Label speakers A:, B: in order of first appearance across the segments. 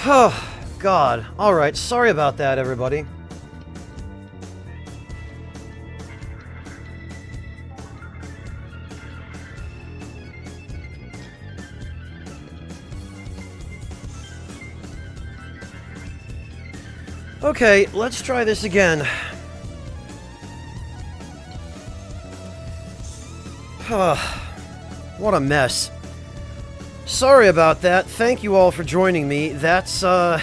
A: Oh, God. Alright, sorry about that, everybody. Okay, let's try this again. What a mess. Sorry about that. Thank you all for joining me. That's not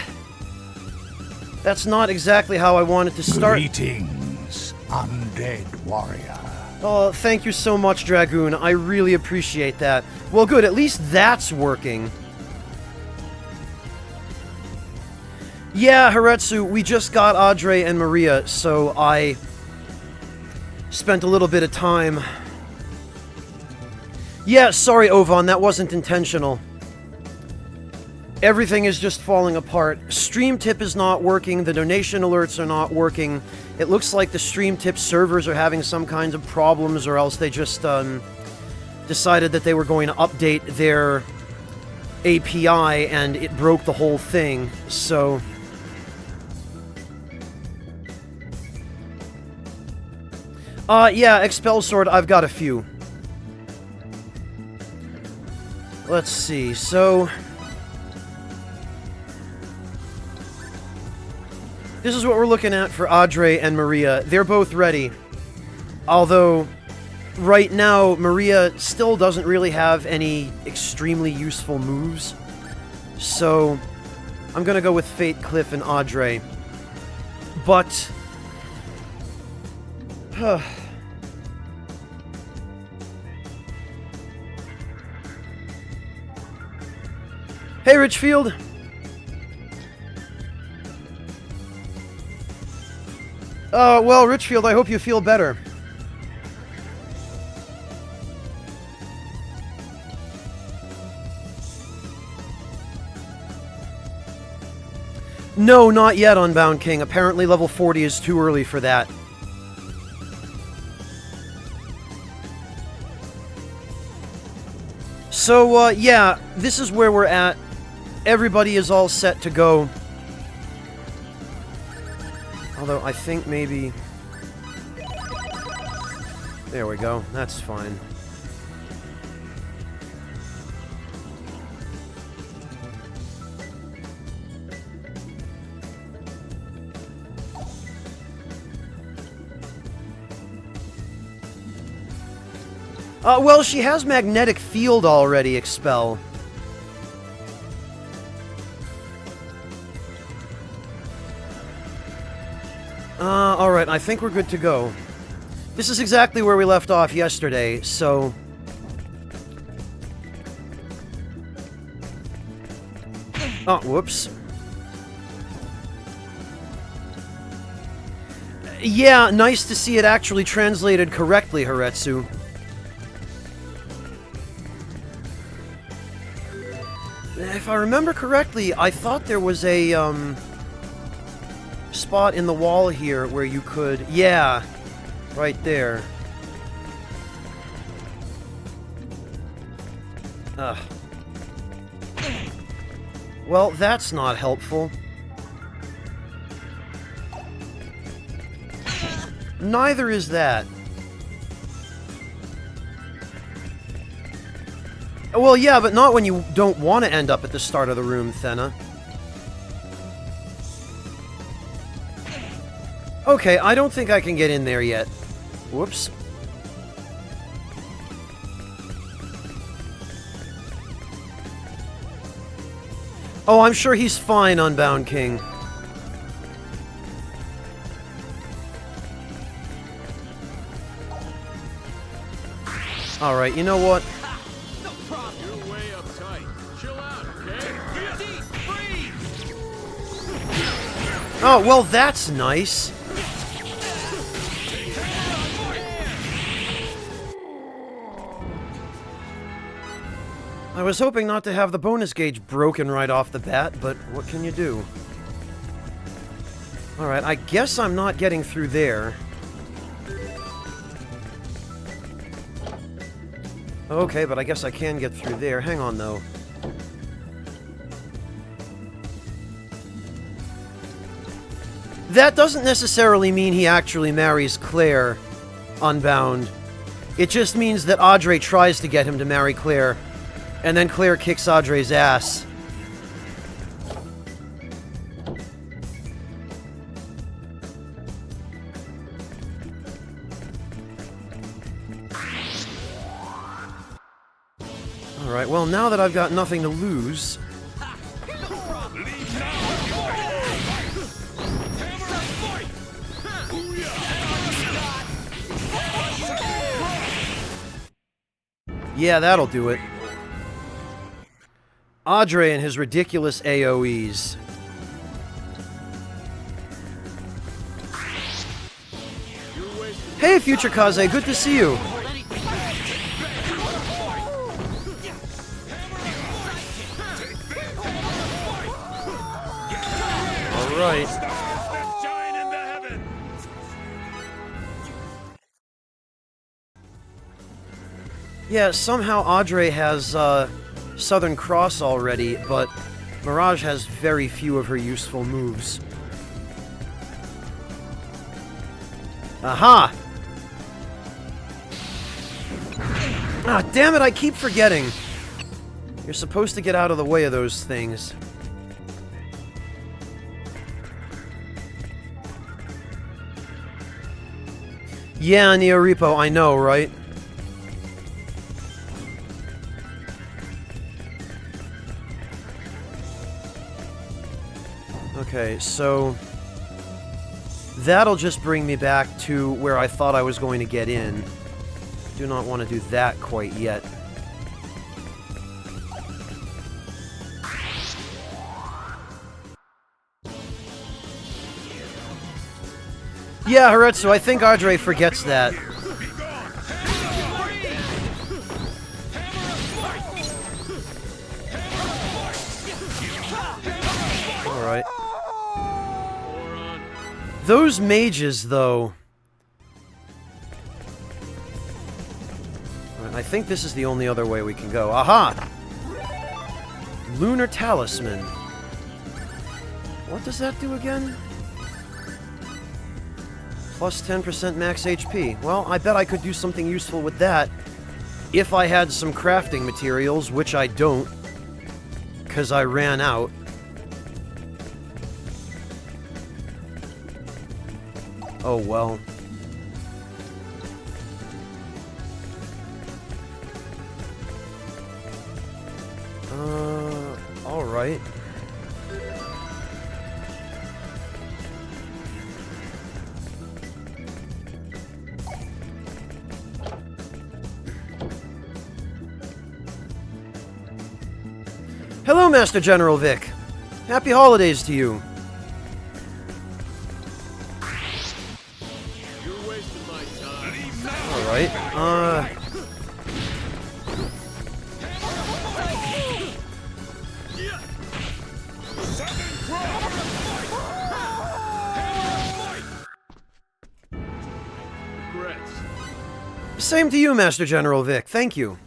A: exactly how I wanted to start.
B: Greetings, undead warrior.
A: Oh, thank you so much, Dragoon. I really appreciate that. Well, good. At least that's working. Yeah, Haretsu, we just got Audrey and Maria, so I spent a little bit of time. Yeah, sorry, Ovan, that wasn't intentional. Everything is just falling apart. Stream Tip is not working, the donation alerts are not working. It looks like the Stream Tip servers are having some kinds of problems, or else they just decided that they were going to update their API and it broke the whole thing, so... yeah, Expel Sword, I've got a few. Let's see, so... This is what we're looking at for Audrey and Maria. They're both ready. Although, right now, Maria still doesn't really have any extremely useful moves. So, I'm gonna go with Fate Cliff and Audrey. But... Hey, Richfield! Well, Richfield, I hope you feel better. No, not yet, Unbound King. Apparently level 40 is too early for that. So, yeah, this is where we're at. Everybody is all set to go. Although, I think maybe... There we go. That's fine. Well, she has Magnetic Field already, Expel. Alright, I think we're good to go. This is exactly where we left off yesterday, so... Oh, whoops. Yeah, nice to see it actually translated correctly, Haretsu. If I remember correctly, I thought there was a, spot in the wall here where you could... Yeah, right there. Ugh. Well, that's not helpful. Neither is that. Well, yeah, but not when you don't want to end up at the start of the room, Thena. Okay, I don't think I can get in there yet. Whoops. Oh, I'm sure he's fine, Unbound King. Alright, you know what?
C: You're way uptight. Chill out, okay? Deep freeze!
A: Oh, well, that's nice. I was hoping not to have the bonus gauge broken right off the bat, but what can you do? Alright, I guess I'm not getting through there. Okay, but I guess I can get through there. Hang on, though. That doesn't necessarily mean he actually marries Claire, Unbound. It just means that Audrey tries to get him to marry Claire, and then Claire kicks Audrey's ass. Alright, well, now that I've got nothing to lose... Yeah, that'll do it. Audrey and his ridiculous AoEs. Hey, Future Kaze, good to see you. Alright. Yeah, somehow Audrey has Southern Cross already, but Mirage has very few of her useful moves. Aha! Ah, damn it, I keep forgetting. You're supposed to get out of the way of those things. Yeah, Neorepo, I know, right? Okay, so... that'll just bring me back to where I thought I was going to get in. Do not want to do that quite yet. Yeah, Haretsu, I think Audrey forgets that. Alright. Those mages, though... I think this is the only other way we can go. Aha! Lunar Talisman. What does that do again? Plus 10% max HP. Well, I bet I could do something useful with that if I had some crafting materials, which I don't, because I ran out. Oh well. Alright. Hello, Master General Vic. Happy holidays to you.
C: You're wasting my time.
A: Alright,
C: Regrets.
A: Same to you, Master General Vic. Thank you.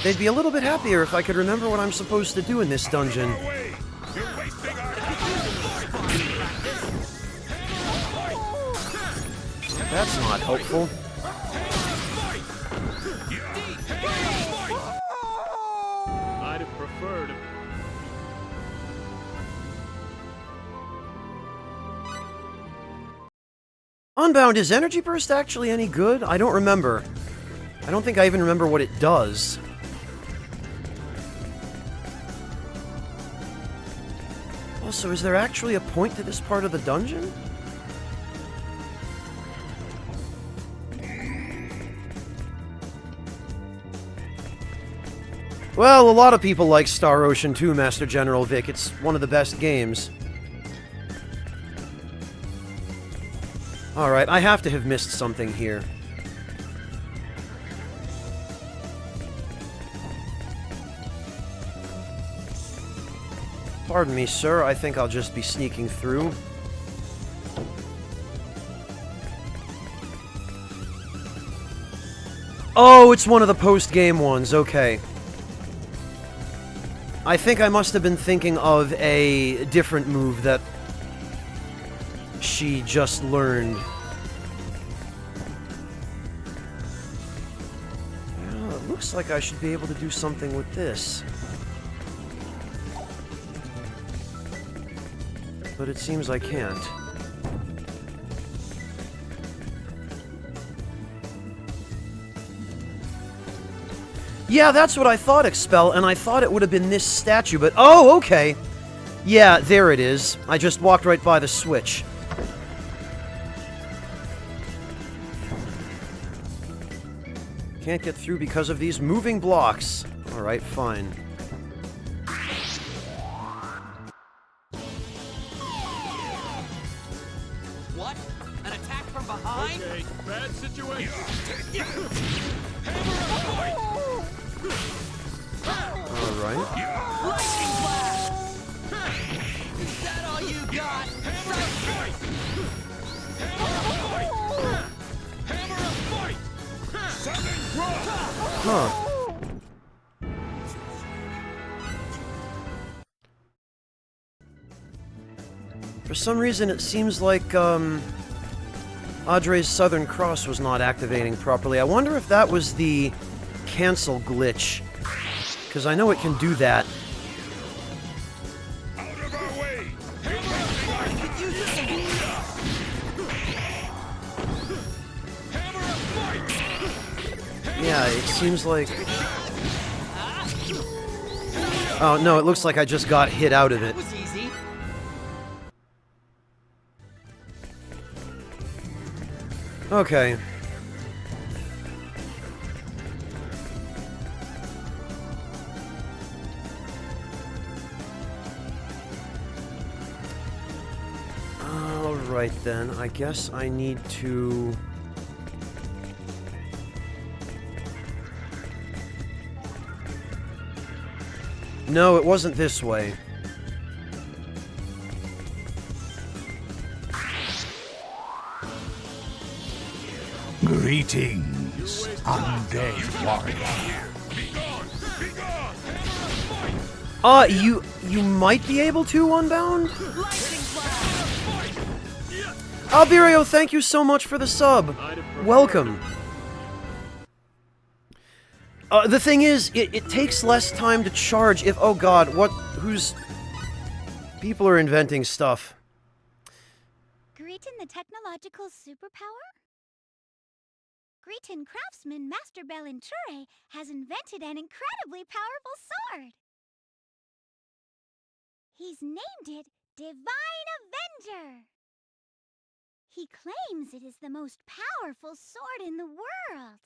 A: They'd be a little bit happier if I could remember what I'm supposed to do in this dungeon. That's not helpful.
C: I'd have preferred.
A: Unbound, is Energy Burst actually any good? I don't remember. I don't think I even remember what it does. Also, is there actually a point to this part of the dungeon? Well, a lot of people like Star Ocean 2, Master General Vic. It's one of the best games. Alright, I have to have missed something here. Pardon me, sir. I think I'll just be sneaking through. Oh, it's one of the post-game ones. Okay. I think I must have been thinking of a different move that she just learned. Well, it looks like I should be able to do something with this. But it seems I can't. Yeah, that's what I thought, Expel, and I thought it would have been this statue, but... Oh, okay! Yeah, there it is. I just walked right by the switch. Can't get through because of these moving blocks. Alright, fine.
D: What? An attack from behind?
C: Okay, bad situation.
A: Alright.
D: Lightning blast! Is that all you got?
A: Huh. For some reason, it seems like, Audrey's Southern Cross was not activating properly. I wonder if that was the cancel glitch. Because I know it can do that.
B: Out of our way!
A: Yeah, it seems like... Oh, no, it looks like I just got hit out of it.
D: That was easy.
A: Okay. Alright then, I guess I need to... No, it wasn't this way.
B: Greetings, undead warrior.
A: You might be able to, Unbound?
D: Lightning blast!
A: Alberio, thank you so much for the sub. Welcome. The thing is, it takes less time to charge if... Oh god, people are inventing stuff.
E: Greetin the technological superpower? Greetin craftsman Master Belinture has invented an incredibly powerful sword. He's named it Divine Avenger. He claims it is the most powerful sword in the world.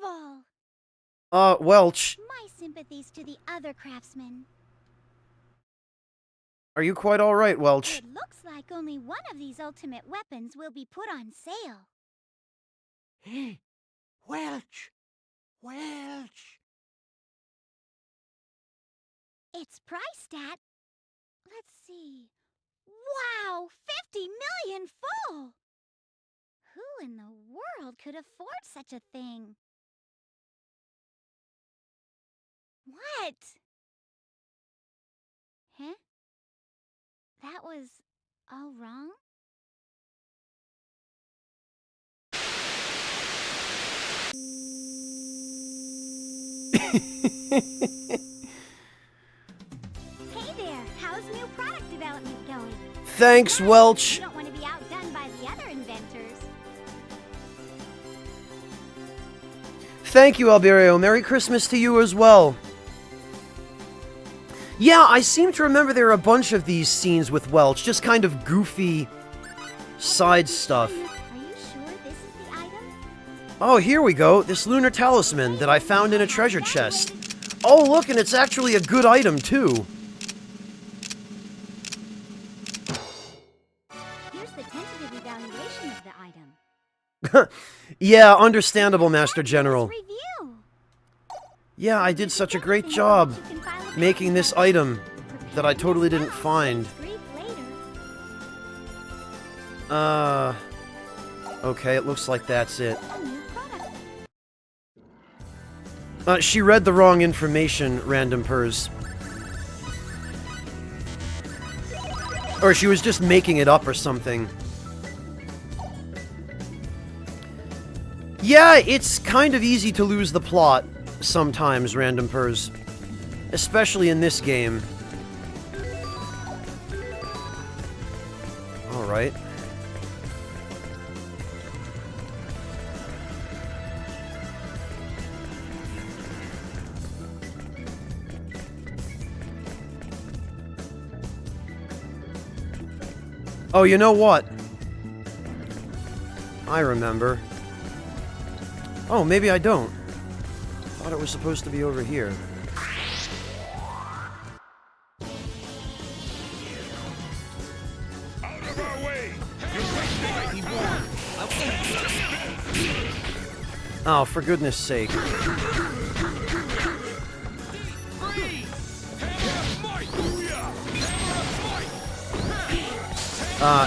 E: Incredible!
A: Welch,
E: My sympathies to the other craftsmen.
A: are you quite alright, Welch?
E: It looks like only one of these ultimate weapons will be put on sale.
B: Hey, Welch! Welch!
E: It's priced at... Let's see... Wow! 50 million full! Who in the world could afford such a thing? What? Huh? That was all wrong? Hey there, how's new product development going?
A: Thanks, Welch.
E: You don't want to be outdone by the other inventors.
A: Thank you, Alberio. Merry Christmas to you as well. Yeah, I seem to remember there are a bunch of these scenes with Welch, just kind of goofy side stuff.
E: Are you sure this is the item?
A: Oh, here we go. This lunar talisman that I found in a treasure chest. Oh, look, and it's actually a good item, too.
E: Here's the tentative evaluation of the item.
A: Yeah, understandable, Master General.
E: Review.
A: Yeah, I did such a great job making this item that I totally didn't find. Okay, it looks like that's it. She read the wrong information, Random Pers. Or she was just making it up or something. Yeah, it's kind of easy to lose the plot sometimes, Random Pers. Especially in this game. Alright. Oh, you know what? I remember. Oh, maybe I don't. Thought it was supposed to be over here.
B: Out of our way!
A: Oh, for goodness sake.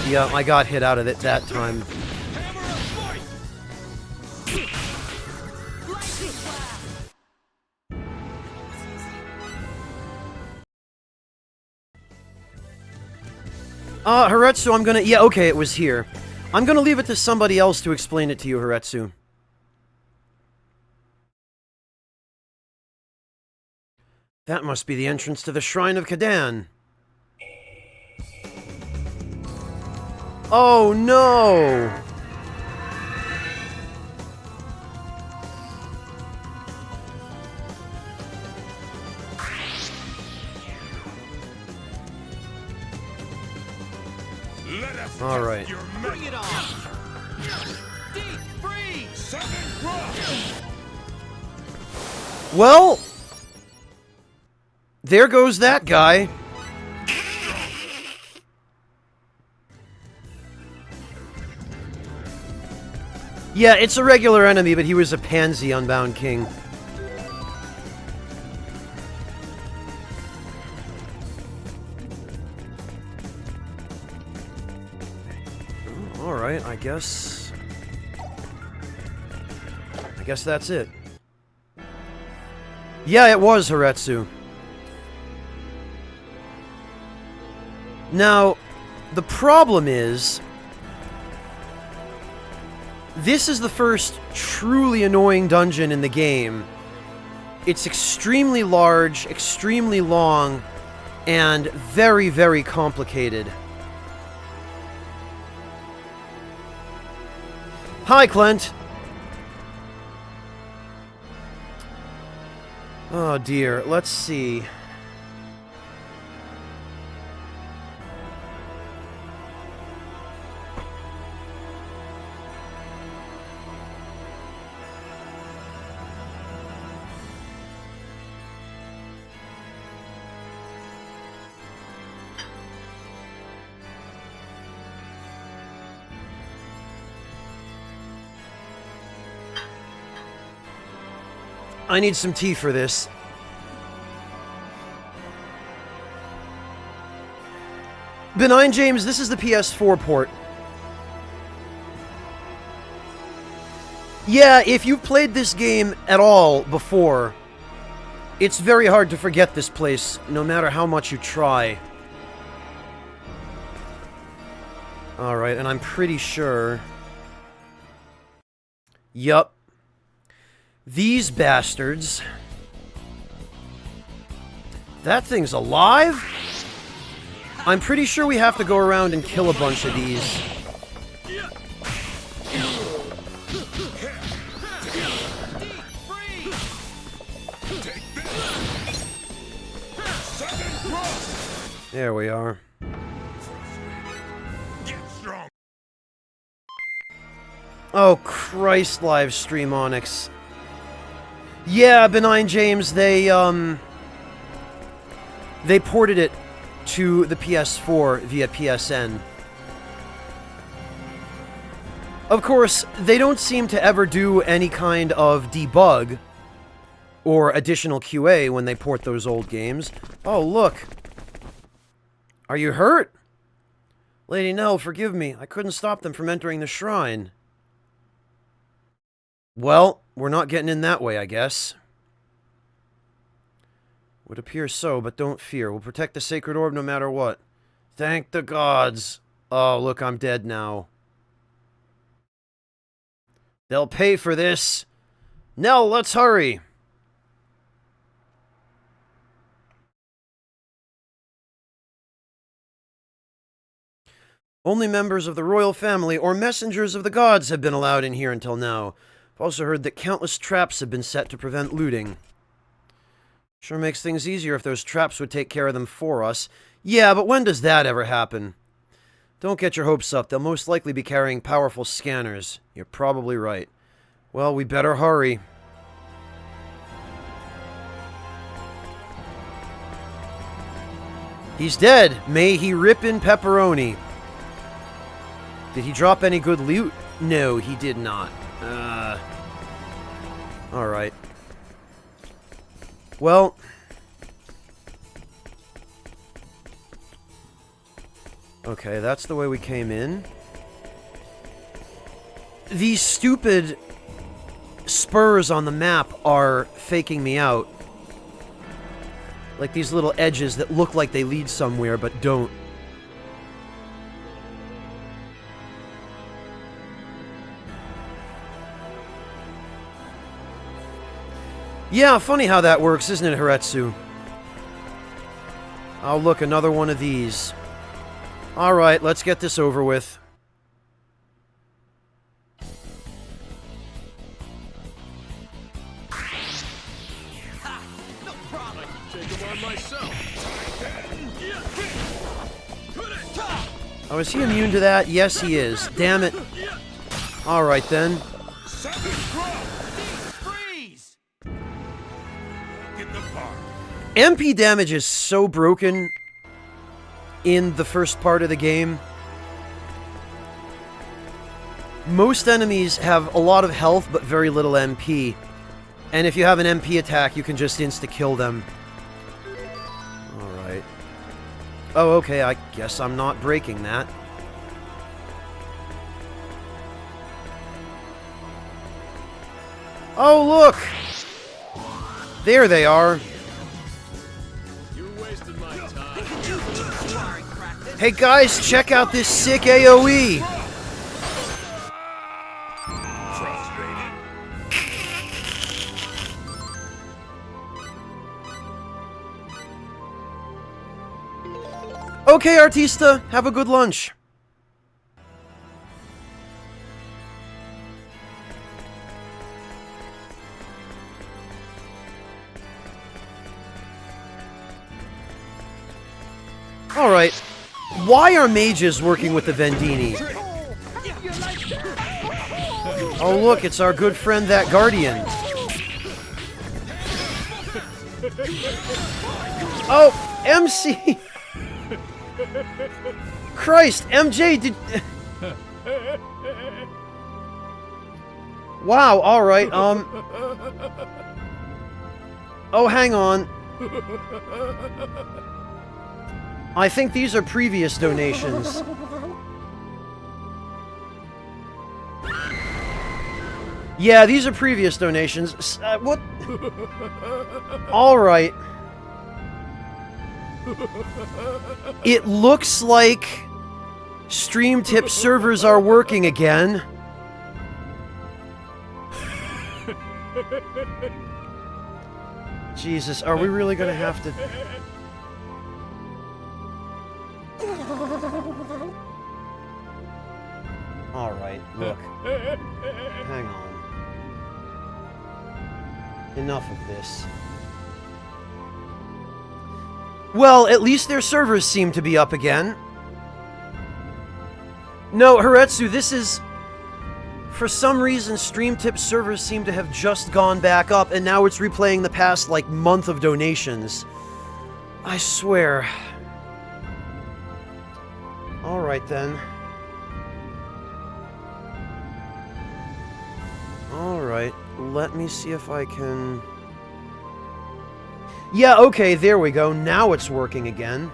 A: Yeah, I got hit out of it that time. Haretsu, I'm gonna... Yeah, okay, it was here. I'm gonna leave it to somebody else to explain it to you, Haretsu. That must be the entrance to the Shrine of Kadan. Oh, no!
B: Let us
A: All right.
B: your
D: Bring it on! Deep freeze!
B: Sudden rush!
A: Well... There goes that guy. Yeah, it's a regular enemy, but he was a pansy Unbound King. Alright, I guess that's it. Yeah, it was Haretsu. Now, the problem is... This is the first truly annoying dungeon in the game. It's extremely large, extremely long, and very, very complicated. Hi, Clint! Oh dear, let's see. I need some tea for this. Benign James, this is the PS4 port. Yeah, if you've played this game at all before, it's very hard to forget this place, no matter how much you try. Alright, and I'm pretty sure... Yup. These bastards... That thing's alive? I'm pretty sure we have to go around and kill a bunch of these. There we are.
B: Get strong!
A: Oh, Christ, live stream Onyx. Yeah, Benign James, they ported it to the PS4 via PSN. Of course, they don't seem to ever do any kind of debug or additional QA when they port those old games. Oh, look. Are you hurt? Lady Nell, forgive me. I couldn't stop them from entering the shrine. Well, we're not getting in that way, I guess. Would appear so, but don't fear. We'll protect the sacred orb no matter what. Thank the gods. Oh, look, I'm dead now. They'll pay for this. Nell, let's hurry. Only members of the royal family or messengers of the gods have been allowed in here until now. I've also heard that countless traps have been set to prevent looting. Sure makes things easier if those traps would take care of them for us. Yeah, but when does that ever happen? Don't get your hopes up. They'll most likely be carrying powerful scanners. You're probably right. Well, we better hurry. He's dead. May he rip in pepperoni. Did he drop any good loot? No, he did not. Alright. Well... Okay, that's the way we came in. These stupid spurs on the map are faking me out. Like these little edges that look like they lead somewhere, but don't. Yeah, funny how that works, isn't it, Hiretsu? Oh, look, another one of these. Alright, let's get this over with.
C: Take him on myself.
A: Oh, is he immune to that? Yes, he is. Damn it. Alright, then.
D: Freeze!
B: Get the bar.
A: MP damage is so broken in the first part of the game. Most enemies have a lot of health, but very little MP. And if you have an MP attack, you can just insta-kill them. Alright. Oh, okay, I guess I'm not breaking that. Oh, look! There they are.
C: You're wasting my time.
A: Hey guys, check out this sick AoE!
B: Frustrated.
A: Okay, Artista, have a good lunch. Alright. Why are mages working with the Vendini? Oh look, it's our good friend, that Guardian. Oh, MC! Christ, MJ, did... Wow, alright, Oh, hang on. I think these are previous donations. Yeah, these are previous donations. What? Alright. It looks like StreamTip servers are working again. Jesus, are we really gonna have to... Alright, look. Hang on. Enough of this. Well, at least their servers seem to be up again. No, Hiretsu, this is... For some reason, StreamTip servers seem to have just gone back up, and now it's replaying the past, like, month of donations. I swear. Alright, then. Alright, let me see if I can... Yeah, okay, there we go. Now it's working again.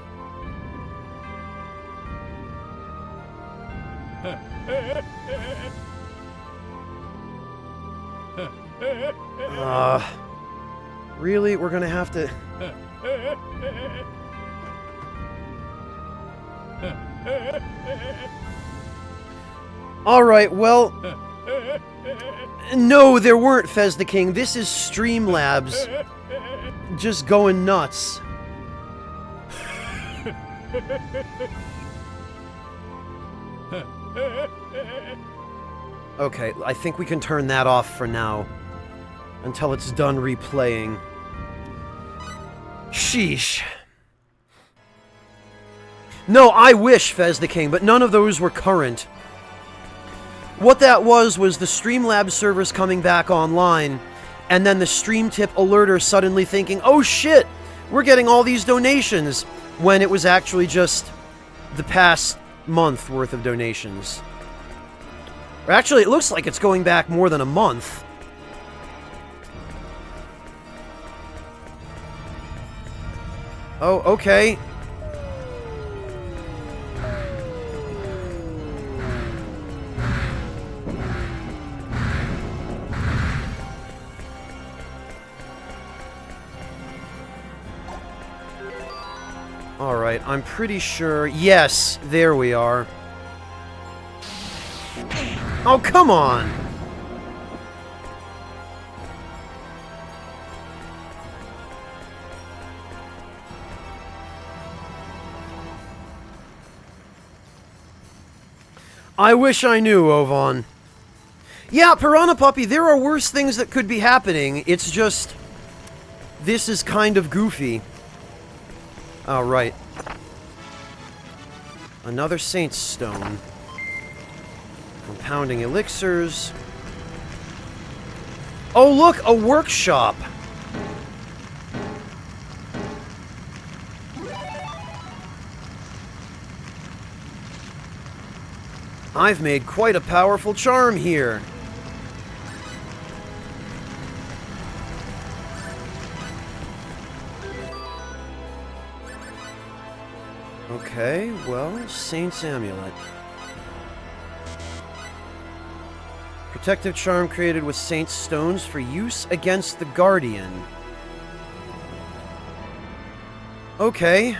A: Really? We're gonna have to... Alright, well... No, there weren't, Fez the King. This is Streamlabs. Just going nuts. Okay, I think we can turn that off for now. Until it's done replaying. Sheesh. No, I wish, Fez the King, but none of those were current. What that was the Streamlabs servers coming back online, and then the Stream Tip alerter suddenly thinking, oh shit, we're getting all these donations, when it was actually just the past month worth of donations. Or actually, it looks like it's going back more than a month. Oh, okay. Alright, I'm pretty sure... Yes, there we are. Oh, come on! I wish I knew, Ovon. Yeah, Piranha Puppy, there are worse things that could be happening. It's just... This is kind of goofy. Oh, right. Another Saint's Stone. Compounding elixirs. Oh, look! A workshop! I've made quite a powerful charm here. Okay, well, Saint's Amulet. Protective charm created with Saint's Stones for use against the Guardian. Okay.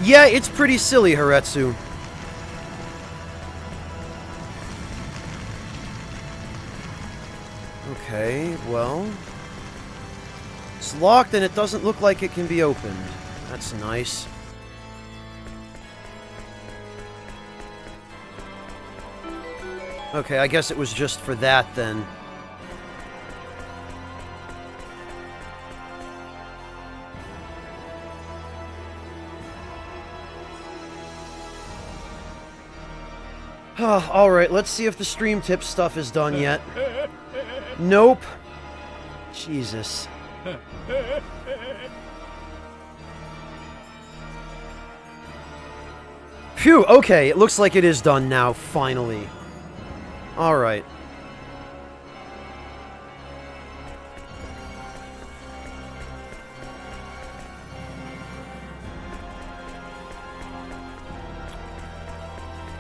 A: Yeah, it's pretty silly, Haretsu. Okay, well... It's locked and it doesn't look like it can be opened. That's nice. Okay, I guess it was just for that then. Alright, let's see if the Stream Tip stuff is done yet. Nope. Jesus. Phew, okay, it looks like it is done now, finally. Alright.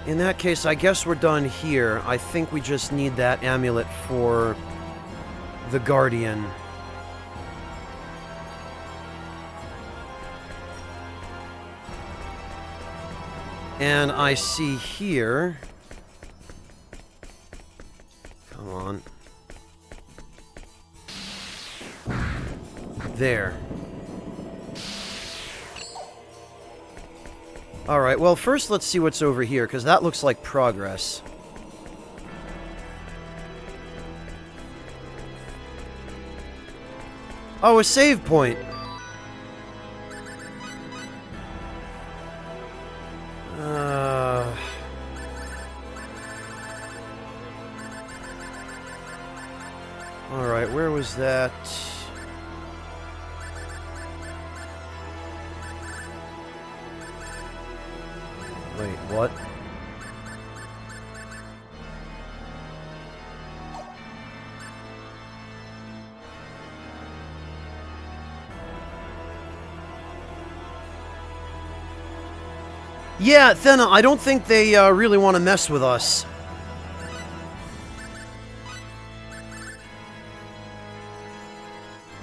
A: In that case, I guess we're done here. I think we just need that amulet for the Guardian. And I see here... Come on. There. Alright, well, first let's see what's over here, because that looks like progress. Oh, a save point! Alright, where was that? Wait, what? Yeah, Thena, I don't think they really want to mess with us.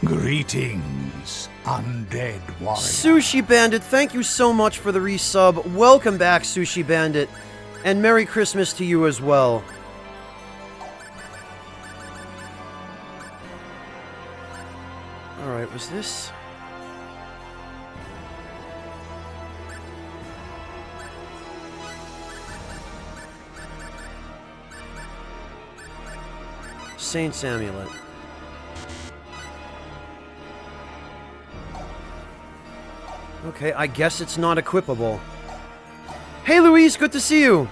B: Greetings, undead warrior.
A: Sushi Bandit, thank you so much for the resub. Welcome back, Sushi Bandit. And Merry Christmas to you as well. Alright, was this... Saint's Amulet. Okay, I guess it's not equipable. Hey Luis, good to see you!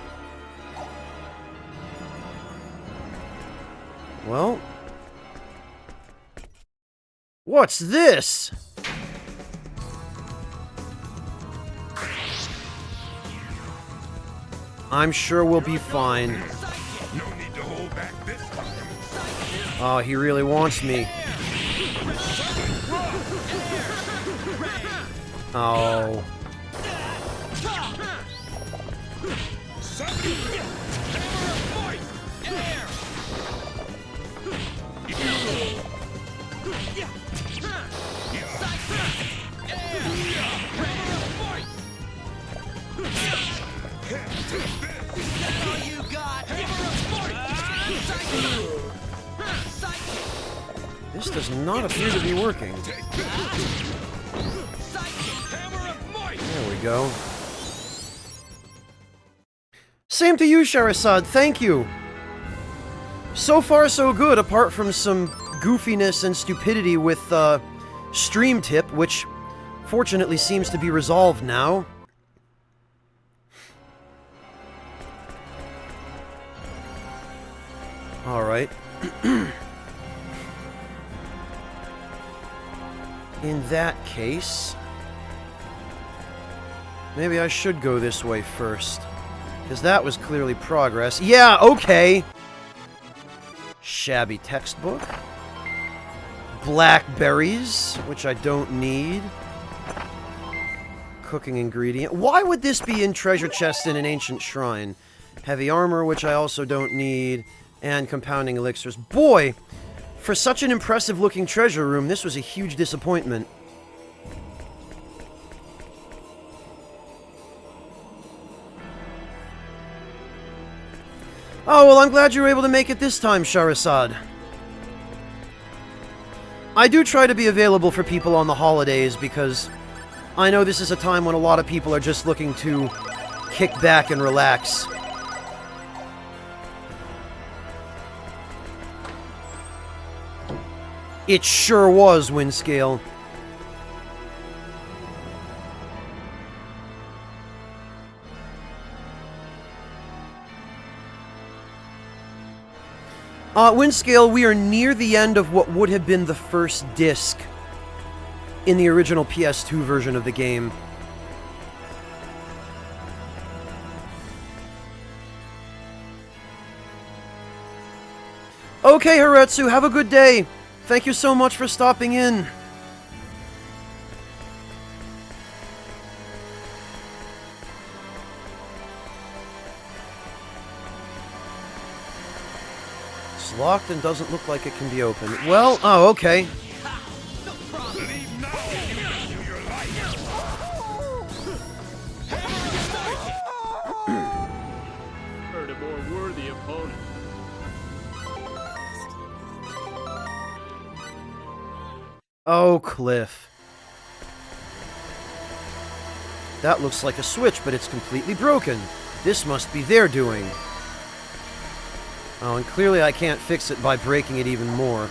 A: Well... What's this? I'm sure we'll be fine.
B: No need to hold back this time.
A: Oh, he really wants me. Oh. This does not appear to be working. There we go. Same to you, Sharazad. Thank you. So far, so good, apart from some goofiness and stupidity with Stream Tip, which fortunately seems to be resolved now. Alright. In that case... maybe I should go this way first. Because that was clearly progress. Yeah, okay! Shabby textbook. Blackberries, which I don't need. Cooking ingredient. Why would this be in treasure chest in an ancient shrine? Heavy armor, which I also don't need. And compounding elixirs. Boy! For such an impressive looking treasure room, this was a huge disappointment. Oh, well, I'm glad you were able to make it this time, Sharazad. I do try to be available for people on the holidays because I know this is a time when a lot of people are just looking to kick back and relax. It sure was, Windscale. Windscale, we are near the end of what would have been the first disc in the original PS2 version of the game. Okay, Haretsu, have a good day. Thank you so much for stopping in. It's locked and doesn't look like it can be opened. Well, oh, okay.
B: Leave now, you your life.
C: Heard a more worthy opponent.
A: Oh, Cliff. That looks like a switch, but it's completely broken. This must be their doing. Oh, and clearly I can't fix it by breaking it even more.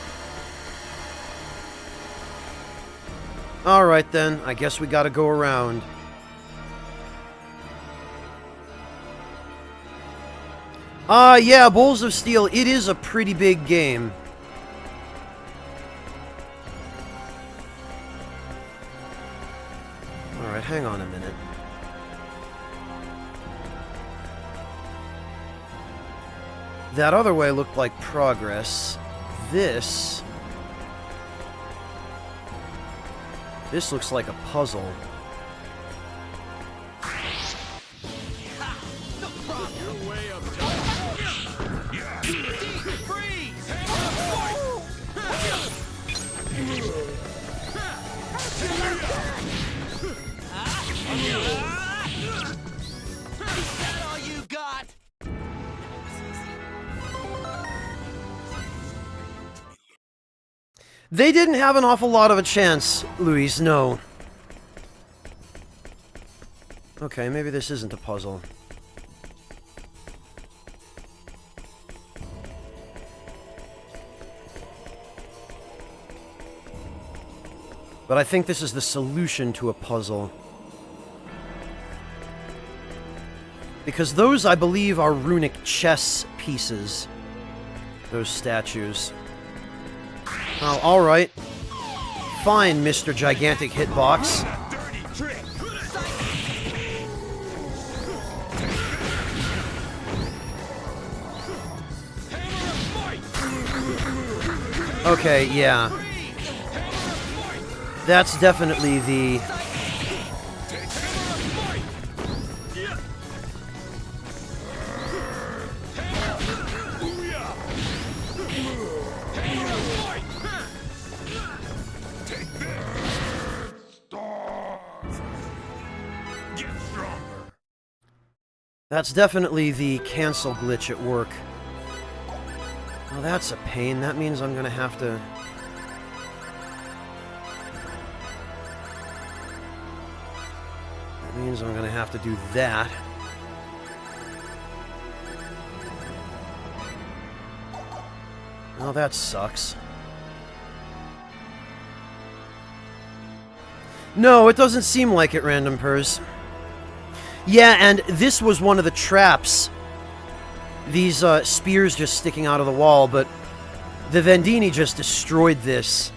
A: Alright then, I guess we gotta go around. Yeah, Bowls of Steel, it is a pretty big game. Alright, hang on a minute. That other way looked like progress. This looks like a puzzle.
C: You're way up top.
D: Freeze!
A: They didn't have an awful lot of a chance, Luis, no. Okay, maybe this isn't a puzzle. But I think this is the solution to a puzzle. Because those, I believe, are runic chess pieces. Those statues. Oh, alright. Fine, Mr. Gigantic Hitbox.
B: Dirty trick.
A: Okay, yeah. That's definitely the... That's definitely the cancel glitch at work. Well, that's a pain. That means I'm gonna have to... That means I'm gonna have to do that. Oh, that sucks. No, it doesn't seem like it, Random Purrs. Yeah, and this was one of the traps. These spears just sticking out of the wall, but the Vendini just destroyed this.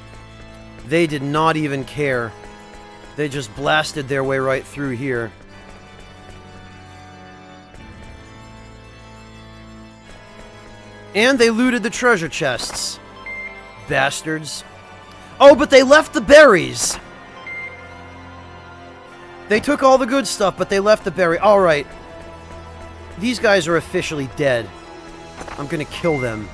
A: They did not even care. They just blasted their way right through here. And they looted the treasure chests. Bastards. Oh, but they left the berries! They took all the good stuff, but they left the berry. Alright. These guys are officially dead. I'm gonna kill them.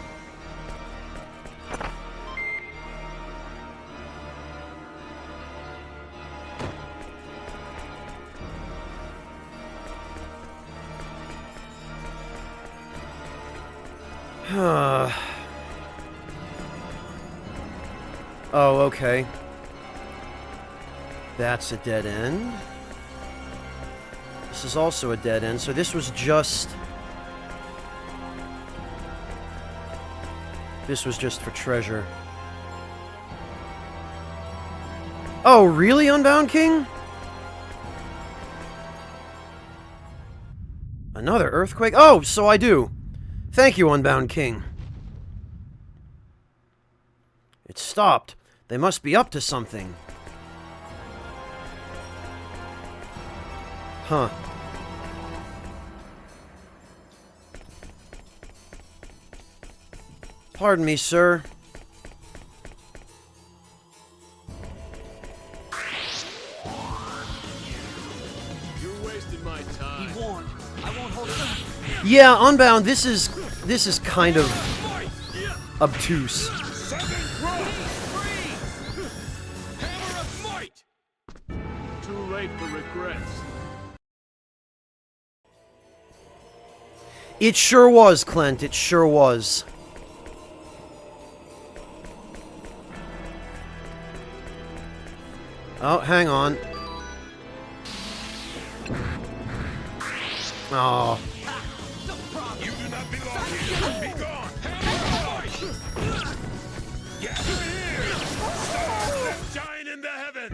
A: Oh, okay. That's a dead end. This is also a dead end, so this was just... This was just for treasure. Oh, really, Unbound King? Another earthquake? Oh, so I do. Thank you, Unbound King. It stopped. They must be up to something. Huh. Pardon me, sir.
C: You're wasting my time.
D: He warned. I won't hold it.
A: Yeah, Unbound, this is kind of obtuse.
C: Hammer of might! Too late for regrets.
A: It sure was, Clint. It sure was. Oh, hang on. Oh.
B: You do not belong here. Be gone. Yes. Stars that shine in the heaven.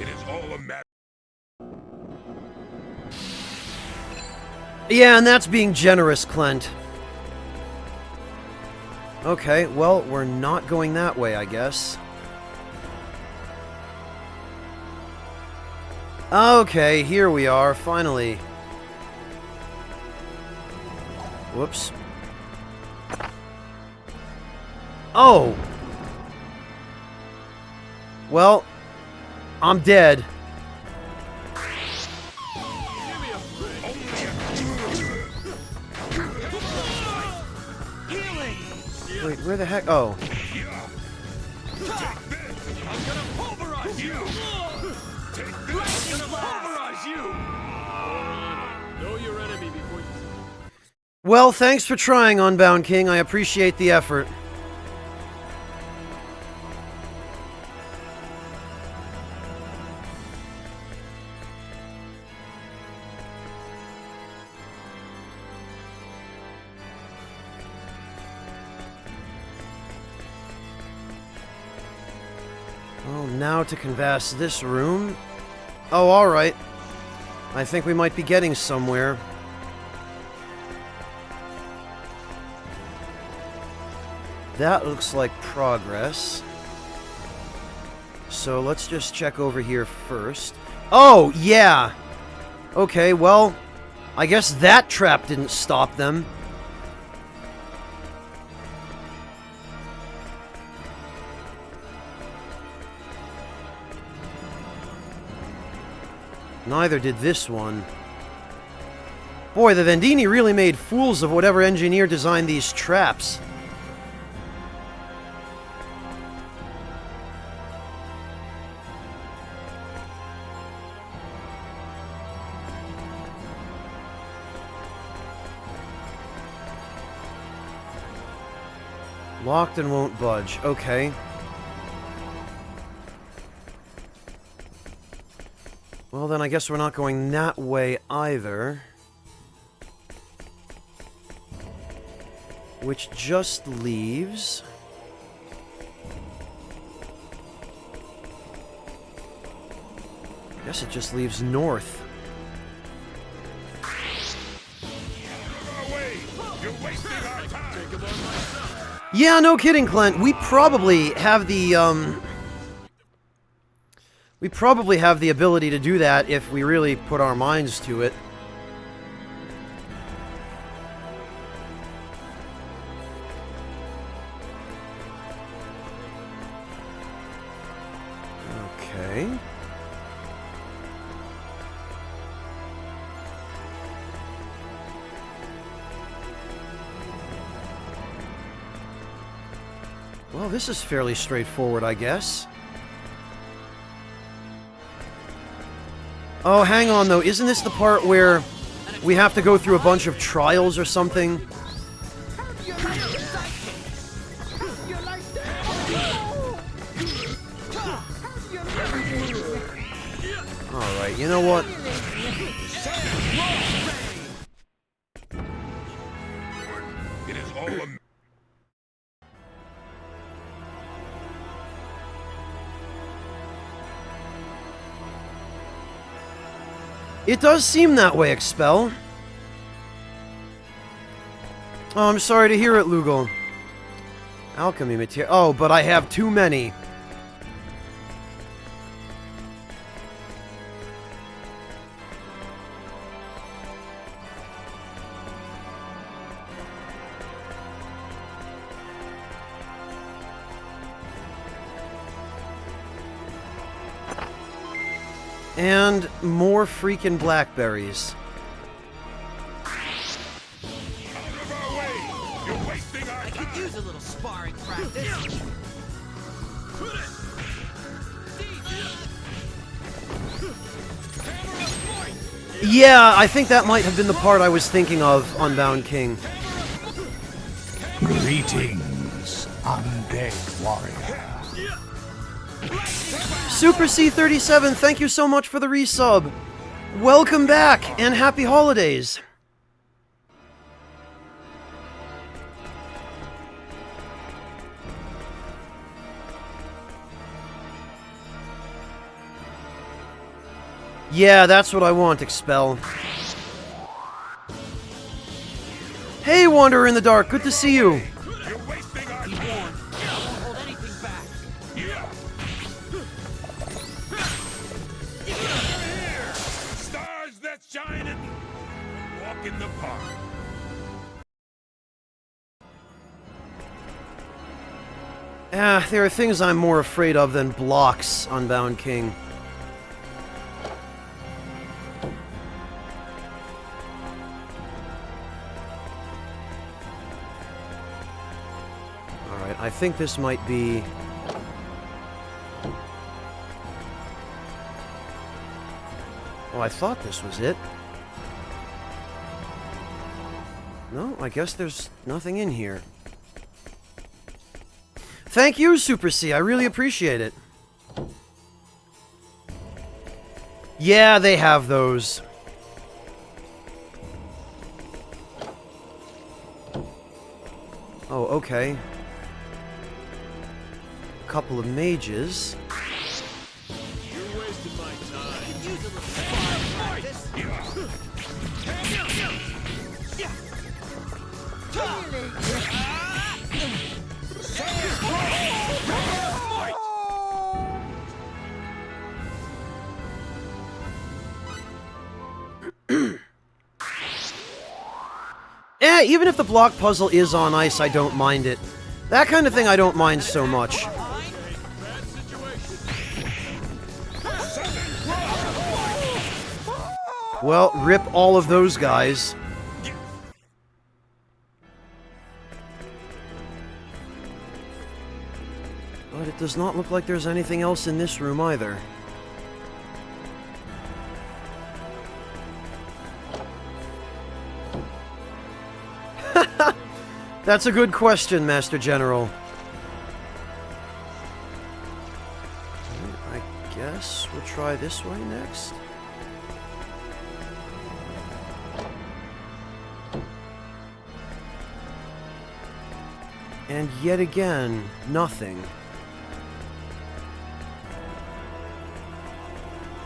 B: It is all a matter.
A: Yeah, and that's being generous, Clint. Okay, well, we're not going that way, I guess. Okay, here we are, finally. Whoops. Oh! Well, I'm dead. Wait, where the heck? Oh.
C: I'm gonna pulverize you! I'm gonna pulverize you! Know your enemy before you...
A: Well, thanks for trying, Unbound King. I appreciate the effort. Well, now to canvass this room. Oh, alright. I think we might be getting somewhere. That looks like progress. So let's just check over here first. Oh, yeah! Okay, well, I guess that trap didn't stop them. Neither did this one. Boy, the Vendini really made fools of whatever engineer designed these traps. Locked and won't budge. Okay. Well, then I guess we're not going that way either. Which just leaves... I guess it just leaves north.
B: You're wasting our time.
A: Yeah, no kidding, Clint. We probably have the, we probably have the ability to do that if we really put our minds to it. Okay. Well, this is fairly straightforward, I guess. Oh, hang on, though. Isn't this the part where we have to go through a bunch of trials or something? Alright, you know what?
B: It is all a...
A: It does seem that way, Expel. Oh, I'm sorry to hear it, Lugal. Alchemy material. Oh, but I have too many. And more freaking blackberries.
B: Out of our way! You're wasting our
D: I
B: time!
D: could use a little sparring practice.
A: Yeah, I think that might have been the part I was thinking of, Unbound King.
F: Greetings, undead warrior.
A: Super C37, thank you so much for the resub. Welcome back, and happy holidays. Yeah, that's what I want, Expel. Hey, Wanderer in the Dark, good to see you.
B: You're wasting our
D: Be
B: time!
D: warned, I won't hold anything back.
B: Yeah! Here! Stars that shine and walk in the park.
A: There are things I'm more afraid of than blocks, Unbound King. Alright, I think this might be... Oh, I thought this was it. No, I guess there's nothing in here. Thank you, Super C. I really appreciate it. Yeah, they have those. Oh, okay. A couple of mages.
D: needs a little sparring practice.
A: Even if the block puzzle is on ice, I don't mind it. That kind of thing I don't mind so much.
C: Bad situation.
A: Well, rip all of those guys. But it does not look like there's anything else in this room either. That's a good question, Master General. I guess we'll try this way next. And yet again, nothing.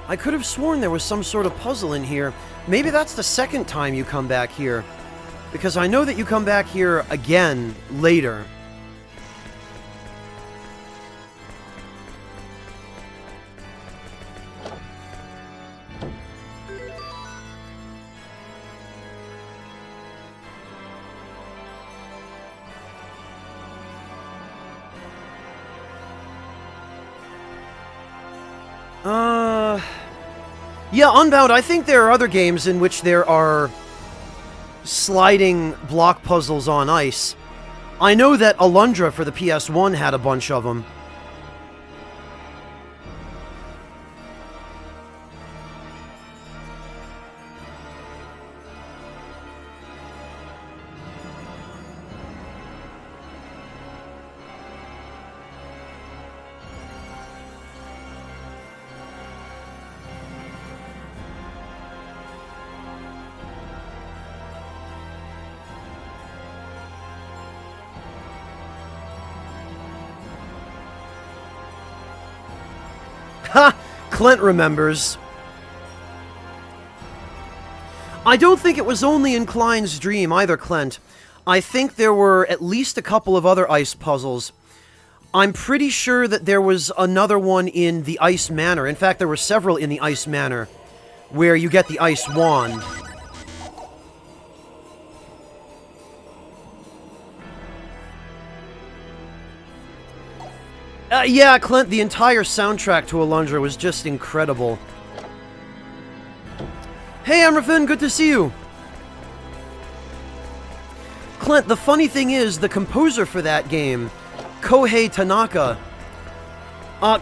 A: I could have sworn there was some sort of puzzle in here. Maybe that's the second time you come back here. Because I know that you come back here again later. Yeah, Unbound, I think there are other games in which there are sliding block puzzles on ice. I know that Alundra for the PS1 had a bunch of them. Ha! Clint remembers. I don't think it was only in Klein's dream either, Clint. I think there were at least a couple of other ice puzzles. I'm pretty sure that there was another one in the Ice Manor. In fact, there were several in the Ice Manor, where you get the Ice Wand. Yeah, Clint, the entire soundtrack to Alundra was just incredible. Hey, Amrafin, good to see you! Clint, the funny thing is, the composer for that game, Kohei Tanaka,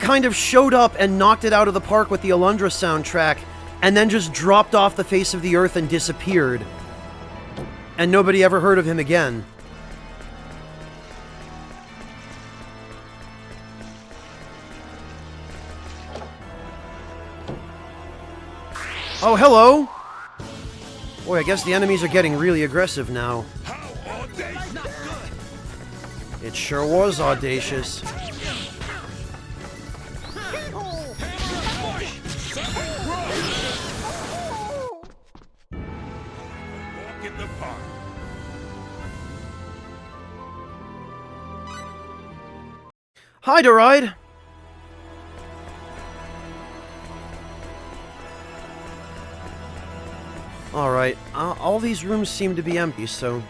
A: kind of showed up and knocked it out of the park with the Alundra soundtrack, and then just dropped off the face of the earth and disappeared. And nobody ever heard of him again. Oh, hello! Boy, I guess the enemies are getting really aggressive now.
B: How audacious!
A: It sure was audacious.
B: Walk in the park.
A: Hi, Deride! Alright, all these rooms seem to be empty, so...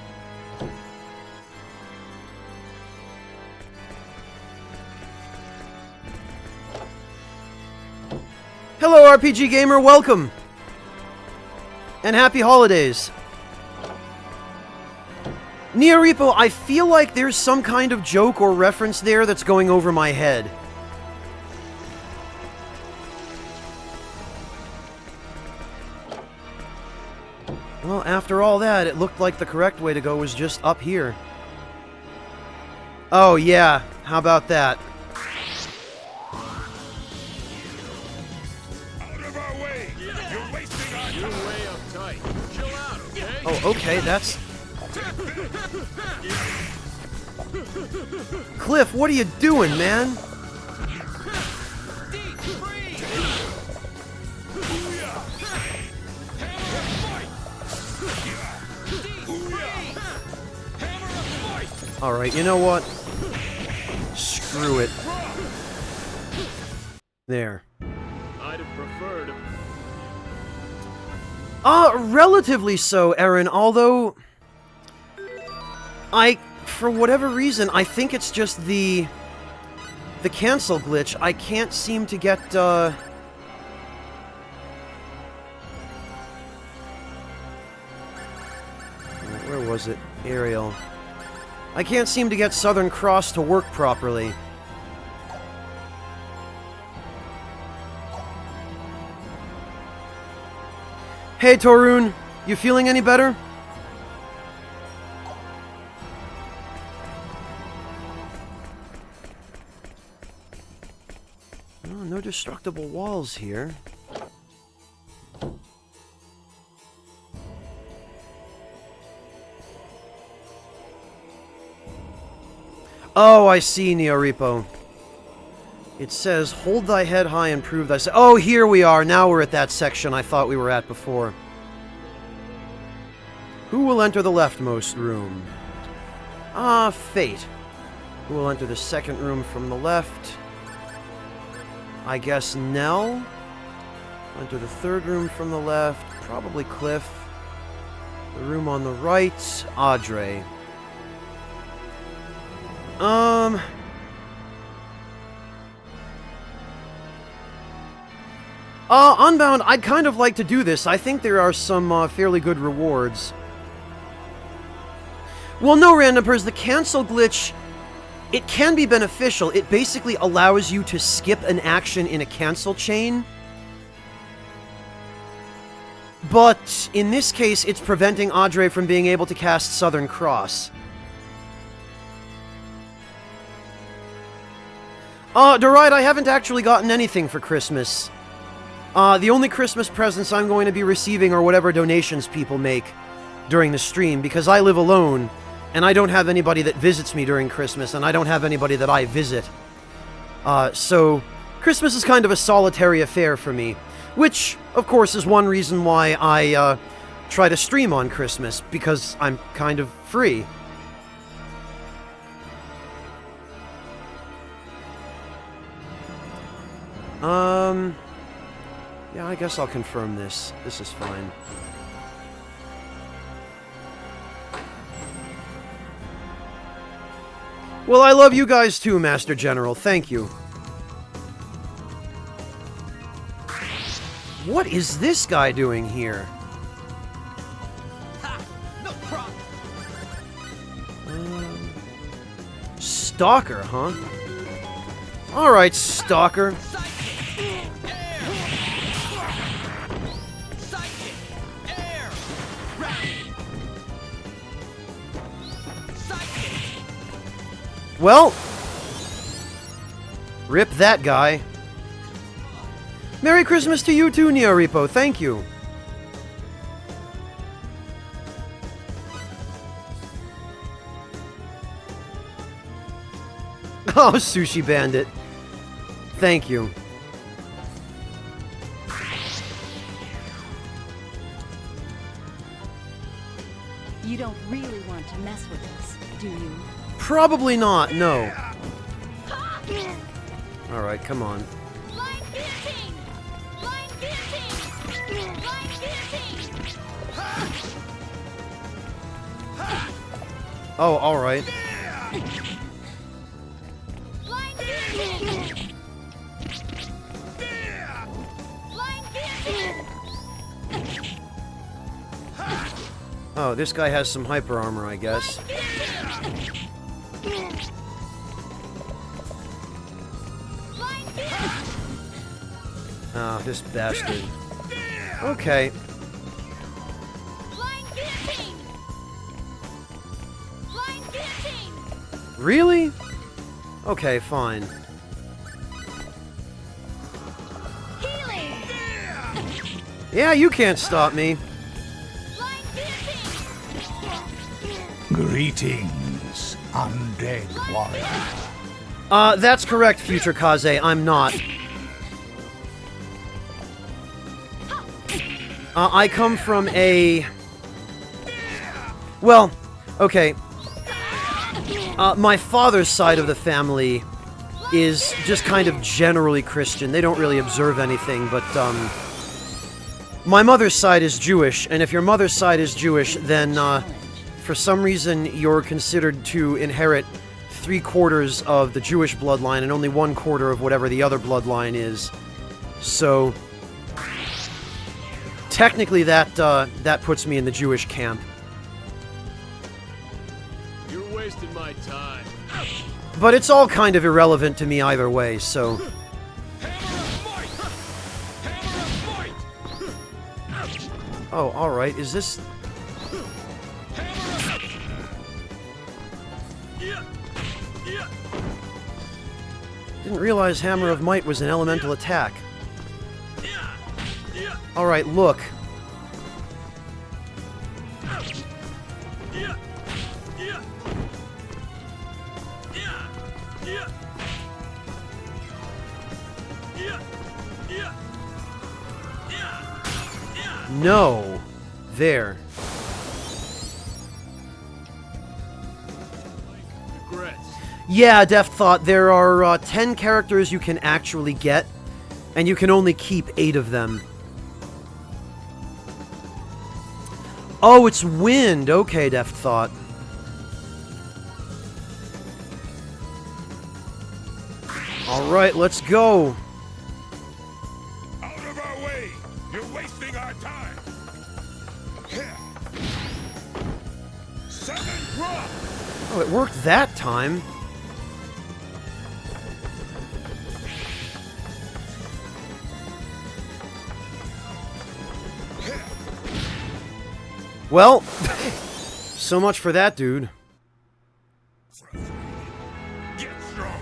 A: Hello, RPG Gamer, welcome! And happy holidays! Neoripo, I feel like there's some kind of joke or reference there that's going over my head. Well, after all that, it looked like the correct way to go was just up here. Oh, yeah. How about that?
B: Out of our way! You're wasting our
C: You're
B: time!
C: way uptight. Chill out, okay?
A: Oh, okay, that's... Cliff, what are you doing, man?
D: Deep freeze!
A: Alright, you know what? Screw it. There.
C: I'd have preferred.
A: Relatively so, Aaron, although... for whatever reason, I think it's just the cancel glitch. I can't seem to get, where was it? Ariel. I can't seem to get Southern Cross to work properly. Hey, Torun. You feeling any better? Oh, no destructible walls here. Oh, I see, Neoripo. It says, hold thy head high and prove thyself. Oh, here we are. Now we're at that section I thought we were at before. Who will enter the leftmost room? Fate. Who will enter the second room from the left? I guess Nell. Enter the third room from the left. Probably Cliff. The room on the right, Audrey. Unbound, I'd kind of like to do this. I think there are some, fairly good rewards. Well, no, Randompers, the cancel glitch, it can be beneficial. It basically allows you to skip an action in a cancel chain. But, in this case, it's preventing Audrey from being able to cast Southern Cross. Deride, I haven't actually gotten anything for Christmas. The only Christmas presents I'm going to be receiving are whatever donations people make during the stream, because I live alone, and I don't have anybody that visits me during Christmas, and I don't have anybody that I visit. So, Christmas is kind of a solitary affair for me, which, of course, is one reason why I, try to stream on Christmas, because I'm kind of free. Yeah, I guess I'll confirm this. This is fine. Well, I love you guys too, Master General. Thank you. What is this guy doing here?
D: Ha! No problem.
A: Stalker, huh? Alright, Stalker. Well, rip that guy. Merry Christmas to you too, Neoripo. Thank you. Oh, Sushi Bandit. Thank you.
G: You don't really want to mess with us, do you?
A: Probably not, no. Alright, come on.
E: Line guillotine! Line guillotine! Line guillotine!
A: Oh, alright.
E: Line guillotine! Line guillotine!
A: Oh, this guy has some hyper armor, I guess. Ah, this bastard. Okay.
E: Line guillotine! Line guillotine!
A: Really? Okay, fine.
E: Healing!
A: Yeah, you can't stop me.
E: Line guillotine!
F: Greetings, undead warrior.
A: That's correct, Future Kaze. I'm not. I come from a Well, okay. My father's side of the family is just kind of generally Christian. They don't really observe anything, but, my mother's side is Jewish, and if your mother's side is Jewish, then, for some reason, you're considered to inherit 3/4 of the Jewish bloodline and only 1/4 of whatever the other bloodline is. So, technically that puts me in the Jewish camp.
C: You're wasting my time.
A: But it's all kind of irrelevant to me either way, so... Oh, alright, is this... Didn't realize Hammer of Might was an elemental attack. Alright, look. No. There.
C: Regrets.
A: Yeah, Deft thought there are 10 characters you can actually get, and you can only keep 8 of them. Oh, it's wind. Okay, Deft thought. Alright, let's go.
B: Out of our way! You're wasting our time! Here. Sudden drop!
A: Oh, it worked that time. Well, so much for that, dude.
B: Get stronger!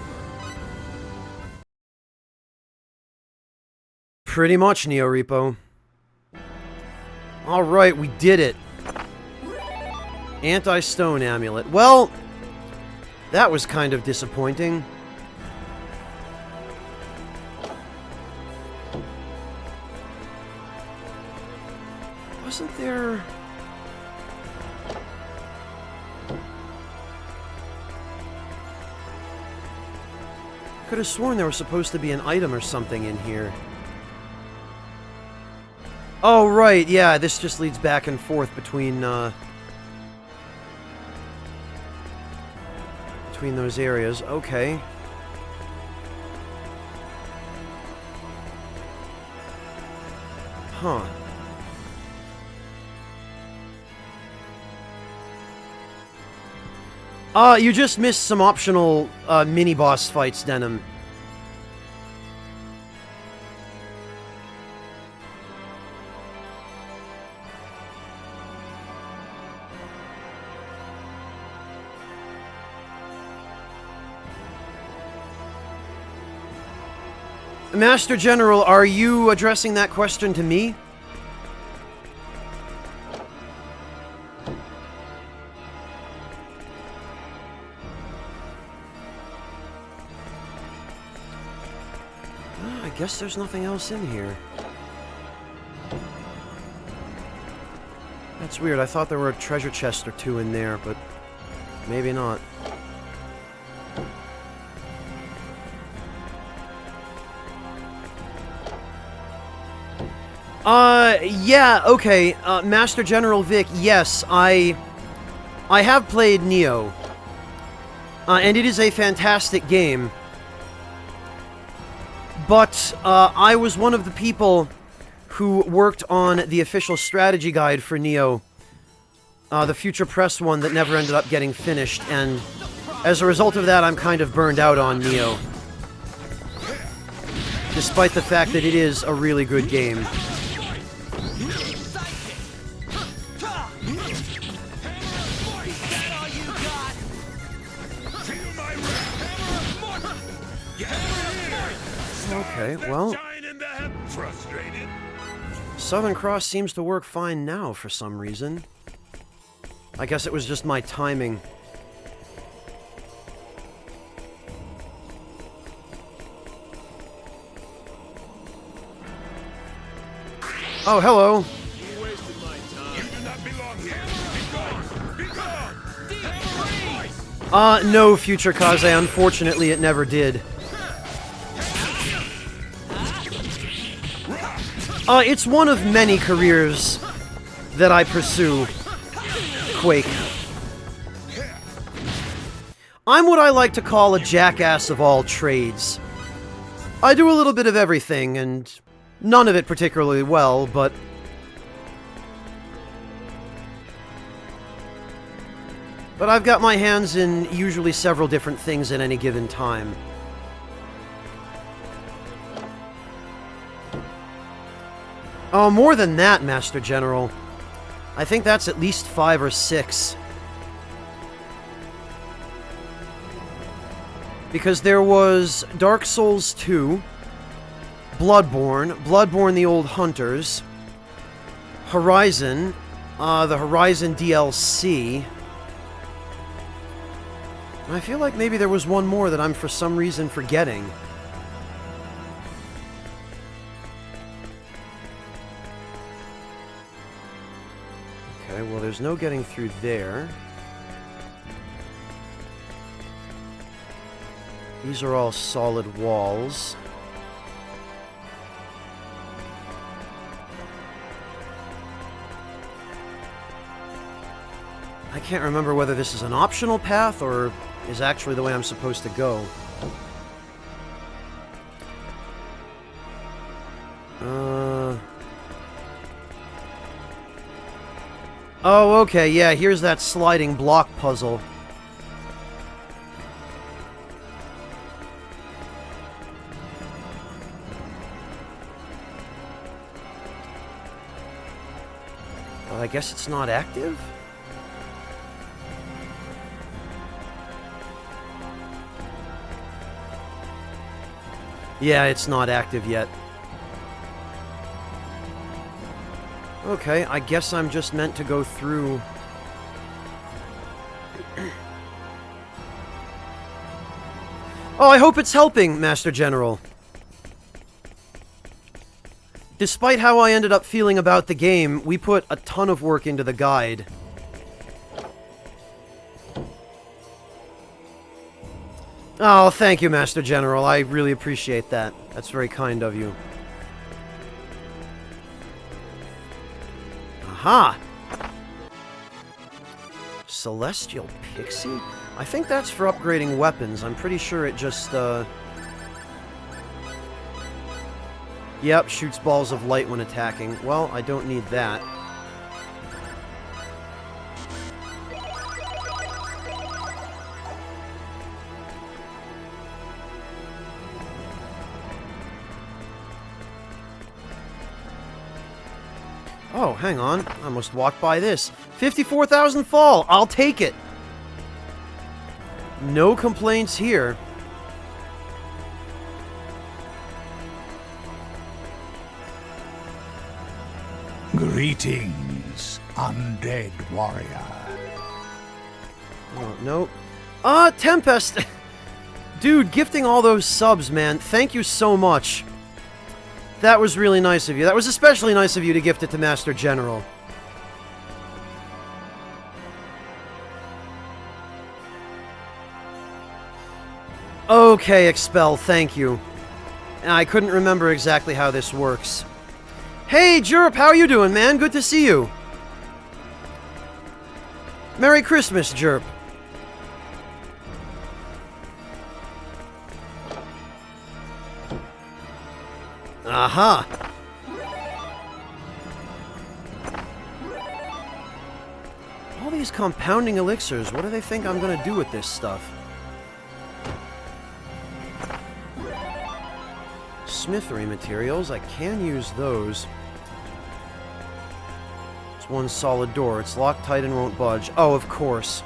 A: Pretty much, Neo Repo. Alright, we did it. Anti-stone amulet. Well, that was kind of disappointing. Wasn't there... Could have sworn there was supposed to be an item or something in here. Oh, right, yeah, this just leads back and forth between those areas. Okay. Huh. You just missed some optional, mini-boss fights, Denim. Master General, are you addressing that question to me? I guess there's nothing else in here. That's weird. I thought there were a treasure chest or two in there, but maybe not. Yeah, okay, Master General Vic, yes, I have played Neo, and it is a fantastic game, but, I was one of the people who worked on the official strategy guide for Neo, the Future Press one that never ended up getting finished, and as a result of that, I'm kind of burned out on Neo, despite the fact that it is a really good game. Okay, well,
B: Frustrated?
A: Southern Cross seems to work fine now for some reason. I guess it was just my timing. Oh, hello.
C: You wasted my time.
B: You do not belong here. Be gone! Be
A: No, Future Kaze, unfortunately it never did. It's one of many careers that I pursue. Quake. I'm what I like to call a jackass of all trades. I do a little bit of everything, and none of it particularly well, but... I've got my hands in usually several different things at any given time. Oh, more than that, Master General. I think that's at least 5 or 6. Because there was Dark Souls 2, Bloodborne the Old Hunters, Horizon, the Horizon DLC. I feel like maybe there was one more that I'm for some reason forgetting. Okay, well there's no getting through there. These are all solid walls. I can't remember whether this is an optional path or is actually the way I'm supposed to go. Oh, okay, yeah, here's that sliding block puzzle. Well, I guess it's not active? Yeah, it's not active yet. Okay, I guess I'm just meant to go through... Oh, I hope it's helping, Master General. Despite how I ended up feeling about the game, we put a ton of work into the guide. Oh, thank you, Master General. I really appreciate that. That's very kind of you. Aha! Celestial Pixie? I think that's for upgrading weapons. I'm pretty sure it just, Yep, shoots balls of light when attacking. Well, I don't need that. Oh, hang on. I almost walked by this. 54,000 fall! I'll take it! No complaints here.
F: Greetings, undead warrior.
A: Oh, nope. Tempest! Dude, gifting all those subs, man. Thank you so much. That was really nice of you. That was especially nice of you to gift it to Master General. Okay, Expel, thank you. I couldn't remember exactly how this works. Hey, Jerp, how you doing, man? Good to see you. Merry Christmas, Jerp. Aha! All these compounding elixirs, what do they think I'm gonna do with this stuff? Smithery materials, I can use those. It's one solid door. It's locked tight and won't budge. Oh, of course.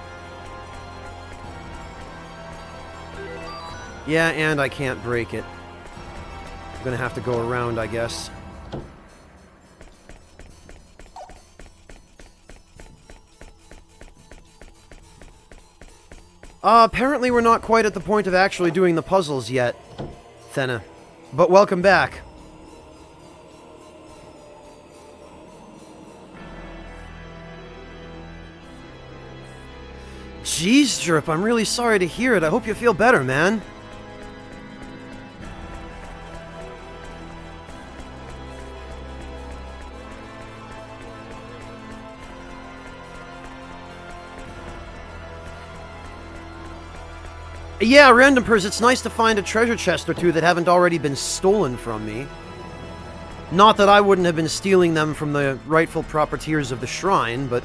A: Yeah, and I can't break it. I'm gonna have to go around, I guess. Apparently we're not quite at the point of actually doing the puzzles yet, Thena. But welcome back. Jeez, Drip, I'm really sorry to hear it. I hope you feel better, man. Yeah, Random Purse, it's nice to find a treasure chest or two that haven't already been stolen from me. Not that I wouldn't have been stealing them from the rightful proprietors of the shrine, but...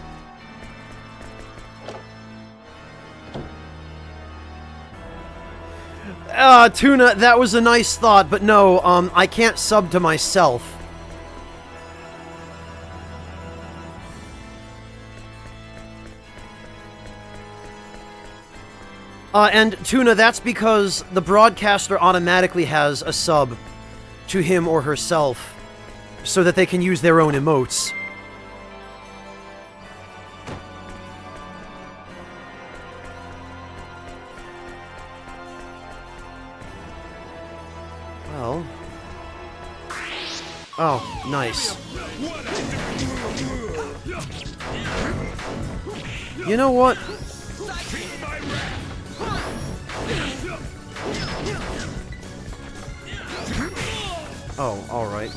A: Tuna, that was a nice thought, but no, I can't sub to myself. And Tuna, that's because the broadcaster automatically has a sub to him or herself, so that they can use their own emotes. Well... Oh, nice. You know what? Oh, alright.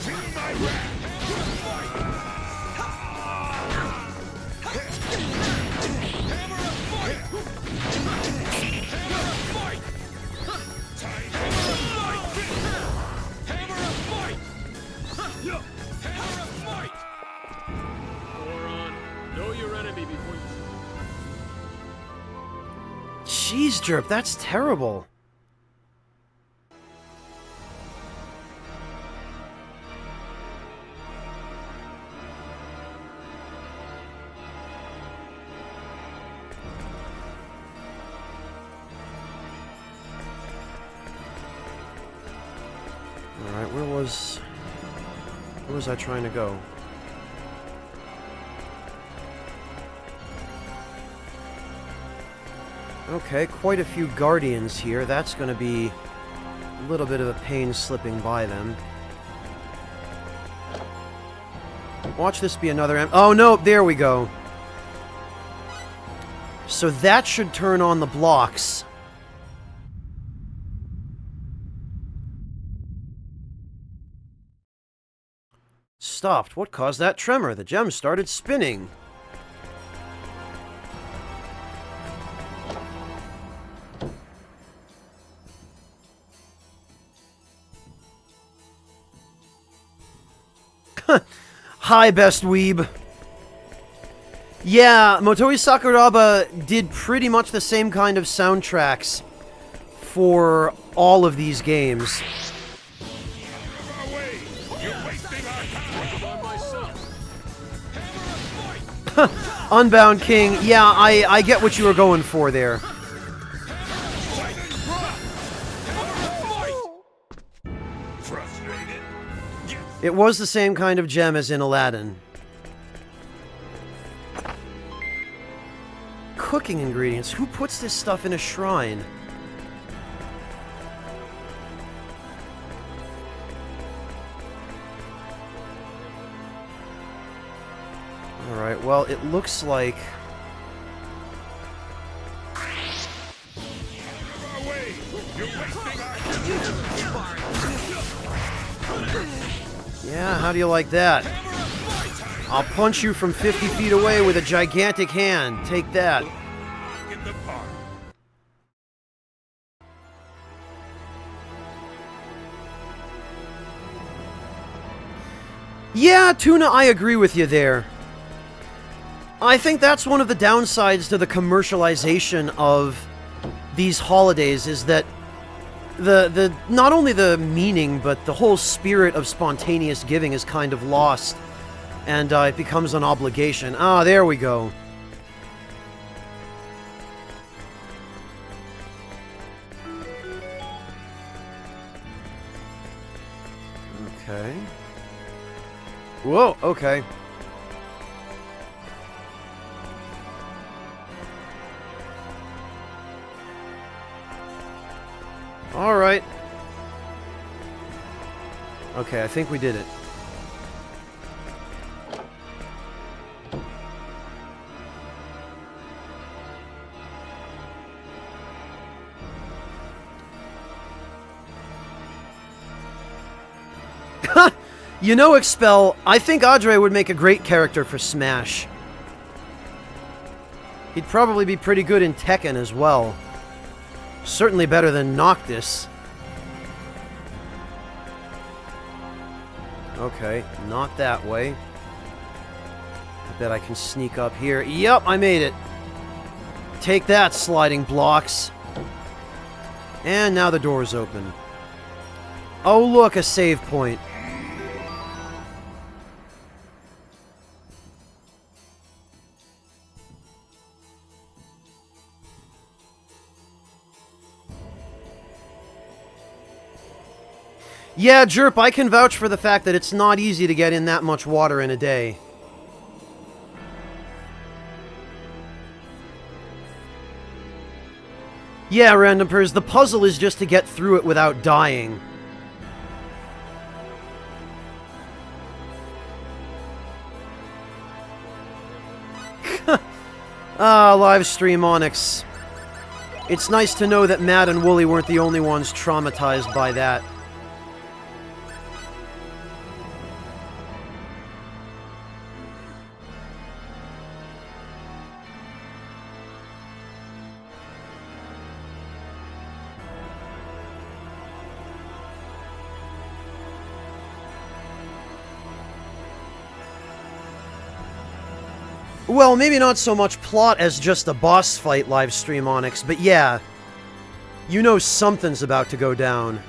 A: Jeez, Derp, that's terrible. Alright, where was I trying to go? Okay, quite a few Guardians here. That's going to be a little bit of a pain slipping by them. Watch this be another... Oh, no, there we go. So that should turn on the blocks. Stopped. What caused that tremor? The gem started spinning. Hi, best weeb. Yeah, Motoi Sakuraba did pretty much the same kind of soundtracks for all of these games. Unbound King, yeah, I get what you were going for there. It was the same kind of gem as in Aladdin. Cooking ingredients. Who puts this stuff in a shrine? Alright, well, it looks like... Yeah, how do you like that? I'll punch you from 50 feet away with a gigantic hand. Take that. Yeah, Tuna, I agree with you there. I think that's one of the downsides to the commercialization of these holidays, is that the not only the meaning, but the whole spirit of spontaneous giving is kind of lost, and it becomes an obligation. Ah, there we go. Okay. Whoa, okay. Alright. Okay, I think we did it. You know, Expel, I think Audrey would make a great character for Smash. He'd probably be pretty good in Tekken as well. Certainly better than Noctis. Okay, not that way. I bet I can sneak up here. Yep, I made it. Take that, sliding blocks. And now the door's open. Oh, look, a save point. Yeah, Jerp, I can vouch for the fact that it's not easy to get in that much water in a day. Yeah, Random Pers, the puzzle is just to get through it without dying. Ah, Livestream Onyx. It's nice to know that Matt and Wooly weren't the only ones traumatized by that. Well, maybe not so much plot as just a boss fight, Livestream Onyx, but yeah. You know something's about to go down.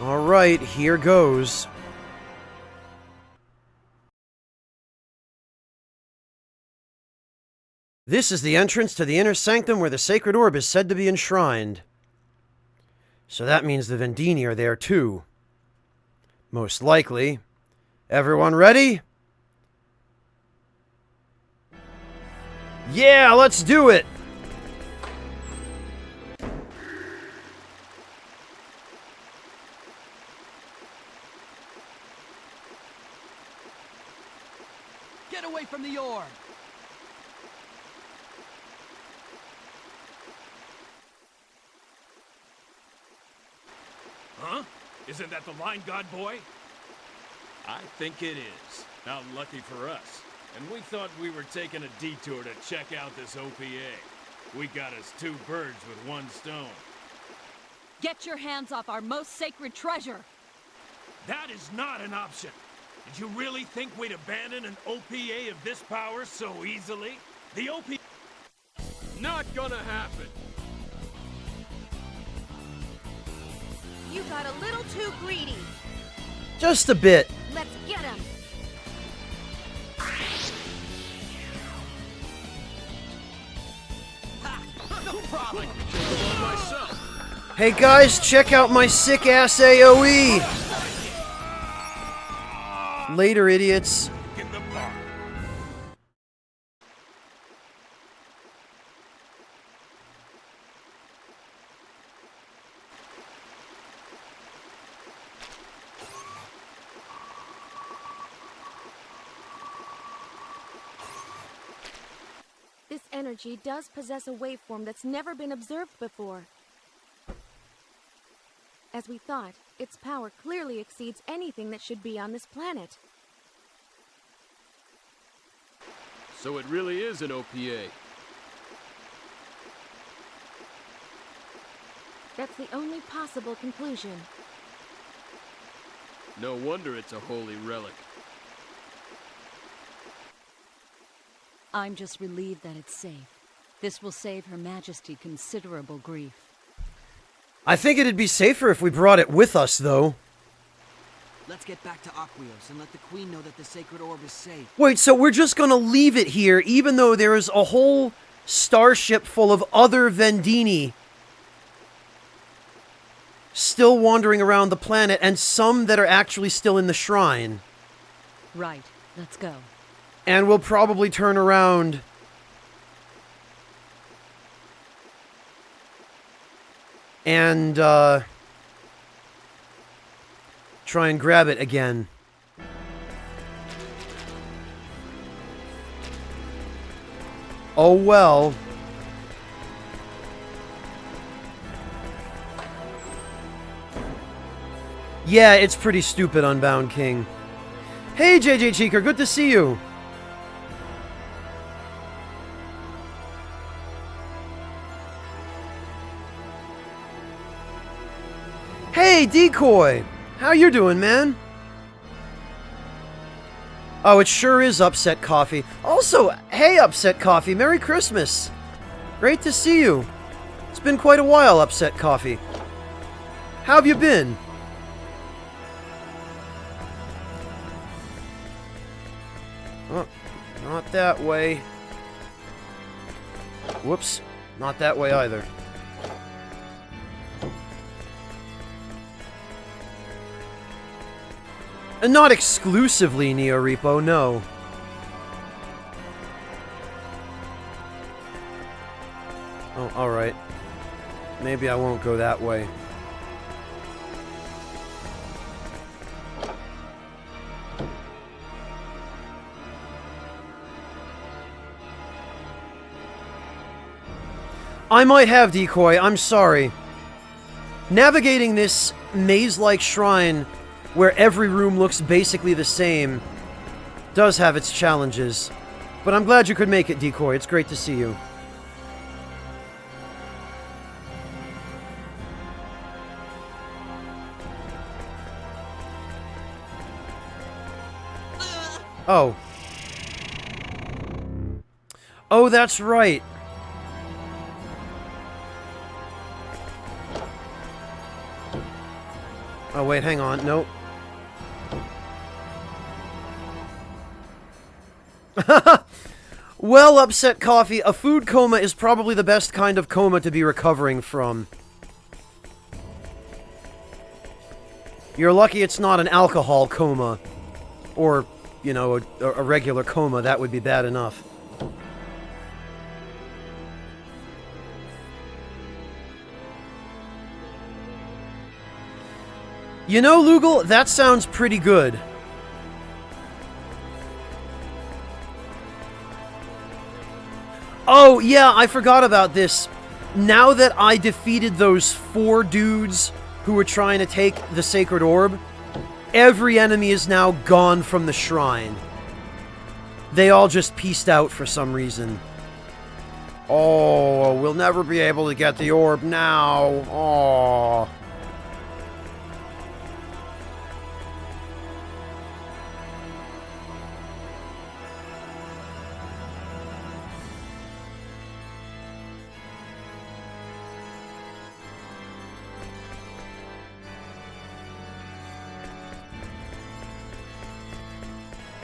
A: Alright, here goes. This is the entrance to the inner sanctum where the sacred orb is said to be enshrined. So that means the Vendini are there too. Most likely. Everyone ready? Yeah, let's do it!
D: Get away from the orb!
C: Huh? Isn't that the Line God boy? I think it is. How lucky for us. And we thought we were taking a detour to check out this OPA. We got us 2 birds with 1 stone.
G: Get your hands off our most sacred treasure!
C: That is not an option. Did you really think we'd abandon an OPA of this power so easily? The OPA... Not gonna happen.
H: You got a little too greedy.
A: Just a bit.
H: Let's get him.
D: No problem!
A: Hey guys, check out my sick-ass AoE! Later, idiots.
B: In the park.
H: This energy does possess a waveform that's never been observed before. As we thought, its power clearly exceeds anything that should be on this planet.
C: So it really is an OPA.
H: That's the only possible conclusion.
C: No wonder it's a holy relic.
G: I'm just relieved that it's safe. This will save Her Majesty considerable grief.
A: I think it'd be safer if we brought it with us, though.
D: Let's get back to Aquios and let the Queen know that the sacred orb is safe.
A: Wait, so we're just gonna leave it here, even though there is a whole starship full of other Vendini still wandering around the planet, and some that are actually still in the shrine.
G: Right, let's go.
A: And we'll probably turn around and, try and grab it again. Oh well. Yeah, it's pretty stupid, Unbound King. Hey, JJ Cheeker, good to see you. Hey, Decoy! How you doing, man? Oh, it sure is Upset Coffee. Also, hey, Upset Coffee, Merry Christmas! Great to see you. It's been quite a while, Upset Coffee. How have you been? Oh, not that way. Whoops, not that way either. And not exclusively Neorepo, no. Oh, alright. Maybe I won't go that way. I might have, Decoy, I'm sorry. Navigating this maze-like shrine where every room looks basically the same does have its challenges. But I'm glad you could make it, Decoy. It's great to see you. Oh. Oh, that's right. Oh, wait, hang on. Nope. Well, Upset Coffee, a food coma is probably the best kind of coma to be recovering from. You're lucky it's not an alcohol coma. Or, you know, a regular coma. That would be bad enough. You know, Lugal, that sounds pretty good. Oh, yeah, I forgot about this. Now that I defeated those 4 dudes who were trying to take the Sacred Orb, every enemy is now gone from the shrine. They all just pieced out for some reason. Oh, we'll never be able to get the orb now. Oh.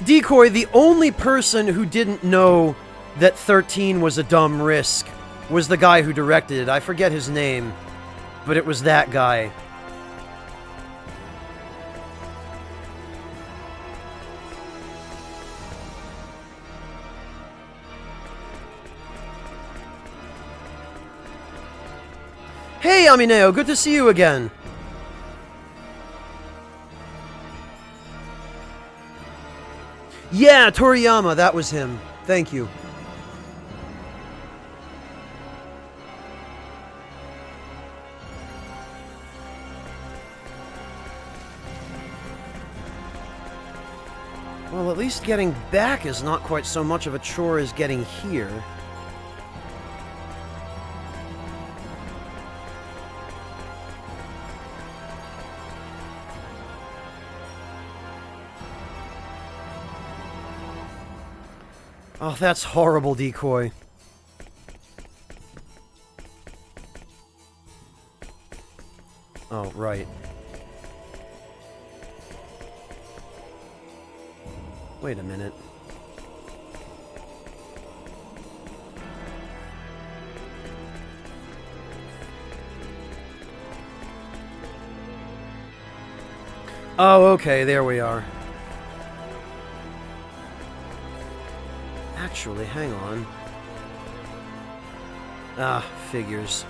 A: Decoy, the only person who didn't know that 13 was a dumb risk was the guy who directed it. I forget his name, but it was that guy. Hey, Amineo, good to see you again. Yeah, Toriyama, that was him. Thank you. Well, at least getting back is not quite so much of a chore as getting here. Oh, that's horrible, Decoy. Oh, right. Wait a minute. Oh, okay, there we are. Actually, hang on. Ah, figures.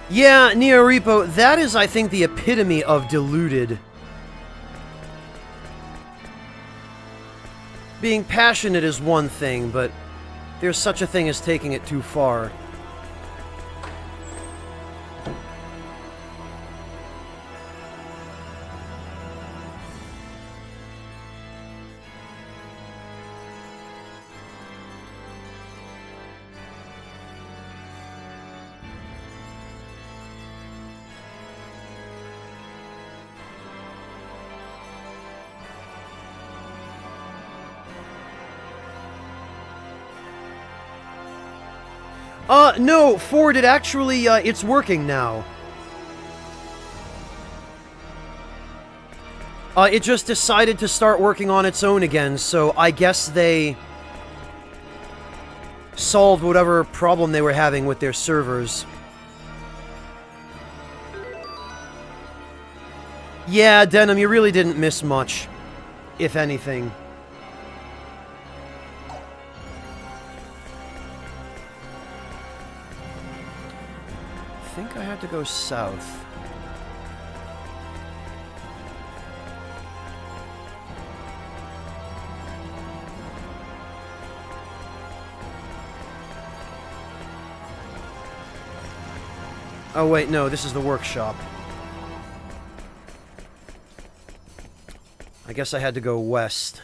A: Yeah, Neorepo, that is, I think, the epitome of deluded. Being passionate is one thing, but there's such a thing as taking it too far. No, Ford, it actually, it's working now. It just decided to start working on its own again, so I guess they solved whatever problem they were having with their servers. Yeah, Denim, you really didn't miss much, if anything. I think I had to go south. Oh wait, no, this is the workshop. I guess I had to go west.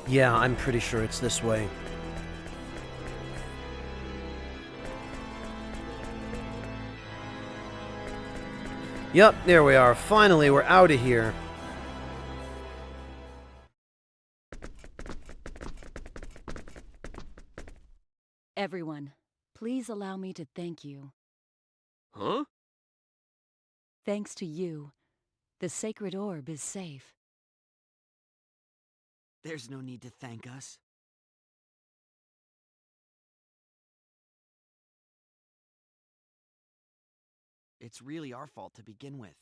A: Yeah, I'm pretty sure it's this way. Yep, there we are. Finally, we're out of here.
G: Everyone, please allow me to thank you.
C: Huh?
G: Thanks to you, the sacred orb is safe.
D: There's no need to thank us. It's really our fault to begin with.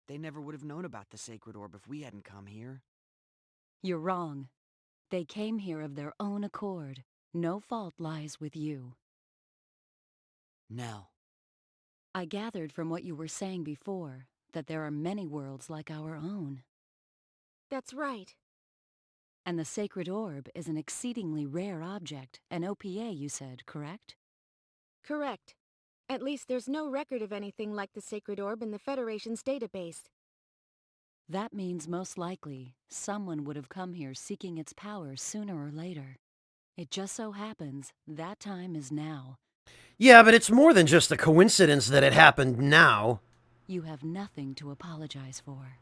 D: They never would have known about the sacred orb if we hadn't come here.
G: You're wrong. They came here of their own accord. No fault lies with you.
D: Nell.
G: I gathered from what you were saying before that there are many worlds like our own.
H: That's right.
G: And the sacred orb is an exceedingly rare object, an OPA, you said, correct?
H: Correct. At least there's no record of anything like the sacred orb in the Federation's database.
G: That means most likely someone would have come here seeking its power sooner or later. It just so happens that time is now.
A: Yeah, but it's more than just a coincidence that it happened now.
G: You have nothing to apologize for.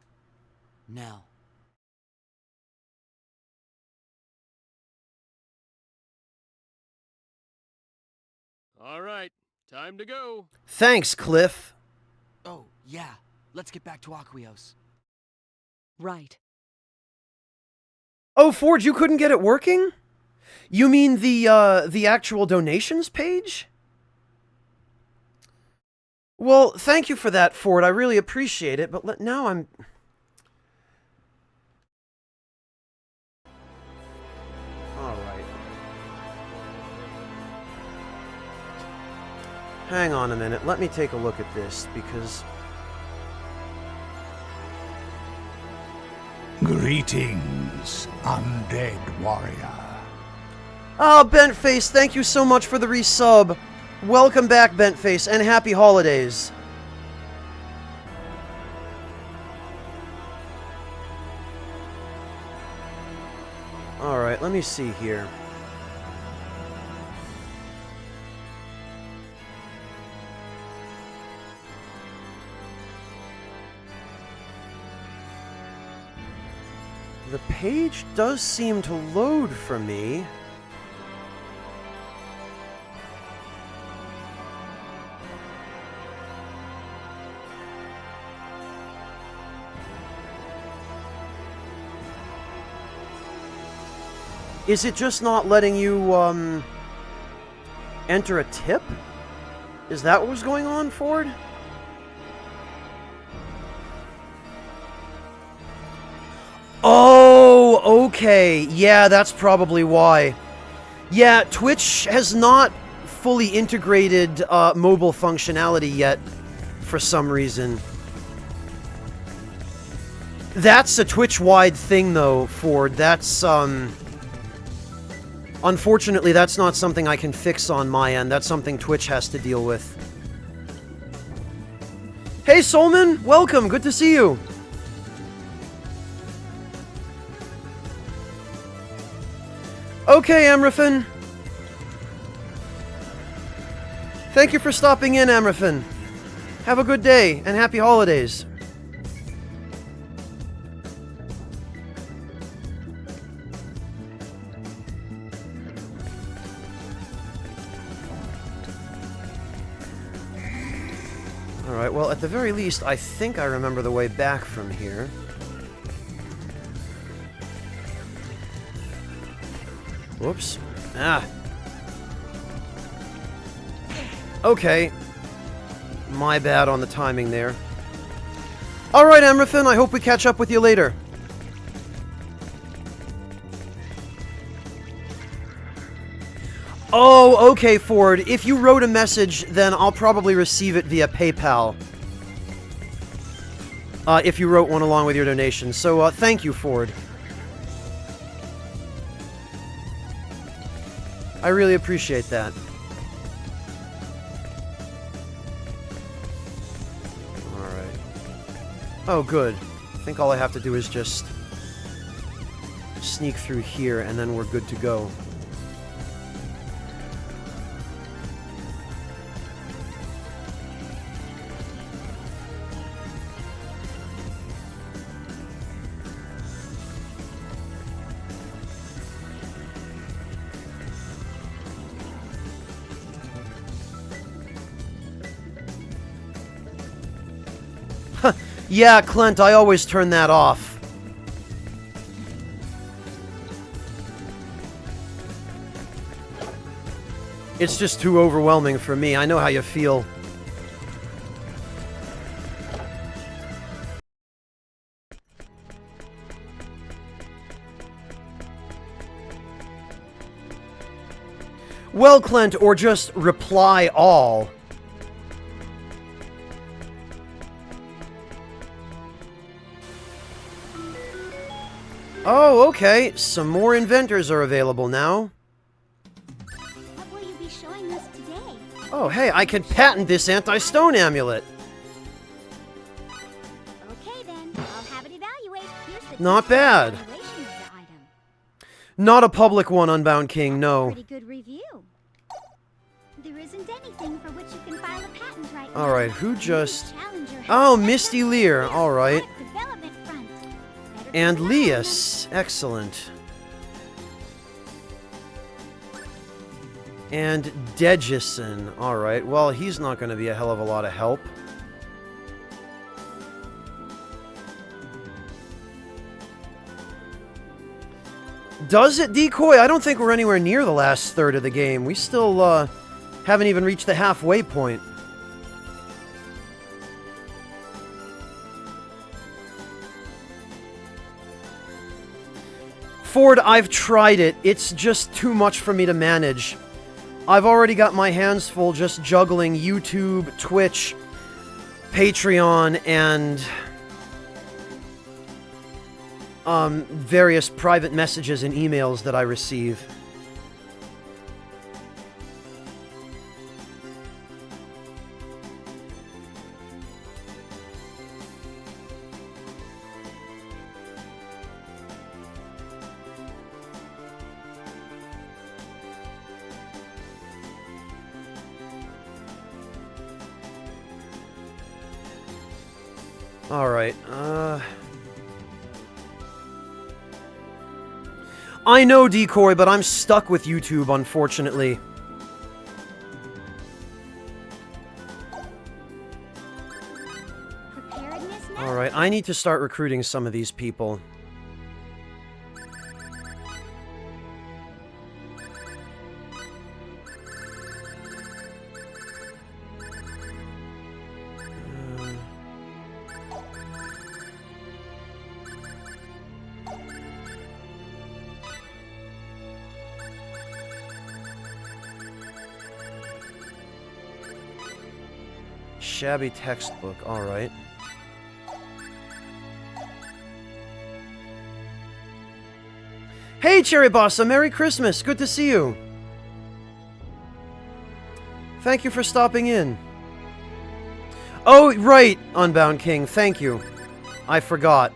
D: Nell.
C: All right, time to go.
A: Thanks, Cliff.
D: Oh, yeah. Let's get back to Aquios.
G: Right.
A: Oh, Ford, you couldn't get it working? You mean the actual donations page? Well, thank you for that, Ford. I really appreciate it, but now I'm... Alright. Hang on a minute. Let me take a look at this, because...
F: Greetings, undead warrior.
A: Oh, Bentface, thank you so much for the resub. Welcome back, Bentface, and happy holidays. Alright, let me see here. The page does seem to load for me. Is it just not letting you, enter a tip? Is that what was going on, Ford? Oh, okay. Yeah, that's probably why. Yeah, Twitch has not fully integrated mobile functionality yet, for some reason. That's a Twitch-wide thing, though, Ford. That's, unfortunately, that's not something I can fix on my end. That's something Twitch has to deal with. Hey, Solman! Welcome! Good to see you! Okay, Amrafin. Thank you for stopping in, Amrafin. Have a good day, and happy holidays. Alright, well, at the very least, I think I remember the way back from here. Whoops. Ah. Okay. My bad on the timing there. Alright, Amrafin, I hope we catch up with you later. Oh, okay, Ford. If you wrote a message, then I'll probably receive it via PayPal. If you wrote one along with your donation. So, thank you, Ford. I really appreciate that. Alright. Oh, good. I think all I have to do is just sneak through here, and then we're good to go. Yeah, Clint, I always turn that off. It's just too overwhelming for me. I know how you feel. Well, Clint, or just reply all. Oh, okay. Some more inventors are available now.
E: What will you be showing us today?
A: Oh, hey, I can patent this anti-stone amulet.
E: Okay then, I'll have it evaluate. Here's the
A: Not bad.
E: evaluation of the item.
A: Not a public one, Unbound King, no.
E: Pretty good review. There isn't anything for which you can file a patent right now.
A: Alright, who just...
E: Challenger has
A: Oh,
E: stepped
A: Misty
E: up
A: Lear,
E: to the
A: alright.
E: product development front. Better
A: And
E: keep an eye on them.
A: Lias, excellent. And Degison, alright. Well, he's not going to be a hell of a lot of help. Does it, Decoy? I don't think we're anywhere near the last third of the game. We still, haven't even reached the halfway point. Ford, I've tried it. It's just too much for me to manage. I've already got my hands full just juggling YouTube, Twitch, Patreon, and various private messages and emails that I receive. Alright, I know, Decoy, but I'm stuck with YouTube, unfortunately.
E: Preparedness now.
A: Alright, I need to start recruiting some of these people. Shabby textbook, alright. Hey, Cherry Bossa, Merry Christmas! Good to see you! Thank you for stopping in. Oh, right, Unbound King, thank you. I forgot.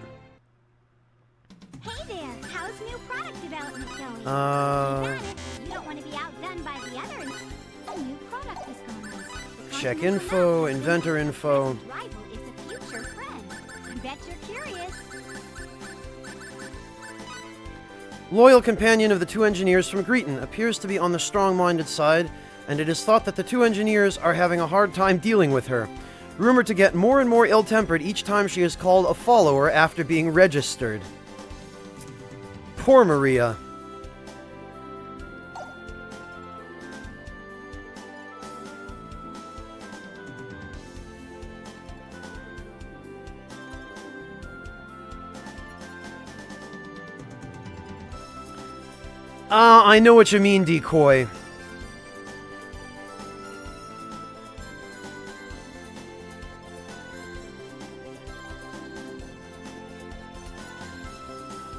E: Hey there, how's new product development going?
A: Uh...
E: You don't want to be outdone by the others. A new product is coming.
A: Check info, inventor info.
E: Rival is a future friend. I bet you're curious.
A: Loyal companion of the two engineers from Greeton appears to be on the strong-minded side, and it is thought that the two engineers are having a hard time dealing with her. Rumored to get more and more ill-tempered each time she is called a follower after being registered. Poor Maria. I know what you mean, Decoy.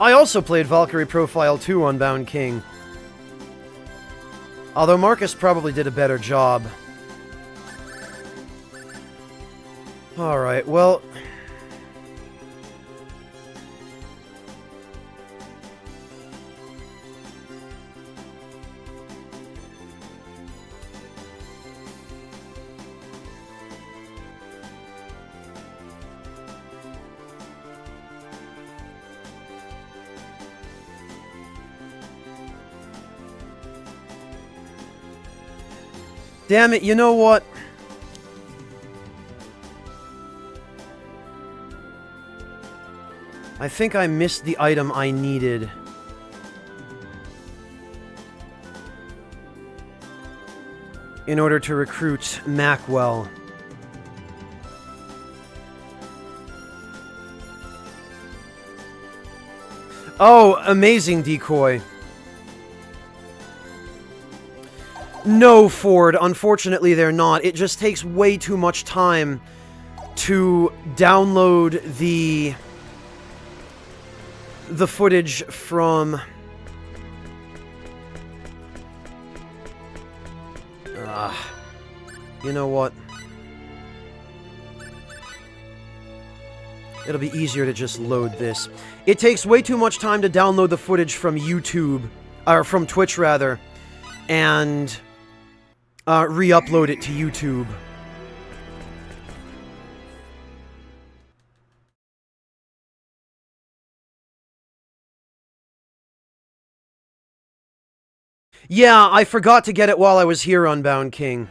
A: I also played Valkyrie Profile 2 on Bound King. Although Marcus probably did a better job. Alright, well... Damn it, you know what? I think I missed the item I needed. In order to recruit Macwell. Oh, amazing, Decoy. No, Ford, unfortunately they're not. It just takes way too much time to download the footage from... you know what? It'll be easier to just load this. It takes way too much time to download the footage from YouTube, or from Twitch rather, and re-upload it to YouTube. Yeah, I forgot to get it while I was here on Bound King.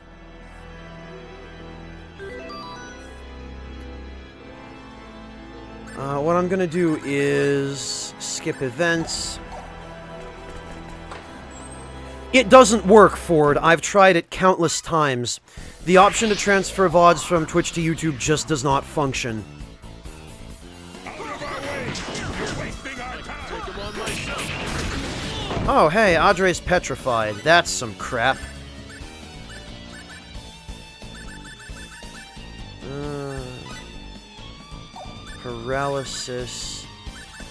A: What I'm gonna do is skip events. It doesn't work, Ford. I've tried it countless times. The option to transfer VODs from Twitch to YouTube just does not function. Oh, hey, Audrey's petrified. That's some crap. Paralysis.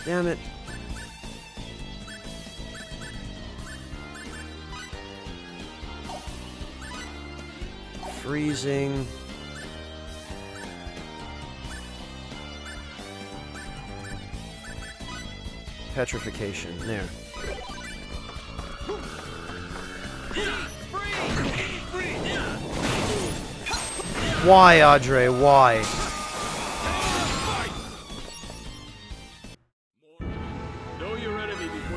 A: Damn it. Freezing. Petrification. There. Why, Audrey? Why?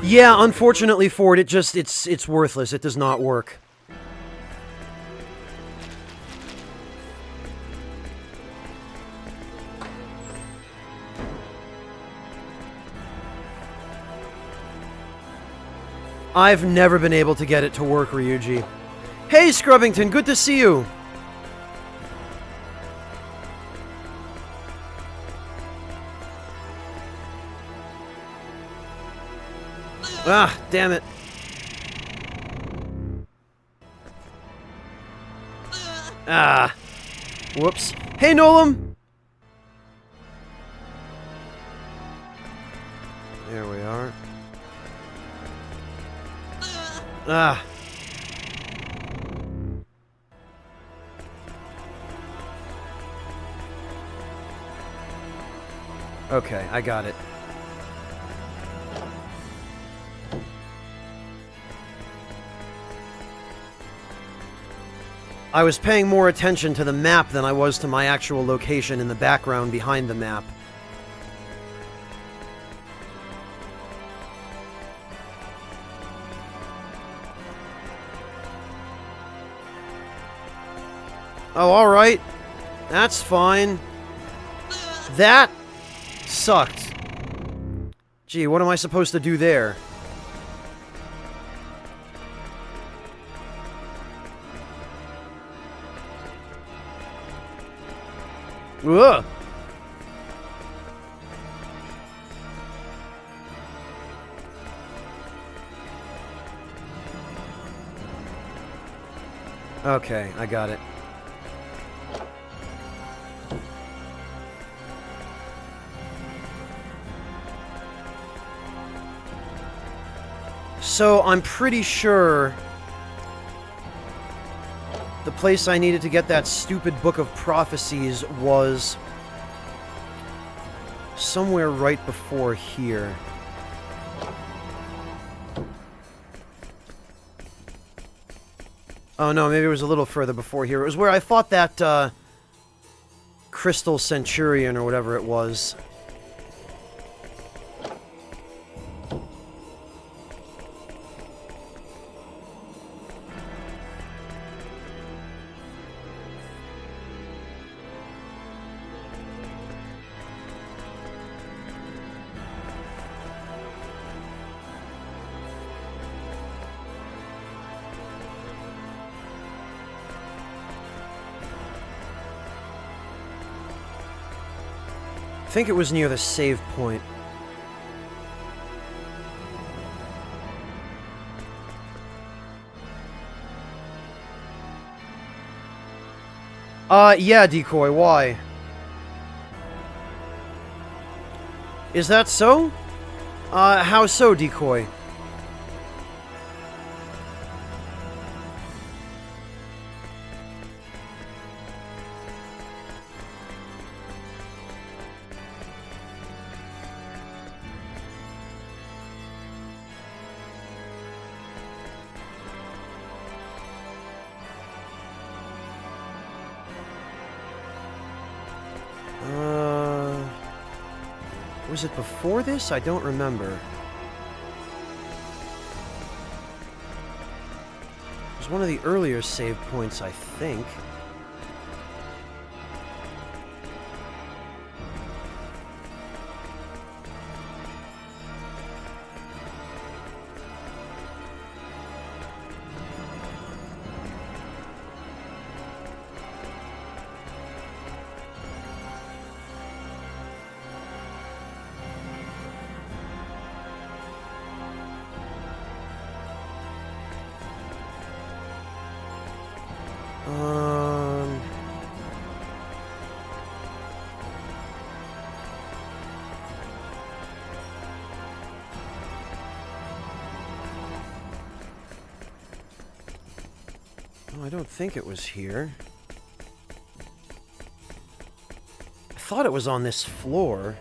A: Yeah, unfortunately, Ford, it's worthless. It does not work. I've never been able to get it to work, Ryuji. Hey, Scrubbington, good to see you! Ah, damn it. Ah. Whoops. Hey, Nolan! There we are. Ah. Okay, I got it. I was paying more attention to the map than I was to my actual location in the background behind the map. Oh, alright. That's fine. That sucked. Gee, what am I supposed to do there? Ugh. Okay, I got it. So, I'm pretty sure the place I needed to get that stupid book of prophecies was somewhere right before here. Oh no, maybe it was a little further before here. It was where I fought that, Crystal Centurion or whatever it was. I think it was near the save point. Yeah, Decoy, why? Is that so? How so, Decoy? Was it before this? I don't remember. It was one of the earlier save points, I think. I don't think it was here. I thought it was on this floor.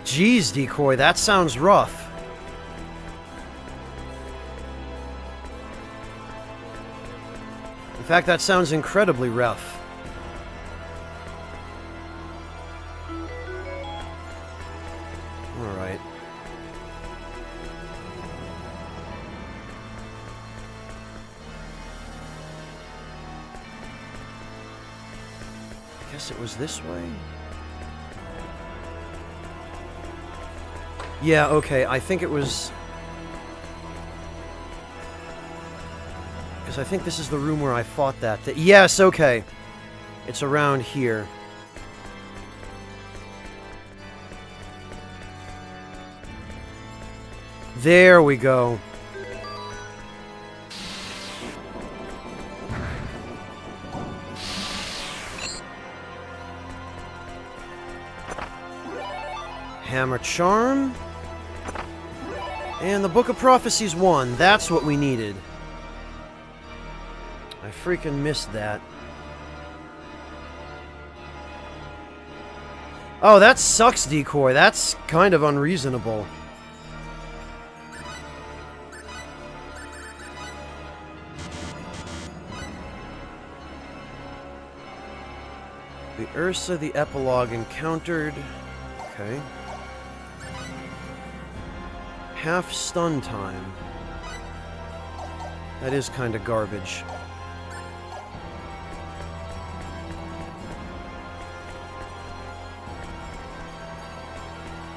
A: Jeez, Decoy, that sounds rough. In fact, that sounds incredibly rough. Alright. I guess it was this way? Yeah, okay, I think it was... Because I think this is the room where I fought that. Yes, okay. It's around here. There we go. Hammer Charm. And the Book of Prophecies 1. That's what we needed. I freaking missed that. Oh, that sucks, Decoy. That's kind of unreasonable. The Ursa, the epilogue encountered. Okay. Half stun time. That is kind of garbage.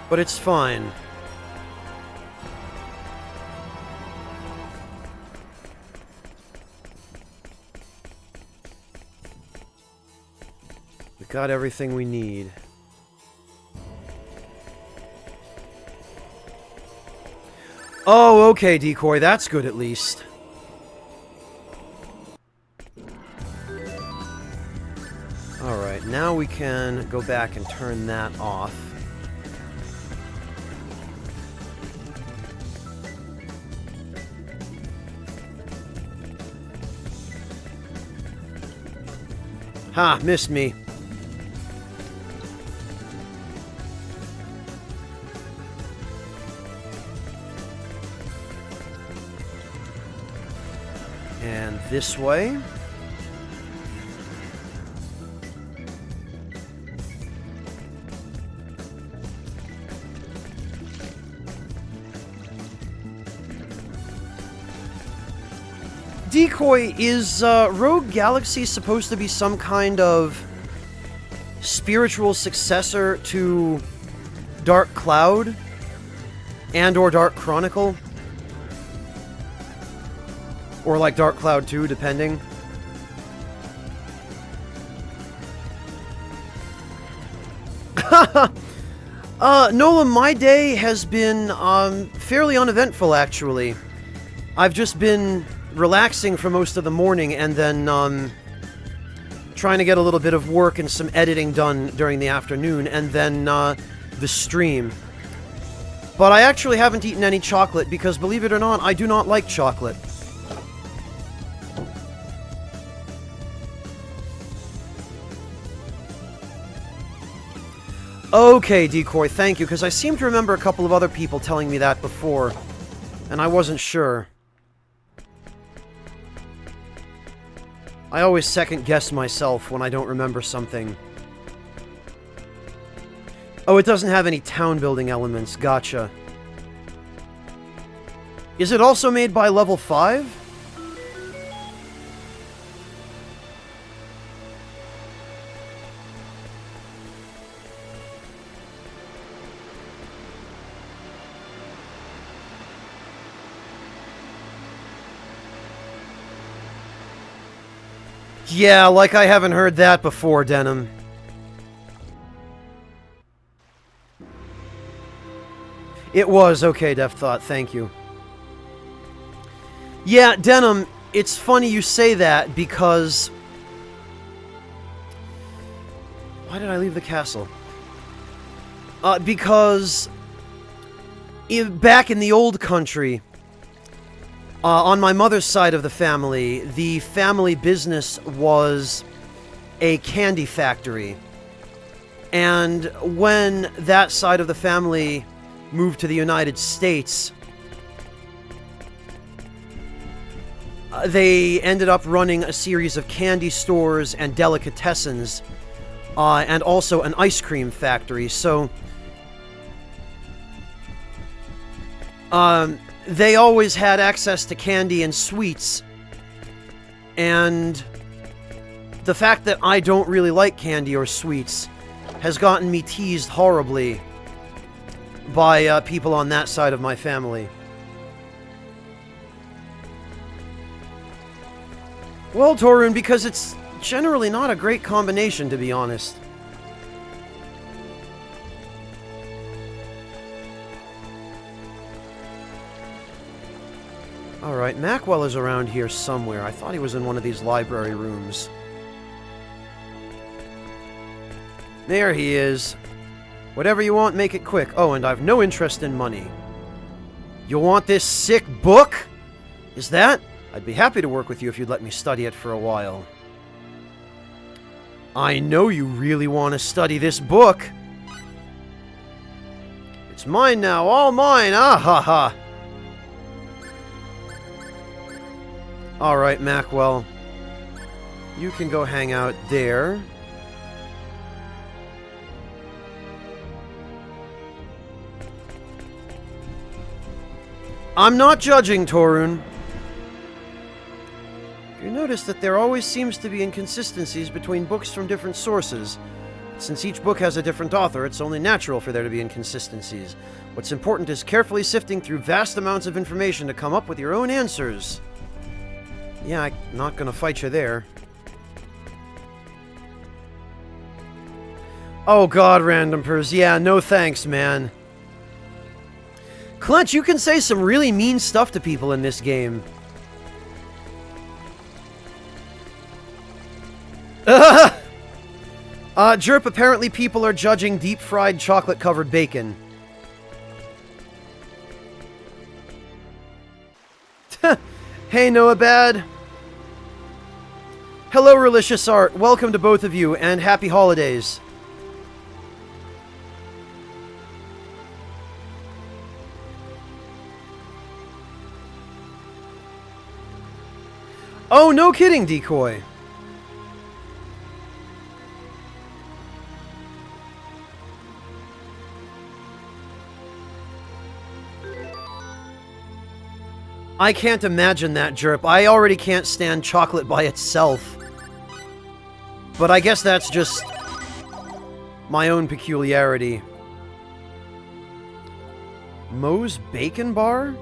A: But it's fine. We got everything we need. Oh, okay, Decoy. That's good at least. Alright, now we can go back and turn that off. Ha! Missed me. And this way. Decoy, is Rogue Galaxy supposed to be some kind of spiritual successor to Dark Cloud and or Dark Chronicle? Or like Dark Cloud 2, depending. Nola, my day has been fairly uneventful, actually. I've just been relaxing for most of the morning and then trying to get a little bit of work and some editing done during the afternoon, and then the stream. But I actually haven't eaten any chocolate because, believe it or not, I do not like chocolate. Okay, Decoy, thank you, because I seem to remember a couple of other people telling me that before, and I wasn't sure. I always second-guess myself when I don't remember something. Oh, it doesn't have any town-building elements. Gotcha. Is it also made by level 5? Yeah, like I haven't heard that before, Denim. It was. Okay, Death Thought, thank you. Yeah, Denim, it's funny you say that because... Why did I leave the castle? Because... back in the old country... on my mother's side of the family business was a candy factory. And when that side of the family moved to the United States, they ended up running a series of candy stores and delicatessens, and also an ice cream factory. So, they always had access to candy and sweets, and the fact that I don't really like candy or sweets has gotten me teased horribly by people on that side of my family. Well, Torun, because it's generally not a great combination, to be honest. Alright, Macwell is around here somewhere. I thought he was in one of these library rooms. There he is. Whatever you want, make it quick. Oh, and I've no interest in money. You want this sick book? Is that? I'd be happy to work with you if you'd let me study it for a while. I know you really want to study this book. It's mine now, all mine, ah ha ha. Alright, Macwell. You can go hang out there. I'm not judging, Torun. You notice that there always seems to be inconsistencies between books from different sources. Since each book has a different author, it's only natural for there to be inconsistencies. What's important is carefully sifting through vast amounts of information to come up with your own answers. Yeah, I'm not gonna fight you there. Oh god, Randompers. Yeah, no thanks, man. Clutch, you can say some really mean stuff to people in this game. Jerp, apparently people are judging deep-fried chocolate-covered bacon. Hey, Noah Bad. Hello, Relicious Art. Welcome to both of you, and happy holidays. Oh, no kidding, Decoy. I can't imagine that, Jerp. I already can't stand chocolate by itself. But I guess that's just my own peculiarity. Moe's Bacon Bar?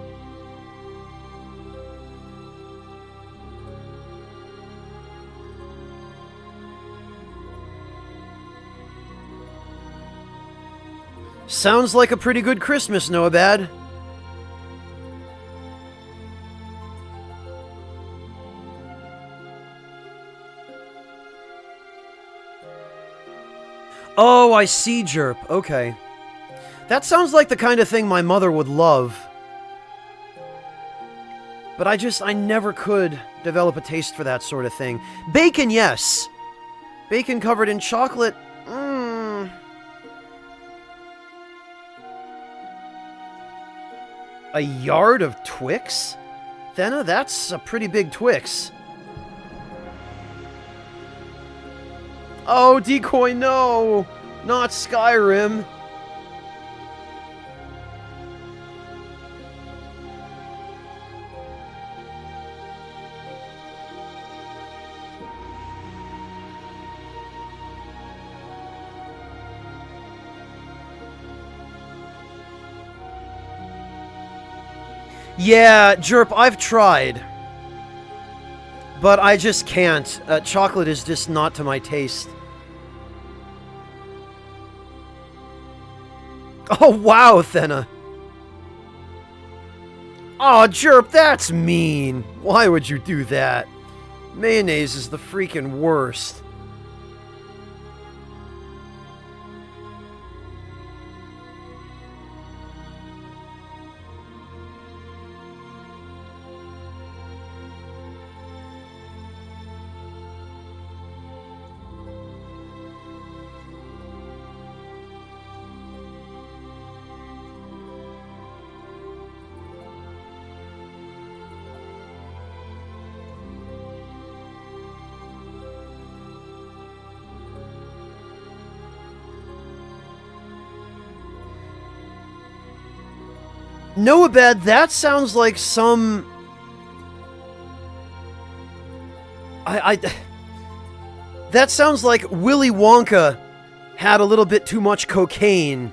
A: Sounds like a pretty good Christmas, Noah Bad. Oh, I see, Jerp. Okay. That sounds like the kind of thing my mother would love. But I never could develop a taste for that sort of thing. Bacon, yes. Bacon covered in chocolate, A yard of Twix? Thena, that's a pretty big Twix. Oh, Decoy, no! Not Skyrim! Yeah, Jerp, I've tried. But I just can't. Chocolate is just not to my taste. Oh, wow, Thena. Oh, Jerp, that's mean. Why would you do that? Mayonnaise is the freaking worst. Noabed, that sounds like some... That sounds like Willy Wonka had a little bit too much cocaine.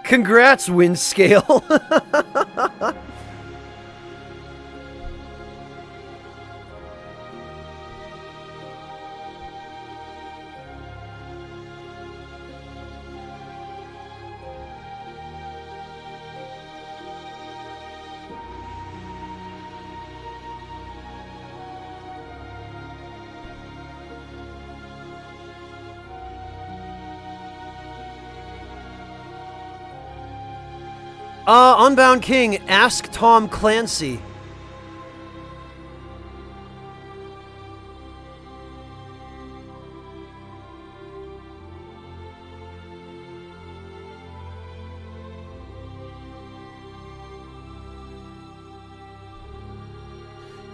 A: Congrats, wind scale. Unbound King, ask Tom Clancy.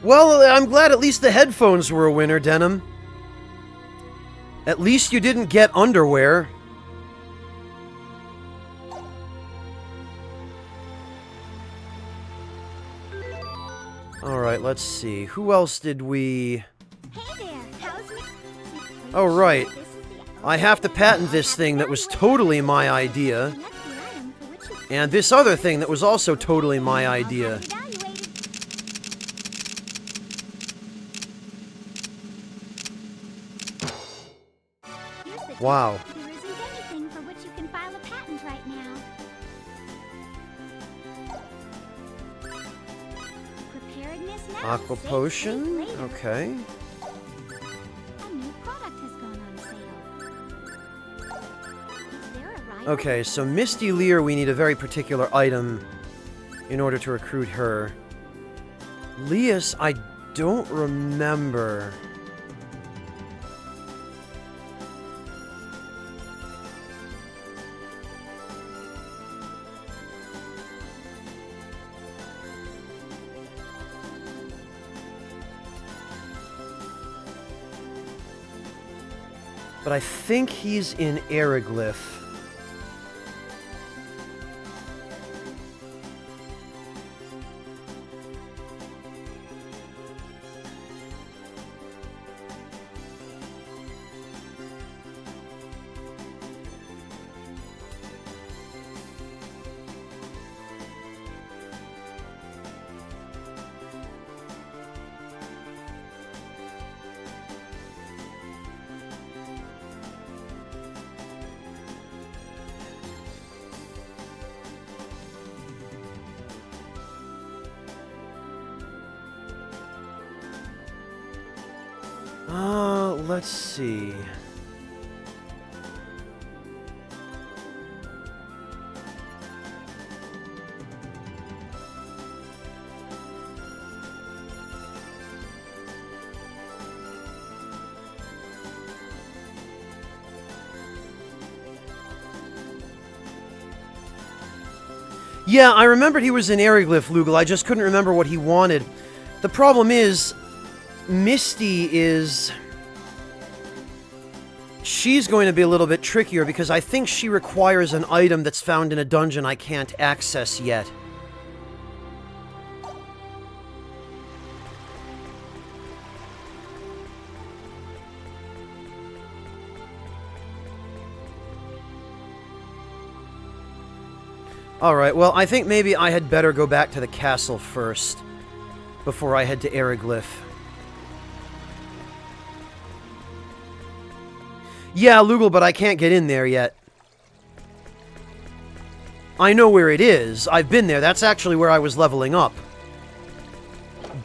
A: Well, I'm glad at least the headphones were a winner, Denim. At least you didn't get underwear. Alright, let's see. Who else did we...
E: Hey there, how's me?
A: Oh, right. I have to patent this thing that was totally my idea. And this other thing that was also totally my idea. Wow.
E: There isn't anything for which you can file a patent right now. Preparedness now.
A: Aqua
E: save
A: potion?
E: later.
A: Okay.
E: A new product has gone on sale. Is there a rival?
A: Okay, so Misty Lear, we need a very particular item in order to recruit her. Lias, I don't remember. But I think he's in Eriglyph. Let's see. Yeah, I remembered he was in Eriglyph, Lugal. I just couldn't remember what he wanted. The problem is, Misty is... She's going to be a little bit trickier because I think she requires an item that's found in a dungeon I can't access yet. Alright, well, I think maybe I had better go back to the castle first before I head to Eriglyph. Yeah, Lugal, but I can't get in there yet. I know where it is. I've been there. That's actually where I was leveling up.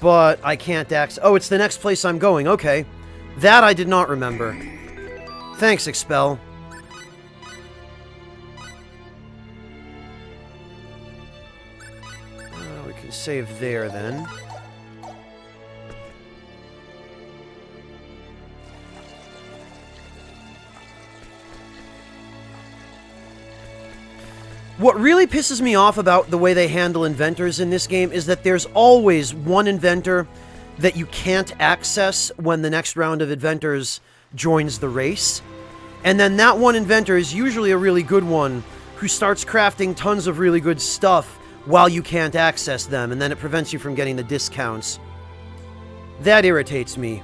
A: But I can't access... Oh, it's the next place I'm going. Okay. That I did not remember. Thanks, Expel. We can save there, then. What really pisses me off about the way they handle inventors in this game is that there's always one inventor that you can't access when the next round of inventors joins the race. And then that one inventor is usually a really good one who starts crafting tons of really good stuff while you can't access them, and then it prevents you from getting the discounts. That irritates me.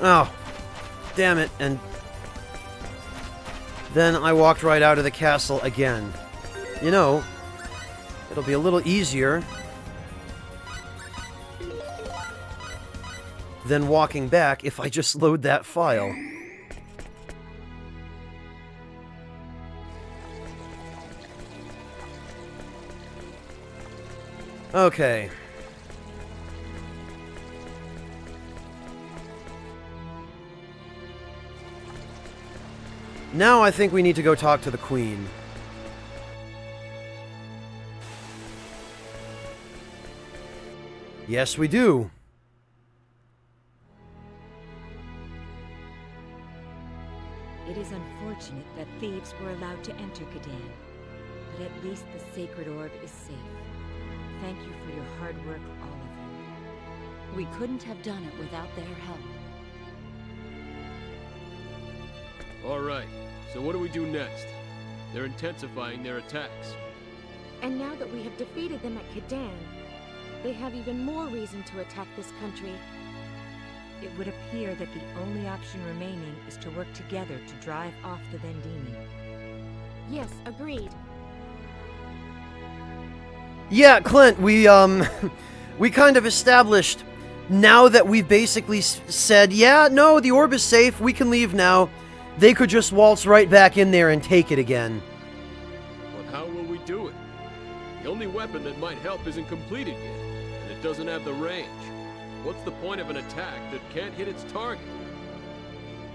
A: Oh, damn it. And then I walked right out of the castle again. You know, it'll be a little easier than walking back if I just load that file. Okay. Now I think we need to go talk to the Queen. Yes, we do.
I: It is unfortunate that thieves were allowed to enter Kadan, but at least the Sacred Orb is safe. Thank you for your hard work, all of you.
G: We couldn't have done it without their help.
J: All right, so what do we do next? They're intensifying their attacks.
H: And now that we have defeated them at Kadan, they have even more reason to attack this country.
I: It would appear that the only option remaining is to work together to drive off the Vendini.
H: Yes, agreed.
A: Yeah, Clint, we kind of established, now that we've basically said, yeah, no, the orb is safe, we can leave now, they could just waltz right back in there and take it again.
J: But how will we do it? The only weapon that might help isn't completed yet, and it doesn't have the range. What's the point of an attack that can't hit its target?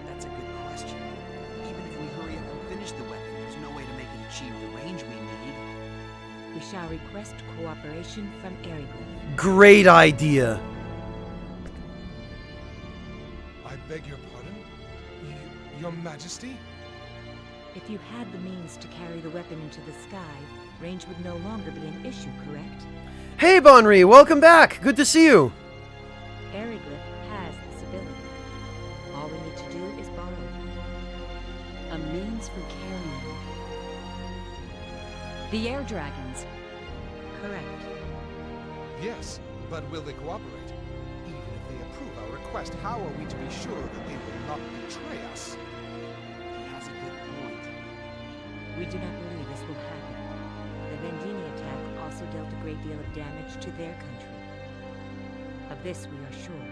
D: That's a good question. Even if we hurry up and finish the weapon, there's no way to make it achieve the range we need.
I: We shall request cooperation from Eriglyph.
A: Great idea.
K: I beg your pardon? Your Majesty?
I: If you had the means to carry the weapon into the sky, range would no longer be an issue, correct?
A: Hey, Bonri, welcome back. Good to see you.
I: Eriglyph has this ability. All we need to do is borrow it.
G: A means for carrying. The air dragons.
I: Correct.
K: Yes, but will they cooperate? Even if they approve our request, how are we to be sure that they will not betray us?
D: He has a good point.
I: We do not believe this will happen. The Vendini attack also dealt a great deal of damage to their country. Of this we are sure.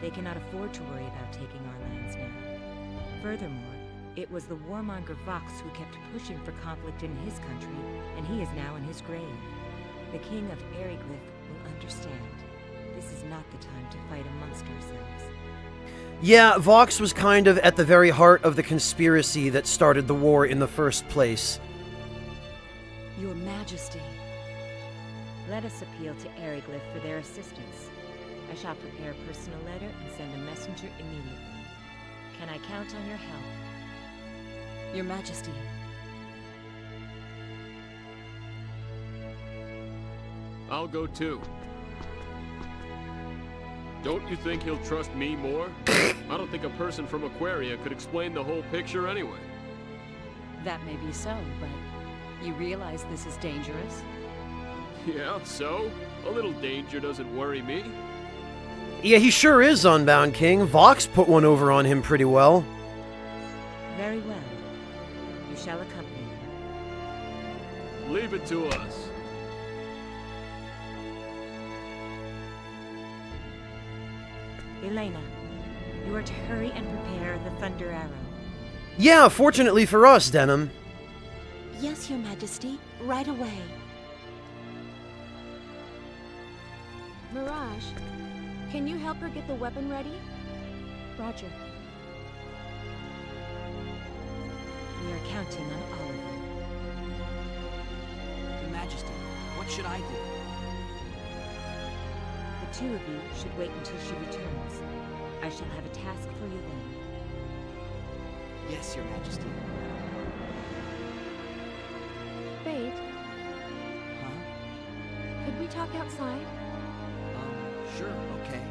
I: They cannot afford to worry about taking our lands now. Furthermore, it was the warmonger Vox who kept pushing for conflict in his country, and he is now in his grave. The king of Eriglyph will understand. This is not the time to fight amongst ourselves.
A: Yeah, Vox was kind of at the very heart of the conspiracy that started the war in the first place.
G: Your Majesty.
I: Let us appeal to Eriglyph for their assistance. I shall prepare a personal letter and send a messenger immediately. Can I count on your help?
G: Your Majesty.
J: I'll go too. Don't you think he'll trust me more? I don't think a person from Aquaria could explain the whole picture anyway.
G: That may be so, but you realize this is dangerous?
J: Yeah, so? A little danger doesn't worry me.
A: Yeah, he sure is Unbound King. Vox put one over on him pretty well.
I: Very well. You shall accompany him.
J: Leave it to us.
I: Elena, you are to hurry and prepare the Thunder Arrow.
A: Yeah, fortunately for us, Denim.
G: Yes, Your Majesty. Right away.
H: Mirage, can you help her get the weapon ready?
G: Roger.
I: We are counting on all of you.
D: Your Majesty, what should I do?
I: The two of you should wait until she returns. I shall have a task for you then.
D: Yes, Your Majesty.
H: Fate,
D: Huh?
H: could we talk outside?
D: Sure, okay.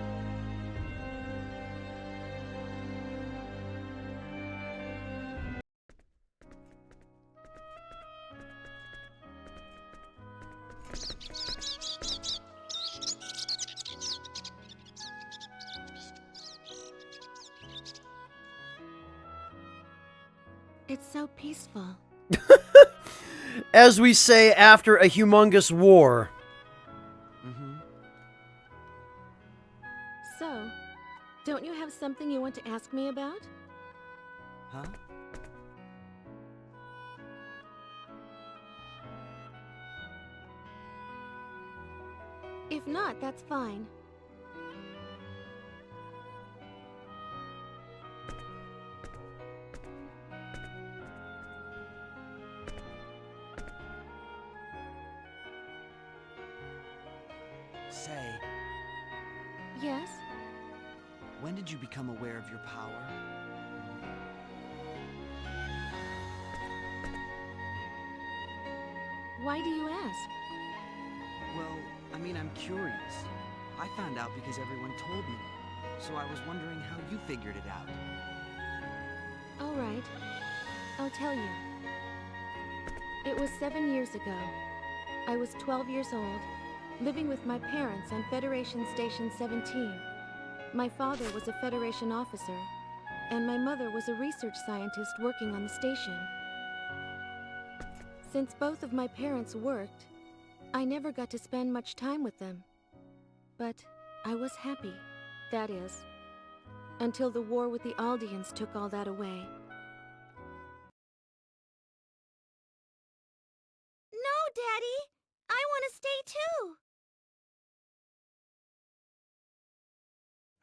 H: It's so peaceful.
A: As we say after a humongous war.
H: So, don't you have something you want to ask me about?
D: Huh?
H: If not, that's fine.
D: Say,
H: Yes?
D: when did you become aware of your power?
H: Why do you ask?
D: Well, I mean, I'm curious. I found out because everyone told me. So I was wondering how you figured it out.
H: All right. I'll tell you. It was 7 years ago. I was 12 years old, living with my parents on Federation Station 17. My father was a Federation officer, and my mother was a research scientist working on the station. Since both of my parents worked, I never got to spend much time with them. But I was happy, that is, until the war with the Aldeans took all that away.
E: No, Daddy! I want to stay too!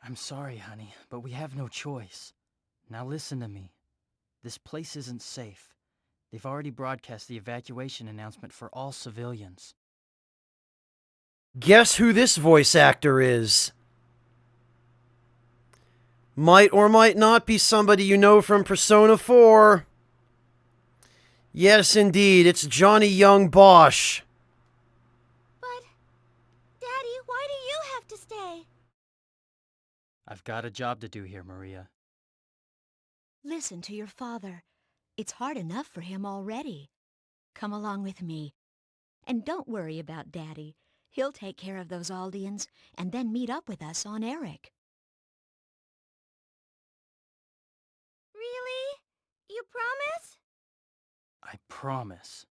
L: I'm sorry, honey, but we have no choice. Now listen to me. This place isn't safe. They've already broadcast the evacuation announcement for all civilians.
A: Guess who this voice actor is? Might or might not be somebody you know from Persona 4. Yes, indeed, it's Johnny Young Bosch.
E: But, Daddy, why do you have to stay?
L: I've got a job to do here, Maria.
M: Listen to your father. It's hard enough for him already. Come along with me. And don't worry about Daddy. He'll take care of those Aldeans and then meet up with us on Eric.
E: Really? You promise?
L: I promise.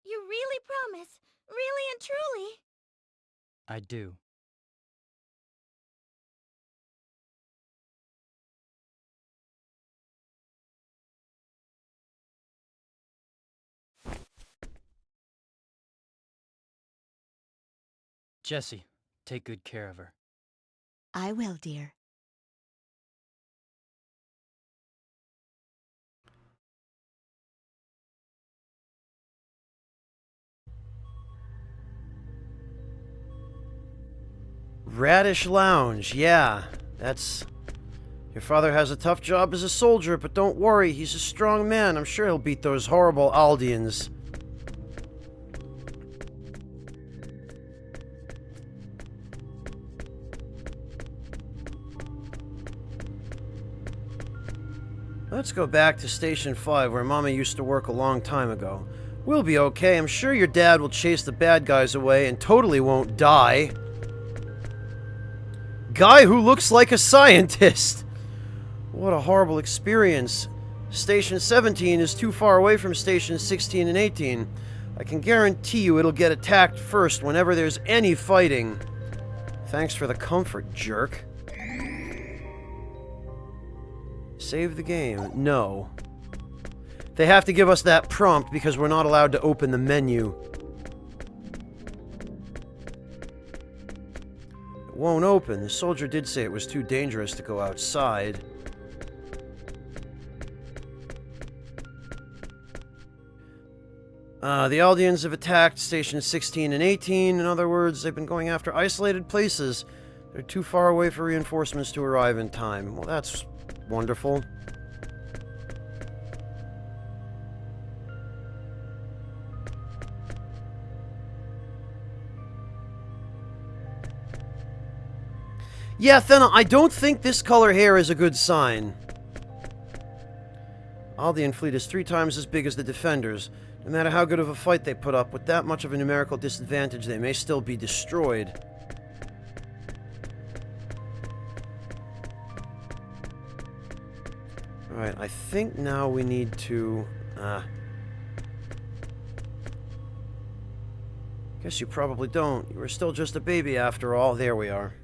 E: You really promise? Really and truly?
L: I do. Jessie, take good care of her.
M: I will, dear.
A: Radish Lounge, yeah. That's... Your father has a tough job as a soldier, but don't worry, he's a strong man. I'm sure he'll beat those horrible Aldeans. Let's go back to Station 5, where Mama used to work a long time ago. We'll be okay. I'm sure your dad will chase the bad guys away and totally won't die. Guy who looks like a scientist! What a horrible experience. Station 17 is too far away from Stations 16 and 18. I can guarantee you it'll get attacked first whenever there's any fighting. Thanks for the comfort, jerk. Save the game. No. They have to give us that prompt because we're not allowed to open the menu. It won't open. The soldier did say it was too dangerous to go outside. The Aldeans have attacked Stations 16 and 18. In other words, they've been going after isolated places. They're too far away for reinforcements to arrive in time. Well, that's wonderful. Yeah, Thenna, I don't think this color hair is a good sign. Aldean fleet is 3 times as big as the Defenders. No matter how good of a fight they put up, with that much of a numerical disadvantage, they may still be destroyed. Alright, I think now we need to... Guess you probably don't. You were still just a baby after all. There we are.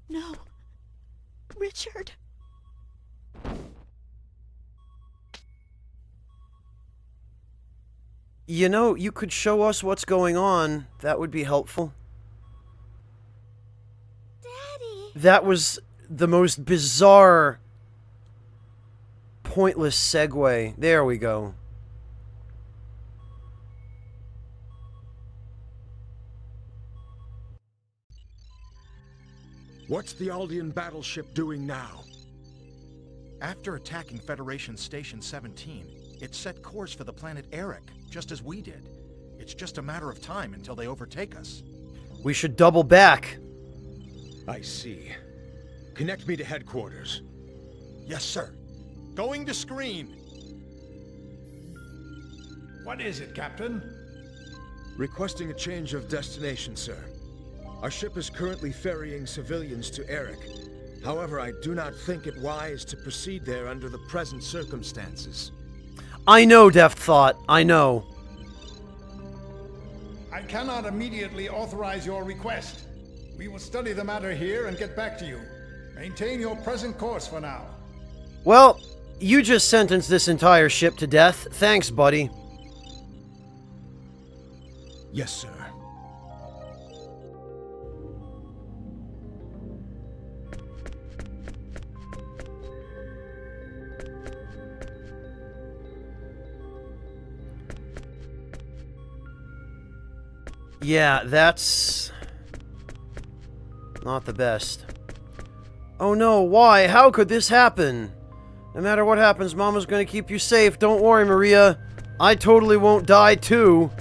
M: No. Richard.
A: You know, you could show us what's going on. That would be helpful.
E: Daddy.
A: That was the most bizarre, pointless segue. There we go.
N: What's the Aldean battleship doing now?
F: After attacking Federation Station 17, it set course for the planet Eric, just as we did. It's just a matter of time until they overtake us.
A: We should double back.
N: I see. Connect me to headquarters.
F: Yes, sir. Going to screen.
O: What is it, Captain?
N: Requesting a change of destination, sir. Our ship is currently ferrying civilians to Eric. However, I do not think it wise to proceed there under the present circumstances.
A: I know, Deft Thought. I know.
O: I cannot immediately authorize your request. We will study the matter here and get back to you. Maintain your present course for now.
A: Well, you just sentenced this entire ship to death. Thanks, buddy.
N: Yes, sir.
A: Yeah, that's... not the best. Oh no, why? How could this happen? No matter what happens, Mama's gonna keep you safe. Don't worry, Maria. I totally won't die, too.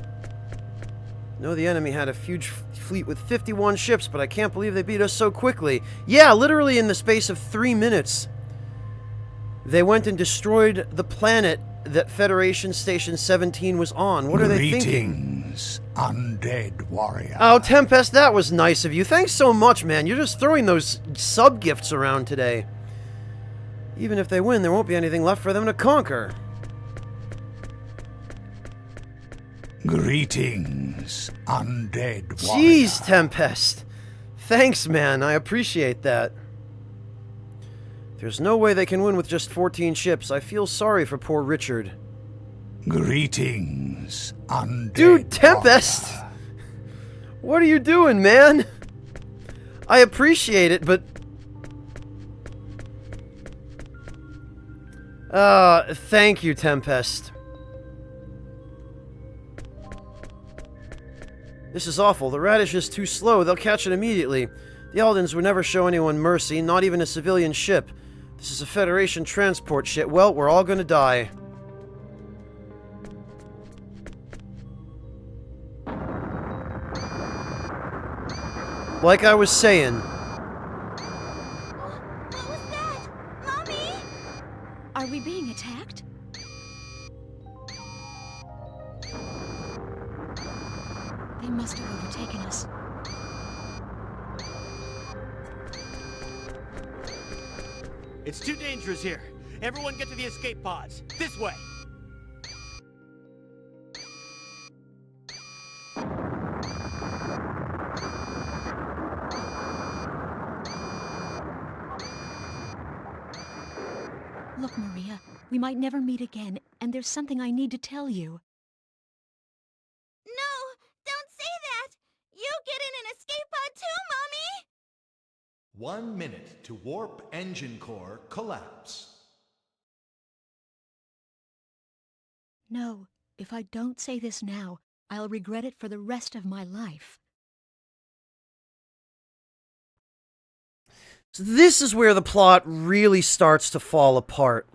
A: No, the enemy had a huge fleet with 51 ships, but I can't believe they beat us so quickly. Yeah, literally in the space of 3 minutes. They went and destroyed the planet that Federation Station 17 was on. What are they thinking?
F: Greetings, undead warrior.
A: Oh, Tempest, that was nice of you. Thanks so much, man. You're just throwing those sub-gifts around today. Even if they win, there won't be anything left for them to conquer.
F: Greetings, undead warrior.
A: Jeez, Tempest. Thanks, man. I appreciate that. There's no way they can win with just 14 ships. I feel sorry for poor Richard.
F: Greetings, undead
A: Dude, Tempest!
F: warrior.
A: What are you doing, man? I appreciate it, but... thank you, Tempest. This is awful. The radish is too slow. They'll catch it immediately. The Aldens would never show anyone mercy, not even a civilian ship. This is a Federation transport ship. Well, we're all gonna die. Like I was saying.
E: What was that? Mommy?
M: Are we being attacked? They must have overtaken us.
P: It's too dangerous here. Everyone get to the escape pods. This way.
M: Look, Maria, we might never meet again, and there's something I need to tell you.
E: No, don't say that. You get in an escape pod too, Mommy.
Q: 1 minute to warp engine core collapse.
M: No, if I don't say this now, I'll regret it for the rest of my life.
A: So this is where the plot really starts to fall apart.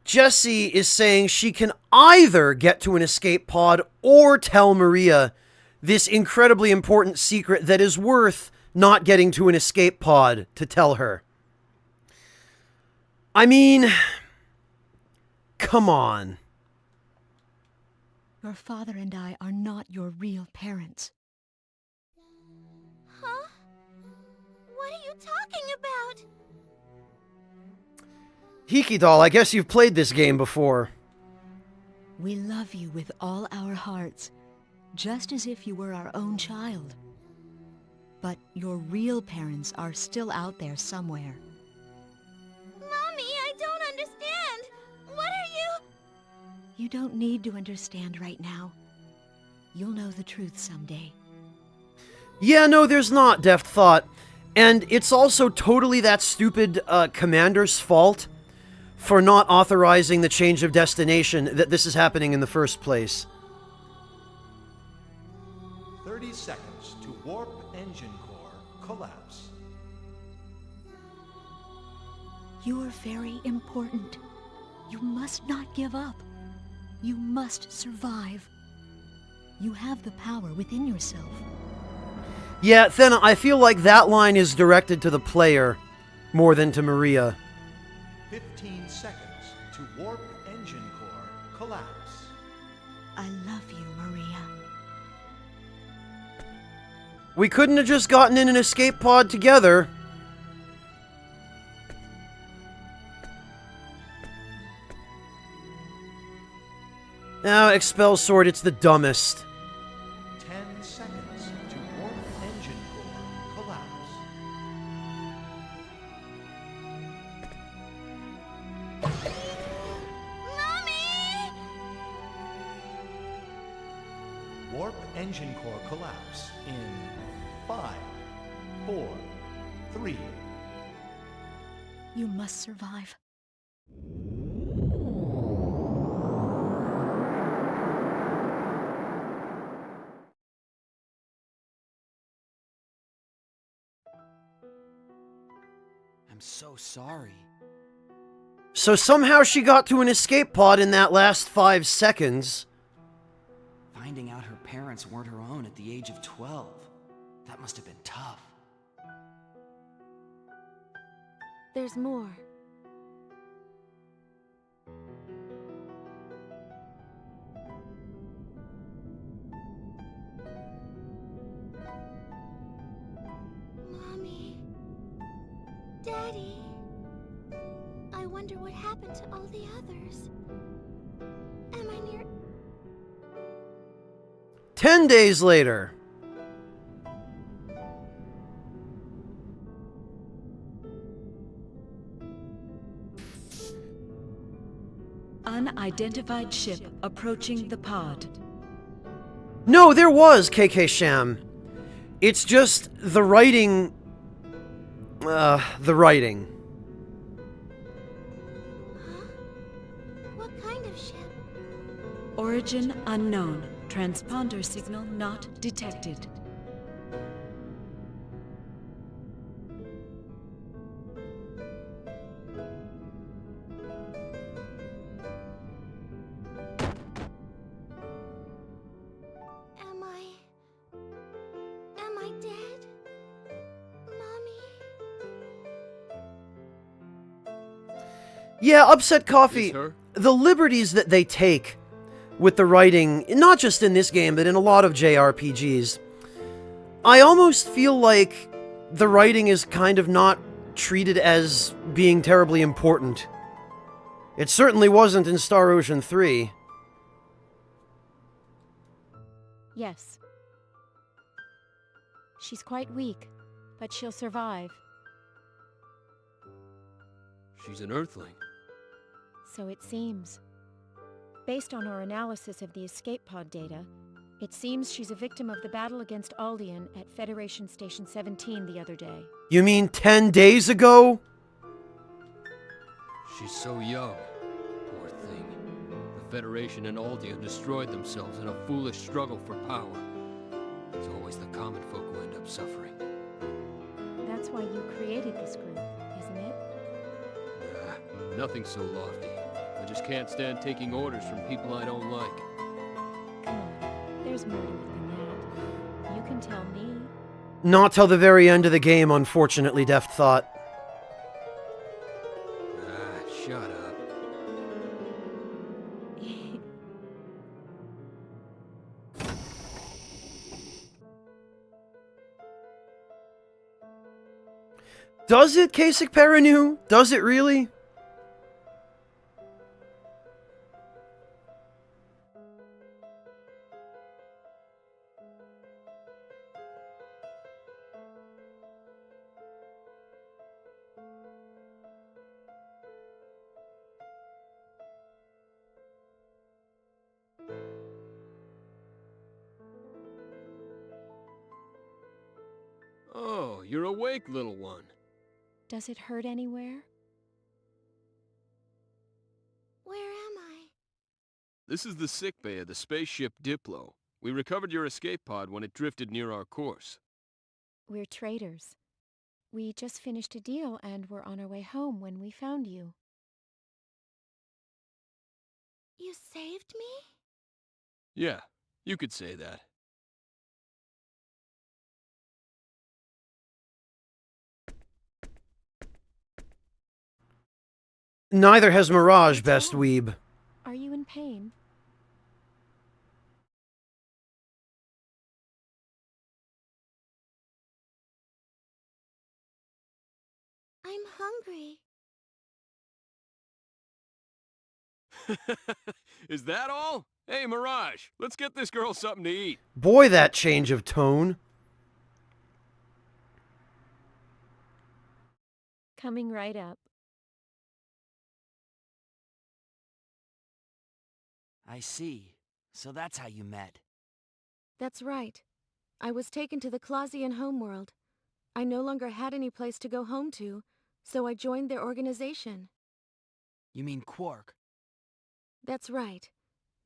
A: Jessie is saying she can either get to an escape pod or tell Maria this incredibly important secret that is worth not getting to an escape pod to tell her. I mean, come on.
M: Your father and I are not your real parents.
E: Huh? What are you talking about?
A: Hiki doll, I guess you've played this game before.
M: We love you with all our hearts, just as if you were our own child. But your real parents are still out there somewhere.
E: Mommy, I don't understand. What are you...
M: You don't need to understand right now. You'll know the truth someday.
A: Yeah, no, there's not, Deft Thought. And it's also totally that stupid commander's fault for not authorizing the change of destination that this is happening in the first place.
Q: 30 seconds to warp engine core collapse.
M: You are very important. You must not give up. You must survive. You have the power within yourself.
A: Yeah, Thena, I feel like that line is directed to the player more than to Maria.
Q: 15 seconds to warp engine core collapse.
M: I love you, Maria.
A: We couldn't have just gotten in an escape pod together. Now, Expel Sword, it's the dumbest.
Q: 10 seconds to warp engine core collapse.
E: Mommy!
Q: Warp engine core collapse in 5, 4, 3.
M: You must survive.
D: I'm so sorry.
A: So somehow she got to an escape pod in that last 5 seconds.
D: Finding out her parents weren't her own at the age of 12. That must have been tough.
H: There's more.
E: Mommy. Daddy. I wonder what happened to all the others. Am I near...
A: 10 days later.
G: Unidentified ship approaching the pod.
A: No, there was KK Sham. It's just the writing... the writing.
E: What kind of ship?
G: Origin unknown. Transponder signal not detected.
E: Am I dead? Mommy?
A: Yeah, Upset Coffee,
J: Is her?
A: the liberties that they take with the writing, not just in this game, but in a lot of JRPGs, I almost feel like the writing is kind of not treated as being terribly important. It certainly wasn't in Star Ocean 3.
H: Yes. She's quite weak, but she'll survive.
J: She's an Earthling.
H: So it seems. Based on our analysis of the escape pod data, it seems she's a victim of the battle against Aldean at Federation Station 17 the other day.
A: You mean 10 days ago?
J: She's so young. Poor thing. The Federation and Aldean destroyed themselves in a foolish struggle for power. It's always the common folk who end up suffering.
H: That's why you created this group, isn't it?
J: Nah, nothing so lofty. I just can't stand taking orders from people I don't like.
H: Come on, there's more to it than that. You can tell me.
A: Not till the very end of the game, unfortunately, Deft Thought.
J: Ah, shut up.
A: Does it, Kasich Perinu? Does it really?
J: Oh, you're awake, little one.
H: Does it hurt anywhere?
E: Where am I?
J: This is the sickbay of the spaceship Diplo. We recovered your escape pod when it drifted near our course.
H: We're traders. We just finished a deal and were on our way home when we found you.
E: You saved me?
J: Yeah, you could say that.
A: Neither has Mirage, best weeb.
H: Are you in pain?
E: I'm hungry.
J: Is that all? Hey, Mirage, let's get this girl something to eat.
A: Boy, that change of tone.
H: Coming right up.
D: I see. So that's how you met.
H: That's right. I was taken to the Clausian homeworld. I no longer had any place to go home to, so I joined their organization.
D: You mean Quark?
H: That's right.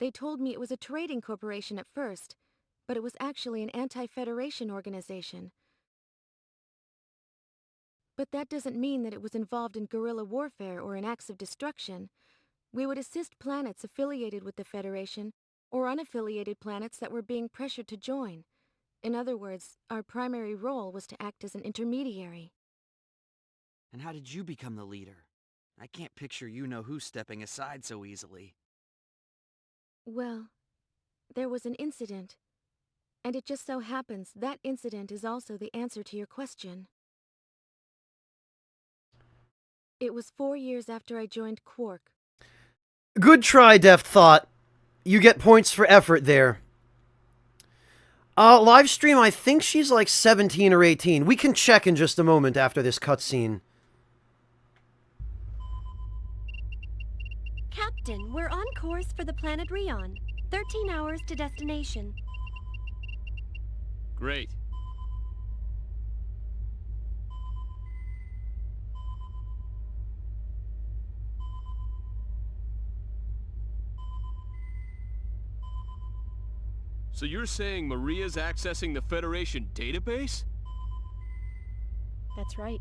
H: They told me it was a trading corporation at first, but it was actually an anti-Federation organization. But that doesn't mean that it was involved in guerrilla warfare or in acts of destruction. We would assist planets affiliated with the Federation or unaffiliated planets that were being pressured to join. In other words, our primary role was to act as an intermediary.
D: And how did you become the leader? I can't picture you-know-who stepping aside so easily.
H: Well, there was an incident. And it just so happens that incident is also the answer to your question. It was 4 years after I joined Quark.
A: Good try, Deft Thought. You get points for effort there. Live stream, I think she's like 17 or 18. We can check in just a moment after this cutscene.
R: Captain, we're on course for the planet Rion. 13 hours to destination.
J: Great. So you're saying Maria's accessing the Federation database?
H: That's right.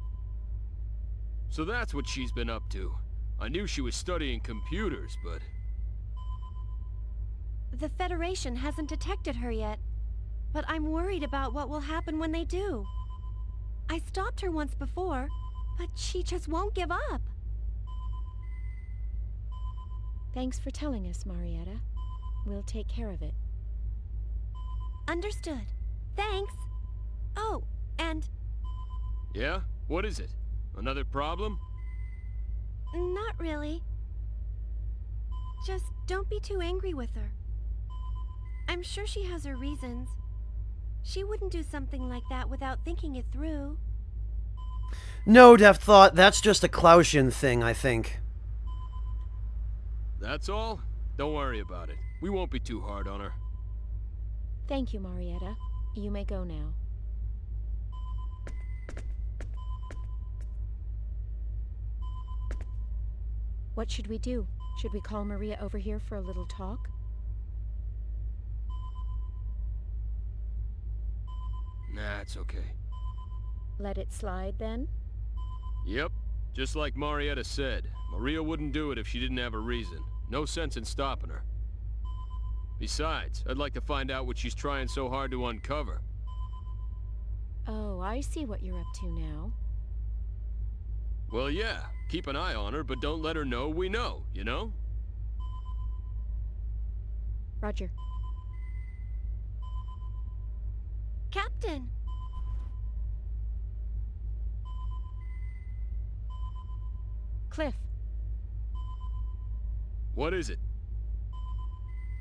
J: So that's what she's been up to. I knew she was studying computers, but...
R: The Federation hasn't detected her yet, but I'm worried about what will happen when they do. I stopped her once before, but she just won't give up.
H: Thanks for telling us, Marietta. We'll take care of it.
R: Understood. Thanks. Oh, and...
J: Yeah? What is it? Another problem?
R: Not really. Just don't be too angry with her. I'm sure she has her reasons. She wouldn't do something like that without thinking it through.
A: No, Deft Thought, that's just a Klausian thing, I think.
J: That's all? Don't worry about it. We won't be too hard on her.
H: Thank you, Marietta. You may go now. What should we do? Should we call Maria over here for a little talk?
J: Nah, it's okay.
H: Let it slide, then?
J: Yep. Just like Marietta said, Maria wouldn't do it if she didn't have a reason. No sense in stopping her. Besides, I'd like to find out what she's trying so hard to uncover.
H: Oh, I see what you're up to now.
J: Well, yeah. Keep an eye on her, but don't let her know we know, you know?
H: Roger.
R: Captain!
H: Cliff,
J: What is it?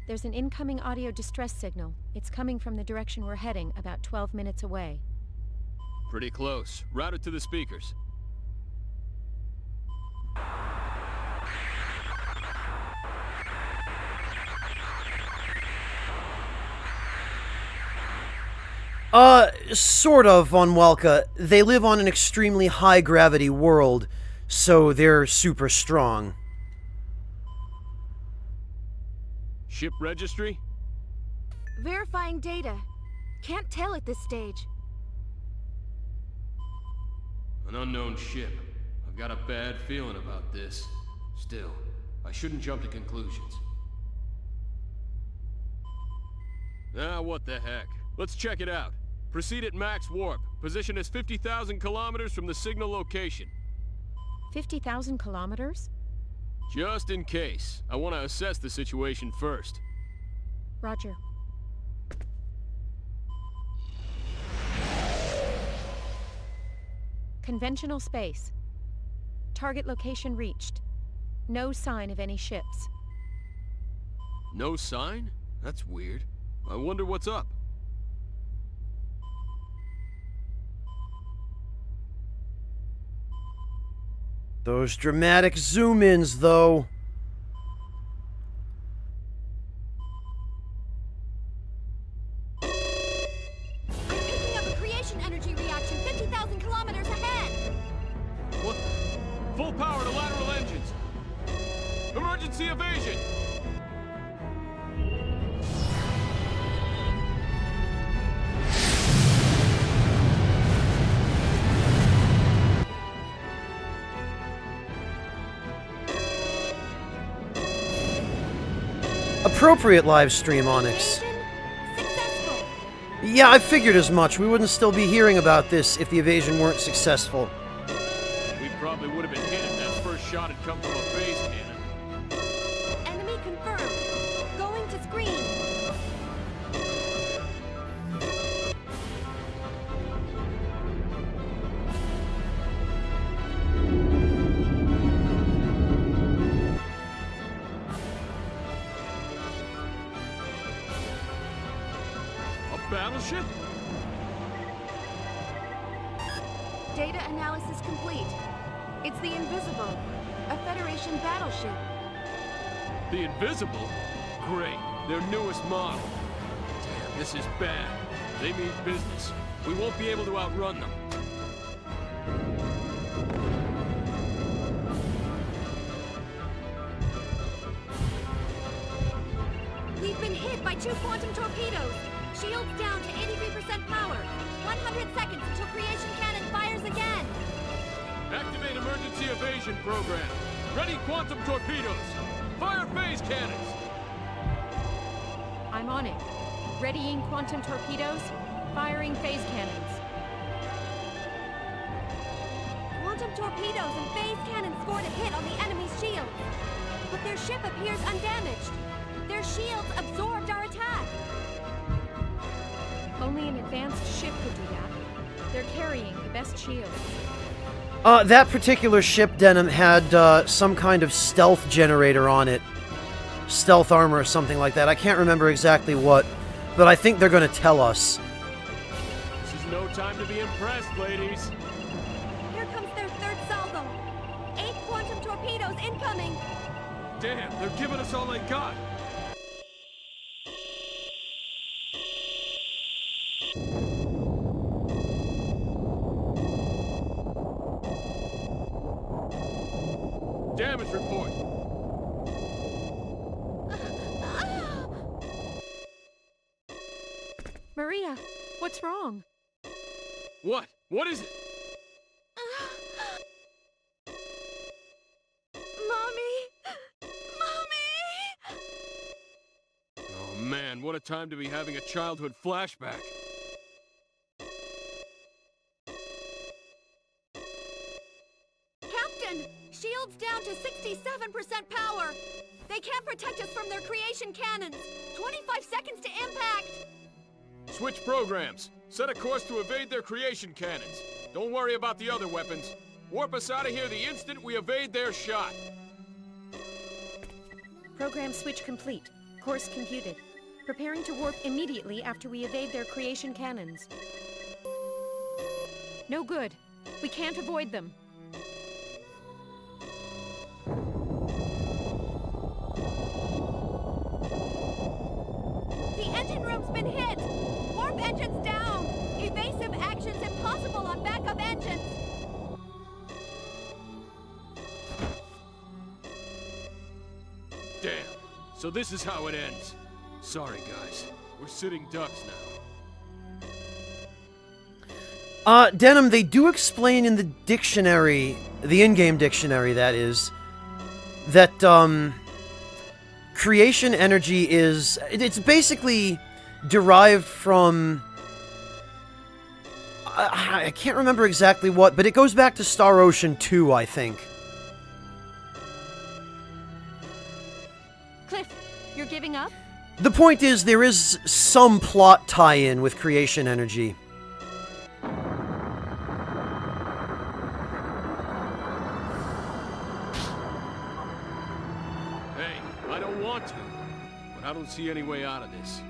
H: there's an incoming audio distress signal. It's coming from the direction we're heading, about 12 minutes away.
J: Pretty close. Route it to the speakers.
A: Sort of on Welka. They live on an extremely high-gravity world, so they're super strong.
J: Ship registry?
H: Verifying data. Can't tell at this stage.
J: An unknown ship. I've got a bad feeling about this. Still, I shouldn't jump to conclusions. What the heck. Let's check it out. Proceed at max warp. Position is 50,000 kilometers from the signal location.
H: 50,000 kilometers?
J: Just in case. I want to assess the situation first.
H: Roger. Conventional space. Target location reached. No sign of any ships.
J: No sign? That's weird. I wonder what's up.
A: Those dramatic zoom-ins, though.
R: Picking up a creation energy reaction 50,000 kilometers ahead!
J: What? Full power to lateral engines. Emergency evasion!
A: Appropriate live stream, Onyx. Yeah, I figured as much. We wouldn't still be hearing about this if the evasion weren't successful.
J: We probably would have been hit if that first shot had come from a phase cannon.
R: Enemy confirmed. Going to screen.
J: Battleship?
H: Data analysis complete. It's the Invisible, a Federation battleship.
J: The Invisible? Great. Their newest model. Damn, this is bad. They mean business. We won't be able to outrun them.
R: We've been hit by 2 quantum torpedoes. Shields down to 83% power. 100 seconds until creation cannon fires again.
J: Activate emergency evasion program. Ready quantum torpedoes. Fire phase cannons.
H: I'm on it. Readying quantum torpedoes, firing phase cannons.
R: Quantum torpedoes and phase cannons scored a hit on the enemy's shield. But their ship appears undamaged. Their shields absorbed our attack.
H: Only an advanced ship could do that. They're carrying the best shields.
A: That particular ship, Denim, had some kind of stealth generator on it. Stealth armor or something like that. I can't remember exactly what, but I think they're going to tell us.
J: This is no time to be impressed, ladies.
R: Here comes their third salvo. 8 quantum torpedoes incoming.
J: Damn, they're giving us all they got. Damage report.
H: Maria, what's wrong?
J: What? What is it? Oh man, what a time to be having a childhood flashback.
R: Captain, shields down to 67% power. They can't protect us from their creation cannons. 25 seconds to impact.
J: Switch programs. Set a course to evade their creation cannons. Don't worry about the other weapons. Warp us out of here the instant we evade their shot.
H: Program switch complete. Course computed. Preparing to warp immediately after we evade their creation cannons. No good. We can't avoid them.
R: The engine room's been hit! Warp engines down! Evasive actions impossible on backup engines!
J: Damn. So this is how it ends. Sorry, guys. We're sitting ducks now.
A: Denim, they do explain in the dictionary, the in-game dictionary, that is, that, creation energy is... It's basically derived from... I can't remember exactly what, but it goes back to Star Ocean 2, I think.
H: Cliff, you're giving up?
A: The point is, there is some plot tie-in with creation energy.
J: Hey, I don't want to, but I don't see any way out of this.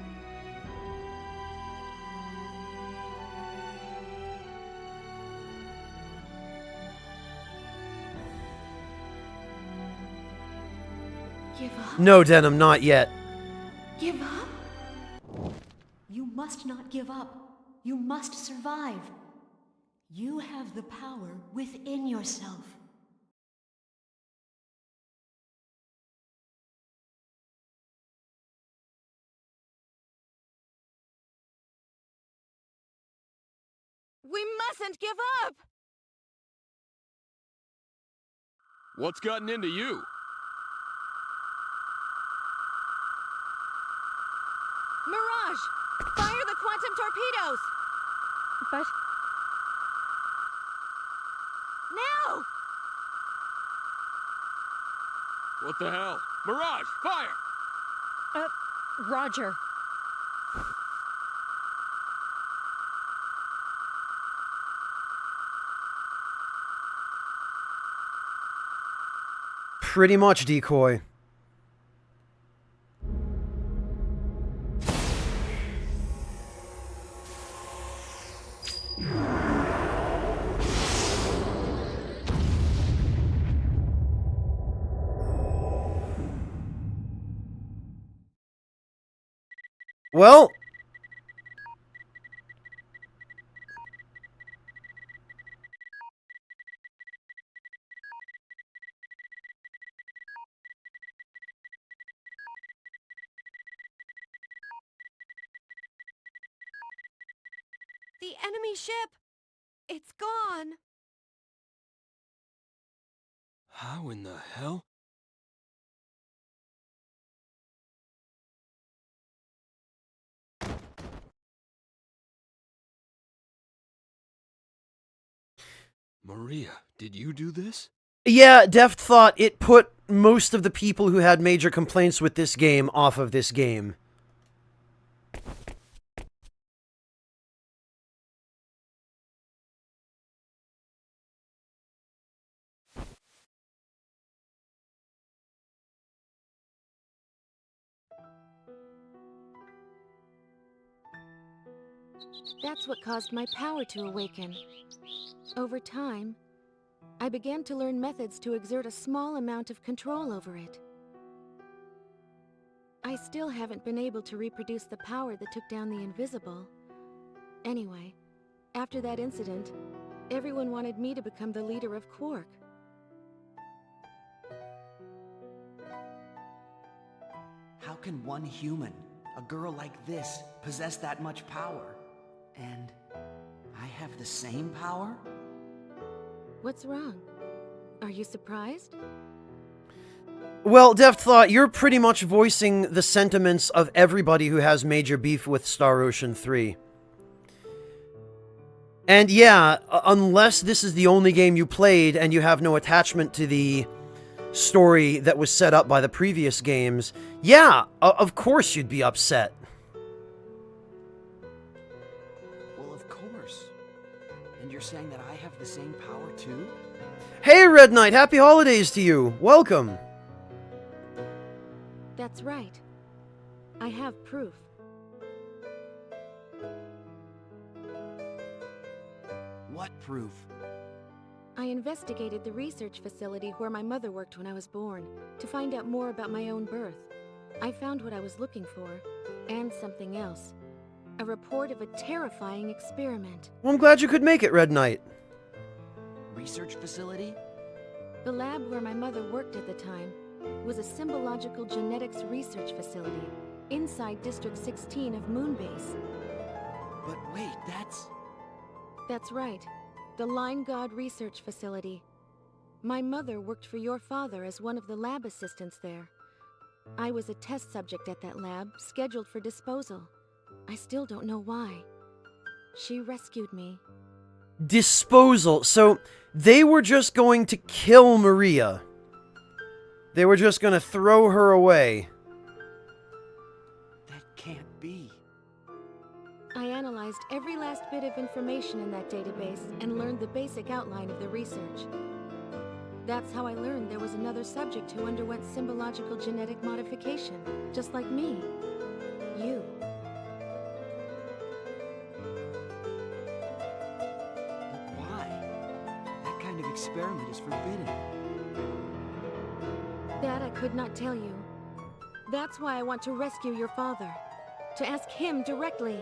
M: Give up?
A: No, Denim, not yet.
M: Give up? You must not give up. You must survive. You have the power within yourself.
R: We mustn't give up!
J: What's gotten into you?
R: Mirage! Fire the quantum torpedoes!
H: But...
R: Now!
J: What the hell? Mirage, fire!
H: Roger.
A: Pretty much, Decoy. Well...
R: The enemy ship! It's gone!
J: How in the hell? Maria, did you do this?
A: Yeah, Deft thought it put most of the people who had major complaints with this game off of this game.
H: That's what caused my power to awaken. Over time, I began to learn methods to exert a small amount of control over it. I still haven't been able to reproduce the power that took down the invisible. Anyway, after that incident, everyone wanted me to become the leader of Quark.
D: How can one human, a girl like this, possess that much power? And I have the same power?
H: What's wrong? Are you surprised?
A: Well, Deft thought you're pretty much voicing the sentiments of everybody who has major beef with Star Ocean 3. And yeah, unless this is the only game you played and you have no attachment to the story that was set up by the previous games, yeah, of course you'd be upset.
D: Well, of course. And you're saying that I have the same power too?
A: Hey, Red Knight, happy holidays to you. Welcome.
H: That's right. I have proof.
D: What proof?
H: I investigated the research facility where my mother worked when I was born to find out more about my own birth. I found what I was looking for, and something else. A report of a terrifying experiment.
A: Well, I'm glad you could make it, Red Knight.
D: Research facility?
H: The lab where my mother worked at the time was a symbological genetics research facility inside District 16 of Moonbase.
D: But wait, that's...
H: That's right. The Line God Research Facility. My mother worked for your father as one of the lab assistants there. I was a test subject at that lab, scheduled for disposal. I still don't know why. She rescued me.
A: Disposal. So, they were just going to kill Maria. They were just going to throw her away.
D: That can't be.
H: I analyzed every last bit of information in that database and learned the basic outline of the research. That's how I learned there was another subject who underwent symbological genetic modification, just like me. You.
D: But why? That kind of experiment is forbidden.
H: That I could not tell you. That's why I want to rescue your father. To ask him directly.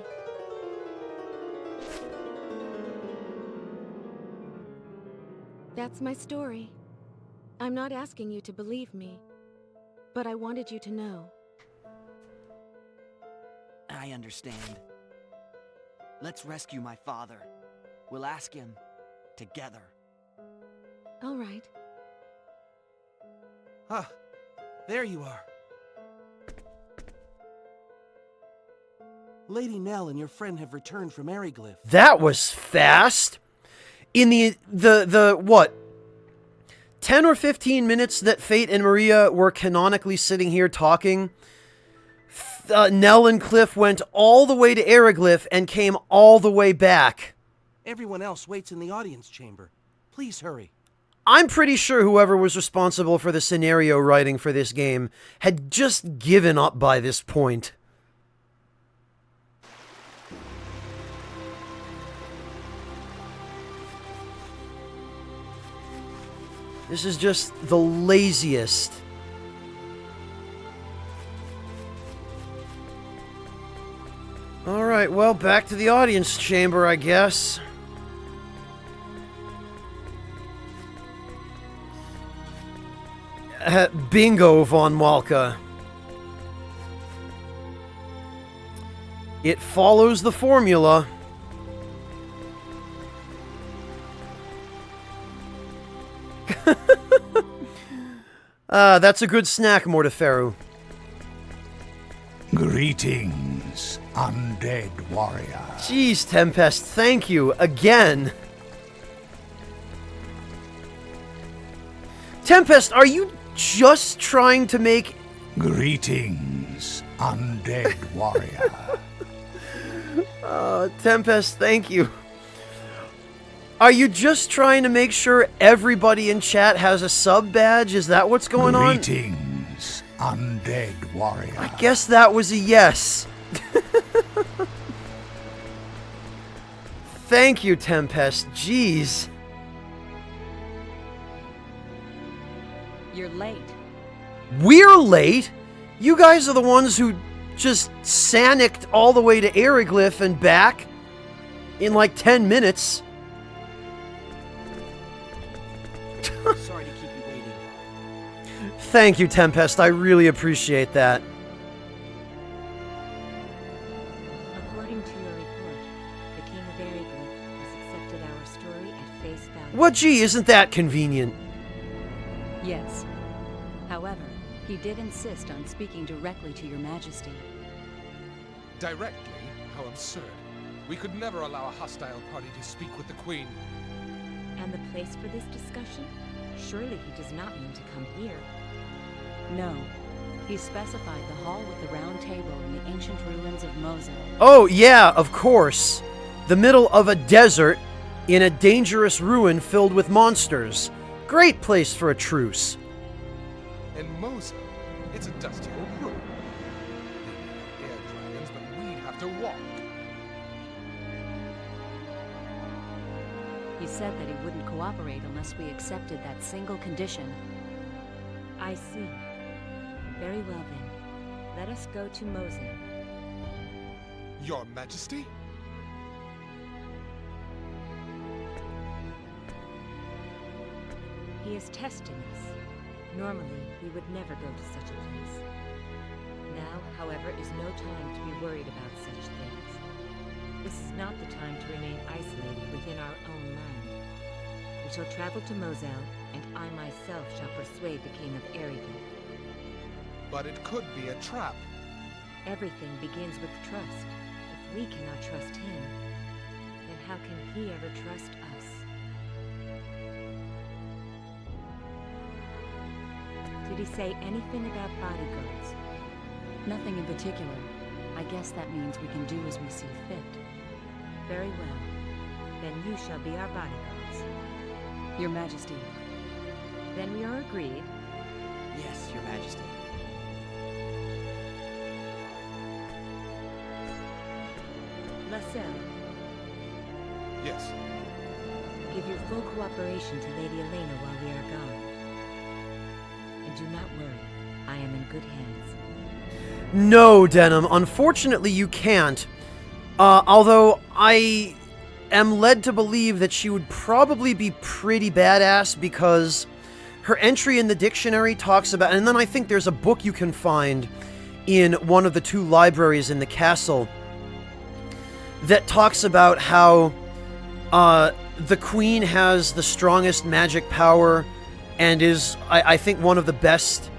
H: That's my story. I'm not asking you to believe me, but I wanted you to know.
D: I understand. Let's rescue my father. We'll ask him together.
H: All right.
P: Ah, there you are. Lady Nell and your friend have returned from Eriglyph.
A: That was fast. In the what? 10 or 15 minutes that Fate and Maria were canonically sitting here talking, Nell and Cliff went all the way to Eriglyph and came all the way back.
P: Everyone else waits in the audience chamber. Please hurry.
A: I'm pretty sure whoever was responsible for the scenario writing for this game had just given up by this point. This is just the laziest. Alright, well, back to the audience chamber, I guess. Bingo, Von Malka. It follows the formula. That's a good snack, Mortiferu.
S: Greetings, undead warrior.
A: Jeez, Tempest, thank you again. Tempest, are you just trying to make...
S: Greetings, undead warrior.
A: Tempest, thank you. Are you just trying to make sure everybody in chat has a sub badge? Is that what's going on?
S: Greetings, undead warrior.
A: I guess that was a yes. Thank you, Tempest. Jeez.
G: You're late.
A: We're late? You guys are the ones who just sanicked all the way to Eriglyph and back in like 10 minutes.
D: Sorry to keep you waiting.
A: Thank you, Tempest. I really appreciate that.
I: According to your report, the King of Eriglyph has accepted our story at face value.
A: What, gee, isn't that convenient?
G: Yes. However, he did insist on speaking directly to your majesty.
K: Directly? How absurd. We could never allow a hostile party to speak with the Queen.
I: And the place for this discussion? Surely he does not mean to come here.
G: No. He specified the hall with the round table in the ancient ruins of Mosul.
A: Oh, yeah, of course. The middle of a desert in a dangerous ruin filled with monsters. Great place for a truce.
K: And Mosul, it's a dusty old room. They may have air dragons, but we'd have to walk.
G: He said that he wouldn't cooperate unless we accepted that single condition.
I: I see. Very well then. Let us go to Mosul.
K: Your Majesty?
I: He is testing us. Normally, we would never go to such a place. Now, however, is no time to be worried about such things. This is not the time to remain isolated within our own land. We shall travel to Mosul, and I myself shall persuade the King of Erebus.
K: But it could be a trap.
I: Everything begins with trust. If we cannot trust him, then how can he ever trust us? Did he say anything about bodyguards?
G: Nothing in particular. I guess that means we can do as we see fit.
I: Very well. Then you shall be our bodyguards.
G: Your Majesty.
I: Then we are agreed?
D: Yes, Your Majesty.
I: Lascelles,
K: Yes.
I: give your full cooperation to Lady Elena while we are gone. And do not worry, I am in good hands.
A: No, Denim. Unfortunately, you can't. Although I am led to believe that she would probably be pretty badass because her entry in the dictionary talks about... And then I think there's a book you can find in one of the 2 libraries in the castle that talks about how the Queen has the strongest magic power and is, I think, one of the best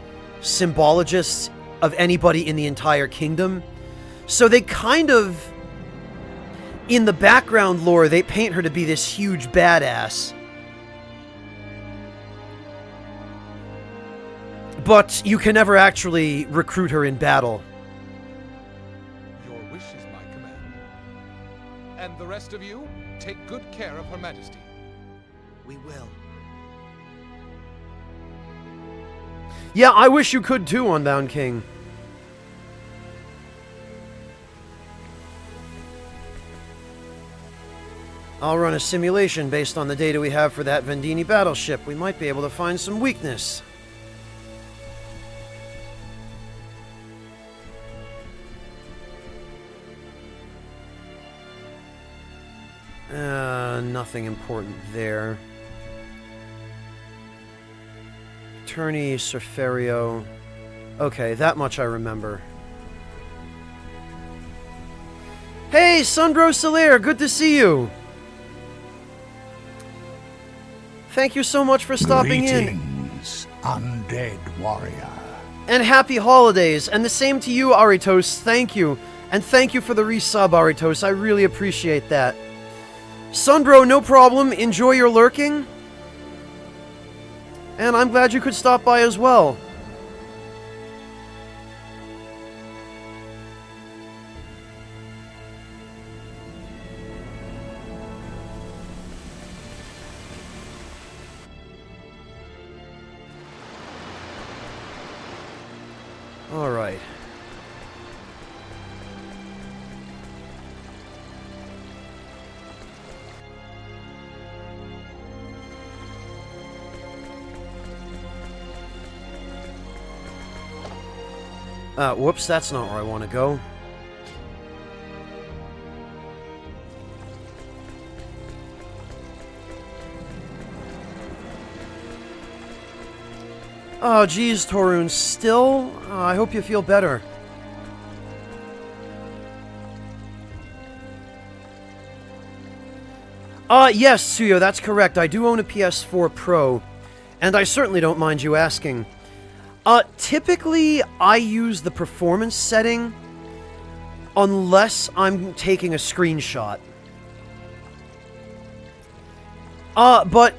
A: symbologists of anybody in the entire kingdom. So they kind of, in the background lore, they paint her to be this huge badass. But you can never actually recruit her in battle.
K: Your wish is my command. And the rest of you, take good care of Her Majesty.
D: We will.
A: Yeah, I wish you could too, Unbound King. I'll run a simulation based on the data we have for that Vendini battleship. We might be able to find some weakness. Nothing important there. Attorney Surferio. Okay, that much I remember. Hey, Sundro Soler, good to see you. Thank you so much for stopping
S: Greetings, undead warrior.
A: And happy holidays, and the same to you, Aritos. Thank you. And thank you for the resub, Aritos. I really appreciate that. Sundro, no problem. Enjoy your lurking. And I'm glad you could stop by as well. All right. Whoops, that's not where I want to go. Oh, geez, Torun, still? I hope you feel better. Yes, Suyo, that's correct. I do own a PS4 Pro, and I certainly don't mind you asking. Typically, I use the performance setting unless I'm taking a screenshot. But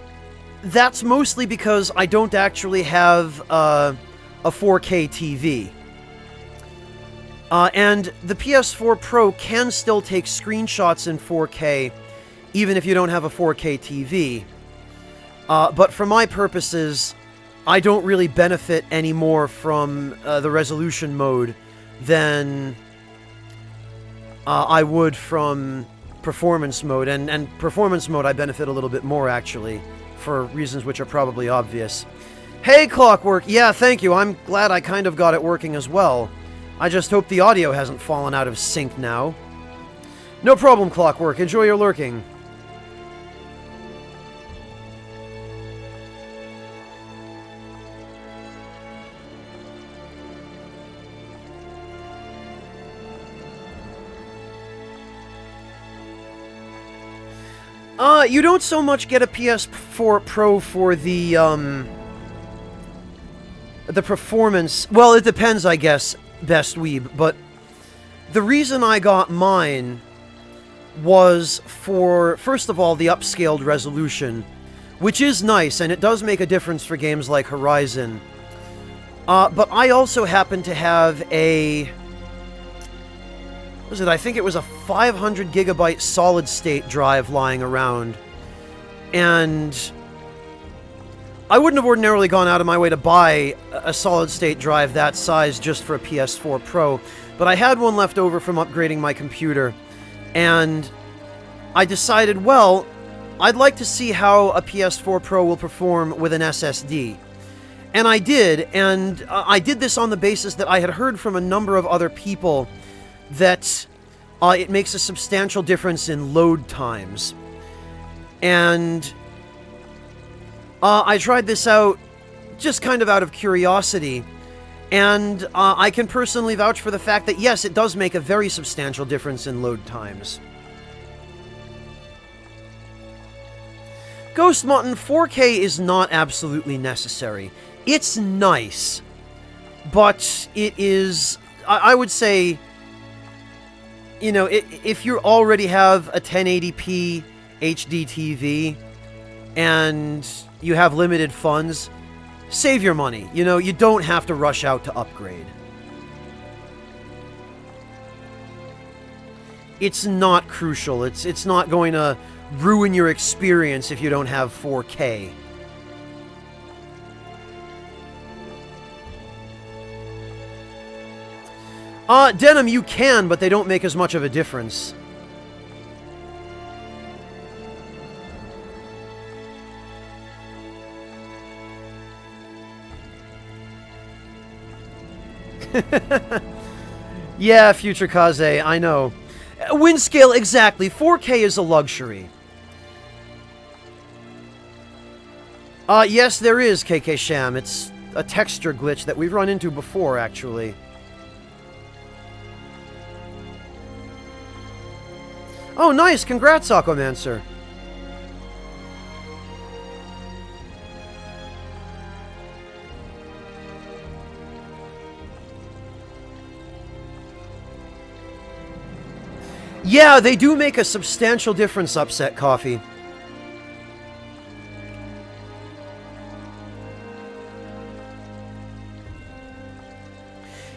A: that's mostly because I don't actually have a 4K TV. And the PS4 Pro can still take screenshots in 4K, even if you don't have a 4K TV. But for my purposes, I don't really benefit any more from the resolution mode than I would from performance mode. And performance mode I benefit a little bit more, actually, for reasons which are probably obvious. Hey, Clockwork! Yeah, thank you. I'm glad I kind of got it working as well. I just hope the audio hasn't fallen out of sync now. No problem, Clockwork. Enjoy your lurking. You don't so much get a PS4 Pro for the performance. Well, it depends, I guess, Best Weeb, but the reason I got mine was for, first of all, the upscaled resolution, which is nice, and it does make a difference for games like Horizon. But I also happen to have a... What was it? I think it was a 500 gigabyte solid-state drive lying around. And I wouldn't have ordinarily gone out of my way to buy a solid-state drive that size just for a PS4 Pro, but I had one left over from upgrading my computer, and I decided, well, I'd like to see how a PS4 Pro will perform with an SSD. And I did, and I did this on the basis that I had heard from a number of other people that it makes a substantial difference in load times. And I tried this out just kind of out of curiosity, and I can personally vouch for the fact that, yes, it does make a very substantial difference in load times. Ghost Mutton, 4K is not absolutely necessary. It's nice, but it is, I would say, you know, if you already have a 1080p HD TV and you have limited funds, save your money. You know, you don't have to rush out to upgrade. It's not crucial. It's not going to ruin your experience if you don't have 4K. Denim, you can, but they don't make as much of a difference. Yeah, Future Kaze, I know. Win scale, exactly. 4K is a luxury. Yes, there is, KK Sham. It's a texture glitch that we've run into before, actually. Oh, nice! Congrats, Aquamancer! Yeah, they do make a substantial difference, Upset Coffee.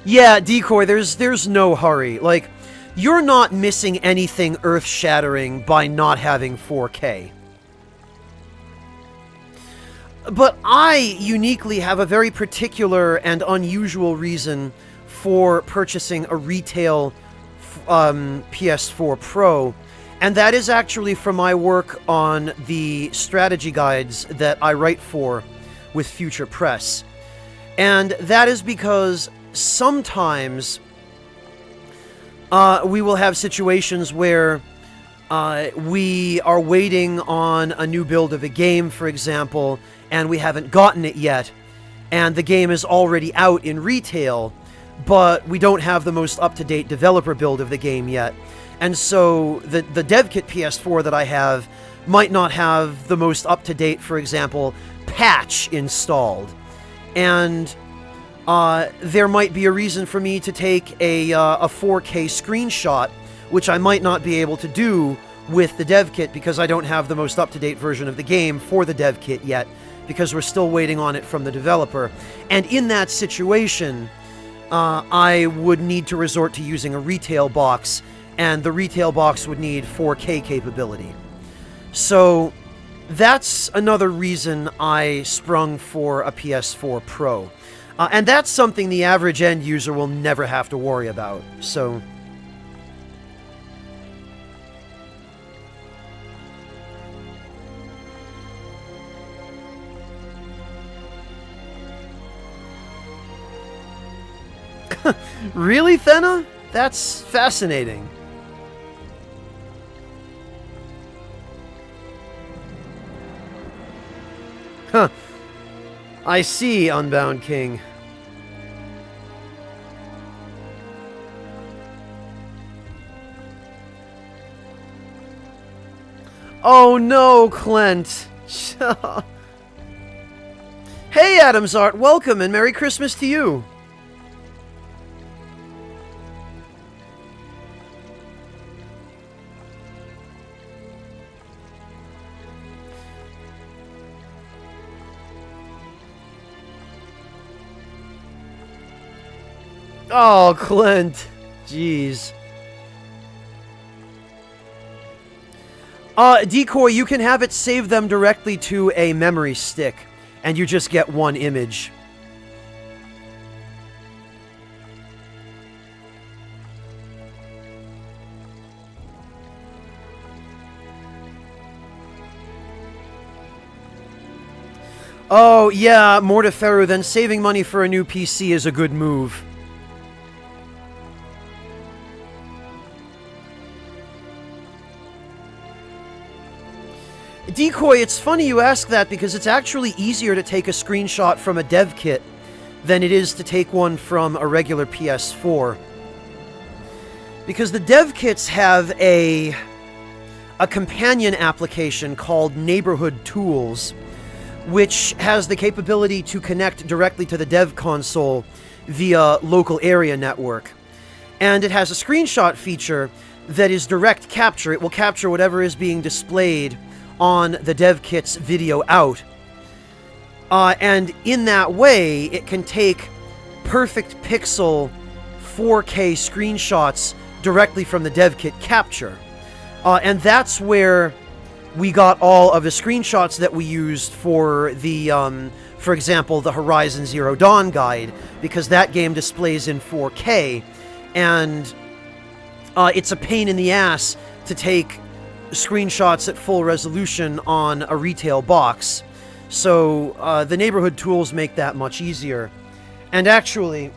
A: Yeah, Decoy, there's no hurry. Like, you're not missing anything earth-shattering by not having 4K. But I uniquely have a very particular and unusual reason for purchasing a retail PS4 Pro, and that is actually from my work on the strategy guides that I write for with Future Press. And that is because sometimes we will have situations where we are waiting on a new build of a game, for example, and we haven't gotten it yet, and the game is already out in retail, but we don't have the most up-to-date developer build of the game yet. And so the dev kit PS4 that I have might not have the most up-to-date, for example, patch installed. And there might be a reason for me to take a 4K screenshot, which I might not be able to do with the dev kit because I don't have the most up-to-date version of the game for the dev kit yet, because we're still waiting on it from the developer. And in that situation, I would need to resort to using a retail box, and the retail box would need 4K capability. So, that's another reason I sprung for a PS4 Pro. And that's something the average end user will never have to worry about, so... Really, Thena? That's fascinating. Huh. I see, Unbound King. Oh no, Clint. Hey, Adam's Art, welcome and Merry Christmas to you. Oh, Clint. Jeez. Decoy, you can have it save them directly to a memory stick, and you just get one image. Oh, yeah, Mortiferu, then saving money for a new PC is a good move. Decoy, it's funny you ask that because it's actually easier to take a screenshot from a dev kit than it is to take one from a regular PS4. Because the dev kits have a companion application called Neighborhood Tools, which has the capability to connect directly to the dev console via local area network. And it has a screenshot feature that is direct capture. It will capture whatever is being displayed on the dev kit's video out. And in that way, it can take perfect pixel 4K screenshots directly from the dev kit capture. And that's where we got all of the screenshots that we used for the, for example, the Horizon Zero Dawn guide, because that game displays in 4K, and it's a pain in the ass to take screenshots at full resolution on a retail box. So the neighborhood tools make that much easier. And actually,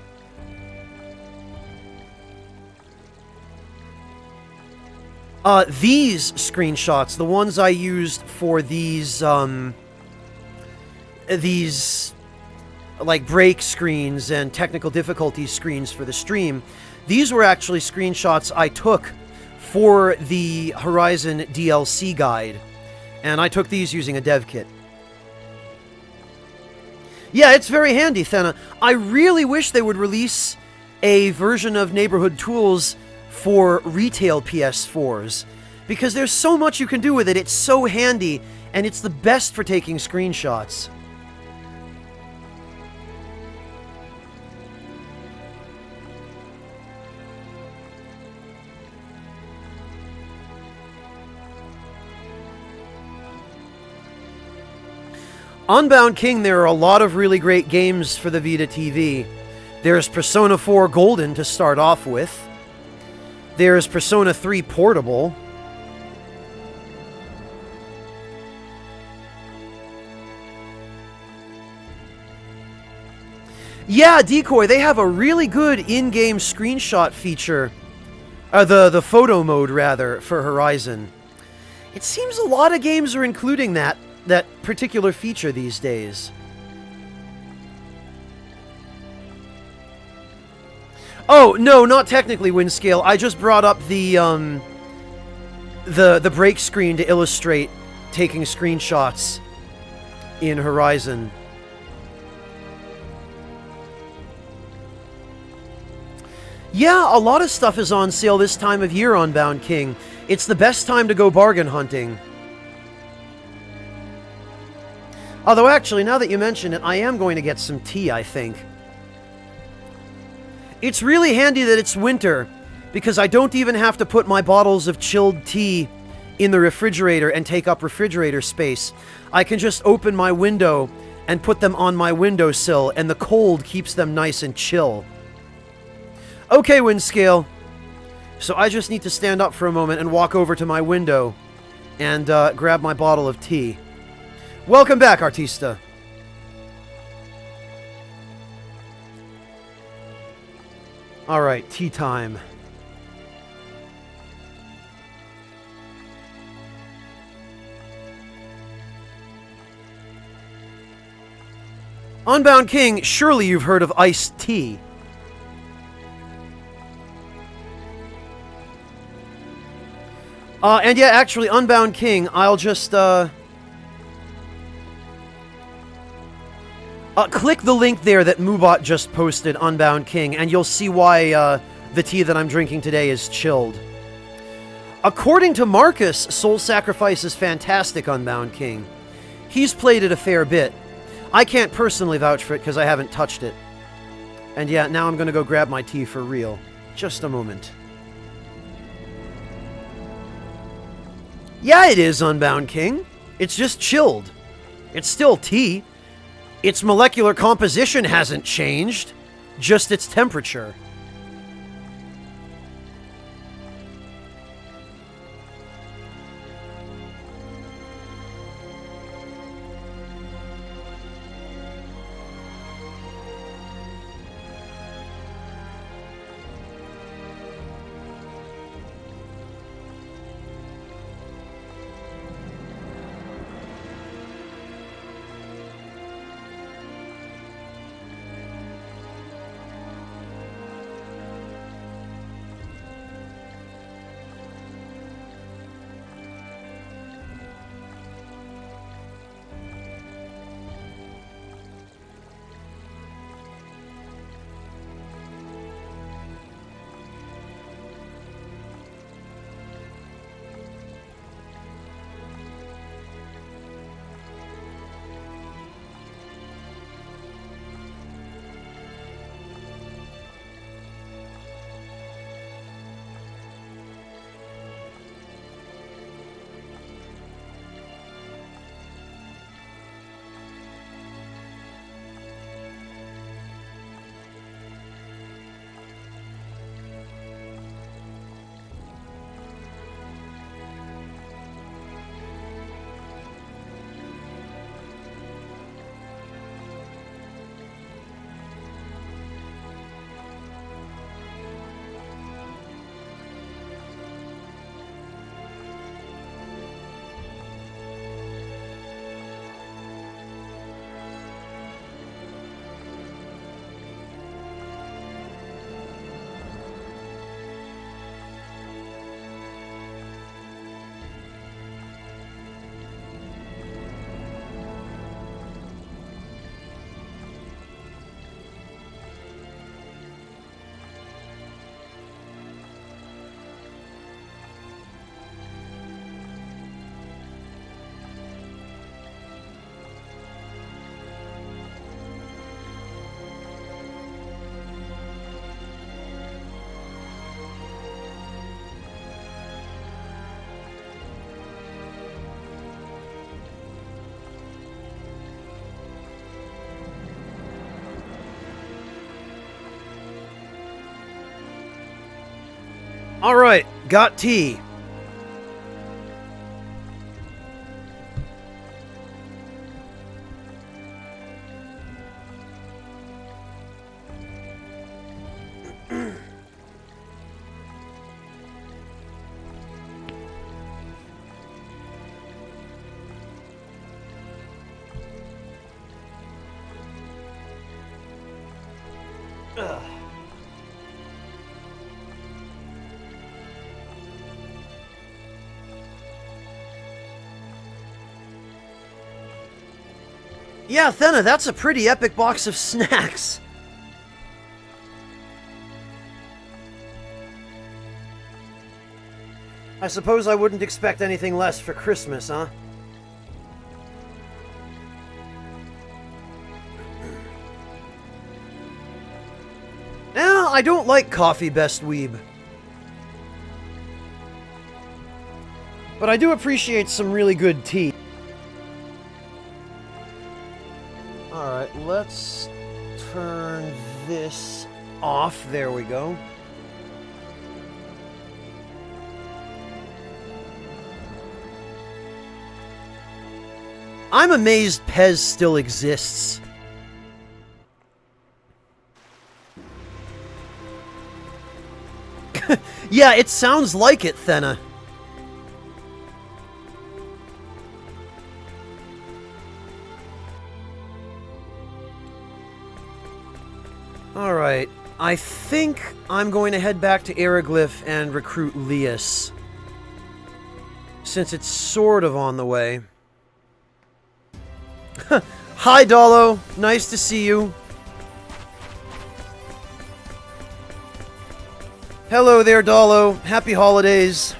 A: these screenshots, the ones I used for these like break screens and technical difficulty screens for the stream, these were actually screenshots I took for the Horizon DLC guide, and I took these using a dev kit. Yeah, it's very handy, Thena. I really wish they would release a version of Neighborhood Tools for retail PS4s, because there's so much you can do with it. It's so handy, and it's the best for taking screenshots. Unbound King, there are a lot of really great games for the Vita TV. There's Persona 4 Golden to start off with. There's Persona 3 Portable. Yeah, Decoy, they have a really good in-game screenshot feature. The photo mode, rather, for Horizon. It seems a lot of games are including that particular feature these days. Oh, no, not technically, Windscale. I just brought up the break screen to illustrate taking screenshots in Horizon. Yeah, a lot of stuff is on sale this time of year on Bound King. It's the best time to go bargain hunting. Although, actually, now that you mention it, I am going to get some tea, I think. It's really handy that it's winter, because I don't even have to put my bottles of chilled tea in the refrigerator and take up refrigerator space. I can just open my window and put them on my windowsill, and the cold keeps them nice and chill. Okay, Windscale. So I just need to stand up for a moment and walk over to my window and grab my bottle of tea. Welcome back, Artista. Alright, tea time. Unbound King, surely you've heard of iced tea. And yeah, actually, Unbound King, I'll just, click the link there that Moobot just posted, Unbound King, and you'll see why, the tea that I'm drinking today is chilled. According to Marcus, Soul Sacrifice is fantastic, Unbound King. He's played it a fair bit. I can't personally vouch for it because I haven't touched it. And yeah, now I'm gonna go grab my tea for real. Just a moment. Yeah, it is, Unbound King. It's just chilled. It's still tea. Its molecular composition hasn't changed, just its temperature. Alright, got tea. Ugh. Yeah, Thena, that's a pretty epic box of snacks. I suppose I wouldn't expect anything less for Christmas, huh? I don't like coffee, best weeb. But I do appreciate some really good tea. Alright, let's turn this off. There we go. I'm amazed Pez still exists. Yeah, it sounds like it, Thena. Alright, I think I'm going to head back to Eriglyph and recruit Lias, since it's sort of on the way. Hi, Dolo. Nice to see you. Hello there, Dolo. Happy holidays.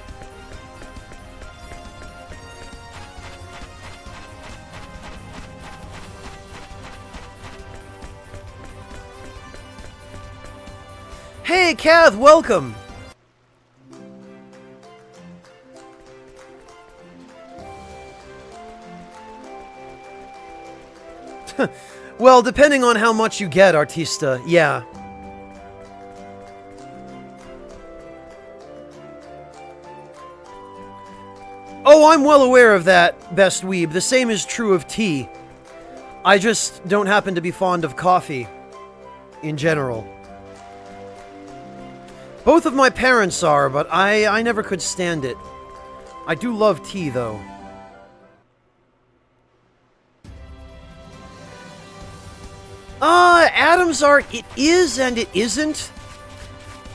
A: Hey, Kath, welcome. Well, depending on how much you get, Artista, yeah. Oh, I'm well aware of that, Best Weeb. The same is true of tea. I just don't happen to be fond of coffee, in general. Both of my parents are, but I never could stand it. I do love tea, though. Adam's art, it is and it isn't.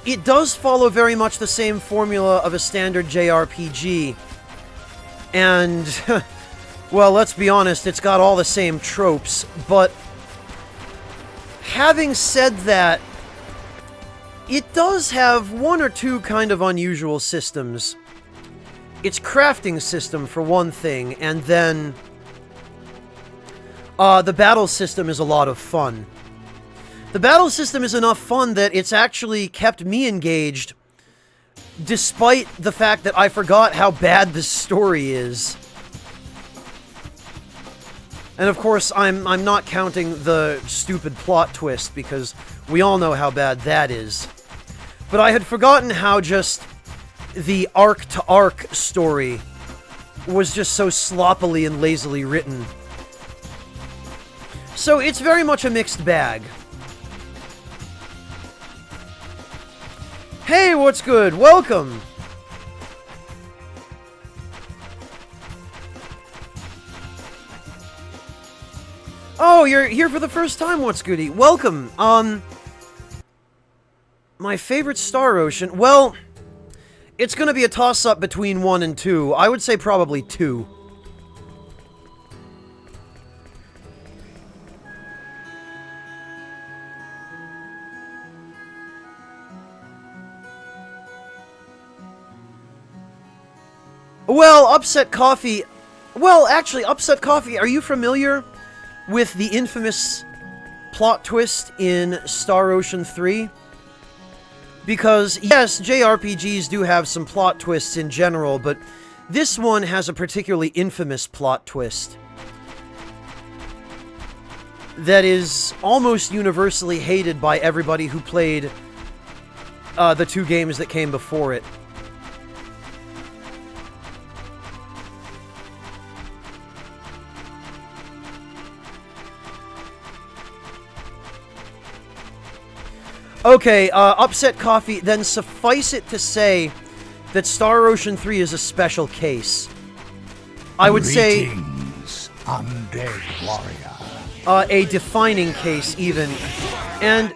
A: It does follow very much the same formula of a standard JRPG. And, well, let's be honest, it's got all the same tropes, but having said that, it does have one or two kind of unusual systems. Its crafting system, for one thing, and then the battle system is a lot of fun. The battle system is enough fun that it's actually kept me engaged, despite the fact that I forgot how bad the story is. And of course, I'm not counting the stupid plot twist, because we all know how bad that is. But I had forgotten how just the arc-to-arc story was just so sloppily and lazily written. So it's very much a mixed bag. Hey, what's good? Welcome! Oh, you're here for the first time, what's goody? Welcome! My favorite Star Ocean? Well, it's gonna be a toss-up between 1 and 2. I would say probably 2. Well, Upset Coffee... Well, actually, Upset Coffee, are you familiar with the infamous plot twist in Star Ocean 3? Because, yes, JRPGs do have some plot twists in general, but this one has a particularly infamous plot twist that is almost universally hated by everybody who played the 2 games that came before it. Okay, Upset Coffee, then suffice it to say that Star Ocean 3 is a special case. I would say...
S: Greetings, undead warrior.
A: A defining case, even. And...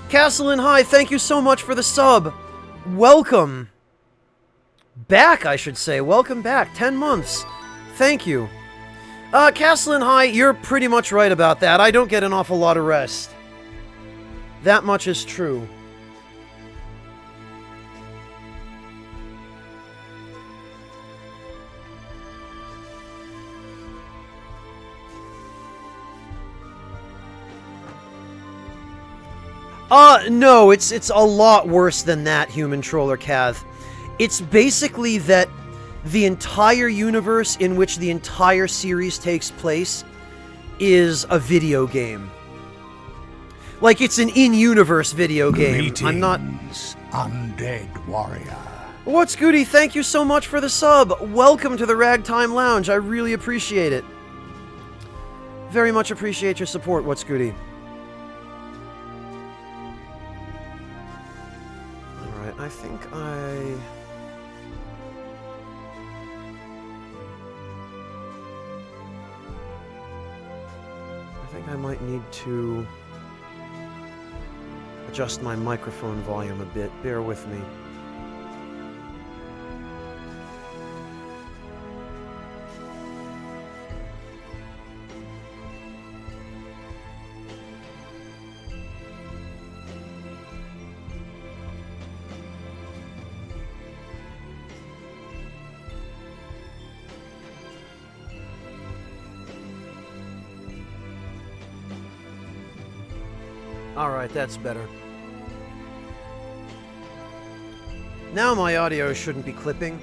A: Castlein, hi, thank you so much for the sub. Welcome. Back, I should say. Welcome back. 10 months. Thank you. Castlein, hi, you're pretty much right about that. I don't get an awful lot of rest. That much is true. No, it's a lot worse than that, Human Troller Cath. It's basically that the entire universe in which the entire series takes place is a video game. Like, it's an in-universe video game.
S: Greetings,
A: I'm not...
S: undead warrior.
A: What's Goody? Thank you so much for the sub. Welcome to the Ragtime Lounge. I really appreciate it. Very much appreciate your support, What's Goody. Alright, I think I might need to adjust my microphone volume a bit. Bear with me. Alright, that's better. Now my audio shouldn't be clipping.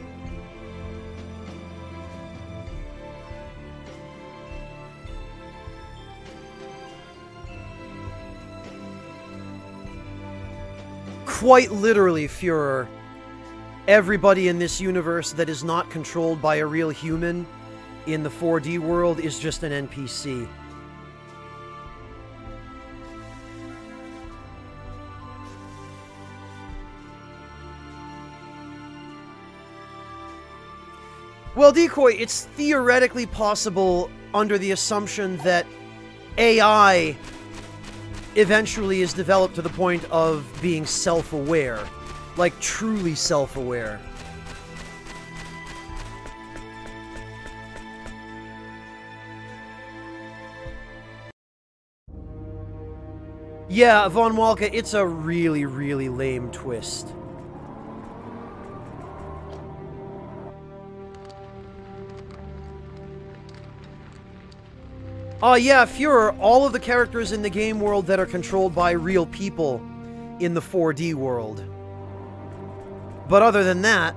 A: Quite literally, Führer, everybody in this universe that is not controlled by a real human in the 4D world is just an NPC. Well, Decoy, it's theoretically possible under the assumption that AI eventually is developed to the point of being self-aware. Like, truly self-aware. Yeah, Von Walke, it's a really, really lame twist. Yeah, Führer, all of the characters in the game world that are controlled by real people in the 4D world. But other than that...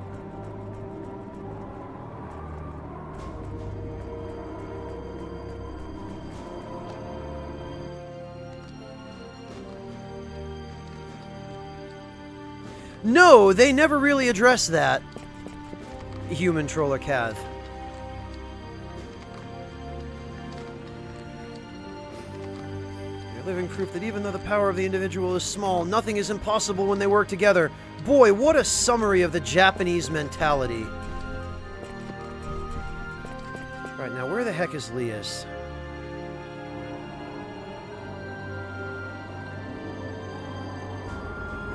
A: No, they never really address that, Human Troller Cath. Living proof that even though the power of the individual is small, nothing is impossible when they work together. Boy, what a summary of the Japanese mentality. Right, now where the heck is Lias?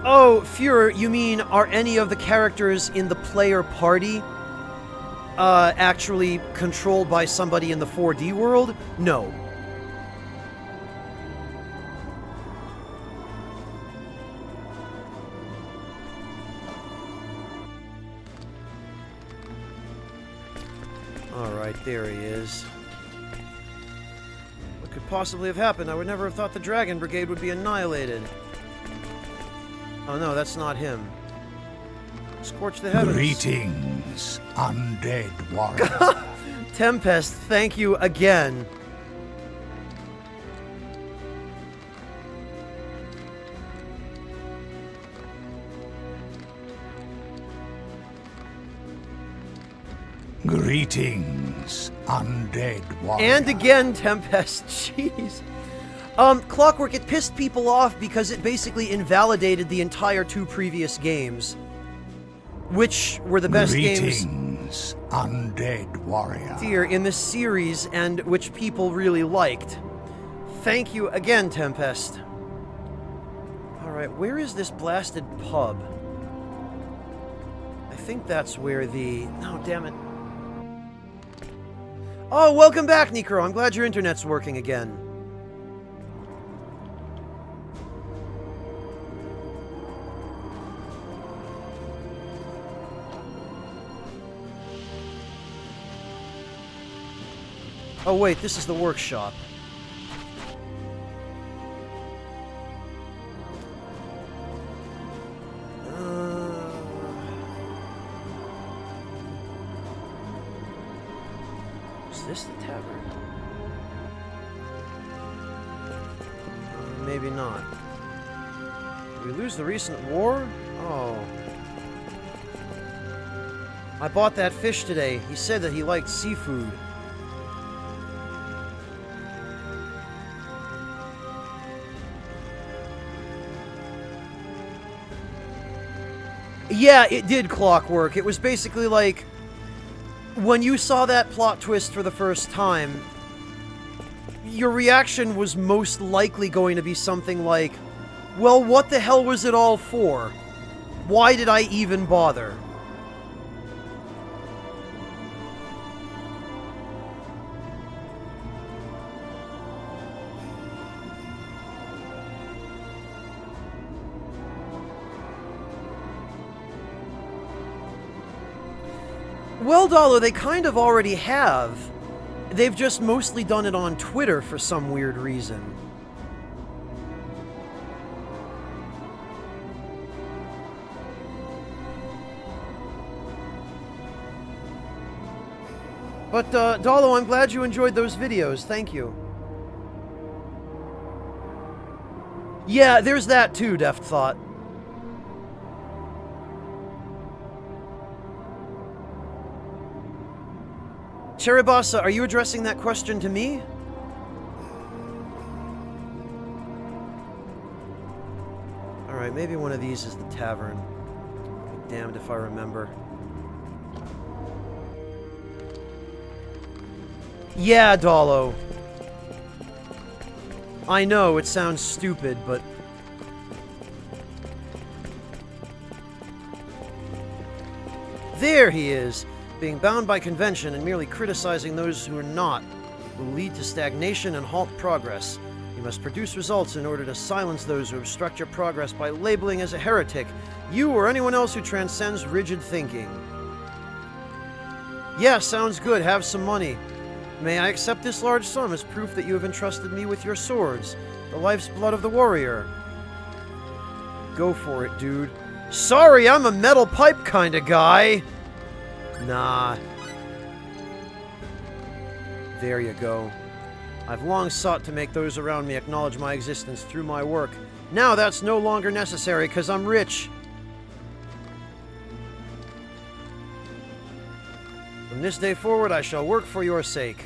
A: Oh, Führer, you mean, are any of the characters in the player party actually controlled by somebody in the 4D world? No. Alright, there he is. What could possibly have happened? I would never have thought the Dragon Brigade would be annihilated. Oh no, that's not him. Scorch the heavens.
S: Greetings, undead warrior.
A: Tempest, thank you again.
S: Greetings, undead warrior.
A: And again, Tempest. Jeez. Clockwork, it pissed people off because it basically invalidated the entire two previous games. Which were the best games...
S: Greetings, undead warrior.
A: Here in the series, and which people really liked. Thank you again, Tempest. Alright, where is this blasted pub? I think that's where the... Oh, damn it. Oh, welcome back, Necro. I'm glad your internet's working again. Oh, wait, this is the workshop. maybe not. Did we lose the recent war? Oh. I bought that fish today. He said that he liked seafood. Yeah, it did clockwork. It was basically like, when you saw that plot twist for the first time, your reaction was most likely going to be something like, well, what the hell was it all for? Why did I even bother? Well, Dollar, they kind of already have. They've just mostly done it on Twitter for some weird reason. But, Dolo, I'm glad you enjoyed those videos. Thank you. Yeah, there's that too, Deft Thought. Cheribasa, are you addressing that question to me? Alright, maybe one of these is the tavern. Be damned if I remember. Yeah, Dolo. I know, it sounds stupid, but... There he is! Being bound by convention and merely criticizing those who are not will lead to stagnation and halt progress. You must produce results in order to silence those who obstruct your progress by labeling as a heretic you or anyone else who transcends rigid thinking. Yeah, sounds good. Have some money. May I accept this large sum as proof that you have entrusted me with your swords, the life's blood of the warrior? Go for it, dude. Sorry, I'm a metal pipe kind of guy. Nah. There you go. I've long sought to make those around me acknowledge my existence through my work. Now that's no longer necessary, because I'm rich. From this day forward, I shall work for your sake.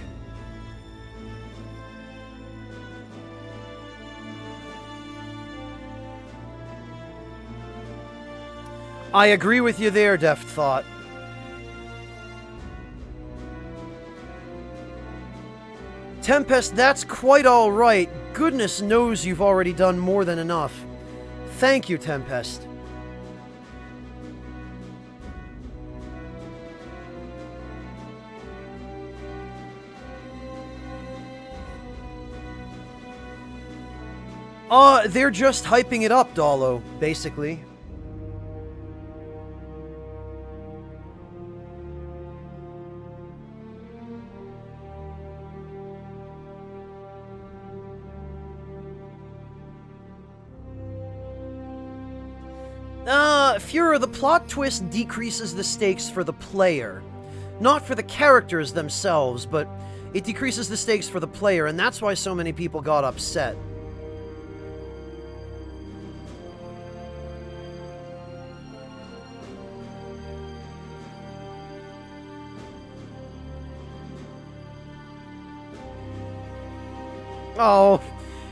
A: I agree with you there, Deft Thought. Tempest, that's quite all right. Goodness knows you've already done more than enough. Thank you, Tempest. They're just hyping it up, Dolo, basically. Führer, the plot twist decreases the stakes for the player. Not for the characters themselves, but it decreases the stakes for the player, and that's why so many people got upset. Oh,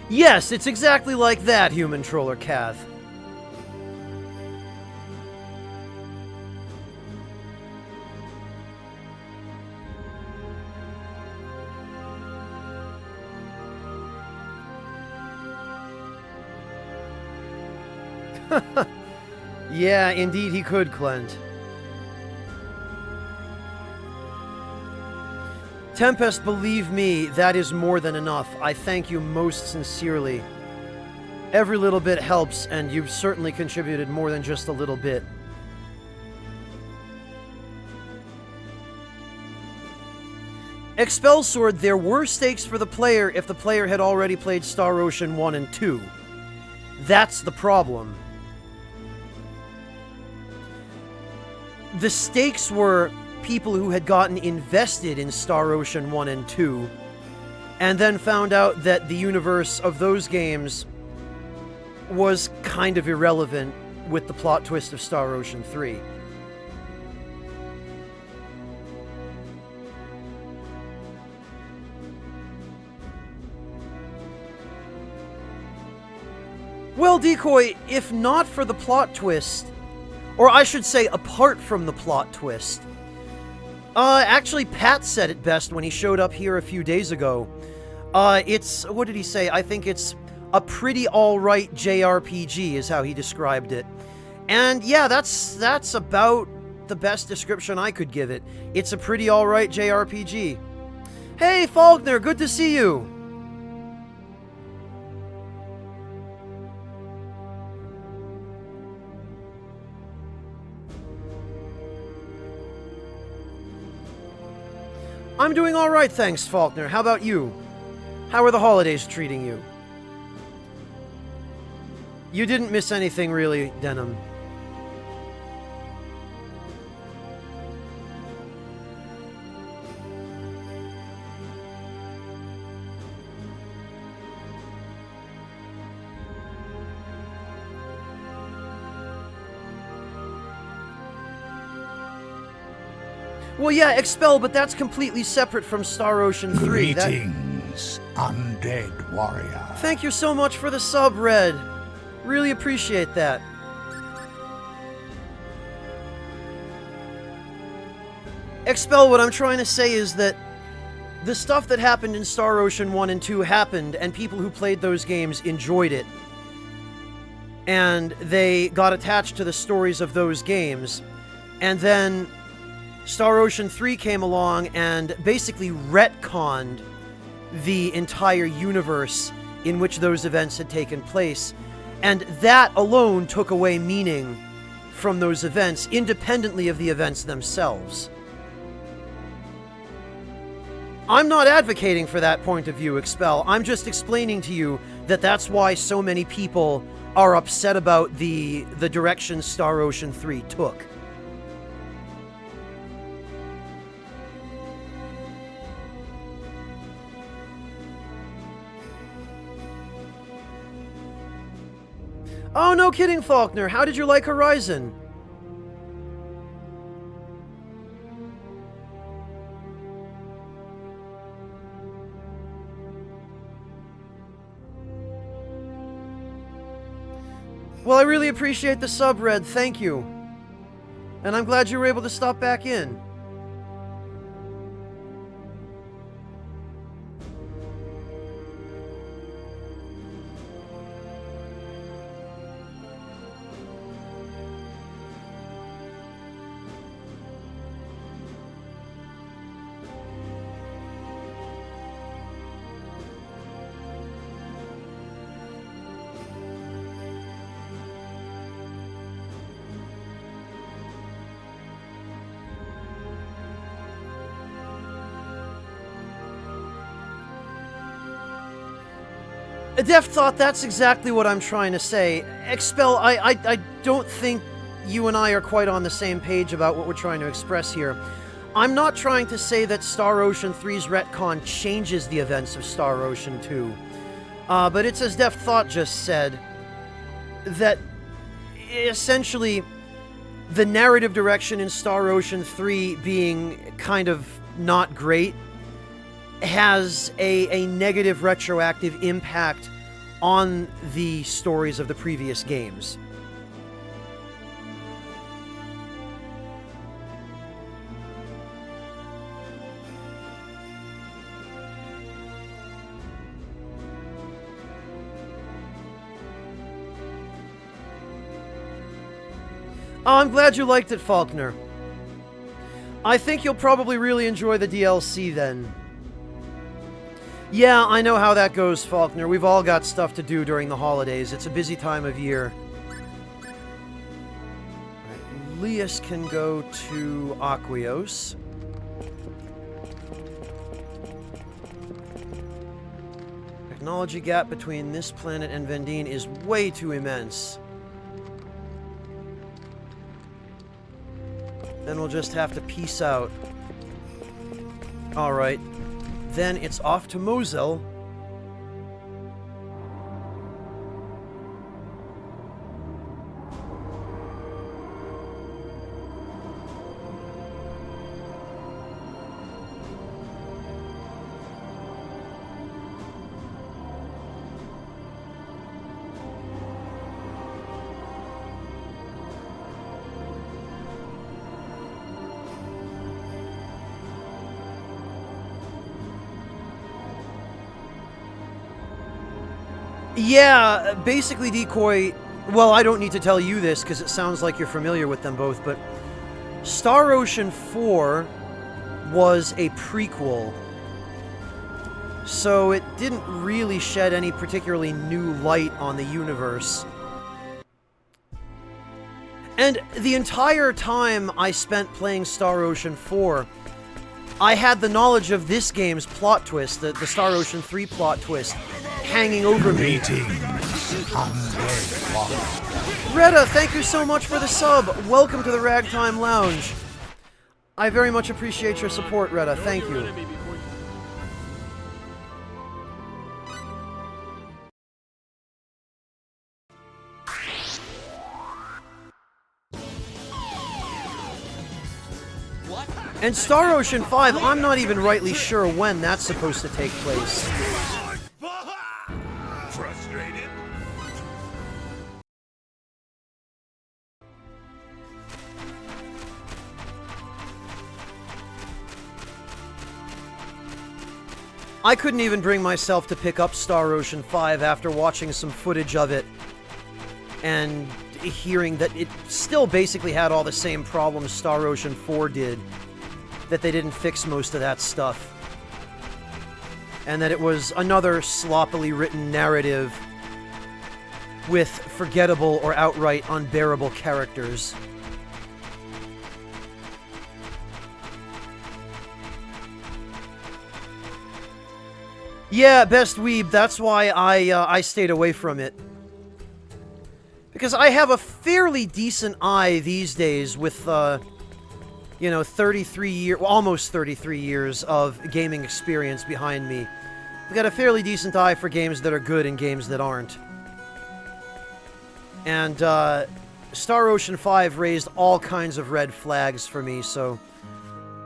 A: yes, it's exactly like that, Human Troller Cath. Yeah, indeed he could, Clent. Tempest, believe me, that is more than enough. I thank you most sincerely. Every little bit helps, and you've certainly contributed more than just a little bit. Expel Sword, there were stakes for the player if the player had already played Star Ocean 1 and 2. That's the problem. The stakes were people who had gotten invested in Star Ocean 1 and 2, and then found out that the universe of those games was kind of irrelevant with the plot twist of Star Ocean 3. Well, Decoy, if not for the plot twist, or I should say apart from the plot twist, actually Pat said it best when he showed up here a few days ago. It's, what did he say? I think it's a pretty alright JRPG is how he described it. And yeah, that's about the best description I could give it. It's a pretty alright JRPG. Hey, Faulkner, good to see you! I'm doing alright, thanks, Faulkner. How about you? How are the holidays treating you? You didn't miss anything, really, Denim. Well, yeah, Expel, but that's completely separate from Star Ocean 3.
S: Greetings, undead warrior.
A: Thank you so much for the sub, Red. Really appreciate that. Expel, what I'm trying to say is that the stuff that happened in Star Ocean 1 and 2 happened, and people who played those games enjoyed it. And they got attached to the stories of those games. And then Star Ocean 3 came along and basically retconned the entire universe in which those events had taken place. And that alone took away meaning from those events, independently of the events themselves. I'm not advocating for that point of view, Expel. I'm just explaining to you that that's why so many people are upset about the direction Star Ocean 3 took. Oh, no kidding, Faulkner. How did you like Horizon? Well, I really appreciate the sub, Red. Thank you. And I'm glad you were able to stop back in. Def thought that's exactly what I'm trying to say. Expel, I don't think you and I are quite on the same page about what we're trying to express here. I'm not trying to say that Star Ocean 3's retcon changes the events of Star Ocean 2. But it's as Def thought just said, that essentially the narrative direction in Star Ocean 3 being kind of not great has a negative retroactive impact on the stories of the previous games. Oh, I'm glad you liked it, Faulkner. I think you'll probably really enjoy the DLC then. Yeah, I know how that goes, Faulkner. We've all got stuff to do during the holidays. It's a busy time of year. Right, Lias can go to Aquios. Technology gap between this planet and Vendine is way too immense. Then we'll just have to peace out. Alright. Then it's off to Moselle. Yeah, basically, Decoy, well, I don't need to tell you this because it sounds like you're familiar with them both, but Star Ocean 4 was a prequel, so it didn't really shed any particularly new light on the universe. And the entire time I spent playing Star Ocean 4, I had the knowledge of this game's plot twist, the Star Ocean 3 plot twist, hanging over me. Retta, thank you so much for the sub. Welcome to the Ragtime Lounge. I very much appreciate your support, Retta. Thank you. And Star Ocean 5, I'm not even rightly sure when that's supposed to take place.
B: Frustrated?
A: I couldn't even bring myself to pick up Star Ocean 5 after watching some footage of it and hearing that it still basically had all the same problems Star Ocean 4 did. That they didn't fix most of that stuff. And that it was another sloppily written narrative with forgettable or outright unbearable characters. Yeah, Best Weeb, that's why I stayed away from it. Because I have a fairly decent eye these days with, you know, almost 33 years of gaming experience behind me. I've got a fairly decent eye for games that are good and games that aren't. And, Star Ocean 5 raised all kinds of red flags for me, so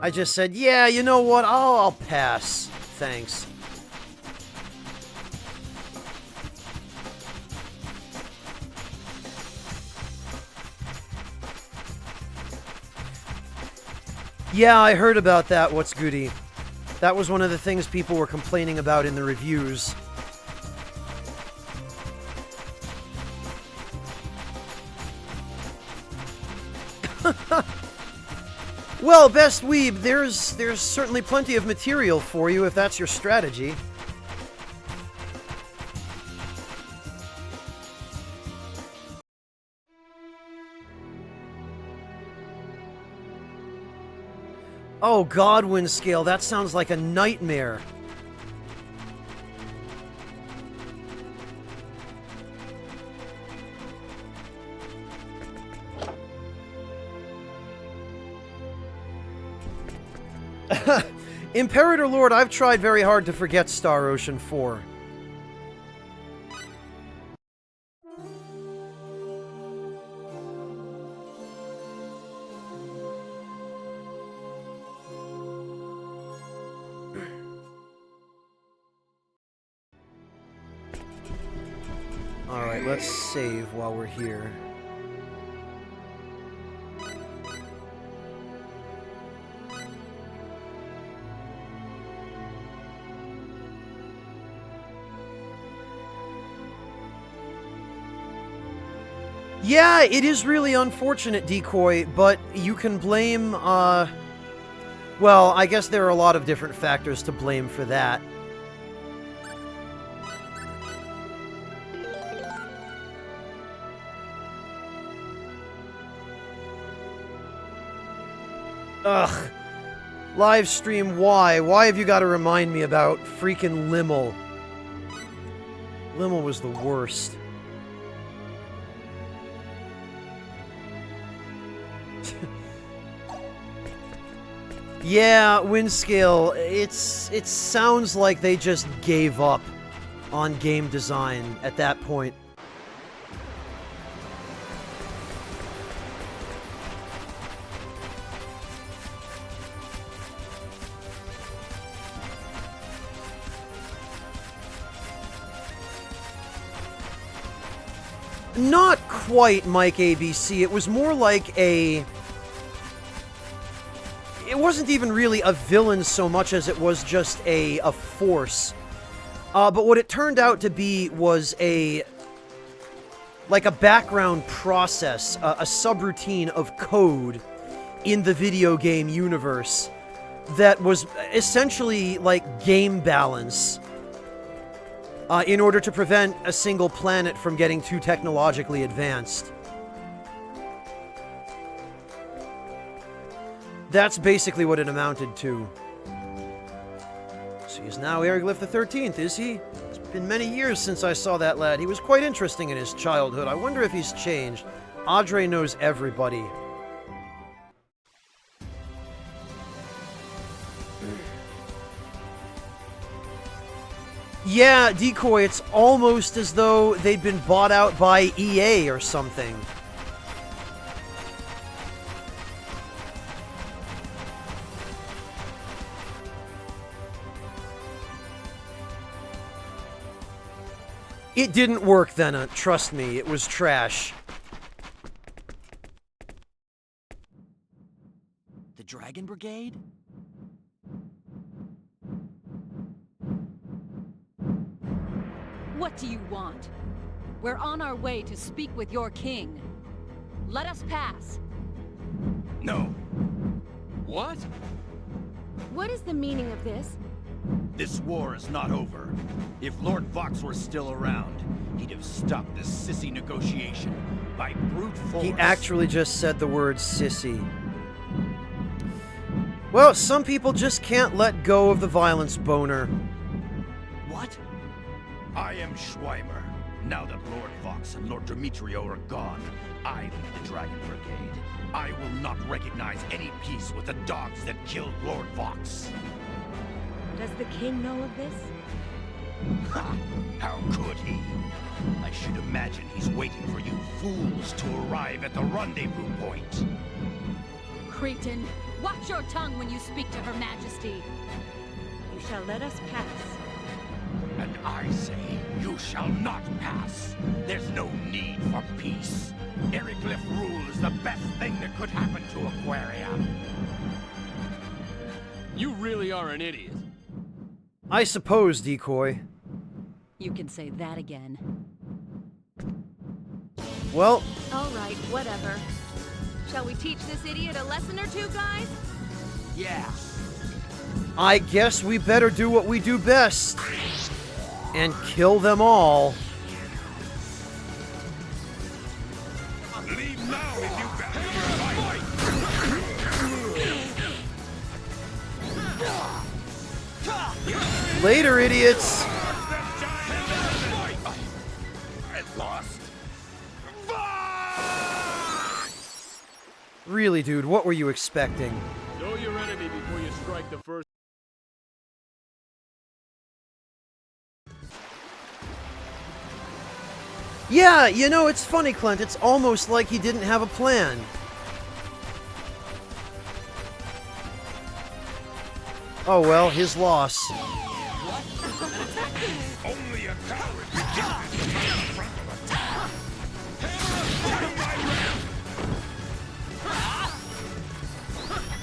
A: I just said, yeah, you know what, I'll pass. Thanks. Yeah, I heard about that, What's Goody. That was one of the things people were complaining about in the reviews. Well, Best Weeb, there's certainly plenty of material for you if that's your strategy. Oh, Godwin scale, that sounds like a nightmare. Imperator Lord, I've tried very hard to forget Star Ocean 4. Alright, let's save while we're here. Yeah, it is really unfortunate, Decoy, but you can blame, well, I guess there are a lot of different factors to blame for that. Ugh. Live stream, why? Why have you got to remind me about freaking Limmel? Limmel was the worst. Yeah, Windscale, it sounds like they just gave up on game design at that point. Not quite Mike ABC, it was more like a... It wasn't even really a villain so much as it was just a force. But what it turned out to be was like a background process, a subroutine of code in the video game universe that was essentially like game balance in order to prevent a single planet from getting too technologically advanced. That's basically what it amounted to. So he's now Eriglyph the 13th, is he? It's been many years since I saw that lad. He was quite interesting in his childhood. I wonder if he's changed. Audrey knows everybody. Yeah, Decoy, it's almost as though they'd been bought out by EA or something. It didn't work, then, trust me, it was trash.
L: The Dragon Brigade?
G: What do you want? We're on our way to speak with your king. Let us pass.
T: No.
P: What?
H: What is the meaning of this?
T: This war is not over. If Lord Vox were still around, he'd have stopped this sissy negotiation by brute force.
A: He actually just said the word sissy. Well, some people just can't let go of the violence boner.
T: What? I am Schweimer. Now that Lord Vox and Lord Demetrio are gone, I lead the Dragon Brigade. I will not recognize any peace with the dogs that killed Lord Vox.
I: Does the king know of this?
T: Ha! How could he? I should imagine he's waiting for you fools to arrive at the rendezvous point.
G: Cretin, watch your tongue when you speak to Her Majesty.
I: You shall let us pass.
T: And I say, you shall not pass. There's no need for peace. Eriglyph rule is the best thing that could happen to Aquaria.
J: You really are an idiot.
A: I suppose, Decoy.
G: You can say that again.
A: Well...
H: Alright, whatever. Shall we teach this idiot a lesson or two, guys?
T: Yeah.
A: I guess we better do what we do best. And kill them all.
B: Leave now if you
A: Later, idiots!
T: I lost.
A: Really, dude, what were you expecting?
J: Know your enemy before you strike the first.
A: Yeah, you know, it's funny, Clint. It's almost like he didn't have a plan. Oh well, his loss.
B: Only a coward can in front of attack.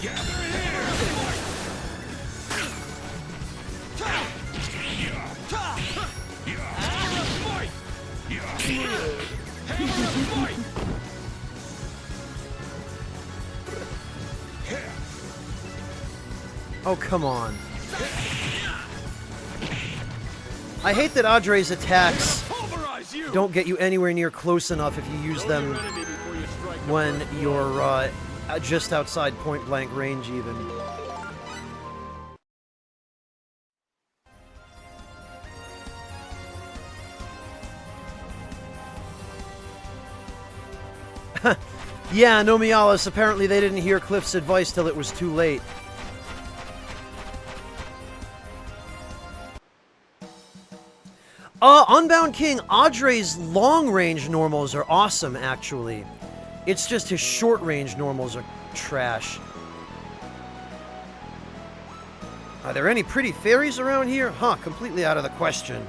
B: Gather
A: Oh, come on. I hate that Audrey's attacks don't get you anywhere near close enough if you use them when you're just outside point-blank range, even. Yeah, no Mialis. Apparently they didn't hear Cliff's advice till it was too late. Unbound King, Audrey's long-range normals are awesome, actually. It's just his short-range normals are trash. Are there any pretty fairies around here? Huh, completely out of the question.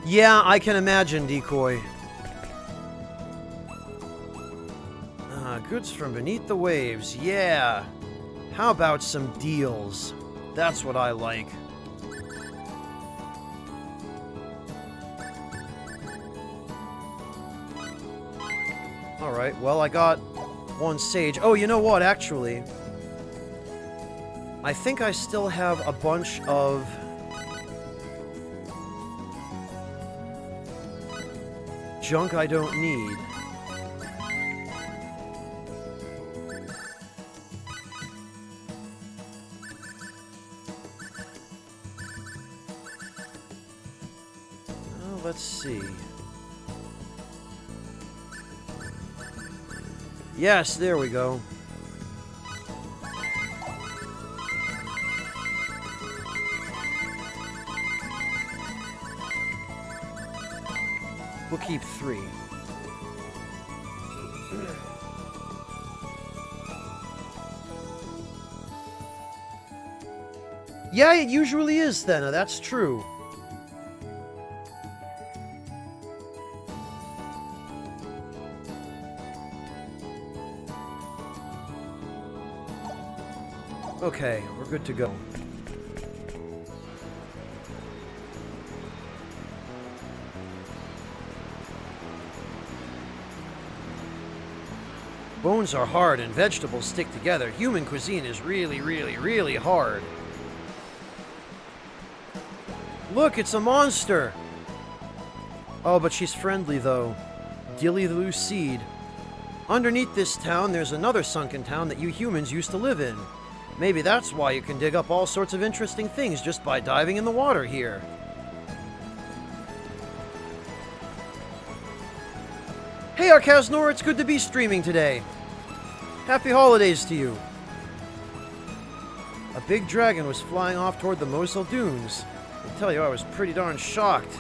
A: Yeah, I can imagine, Decoy. Goods from beneath the waves, yeah. How about some deals? That's what I like. Alright, well, I got one sage. Oh, you know what, actually? I think I still have a bunch of... junk I don't need. Let's see. Yes, there we go. We'll keep 3. Yeah, it usually is, Thena. That's true. Okay, we're good to go. Bones are hard and vegetables stick together. Human cuisine is really, really, really hard. Look, it's a monster! Oh, but she's friendly, though. Dilly the Loose Seed. Underneath this town, there's another sunken town that you humans used to live in. Maybe that's why you can dig up all sorts of interesting things just by diving in the water here. Hey, Arkaznor, it's good to be streaming today. Happy holidays to you. A big dragon was flying off toward the Mosul Dunes. I tell you, I was pretty darn shocked.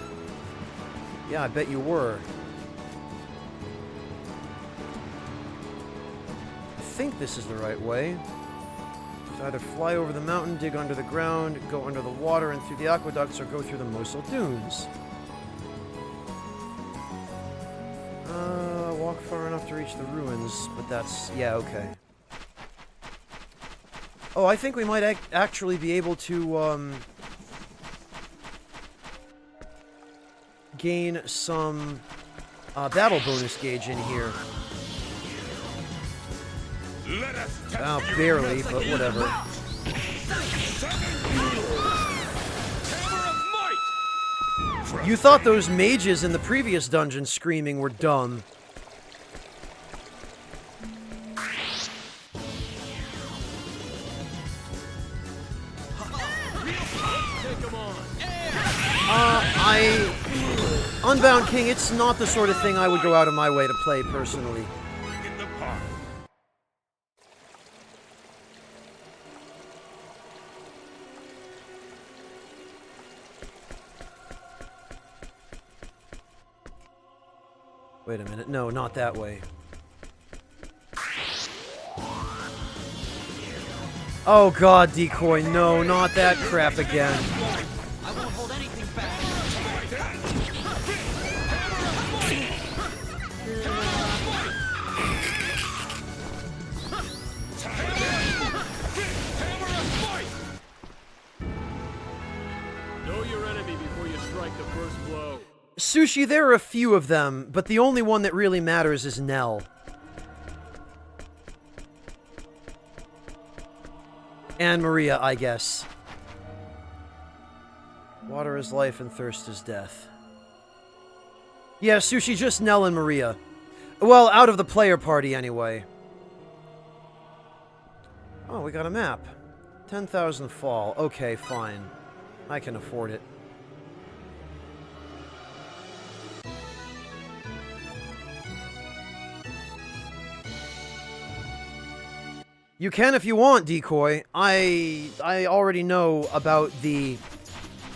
A: Yeah, I bet you were. I think this is the right way. Either fly over the mountain, dig under the ground, go under the water and through the aqueducts, or go through the Mosul Dunes. Walk far enough to reach the ruins, but that's... yeah, okay. Oh, I think we might actually be able to, gain some, battle bonus gauge in here. Oh, barely, but whatever. You thought those mages in the previous dungeon screaming were dumb. Unbound King, it's not the sort of thing I would go out of my way to play, personally. Wait a minute. No, not that way. Oh god, Decoy, no, not that crap again.
D: I won't hold anything back.
J: Know your enemy before you strike the first blow.
A: Sushi, there are a few of them, but the only one that really matters is Nell. And Maria, I guess. Water is life and thirst is death. Yeah, Sushi, just Nell and Maria. Well, out of the player party, anyway. Oh, we got a map. 10,000 fall. Okay, fine. I can afford it. You can if you want, Decoy. I already know about the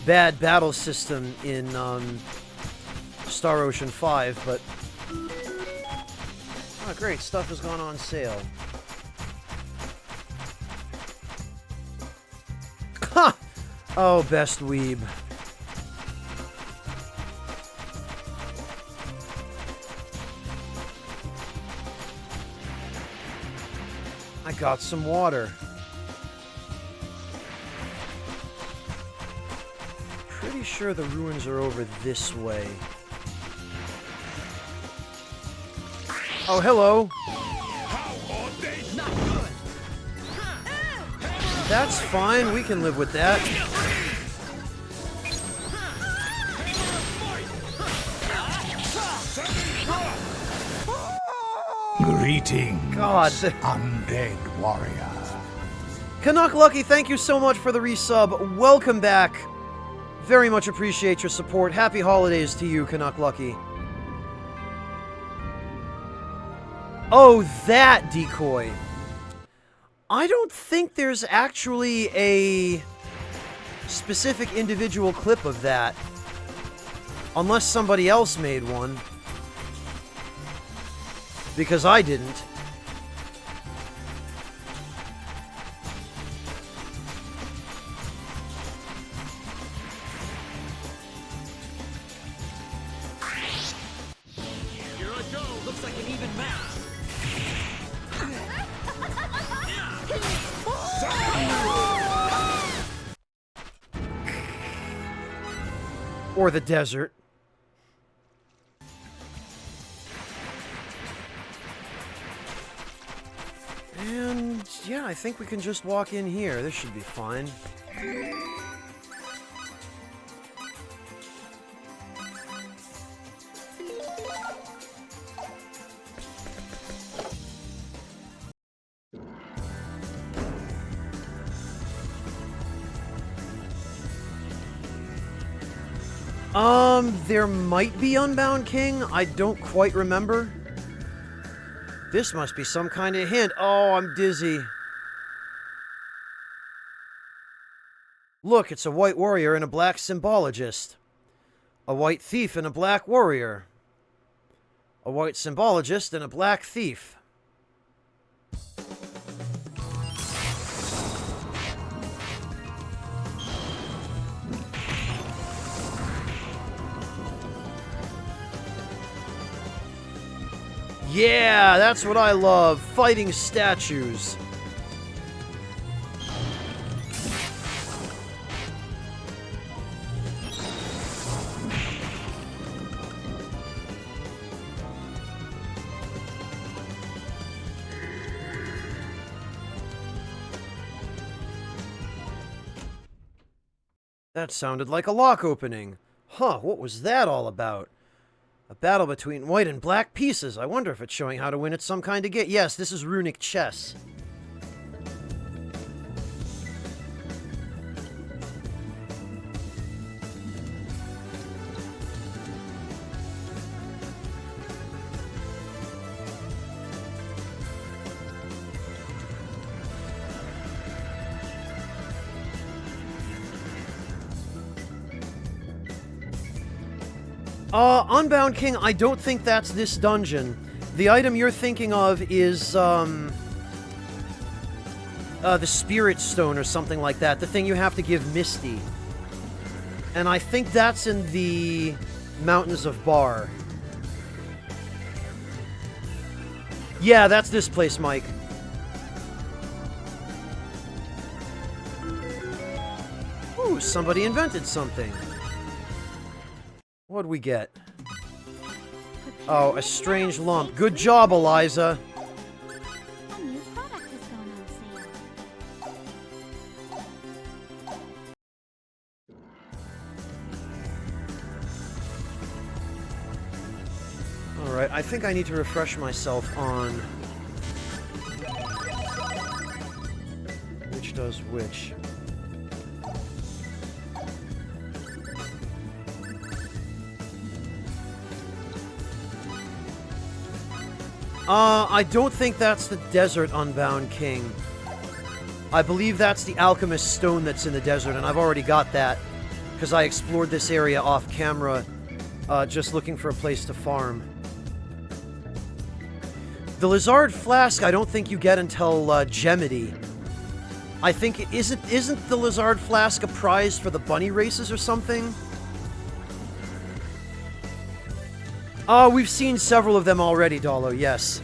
A: bad battle system in Star Ocean 5, but... oh, great, stuff has gone on sale. Ha! Oh, best weeb. I got some water. Pretty sure the ruins are over this way. Oh, hello. That's fine, we can live with that.
S: Greetings,
A: God.
S: undead warrior.
A: Canuck Lucky, thank you so much for the resub. Welcome back. Very much appreciate your support. Happy holidays to you, Canuck Lucky. Oh, that decoy. I don't think there's actually a specific individual clip of that. Unless somebody else made one. Because I didn't.
P: Here I go. Looks like an even match.
A: Or the desert. And yeah, I think we can just walk in here. This should be fine. There might be Unbound King. I don't quite remember. This must be some kind of hint. Oh, I'm dizzy. Look, it's a white warrior and a black symbologist. A white thief and a black warrior. A white symbologist and a black thief. Yeah, that's what I love. Fighting statues. That sounded like a lock opening. Huh, what was that all about? A battle between white and black pieces. I wonder if it's showing how to win at some kind of game. Yes, this is runic chess. Unbound King, I don't think that's this dungeon. The item you're thinking of is, the Spirit Stone or something like that. The thing you have to give Misty. And I think that's in the Mountains of Bar. Yeah, that's this place, Mike. Ooh, somebody invented something. What'd we get? Oh, a strange lump. Good job, Eliza.
E: A new product has gone on sale.
A: Alright, I think I need to refresh myself on which does which. I don't think that's the Desert Unbound King. I believe that's the Alchemist Stone that's in the desert, and I've already got that, because I explored this area off camera, just looking for a place to farm. The Lizard Flask I don't think you get until, Gemity. I think, isn't the Lizard Flask a prize for the bunny races or something? Oh, we've seen several of them already, Dolo, yes.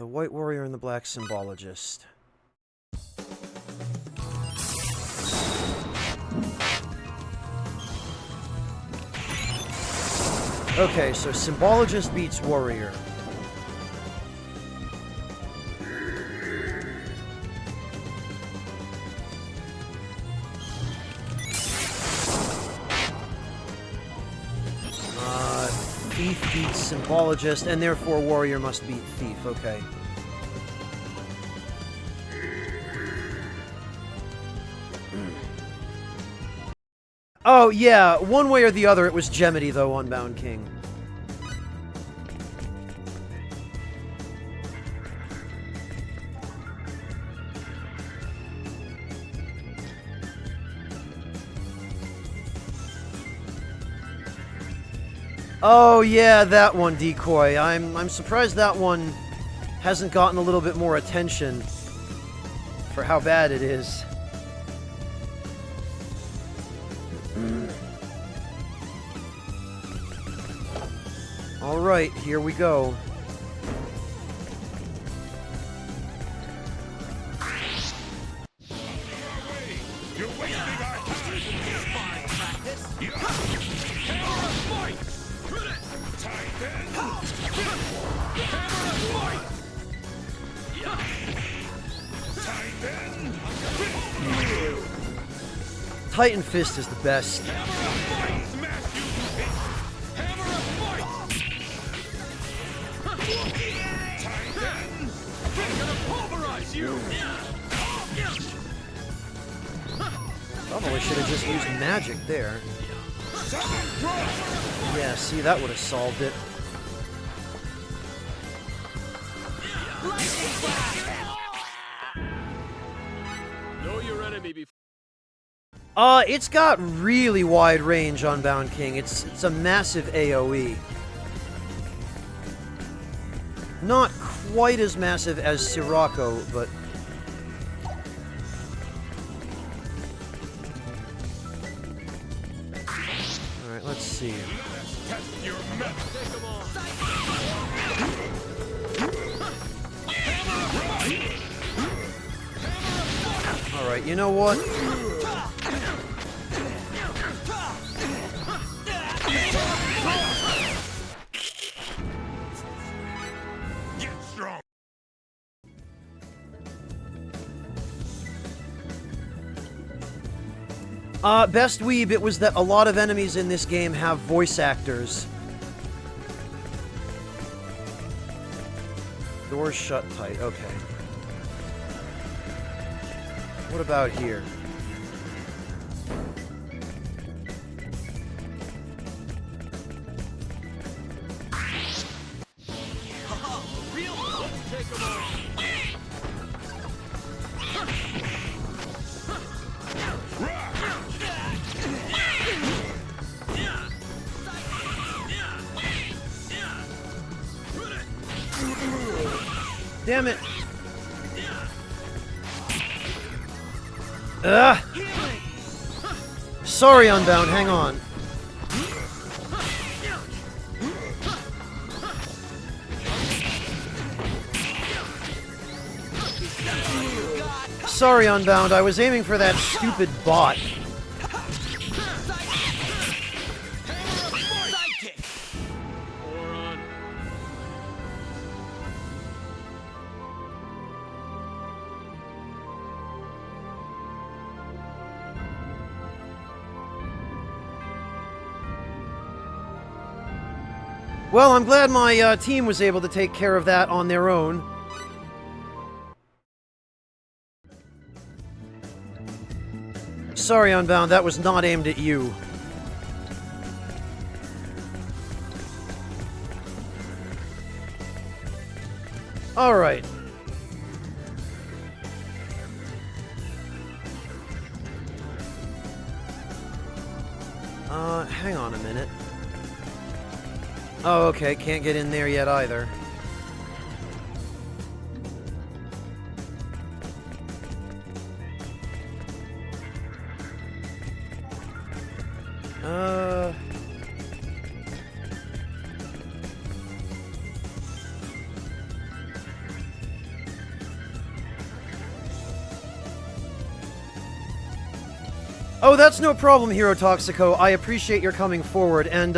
A: the White Warrior and the Black Symbologist. Okay, so Symbologist beats Warrior. Thief beats Symbologist, and therefore Warrior must beat Thief, okay. Oh, yeah, one way or the other, it was Gemity, though, Unbound King. Oh, yeah, that one, Decoy. I'm surprised that one hasn't gotten a little bit more attention for how bad it is. Alright, here we go.
B: You're wasting our time. Practice.
A: Titan Fist is the best. Probably should have just used magic there. Yeah, see, that would have solved it.
J: Know your enemy before.
A: It's got really wide range on Bound King. It's a massive AoE. Not quite as massive as Sirocco, but... Alright, let's see. Alright, you know what?
B: Get strong.
A: Best weeb, it was that a lot of enemies in this game have voice actors. Doors shut tight, okay. What about here? Damn it! Ugh! Sorry, Unbound, hang on. Sorry, Unbound, I was aiming for that stupid bot. Well, I'm glad my team was able to take care of that on their own. Sorry, Unbound, that was not aimed at you. Alright. Hang on a minute. Oh, okay, can't get in there yet either. Oh, that's no problem, Hero Toxico. I appreciate your coming forward, and,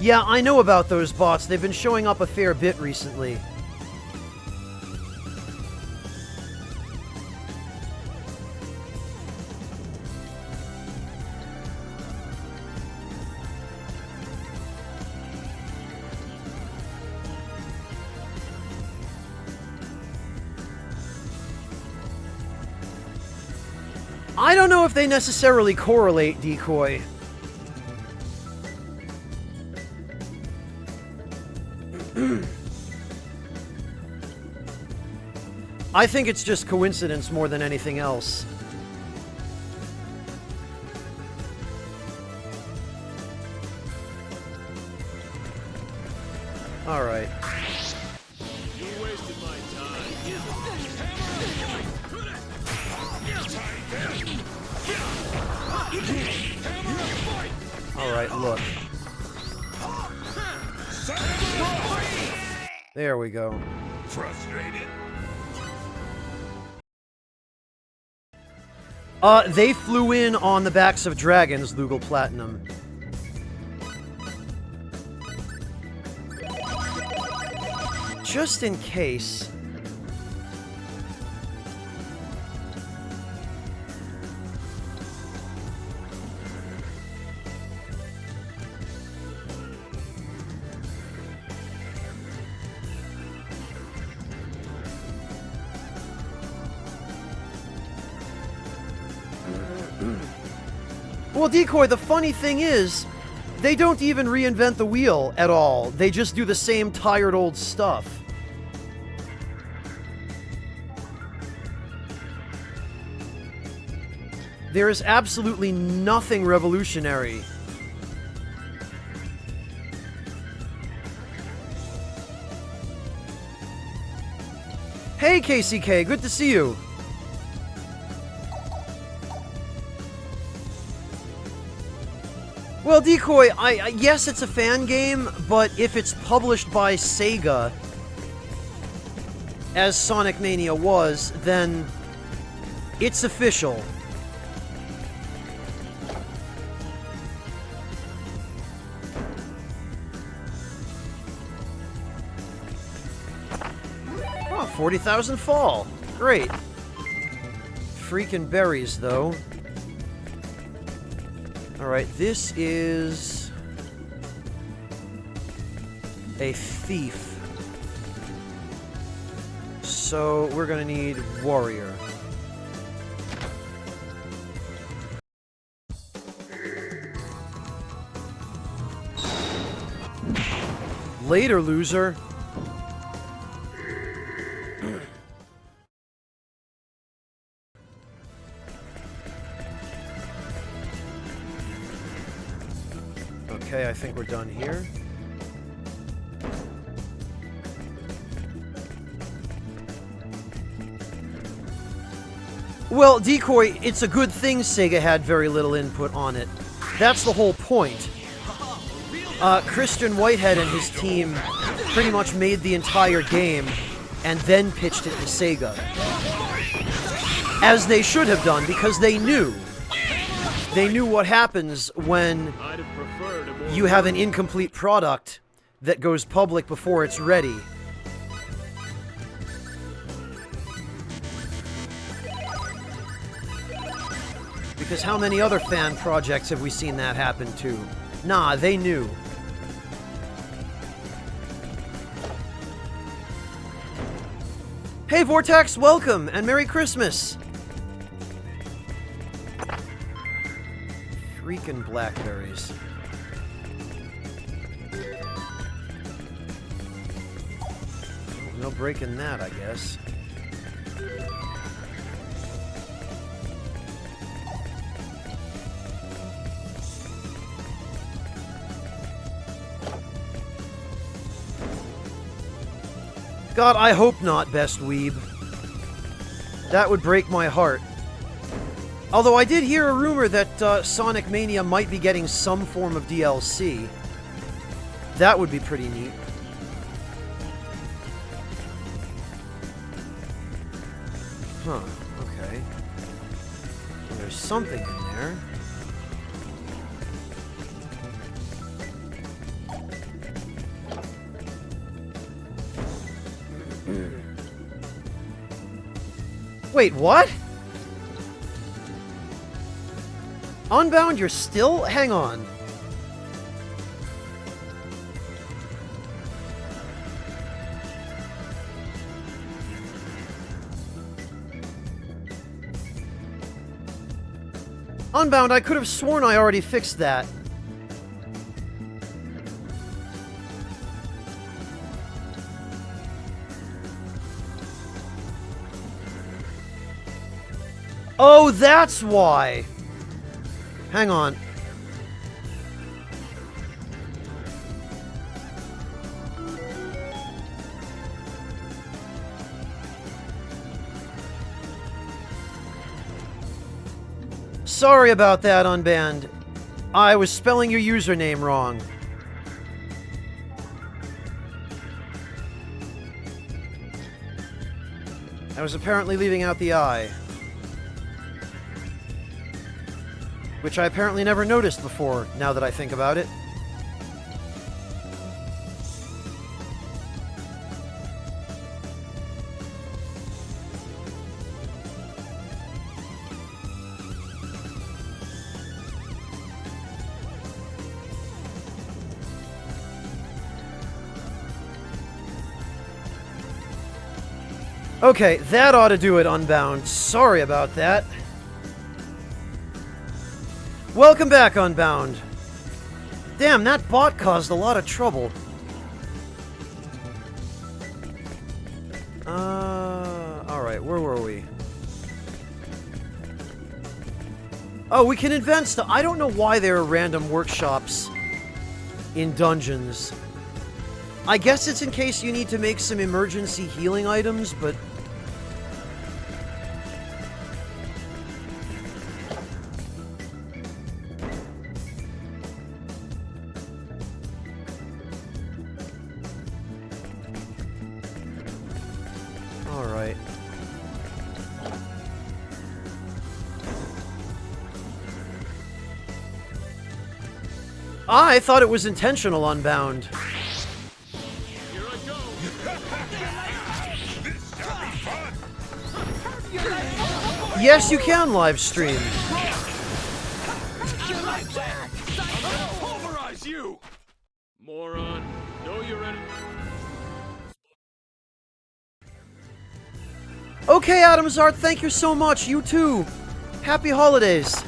A: yeah, I know about those bots. They've been showing up a fair bit recently. I don't know if they necessarily correlate, Decoy. I think it's just coincidence more than anything else. All right.
C: You wasted my time.
A: All right, look. There we go.
B: Frustrated?
A: They flew in on the backs of dragons, Lugal Platinum. Just in case. Well, Decoy, the funny thing is, they don't even reinvent the wheel at all. They just do the same tired old stuff. There is absolutely nothing revolutionary. Hey, KCK, good to see you. Well, Decoy, yes, it's a fan game, but if it's published by Sega, as Sonic Mania was, then it's official. Oh, 40,000 fall. Great. Freaking berries, though. Alright, this is a thief. So we're gonna need warrior. Later, loser. Okay, I think we're done here. Well, Decoy, it's a good thing Sega had very little input on it. That's the whole point. Christian Whitehead and his team pretty much made the entire game and then pitched it to Sega. As they should have done, because they knew. They knew what happens when you have an incomplete product that goes public before it's ready. Because how many other fan projects have we seen that happen to? Nah, they knew. Hey Vortex, welcome, and Merry Christmas! Freaking blackberries. No breaking that, I guess. God, I hope not, Best Weeb. That would break my heart. Although I did hear a rumor that Sonic Mania might be getting some form of DLC. That would be pretty neat. Huh, okay. Well, there's something in there. Wait, what? Unbound, you're still? Hang on. Unbound, I could have sworn I already fixed that. Oh, that's why! Hang on. Sorry about that, Unbanned. I was spelling your username wrong. I was apparently leaving out the I. Which I apparently never noticed before, now that I think about it. Okay, that ought to do it, Unbound. Sorry about that. Welcome back, Unbound. Damn, that bot caused a lot of trouble. Alright, where were we? Oh, we can invent stuff. I don't know why there are random workshops in dungeons. I guess it's in case you need to make some emergency healing items, but... Alright. I thought it was intentional, Unbound. Yes, you can live stream.
J: Pulverize you! Moron. Know you're in.
A: Okay, Adamsart, thank you so much. You too. Happy holidays.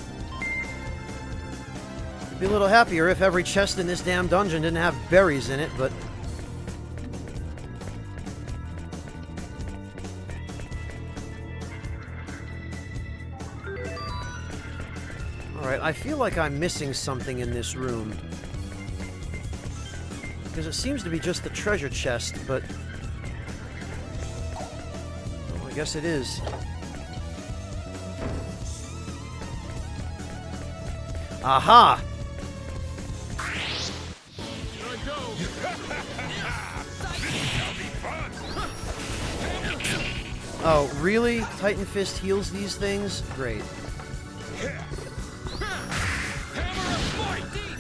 A: I'd be a little happier if every chest in this damn dungeon didn't have berries in it, but... Alright, I feel like I'm missing something in this room. Because it seems to be just the treasure chest, but... Oh, I guess it is. Aha! Oh, really? Titan Fist heals these things? Great.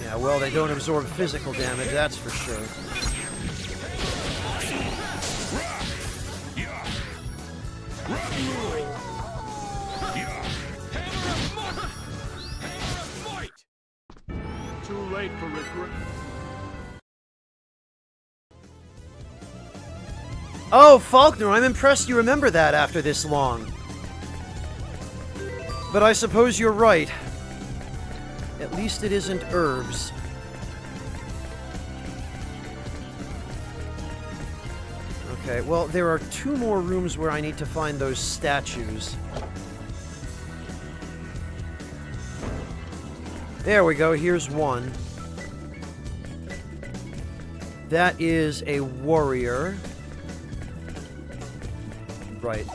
A: Yeah, well, they don't absorb physical damage, that's for sure.
J: Too late for regret.
A: Oh, Faulkner, I'm impressed you remember that after this long. But I suppose you're right. At least it isn't herbs. Okay, well, there are 2 more rooms where I need to find those statues. There we go, here's one. That is a warrior. Right.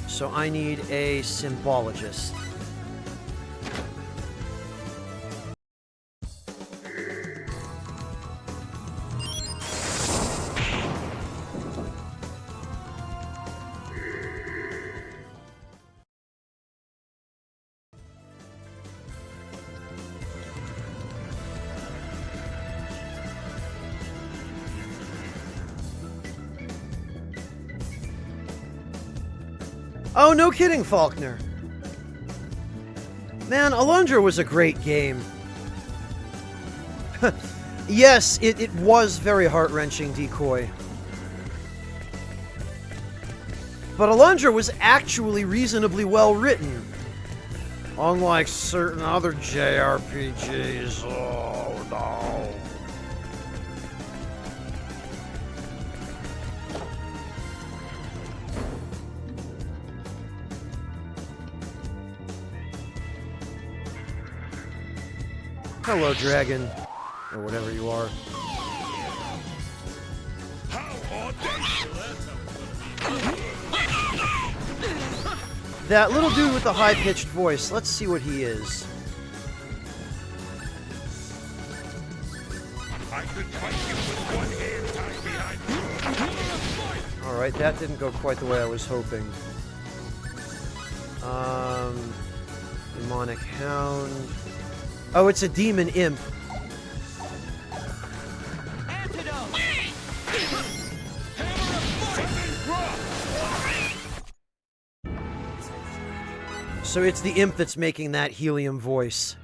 A: So I need a symbologist. Oh, no kidding, Faulkner. Man, Alundra was a great game. Yes, it was very heart-wrenching, Decoy. But Alundra was actually reasonably well written. Unlike certain other JRPGs. Oh, no. Hello, dragon. Or whatever you are. That little dude with the high-pitched voice, let's see what he is.
B: I could fight you with one hand tied behind you.
A: Alright, that didn't go quite the way I was hoping. Demonic Hound. Oh, it's a demon imp. So it's the imp that's making that helium voice.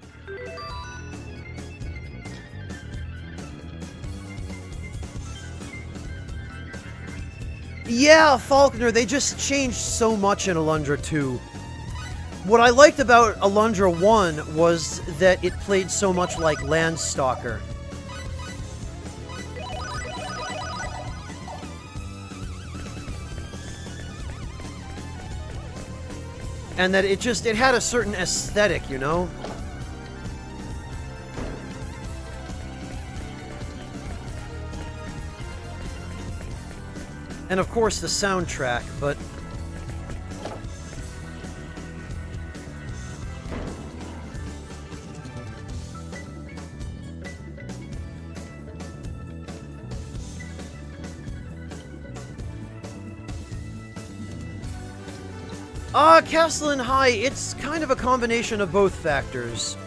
A: Yeah, Faulkner, they just changed so much in Alundra 2. What I liked about Alundra 1 was that it played so much like Landstalker. And that it had a certain aesthetic, you know? And of course the soundtrack, but... Castellan High, it's kind of a combination of both factors.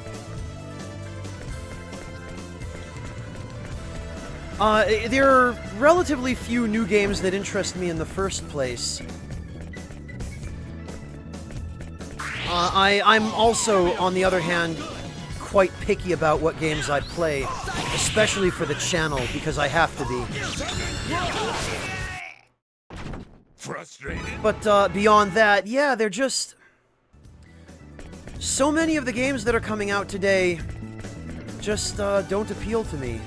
A: There are relatively few new games that interest me in the first place. I'm also, on the other hand, quite picky about what games I play, especially for the channel, because I have to be.
B: Frustrated?
A: But beyond that, yeah, they're just... So many of the games that are coming out today just don't appeal to me.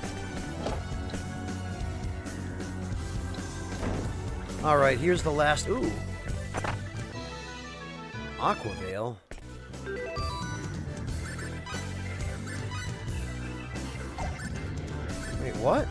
A: Alright, here's the last... Ooh. Aquavale. Wait, what?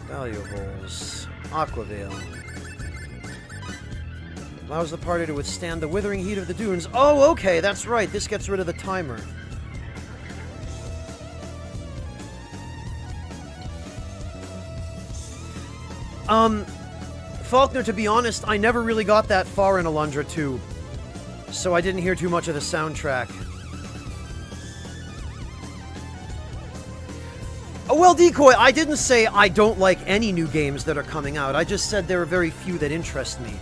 A: Valuables. Aquavale. Allows the party to withstand the withering heat of the dunes. Oh, okay, that's right. This gets rid of the timer. Faulkner, to be honest, I never really got that far in Alundra 2, so I didn't hear too much of the soundtrack. Well, Decoy, I didn't say I don't like any new games that are coming out. I just said there are very few that interest me.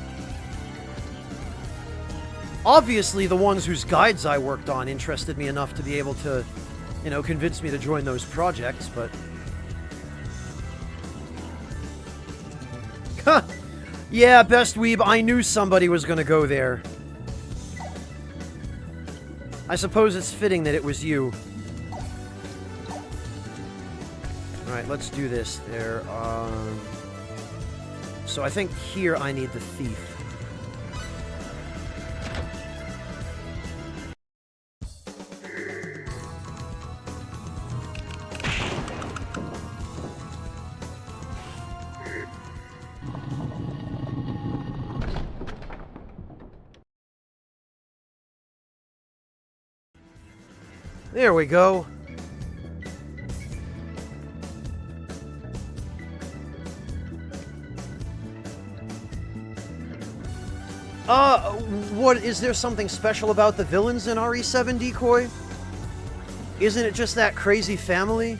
A: Obviously, the ones whose guides I worked on interested me enough to be able to, you know, convince me to join those projects, but... Yeah, Best Weeb, I knew somebody was gonna go there. I suppose it's fitting that it was you. Alright, let's do this. There, So I think here I need the thief. There we go. What, is there something special about the villains in RE7, Decoy? Isn't it just that crazy family?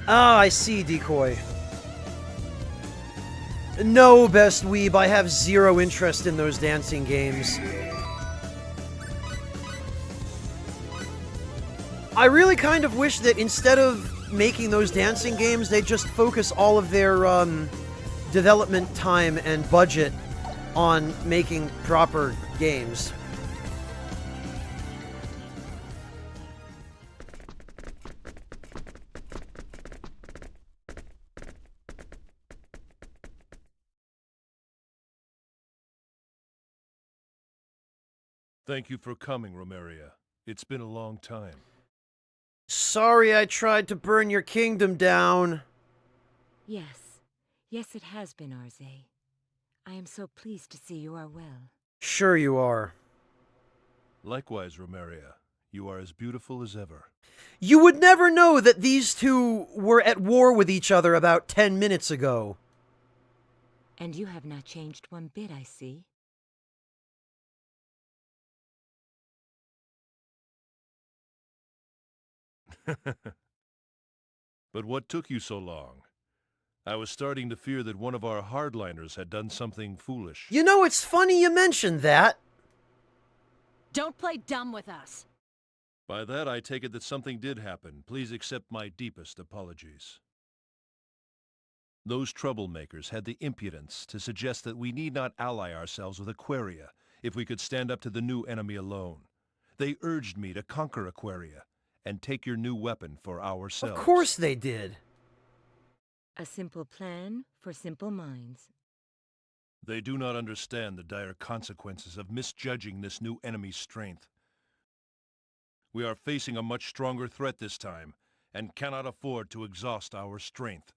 A: Ah, I see, Decoy. No, Best Weeb, I have zero interest in those dancing games. I really kind of wish that instead of making those dancing games, they just focus all of their development time and budget on making proper games.
U: Thank you for coming, Romeria. It's been a long time.
A: Sorry I tried to burn your kingdom down.
I: Yes. Yes, it has been, Arze. I am so pleased to see you are well.
A: Sure you are.
U: Likewise, Romeria. You are as beautiful as ever.
A: You would never know that these two were at war with each other about 10 minutes ago.
I: And you have not changed one bit, I see.
U: But what took you so long? I was starting to fear that one of our hardliners had done something foolish.
A: You know, it's funny you mentioned that.
G: Don't play dumb with us.
U: By that, I take it that something did happen. Please accept my deepest apologies. Those troublemakers had the impudence to suggest that we need not ally ourselves with Aquaria if we could stand up to the new enemy alone. They urged me to conquer Aquaria and take your new weapon for ourselves.
A: Of course they did.
I: A simple plan for simple minds.
U: They do not understand the dire consequences of misjudging this new enemy's strength. We are facing a much stronger threat this time, and cannot afford to exhaust our strength.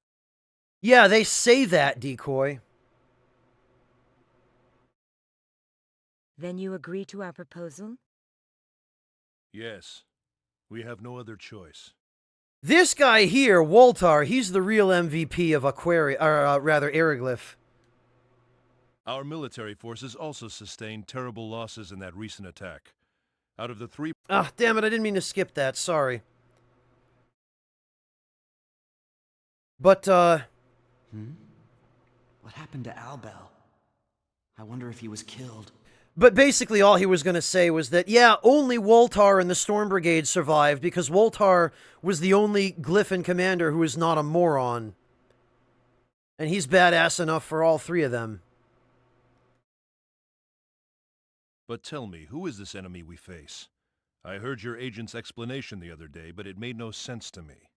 A: Yeah, they say that, Decoy.
I: Then you agree to our proposal?
U: Yes. We have no other choice.
A: This guy here, Woltar, he's the real MVP of Aquaria, or rather, Eriglyph.
U: Our military forces also sustained terrible losses in that recent attack. Out of the 3...
A: Ah, damn it, I didn't mean to skip that, sorry. But,
D: What happened to Albel? I wonder if he was killed.
A: But basically all he was going to say was that, yeah, only Woltar and the Storm Brigade survived because Woltar was the only Glyphin commander who was not a moron. And he's badass enough for all three of them.
U: But tell me, who is this enemy we face? I heard your agent's explanation the other day, but it made no sense to me.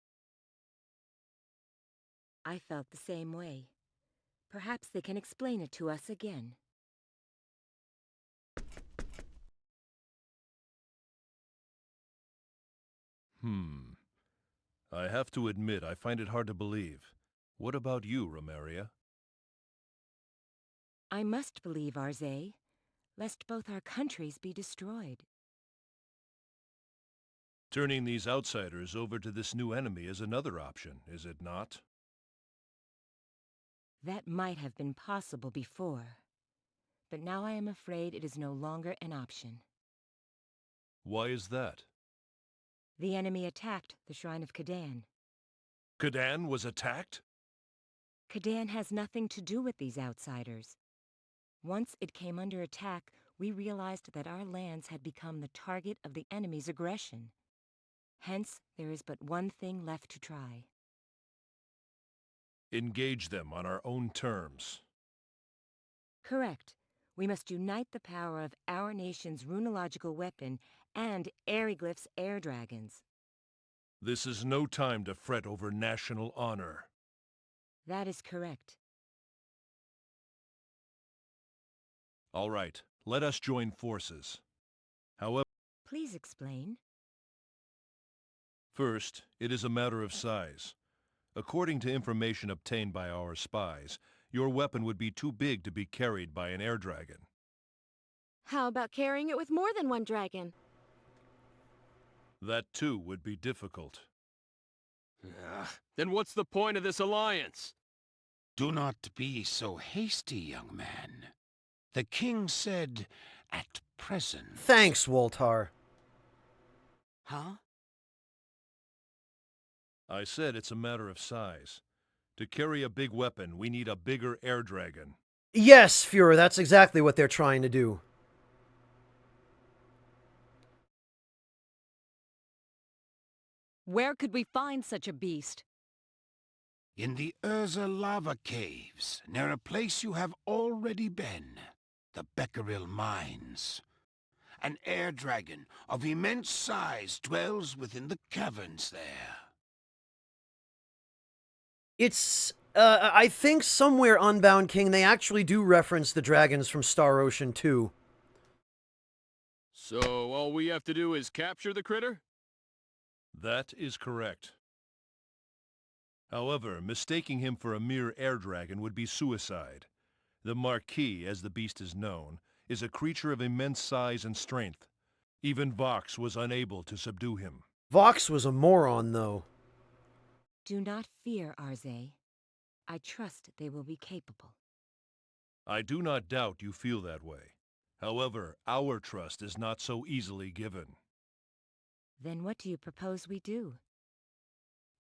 I: I felt the same way. Perhaps they can explain it to us again.
U: I have to admit, I find it hard to believe. What about you, Romeria?
I: I must believe, Arze, lest both our countries be destroyed.
U: Turning these outsiders over to this new enemy is another option, is it not?
I: That might have been possible before, but now I am afraid it is no longer an option.
U: Why is that?
I: The enemy attacked the Shrine of Kadan.
U: Kadan was attacked?
I: Kadan has nothing to do with these outsiders. Once it came under attack, we realized that our lands had become the target of the enemy's aggression. Hence, there is but one thing left to try.
U: Engage them on our own terms.
I: Correct. We must unite the power of our nation's runological weapon and Eriglyph's air dragons.
U: This is no time to fret over national honor.
I: That is correct.
U: All right, let us join forces. However,
I: Please explain.
U: first, it is a matter of size. According to information obtained by our spies, your weapon would be too big to be carried by an air dragon.
H: How about carrying it with more than one dragon?
U: That too would be difficult.
J: Then what's the point of this alliance?
S: Do not be so hasty, young man. The king said, at present.
A: Thanks, Woltar.
D: Huh?
U: I said it's a matter of size. To carry a big weapon, we need a bigger air dragon.
A: Yes, Führer, that's exactly what they're trying to do.
G: Where could we find such a beast?
S: In the Urza lava caves, near a place you have already been. The Becquerel mines. An air dragon of immense size dwells within the caverns there.
A: It's, I think somewhere Unbound King, they actually do reference the dragons from Star Ocean 2.
J: So all we have to do is capture the critter?
U: That is correct. However, mistaking him for a mere air dragon would be suicide. The Marquis, as the beast is known, is a creature of immense size and strength. Even Vox was unable to subdue him.
A: Vox was a moron, though.
I: Do not fear, Arze. I trust they will be capable.
U: I do not doubt you feel that way. However, our trust is not so easily given.
I: Then what do you propose we do?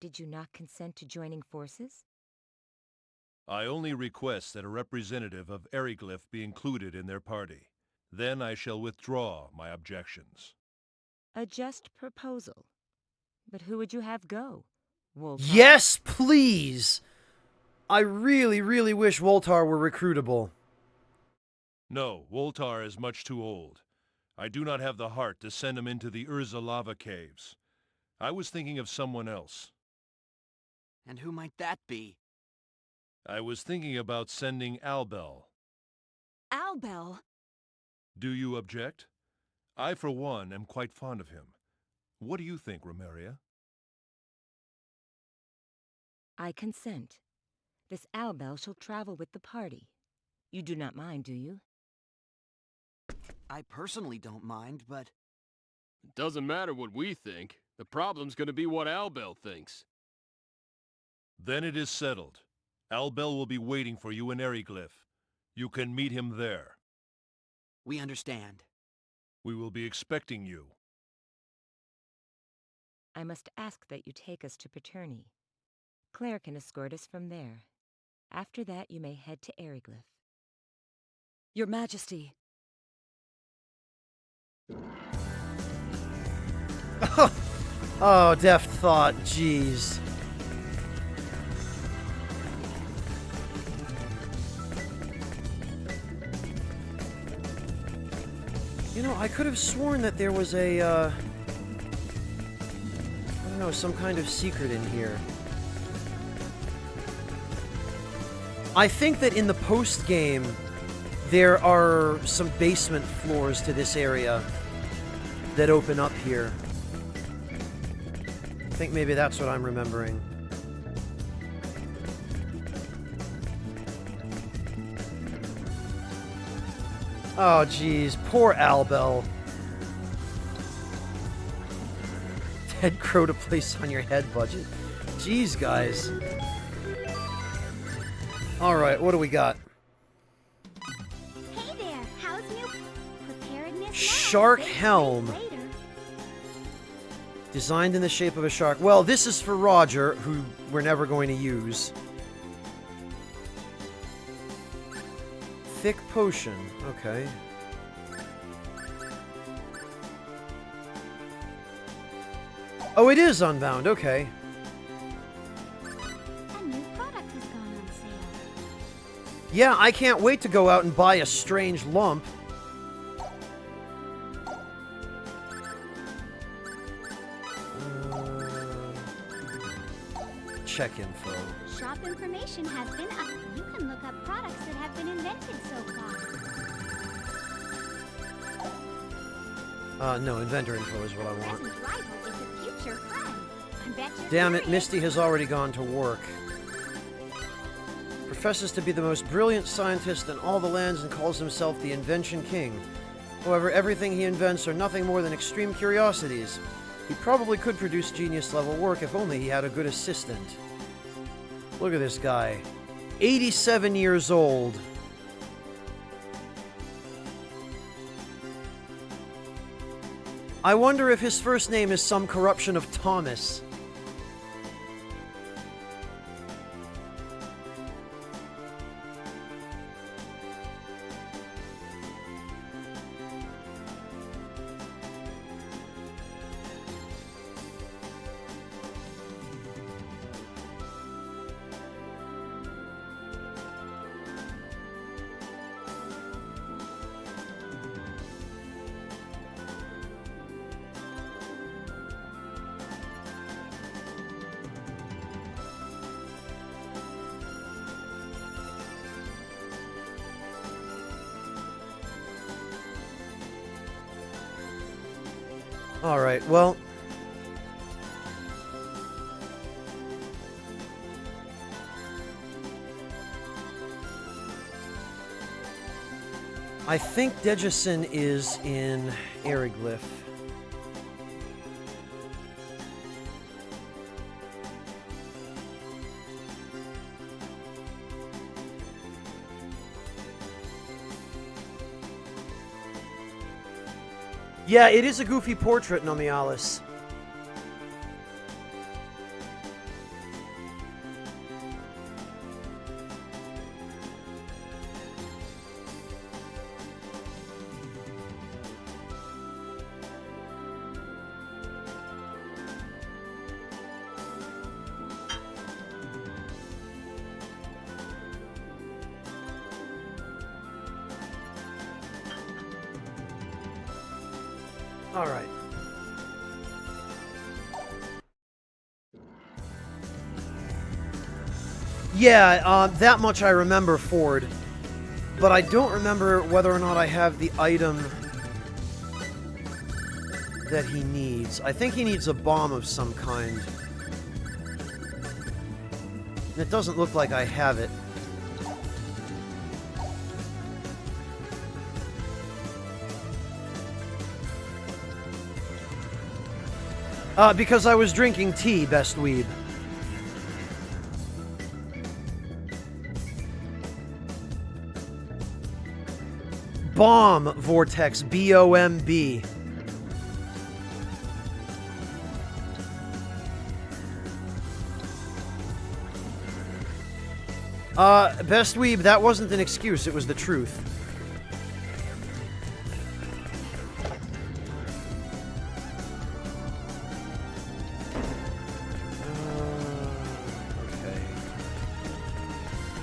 I: Did you not consent to joining forces?
U: I only request that a representative of Eriglyph be included in their party. Then I shall withdraw my objections.
I: A just proposal. But who would you have go? Woltar?
A: Yes, please! I really, really wish Woltar were recruitable.
U: No, Woltar is much too old. I do not have the heart to send him into the Urza lava caves. I was thinking of someone else.
D: And who might that be?
U: I was thinking about sending Albel.
M: Albel?
U: Do you object? I, for one, am quite fond of him. What do you think, Romeria?
I: I consent. This Albel shall travel with the party. You do not mind, do you?
D: I personally don't mind, but...
J: It doesn't matter what we think. The problem's gonna be what Albel thinks.
U: Then it is settled. Albel will be waiting for you in Eriglyph. You can meet him there.
D: We understand.
U: We will be expecting you.
I: I must ask that you take us to Paterni. Claire can escort us from there. After that, you may head to Eriglyph.
G: Your Majesty.
A: Oh, deft thought, jeez. You know, I could have sworn that there was a, I don't know, some kind of secret in here. I think that in the post-game, there are some basement floors to this area that open up here. I think maybe that's what I'm remembering. Oh, jeez. Poor Albel. Ted Crow to place on your head budget. Jeez, guys. Alright, what do we got?
E: Hey there, how's new preparedness now?
A: Shark Helm. Designed in the shape of a shark. Well, this is for Roger, who we're never going to use. Thick potion. Okay. Oh, it is Unbound. Okay.
E: A new product has gone on sale.
A: Yeah, I can't wait to go out and buy a strange lump. Check info.
E: Shop information has been up. You can look up products that have been invented so far.
A: No, inventor info is what I want.
E: Present rival is a future friend. I bet you're
A: Damn it,
E: curious.
A: Misty has already gone to work. Professes to be the most brilliant scientist in all the lands and calls himself the Invention King. However, everything he invents are nothing more than extreme curiosities. He probably could produce genius-level work if only he had a good assistant. Look at this guy. 87 years old. I wonder if his first name is some corruption of Thomas. Alright, well... I think Dejison is in Eriglyph. Yeah, it is a goofy portrait, Nomialis. All right. Yeah, that much I remember, Ford. But I don't remember whether or not I have the item that he needs. I think he needs a bomb of some kind. It doesn't look like I have it. Because I was drinking tea, Best Weeb. Bomb Vortex, B-O-M-B. Best Weeb, that wasn't an excuse, it was the truth.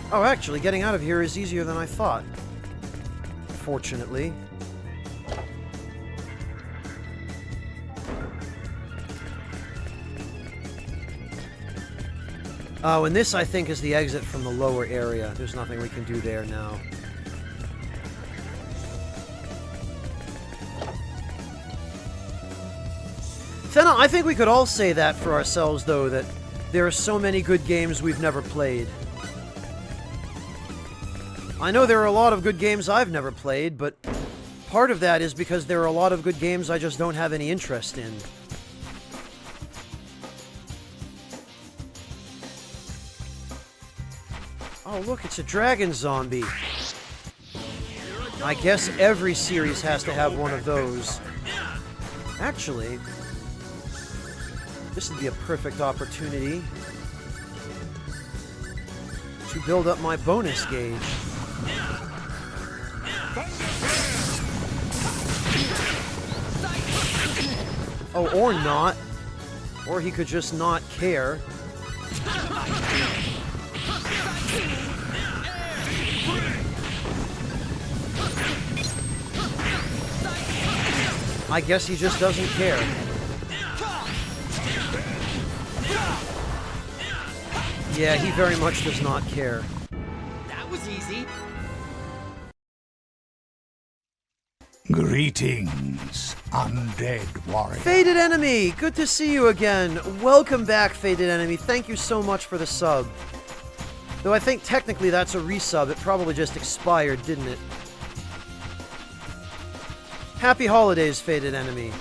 A: Oh, actually, getting out of here is easier than I thought. Fortunately. Oh, and this, I think, is the exit from the lower area. There's nothing we can do there now. Fenna, I think we could all say that for ourselves, though, that there are so many good games we've never played. I know there are a lot of good games I've never played, but part of that is because there are a lot of good games I just don't have any interest in. Oh, look, it's a dragon zombie. I guess every series has to have one of those. Actually, this would be a perfect opportunity to build up my bonus gauge. Oh, or not. Or he could just not care. I guess he just doesn't care. Yeah, he very much does not care.
D: That was easy.
O: Greetings, undead warrior.
A: Faded Enemy, good to see you again. Welcome back, Faded Enemy. Thank you so much for the sub. Though I think technically that's a resub, it probably just expired, didn't it? Happy holidays, Faded Enemy.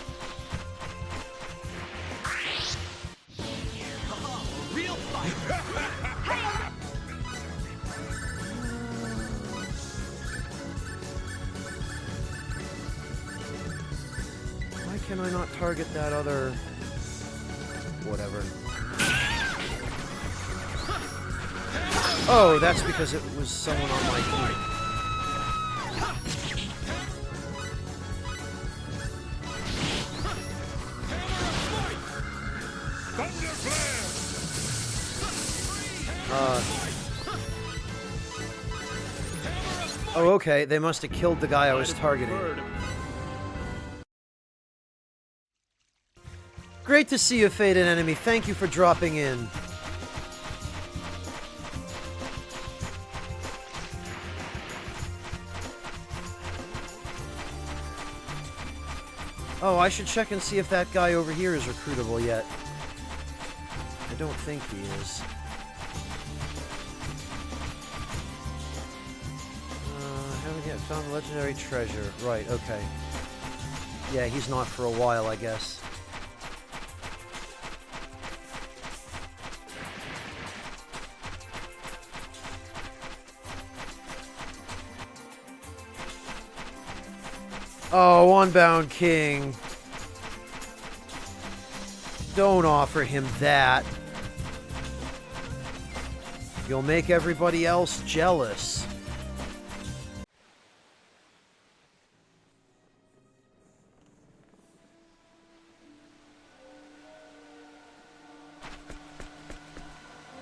A: Why can I not target that other... whatever. Oh, that's because it was someone on my team. Oh, okay. They must have killed the guy I was targeting. Great to see you, Faded Enemy. Thank you for dropping in. Oh, I should check and see if that guy over here is recruitable yet. I don't think he is. Haven't yet found the legendary treasure. Right, okay. Yeah, he's not for a while, I guess. Oh, Unbound King. Don't offer him that. You'll make everybody else jealous.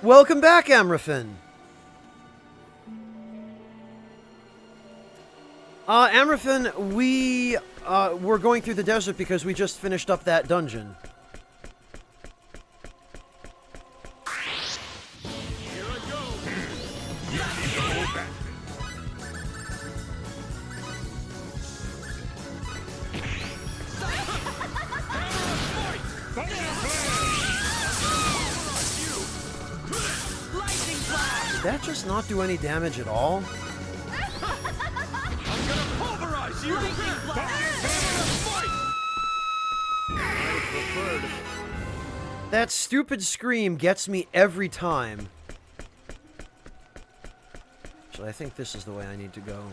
A: Welcome back, Amrafin. Amrafin, we're going through the desert because we just finished up that dungeon.
B: Here I go.
A: Did that just not do any damage at all?
B: Pulverize you!
A: That stupid scream gets me every time. Actually, I think this is the way I need to go.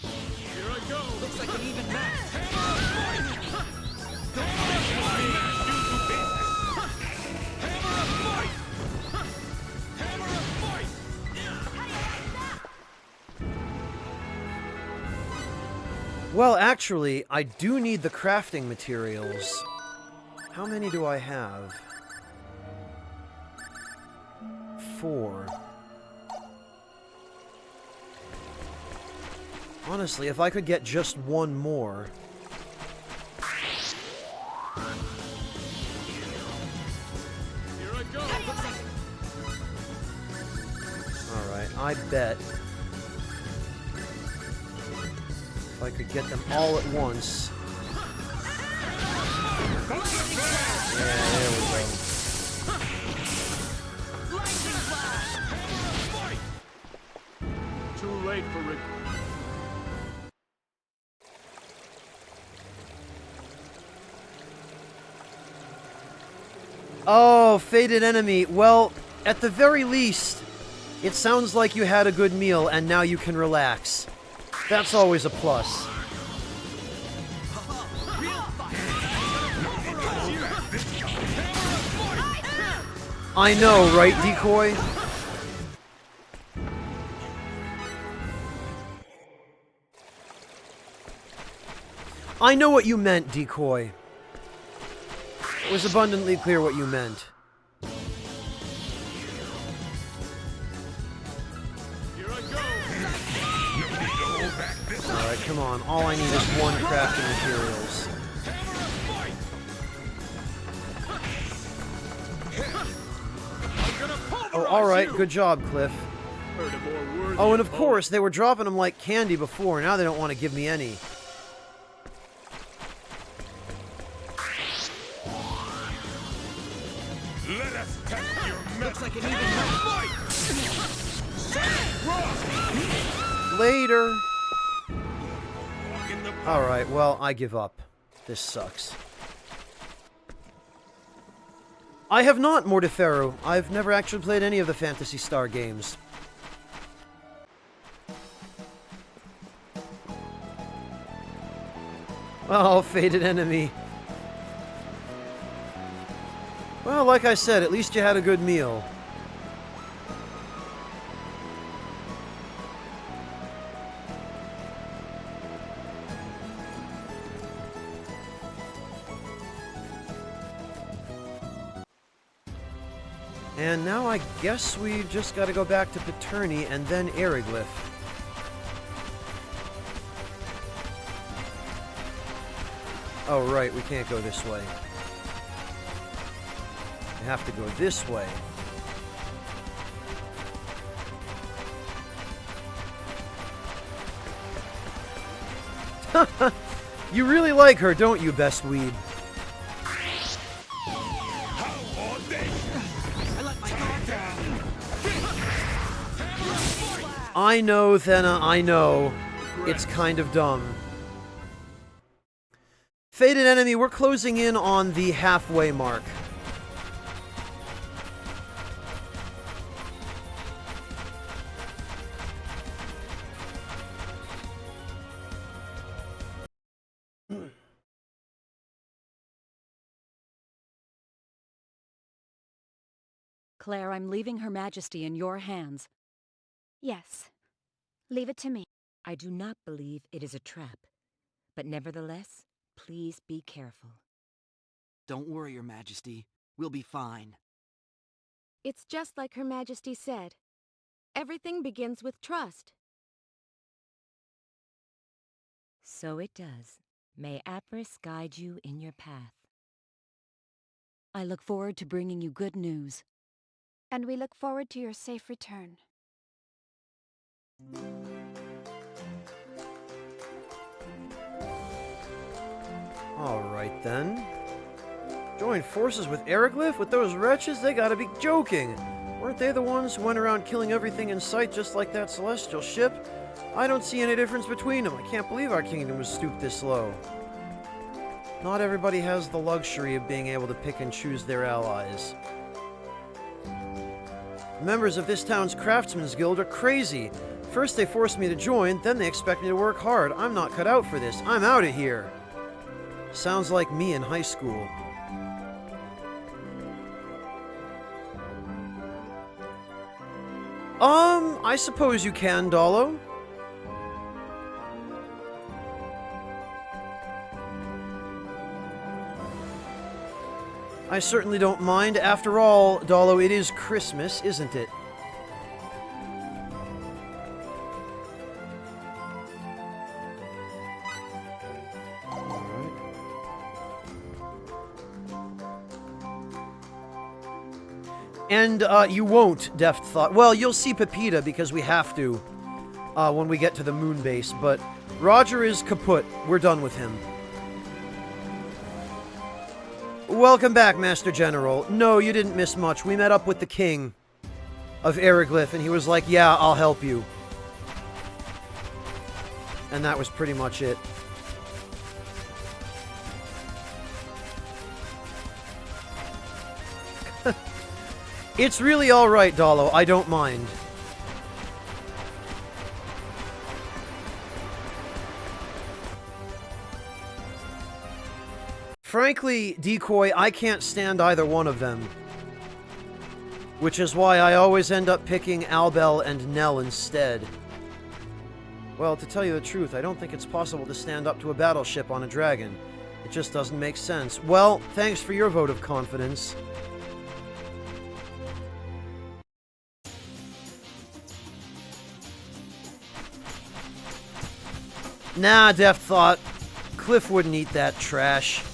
B: Here I go! Looks like an even match.
A: Well, actually, I do need the crafting materials. How many do I have? 4. Honestly, if I could get just one more...
B: Here I go!
A: Alright, I bet... if I could get them all at once... Yeah, there we go.
B: Too late for Rick.
A: Oh, Faded Enemy. Well, at the very least, it sounds like you had a good meal and now you can relax. That's always a plus. I know, right, Decoy? I know what you meant, Decoy. It was abundantly clear what you meant. Alright, come on. All I need is one crafting materials. Oh, alright. Good job, Cliff.
J: Heard a more worthy
A: Oh, and of
J: opponent.
A: course, they were dropping them like candy before. Now they don't want to give me any.
B: Let us test your
D: Looks like an even
A: Later. Alright, well, I give up. This sucks. I have not, Mortiferu. I've never actually played any of the Phantasy Star games. Oh, fated enemy. Well, like I said, at least you had a good meal. And now I guess we just gotta go back to Paterni and then Eriglyph. Oh, right, we can't go this way. We have to go this way. You really like her, don't you, Best Weeb? I know, Thena, I know. It's kind of dumb. Fated enemy, we're closing in on the halfway mark.
G: Claire, I'm leaving Her Majesty in your hands.
R: Yes. Leave it to me.
I: I do not believe it is a trap, but nevertheless, please be careful.
D: Don't worry, Your Majesty. We'll be fine.
H: It's just like Her Majesty said. Everything begins with trust.
I: So it does. May Apris guide you in your path.
G: I look forward to bringing you good news.
R: And we look forward to your safe return.
A: Alright then. Join forces with Eriglyph? With those wretches? They gotta be joking! Weren't they the ones who went around killing everything in sight just like that celestial ship? I don't see any difference between them. I can't believe our kingdom was stooped this low. Not everybody has the luxury of being able to pick and choose their allies. Members of this town's craftsmen's guild are crazy. First they force me to join, then they expect me to work hard. I'm not cut out for this. I'm out of here. Sounds like me in high school. I suppose you can, Dolo. I certainly don't mind. After all, Dolo, it is Christmas, isn't it? And, you won't, Deft Thought. Well, you'll see Pepita, because we have to, when we get to the moon base, but Roger is kaput. We're done with him. Welcome back, Master General. No, you didn't miss much. We met up with the king of Eriglyph, and he was like, yeah, I'll help you. And that was pretty much it. It's really alright, Dolo. I don't mind. Frankly, Decoy, I can't stand either one of them. Which is why I always end up picking Albel and Nell instead. Well, to tell you the truth, I don't think it's possible to stand up to a battleship on a dragon. It just doesn't make sense. Well, thanks for your vote of confidence. Nah, Deft Thought. Cliff wouldn't eat that trash.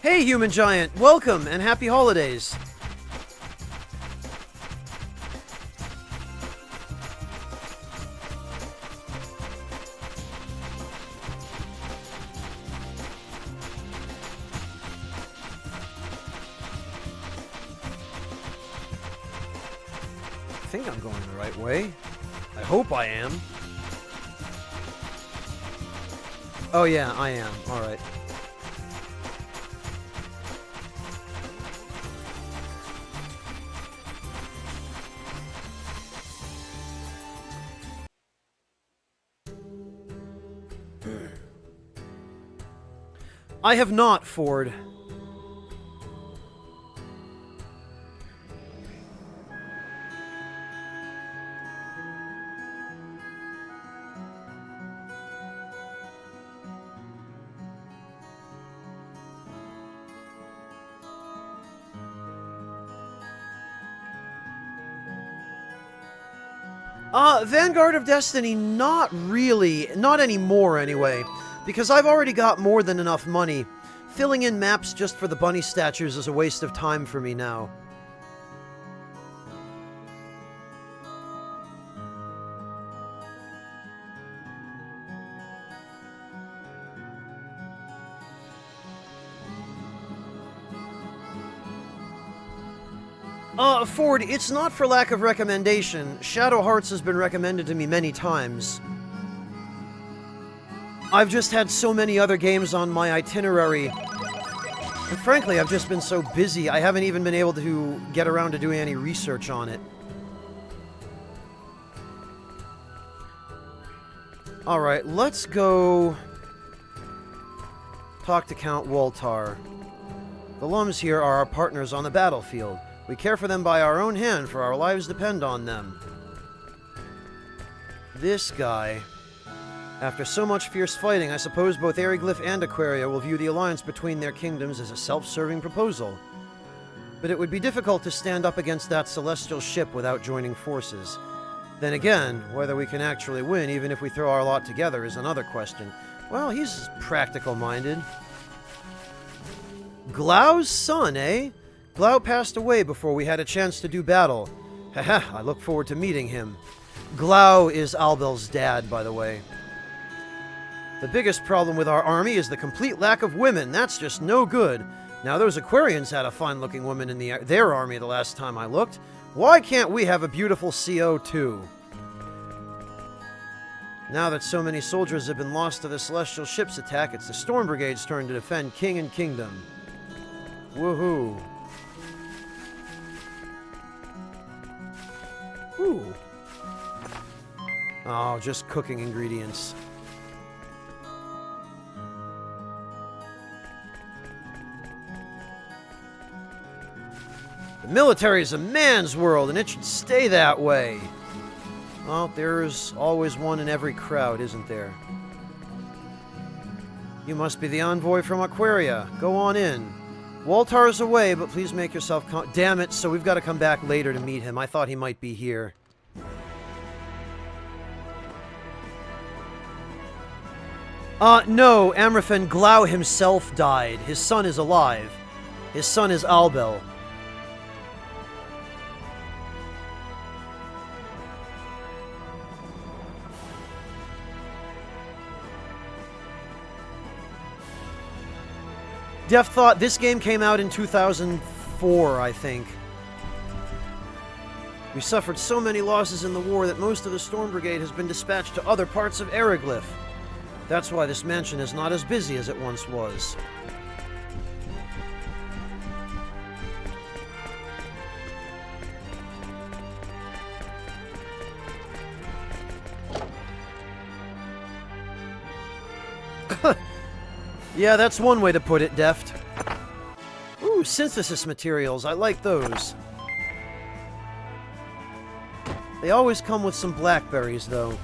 A: Hey, Human Giant! Welcome, and happy holidays! think I'm going the right way. I hope I am. Oh yeah, I am. Alright. I have not, Ford. Vanguard of Destiny, not really. Not anymore, anyway. Because I've already got more than enough money. Filling in maps just for the bunny statues is a waste of time for me now. Ford, it's not for lack of recommendation. Shadow Hearts has been recommended to me many times. I've just had so many other games on my itinerary. And frankly, I've just been so busy, I haven't even been able to get around to doing any research on it. Alright, let's go talk to Count Woltar. The Lums here are our partners on the battlefield. We care for them by our own hand, for our lives depend on them. This guy. After so much fierce fighting, I suppose both Eriglyph and Aquaria will view the alliance between their kingdoms as a self-serving proposal. But it would be difficult to stand up against that celestial ship without joining forces. Then again, whether we can actually win, even if we throw our lot together, is another question. Well, he's practical-minded. Glau's son, eh? Glau passed away before we had a chance to do battle. Haha, I look forward to meeting him. Glau is Albel's dad, by the way. The biggest problem with our army is the complete lack of women. That's just no good. Now, those Aquarians had a fine-looking woman in their army the last time I looked. Why can't we have a beautiful CO too? Now that so many soldiers have been lost to the Celestial Ship's attack, it's the Storm Brigade's turn to defend King and Kingdom. Woohoo. Ooh. Oh, just cooking ingredients. The military is a man's world, and it should stay that way. Well, there's always one in every crowd, isn't there? You must be the envoy from Aquaria. Go on in. Woltar's away, but please make yourself damn it, so we've got to come back later to meet him. I thought he might be here. No, Amraphen, Glau himself died. His son is alive. His son is Albel. Def thought this game came out in 2004, I think. We suffered so many losses in the war that most of the Storm Brigade has been dispatched to other parts of Eriglyph. That's why this mansion is not as busy as it once was. Yeah, that's one way to put it, Deft. Ooh, synthesis materials. I like those. They always come with some blackberries, though.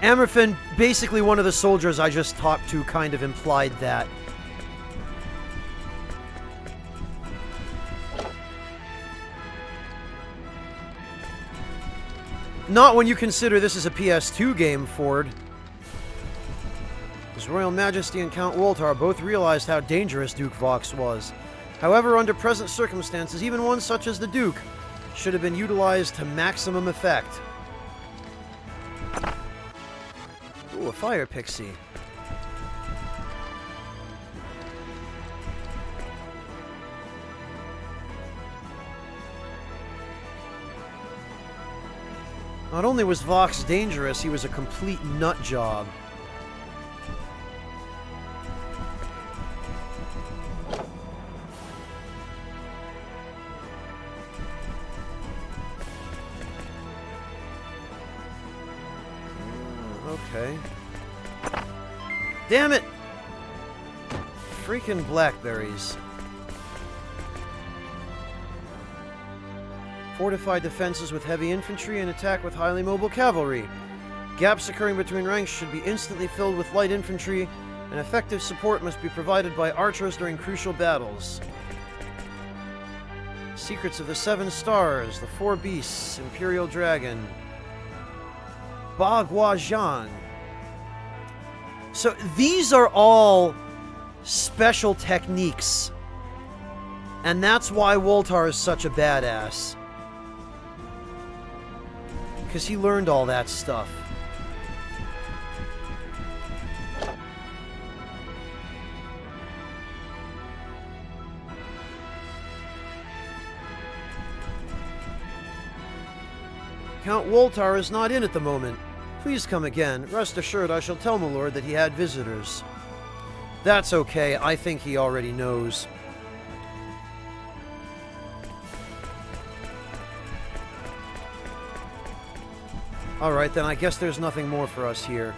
A: Amraphen, basically one of the soldiers I just talked to, kind of implied that. Not when you consider this is a PS2 game, Ford. His Royal Majesty and Count Woltar both realized how dangerous Duke Vox was. However, under present circumstances, even one such as the Duke should have been utilized to maximum effect. Ooh, a fire pixie. Not only was Vox dangerous, he was a complete nut job. Okay. Damn it! Freaking blackberries. Fortified defenses with heavy infantry and attack with highly mobile cavalry. Gaps occurring between ranks should be instantly filled with light infantry, and effective support must be provided by archers during crucial battles. Secrets of the Seven Stars, the Four Beasts, Imperial Dragon. Bagua Zhang. So these are all special techniques. And that's why Woltar is such a badass. Because he learned all that stuff. Count Woltar is not in at the moment. Please come again. Rest assured I shall tell my lord that he had visitors. That's okay. I think he already knows. Alright, then I guess there's nothing more for us here.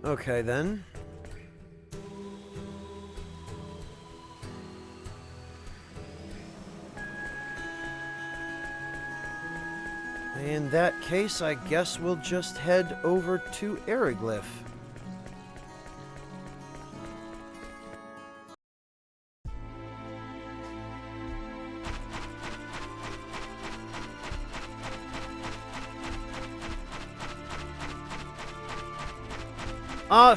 A: Okay, then. In that case, I guess we'll just head over to Eriglyph.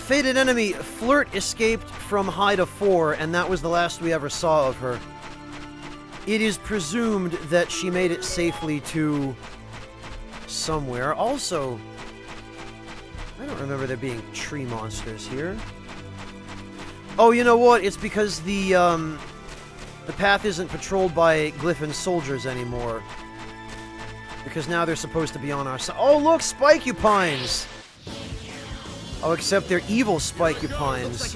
A: Fated enemy, Flirt escaped from Haida 4, and that was the last we ever saw of her. It is presumed that she made it safely to somewhere. Also, I don't remember there being tree monsters here. Oh, you know what? It's because the path isn't patrolled by Glyphin soldiers anymore. Because now they're supposed to be on our side. Oh, look! Spikupines! Oh, except they're evil Spikupines.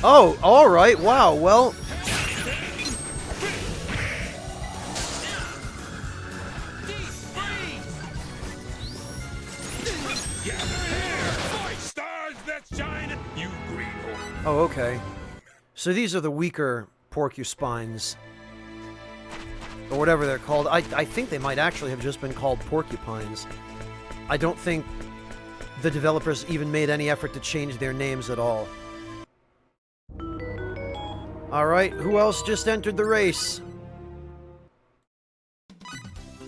A: Oh, alright. Wow, well... Oh, okay. So these are the weaker Porcuspines. Or whatever they're called. I think they might actually have just been called Porcupines. I don't think the developers even made any effort to change their names at all. Alright, who else just entered the race?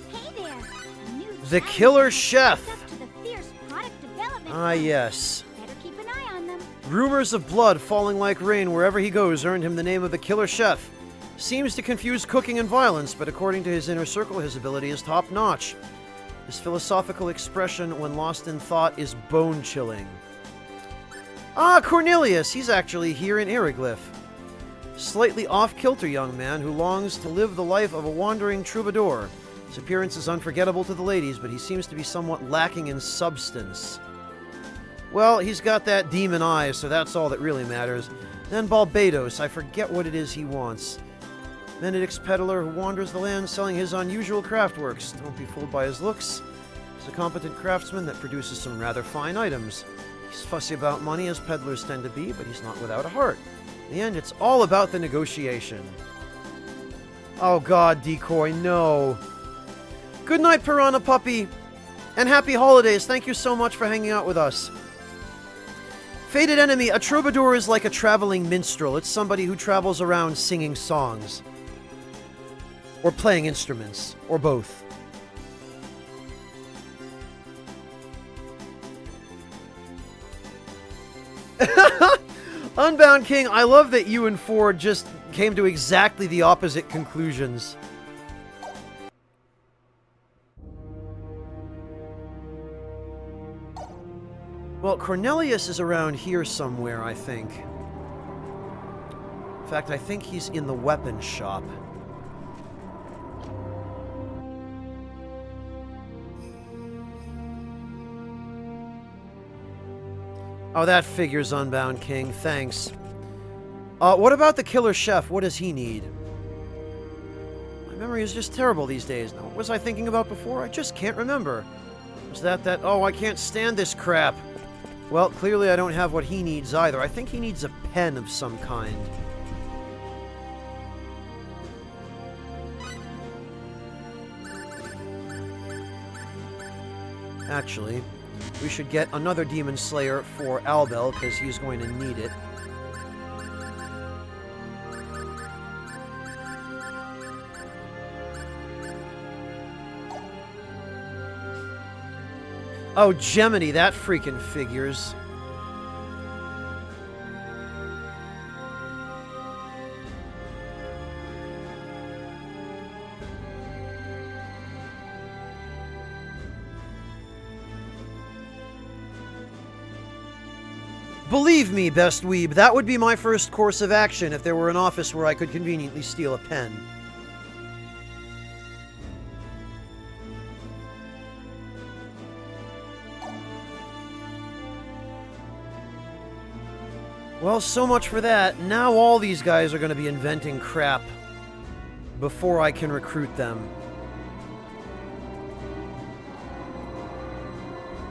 E: Hey there!
A: The Killer Chef!
E: To the fierce product development.
A: Ah, yes.
E: Better keep an eye on them.
A: Rumors of blood falling like rain wherever he goes earned him the name of the Killer Chef. Seems to confuse cooking and violence, but according to his inner circle, his ability is top-notch. His philosophical expression when lost in thought is bone-chilling. Ah, Cornelius! He's actually here in Eriglyph. Slightly off-kilter young man who longs to live the life of a wandering troubadour. His appearance is unforgettable to the ladies, but he seems to be somewhat lacking in substance. Well, he's got that demon eye, so that's all that really matters. Then Balbados, I forget what it is he wants. Benedict's peddler who wanders the land selling his unusual craftworks. Don't be fooled by his looks. He's a competent craftsman that produces some rather fine items. He's fussy about money, as peddlers tend to be, but he's not without a heart. In the end, it's all about the negotiation. Oh god, Decoy, no. Good night, Piranha Puppy. And happy holidays. Thank you so much for hanging out with us. Fated enemy, a troubadour is like a traveling minstrel. It's somebody who travels around singing songs. Or playing instruments. Or both. Unbound King, I love that you and Ford just came to exactly the opposite conclusions. Well, Cornelius is around here somewhere, I think. In fact, I think he's in the weapons shop. Oh, that figures, Unbound King. Thanks. What about the killer chef? What does he need? My memory is just terrible these days. Now, what was I thinking about before? I just can't remember. Was that... Oh, I can't stand this crap. Well, clearly I don't have what he needs either. I think he needs a pen of some kind. Actually, we should get another Demon Slayer for Albel, because he's going to need it. Oh, Gemini, that freaking figures. Believe me, best weeb, that would be my first course of action if there were an office where I could conveniently steal a pen. Well, so much for that. Now all these guys are going to be inventing crap before I can recruit them.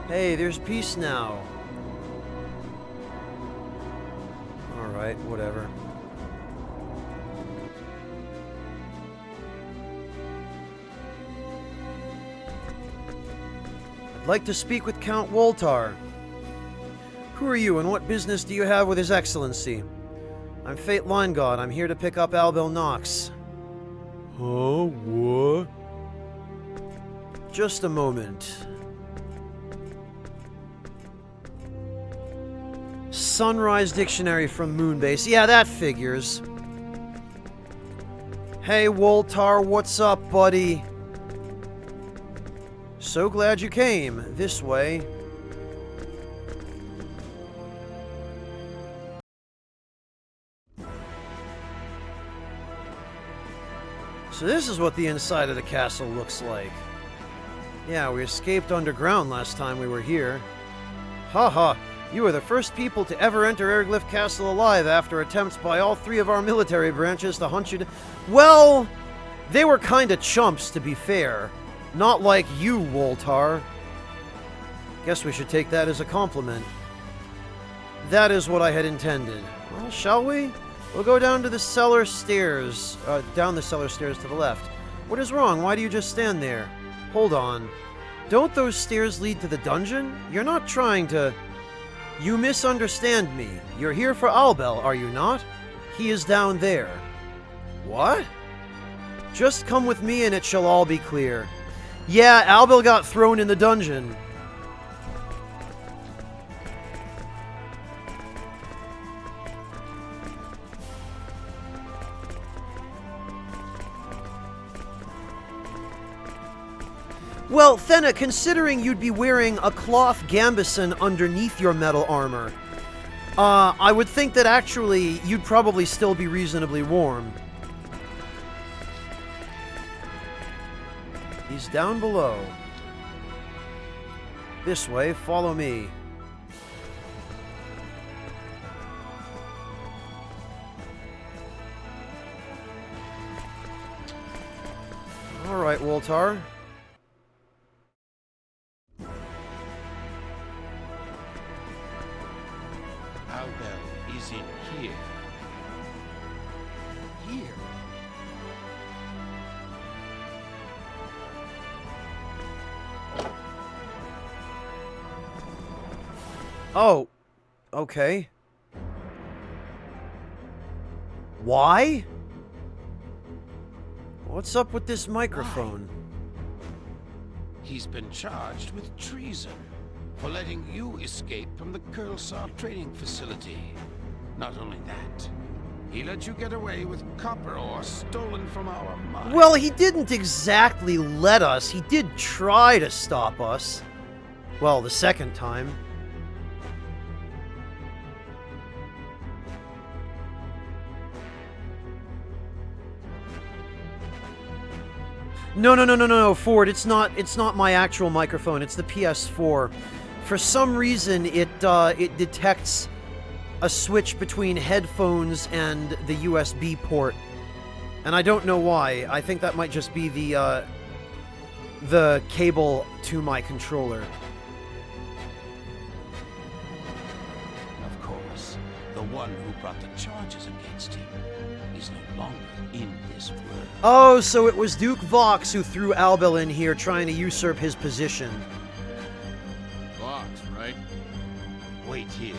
A: Hey, there's peace now. Alright, whatever. I'd like to speak with Count Woltar. Who are you, and what business do you have with His Excellency? I'm Fate Line God. I'm here to pick up Albel Nox. Huh? What? Just a moment. Sunrise Dictionary from Moonbase. Yeah, that figures. Hey, Woltar, what's up, buddy? So glad you came. This way. So this is what the inside of the castle looks like. Yeah, we escaped underground last time we were here. Haha, you are the first people to ever enter Airglyph Castle alive after attempts by all three of our military branches to hunt you down. Well, they were kinda chumps, to be fair. Not like you, Woltar. Guess we should take that as a compliment. That is what I had intended. Well, shall we? We'll go down to the cellar stairs. Down the cellar stairs to the left. What is wrong? Why do you just stand there? Hold on. Don't those stairs lead to the dungeon? You're not trying to... You misunderstand me. You're here for Albel, are you not? He is down there. What? Just come with me and it shall all be clear. Yeah, Albel got thrown in the dungeon. Well, Thena, considering you'd be wearing a cloth gambeson underneath your metal armor, I would think that actually you'd probably still be reasonably warm. He's down below. This way, follow me. All right, Woltar.
S: Albel is in here.
F: Here?
A: Oh, okay. Why? What's up with this microphone?
S: He's been charged with treason for letting you escape from the Curlsaw training facility. Not only that, He let you get away with copper ore stolen from our mine.
A: Well, he didn't exactly let us. He did try to stop us. Well, the second time. No, Ford, it's not my actual microphone, it's the PS4. For some reason, it detects a switch between headphones and the USB port. And I don't know why. I think that might just be the cable to my controller.
S: Of course, the one who brought the charges against him is no longer in this world.
A: Oh, so it was Duke Vox who threw Albel in here trying to usurp his position.
J: Vox, right?
S: Wait here.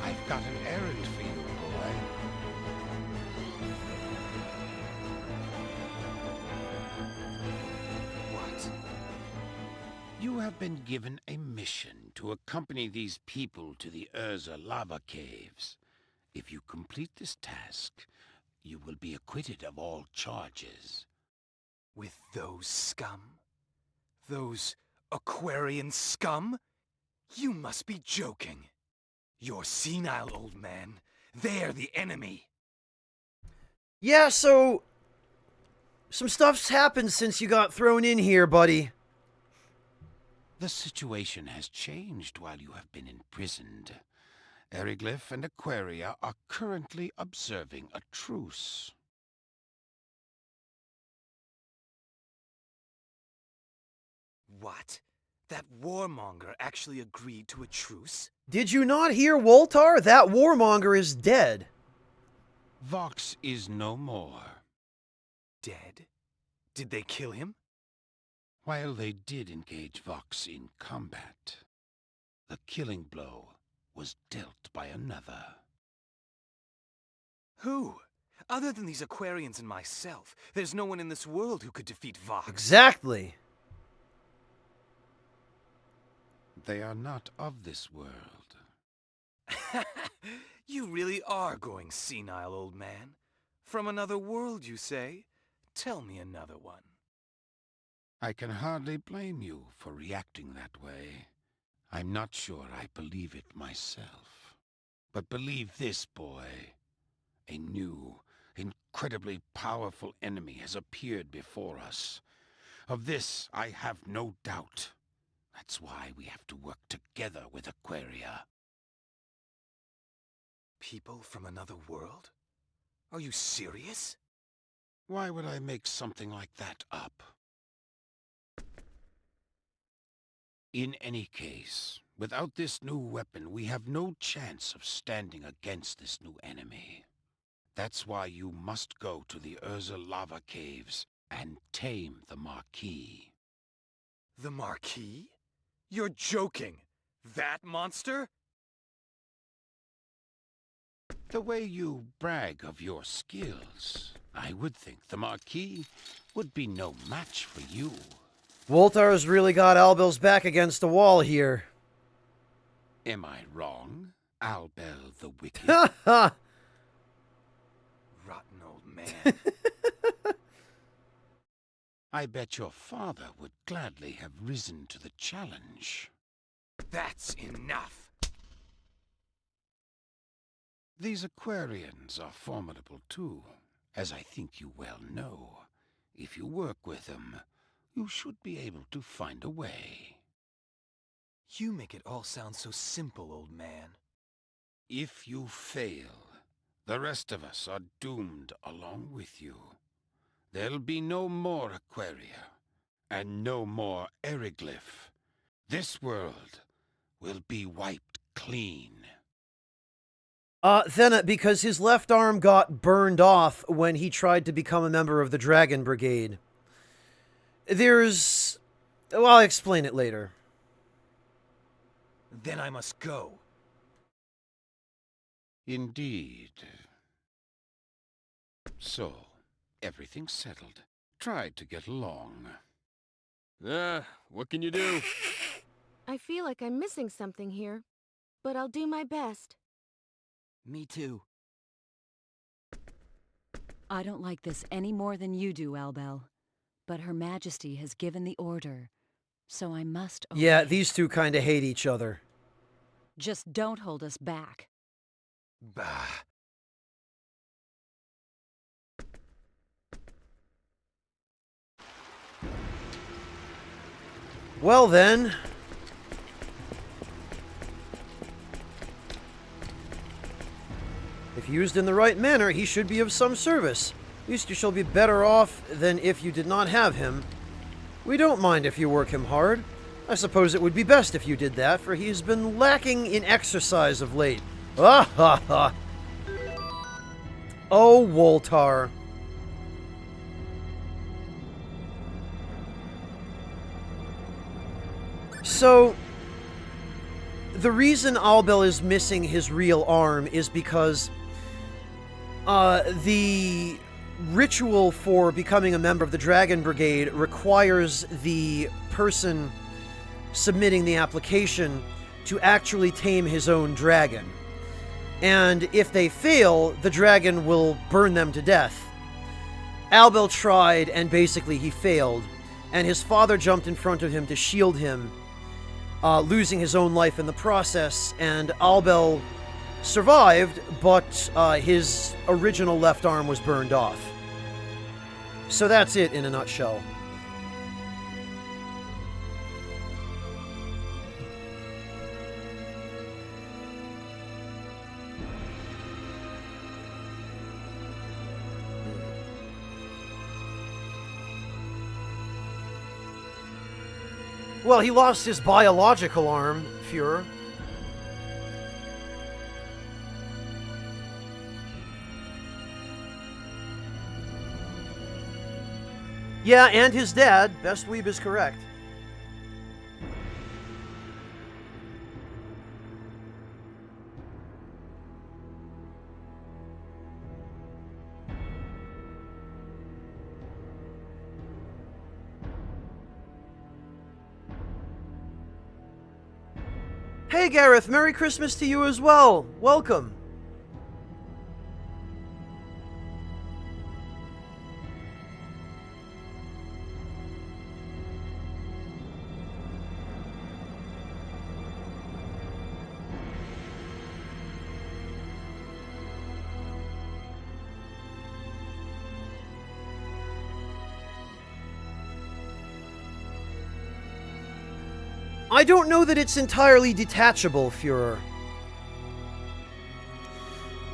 S: I've got an errand for you, boy. What? You have been given a mission to accompany these people to the Urza lava caves. If you complete this task, you will be acquitted of all charges.
K: With those scum? Those Aquarian scum? You must be joking. You're senile, old man. They're the enemy.
A: Yeah, so some stuff's happened since you got thrown in here, buddy.
S: The situation has changed while you have been imprisoned. Eriglyph and Aquaria are currently observing a truce.
K: What? That warmonger actually agreed to a truce?
A: Did you not hear Woltar? That warmonger is dead.
S: Vox is no more.
K: Dead? Did they kill him?
S: While they did engage Vox in combat, the killing blow was dealt by another.
K: Who? Other than these Aquarians and myself, there's no one in this world who could defeat Vox.
A: Exactly.
S: They are not of this world.
K: You really are going senile, old man. From another world, you say? Tell me another one.
S: I can hardly blame you for reacting that way. I'm not sure I believe it myself. But believe this, boy. A new, incredibly powerful enemy has appeared before us. Of this, I have no doubt. That's why we have to work together with Aquaria.
K: People from another world? Are you serious?
S: Why would I make something like that up? In any case, without this new weapon, we have no chance of standing against this new enemy. That's why you must go to the Urza lava caves and tame the Marquis.
K: The Marquis? You're joking! That monster?
S: The way you brag of your skills, I would think the Marquis would be no match for you.
A: Woltar's really got Albel's back against the wall here.
S: Am I wrong, Albel the Wicked?
K: Rotten old man.
S: I bet your father would gladly have risen to the challenge.
K: That's enough!
S: These Aquarians are formidable too, as I think you well know. If you work with them, you should be able to find a way.
K: You make it all sound so simple, old man.
S: If you fail, the rest of us are doomed along with you. There'll be no more Aquaria, and no more Eriglyph. This world will be wiped clean.
A: Then, because his left arm got burned off when he tried to become a member of the Dragon Brigade. Well, I'll explain it later.
K: Then I must go.
S: Indeed. So, everything's settled. Try to get along.
J: What can you do?
H: I feel like I'm missing something here, but I'll do my best.
D: Me too.
G: I don't like this any more than you do, Albel. But Her Majesty has given the order, so I must obey.
A: Yeah, these two kind of hate each other.
G: Just don't hold us back.
S: Bah.
A: Well then... if used in the right manner, he should be of some service. At least you shall be better off than if you did not have him. We don't mind if you work him hard. I suppose it would be best if you did that, for he's been lacking in exercise of late. Ah ha ha! Oh, Woltar. So, the reason Albel is missing his real arm is because the ritual for becoming a member of the Dragon Brigade requires the person submitting the application to actually tame his own dragon. And if they fail, the dragon will burn them to death. Albel tried, and basically he failed, and his father jumped in front of him to shield him, losing his own life in the process, and Albel survived, but his original left arm was burned off. So that's it in a nutshell. Well, he lost his biological arm, Fuhrer. Yeah, and his dad. Best Weeb is correct. Hey Gareth, Merry Christmas to you as well. Welcome. I don't know that it's entirely detachable, Fuhrer.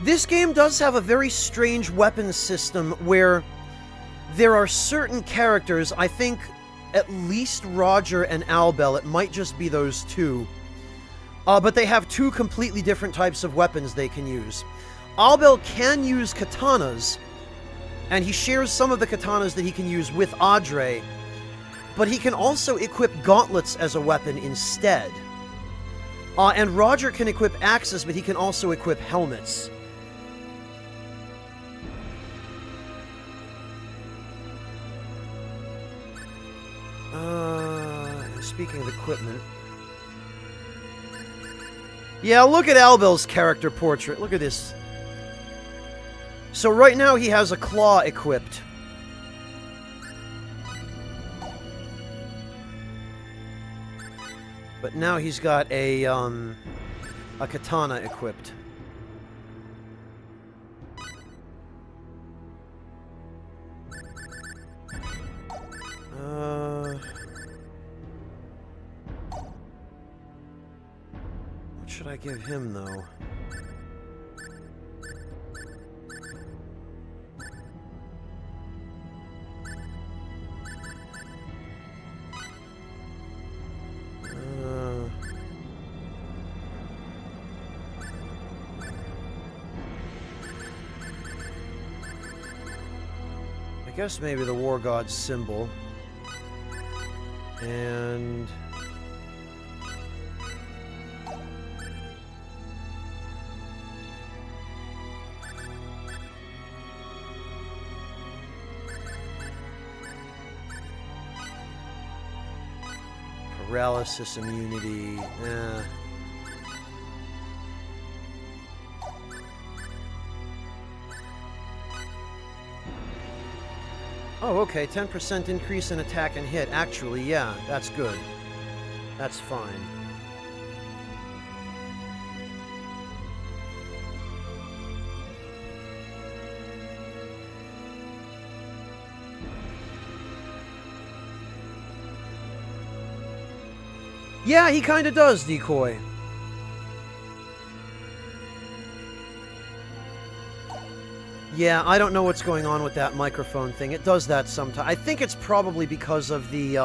A: This game does have a very strange weapons system where there are certain characters, I think at least Roger and Albel, it might just be those two, but they have two completely different types of weapons they can use. Albel can use katanas, and he shares some of the katanas that he can use with Audrey, but he can also equip gauntlets as a weapon instead. And Roger can equip axes, but he can also equip helmets. Speaking of equipment... yeah, look at Albel's character portrait. Look at this. So right now he has a claw equipped. But now he's got a katana equipped. What should I give him, though? I guess maybe the War God's symbol. And... Paralysis immunity. Oh, okay. 10% increase in attack and hit. Actually, yeah, that's good. That's fine. Yeah, he kind of does, Decoy. Yeah, I don't know what's going on with that microphone thing. It does that sometimes. I think it's probably because of the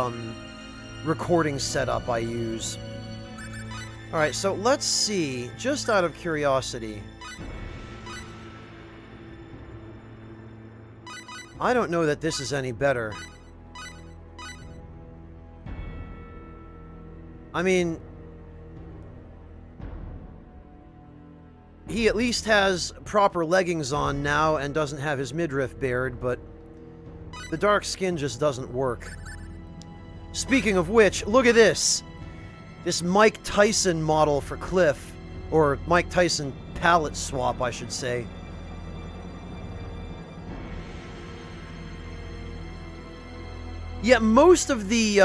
A: recording setup I use. Alright, so let's see. Just out of curiosity. I don't know that this is any better. I mean, he at least has proper leggings on now and doesn't have his midriff bared, but the dark skin just doesn't work. Speaking of which, look at this. This Mike Tyson model for Cliff, or Mike Tyson palette swap, I should say. Yeah, most of the,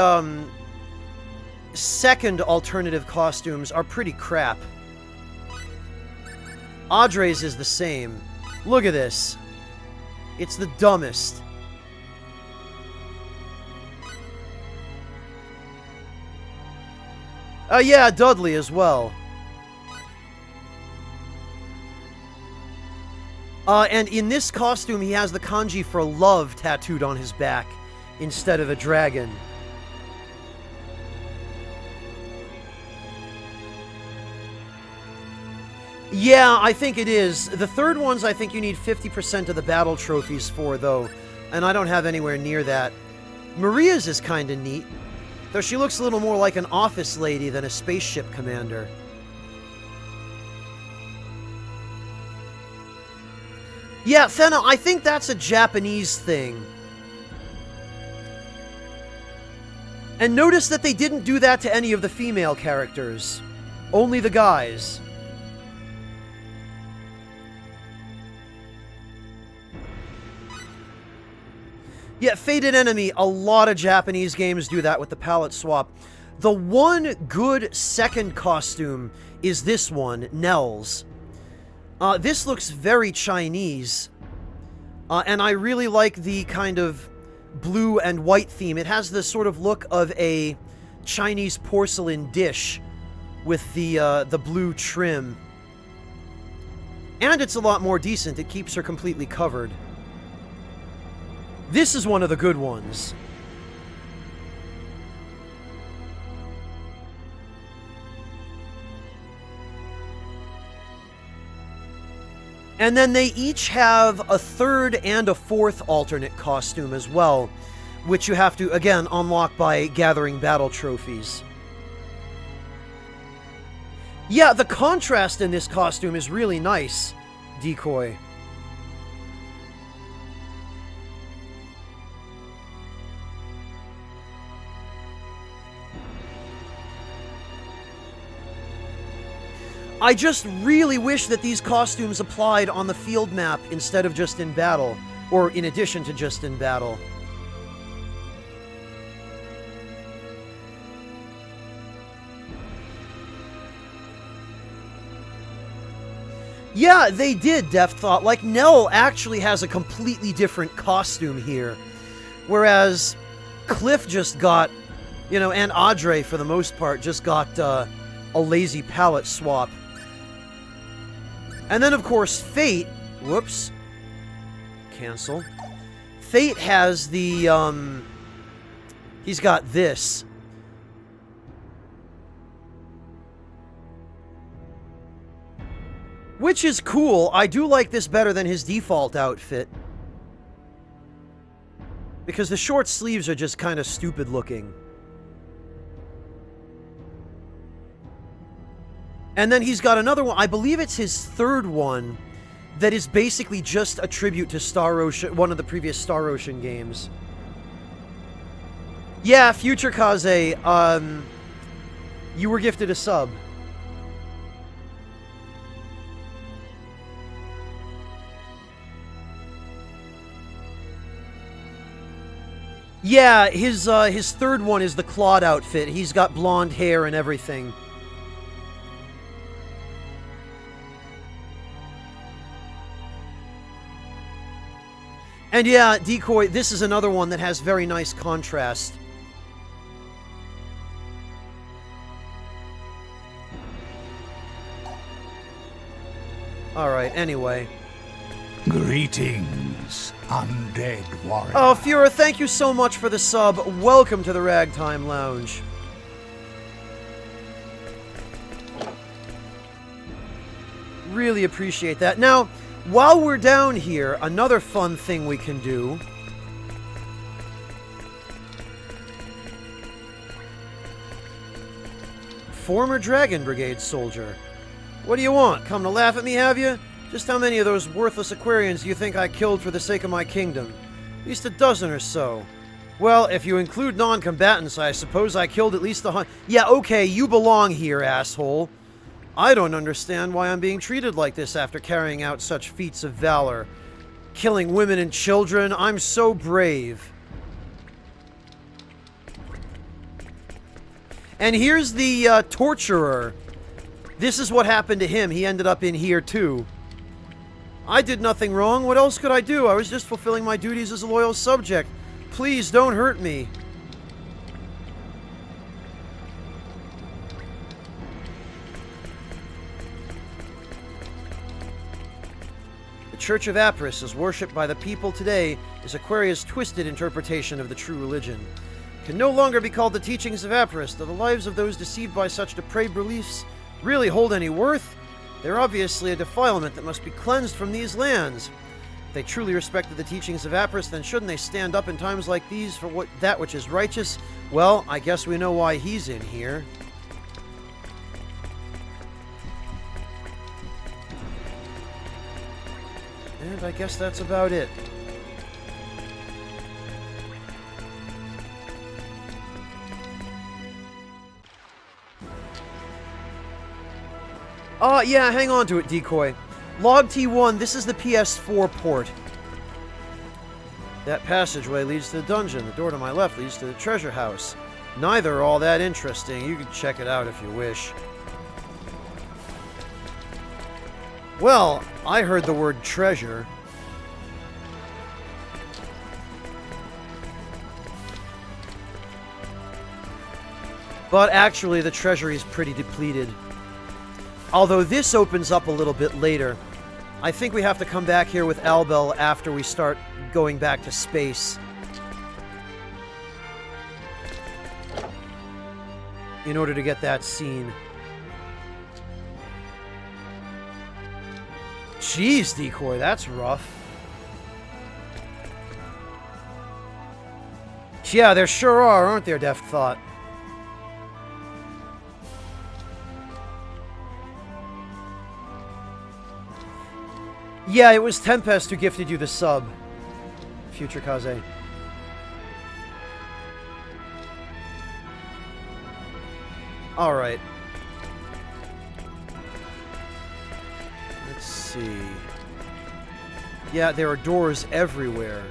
A: second alternative costumes are pretty crap. Audrey's is the same. Look at this. It's the dumbest. Yeah, Dudley as well. And in this costume, he has the kanji for love tattooed on his back instead of a dragon. Yeah, I think it is. The third ones, I think you need 50% of the battle trophies for, though. And I don't have anywhere near that. Maria's is kind of neat. Though she looks a little more like an office lady than a spaceship commander. Yeah, Fena, I think that's a Japanese thing. And notice that they didn't do that to any of the female characters. Only the guys. Yeah, Fated Enemy, a lot of Japanese games do that with the palette swap. The one good second costume is this one, Nell's. This looks very Chinese. And I really like the kind of blue and white theme. It has the sort of look of a Chinese porcelain dish with the blue trim. And it's a lot more decent. It keeps her completely covered. This is one of the good ones. And then they each have a third and a fourth alternate costume as well, which you have to, again, unlock by gathering battle trophies. Yeah, the contrast in this costume is really nice, Decoy. I just really wish that these costumes applied on the field map instead of just in battle, or in addition to just in battle. Yeah, they did, Deft Thought. Like, Nell actually has a completely different costume here. Whereas Cliff just got, you know, and Audrey, for the most part, just got a lazy palette swap. And then, of course, Fate... Whoops. Cancel. Fate has the, he's got this. Which is cool. I do like this better than his default outfit. Because the short sleeves are just kind of stupid looking. And then he's got another one, I believe it's his third one, that is basically just a tribute to Star Ocean, one of the previous Star Ocean games. Yeah, Future Kaze, You were gifted a sub. Yeah, his third one is the Claude outfit. He's got blonde hair and everything. And yeah, Decoy, this is another one that has very nice contrast. Alright, anyway.
O: Greetings, undead warrior.
A: Oh, Fura, thank you so much for the sub. Welcome to the Ragtime Lounge. Really appreciate that. Now, while we're down here, another fun thing we can do... Former Dragon Brigade soldier. What do you want? Come to laugh at me, have you? Just how many of those worthless Aquarians do you think I killed for the sake of my kingdom? At least a dozen or so. Well, if you include non-combatants, I suppose I killed at least 100. Yeah, okay, you belong here, asshole. I don't understand why I'm being treated like this after carrying out such feats of valor. Killing women and children, I'm so brave. And here's the torturer. This is what happened to him. He ended up in here, too. I did nothing wrong. What else could I do? I was just fulfilling my duties as a loyal subject. Please, don't hurt me. The Church of Apris, as worshipped by the people today, is Aquaria's twisted interpretation of the true religion. It can no longer be called the teachings of Apris. Do the lives of those deceived by such depraved beliefs really hold any worth? They're obviously a defilement that must be cleansed from these lands. If they truly respected the teachings of Apris, then shouldn't they stand up in times like these for that which is righteous? Well, I guess we know why he's in here. And I guess that's about it. Yeah, hang on to it, Decoy. Log T1, this is the PS4 port. That passageway leads to the dungeon. The door to my left leads to the treasure house. Neither are all that interesting. You can check it out if you wish. Well, I heard the word treasure. But actually, the treasury is pretty depleted. Although this opens up a little bit later. I think we have to come back here with Albel after we start going back to space. In order to get that scene. Jeez, Decoy, that's rough. Yeah, there sure are, aren't there, Deft Thought? Yeah, it was Tempest who gifted you the sub. Future Kaze. Alright. Let's see. Yeah, there are doors everywhere.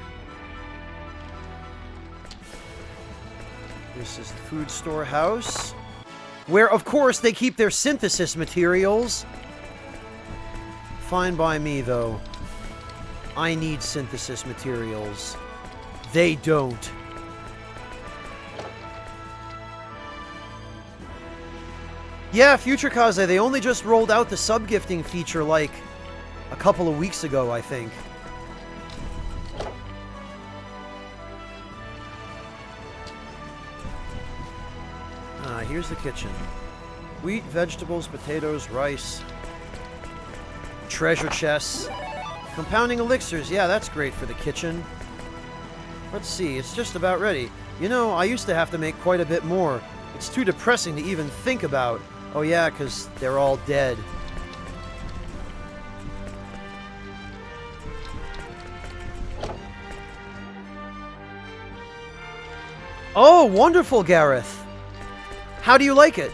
A: This is the food storehouse, where, of course, they keep their synthesis materials. Fine by me, though. I need synthesis materials. They don't. Yeah, Future Kaze, they only just rolled out the sub-gifting feature, like, a couple of weeks ago, I think. Here's the kitchen. Wheat, vegetables, potatoes, rice. Treasure chests. Compounding elixirs. Yeah, that's great for the kitchen. Let's see, it's just about ready. You know, I used to have to make quite a bit more. It's too depressing to even think about. Oh yeah, because they're all dead. Oh, wonderful, Gareth. How do you like it?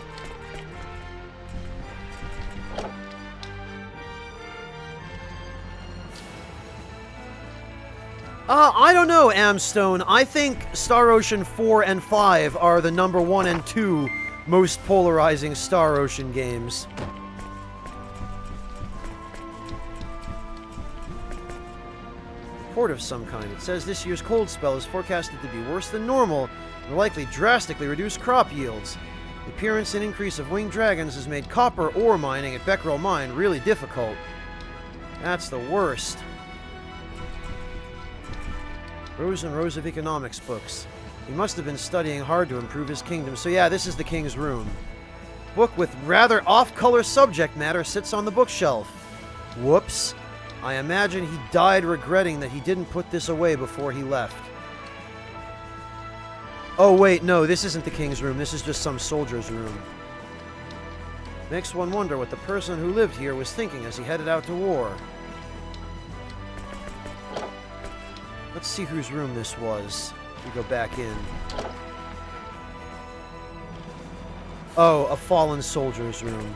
A: I don't know, Amstone. I think Star Ocean 4 and 5 are the number 1 and 2 most polarizing Star Ocean games. Report of some kind. It says this year's cold spell is forecasted to be worse than normal and will likely drastically reduce crop yields. The appearance and increase of winged dragons has made copper ore mining at Becquerel Mine really difficult. That's the worst. Rows and rows of economics books. He must have been studying hard to improve his kingdom. So yeah, this is the king's room. Book with rather off-color subject matter sits on the bookshelf. Whoops. I imagine he died regretting that he didn't put this away before he left. Oh wait, no, this isn't the king's room. This is just some soldier's room. Makes one wonder what the person who lived here was thinking as he headed out to war. Let's see whose room this was. We go back in. Oh, a fallen soldier's room.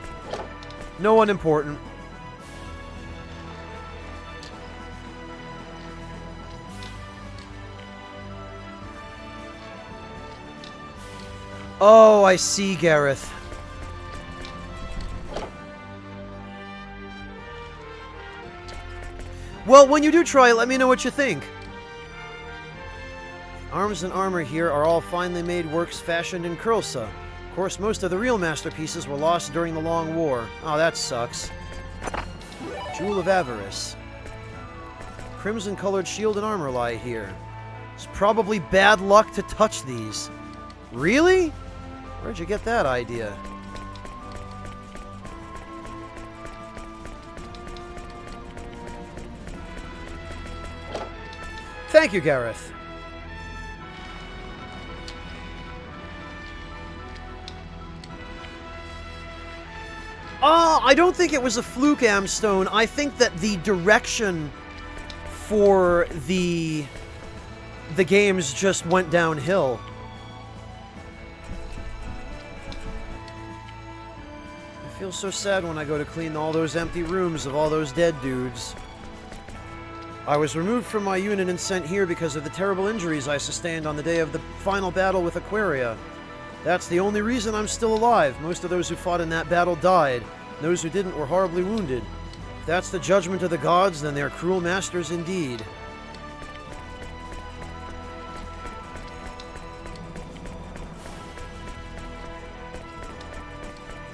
A: No one important. Oh, I see, Gareth. Well, when you do try it, let me know what you think. Arms and armor here are all finely made works fashioned in Kurlsa. Of course, most of the real masterpieces were lost during the Long War. Oh, that sucks. Jewel of Avarice. Crimson-colored shield and armor lie here. It's probably bad luck to touch these. Really? Where'd you get that idea? Thank you, Gareth. I don't think it was a fluke, Amstone. I think that the direction for the games just went downhill. I feel so sad when I go to clean all those empty rooms of all those dead dudes. I was removed from my unit and sent here because of the terrible injuries I sustained on the day of the final battle with Aquaria. That's the only reason I'm still alive. Most of those who fought in that battle died. Those who didn't were horribly wounded. If that's the judgment of the gods, then they're cruel masters indeed.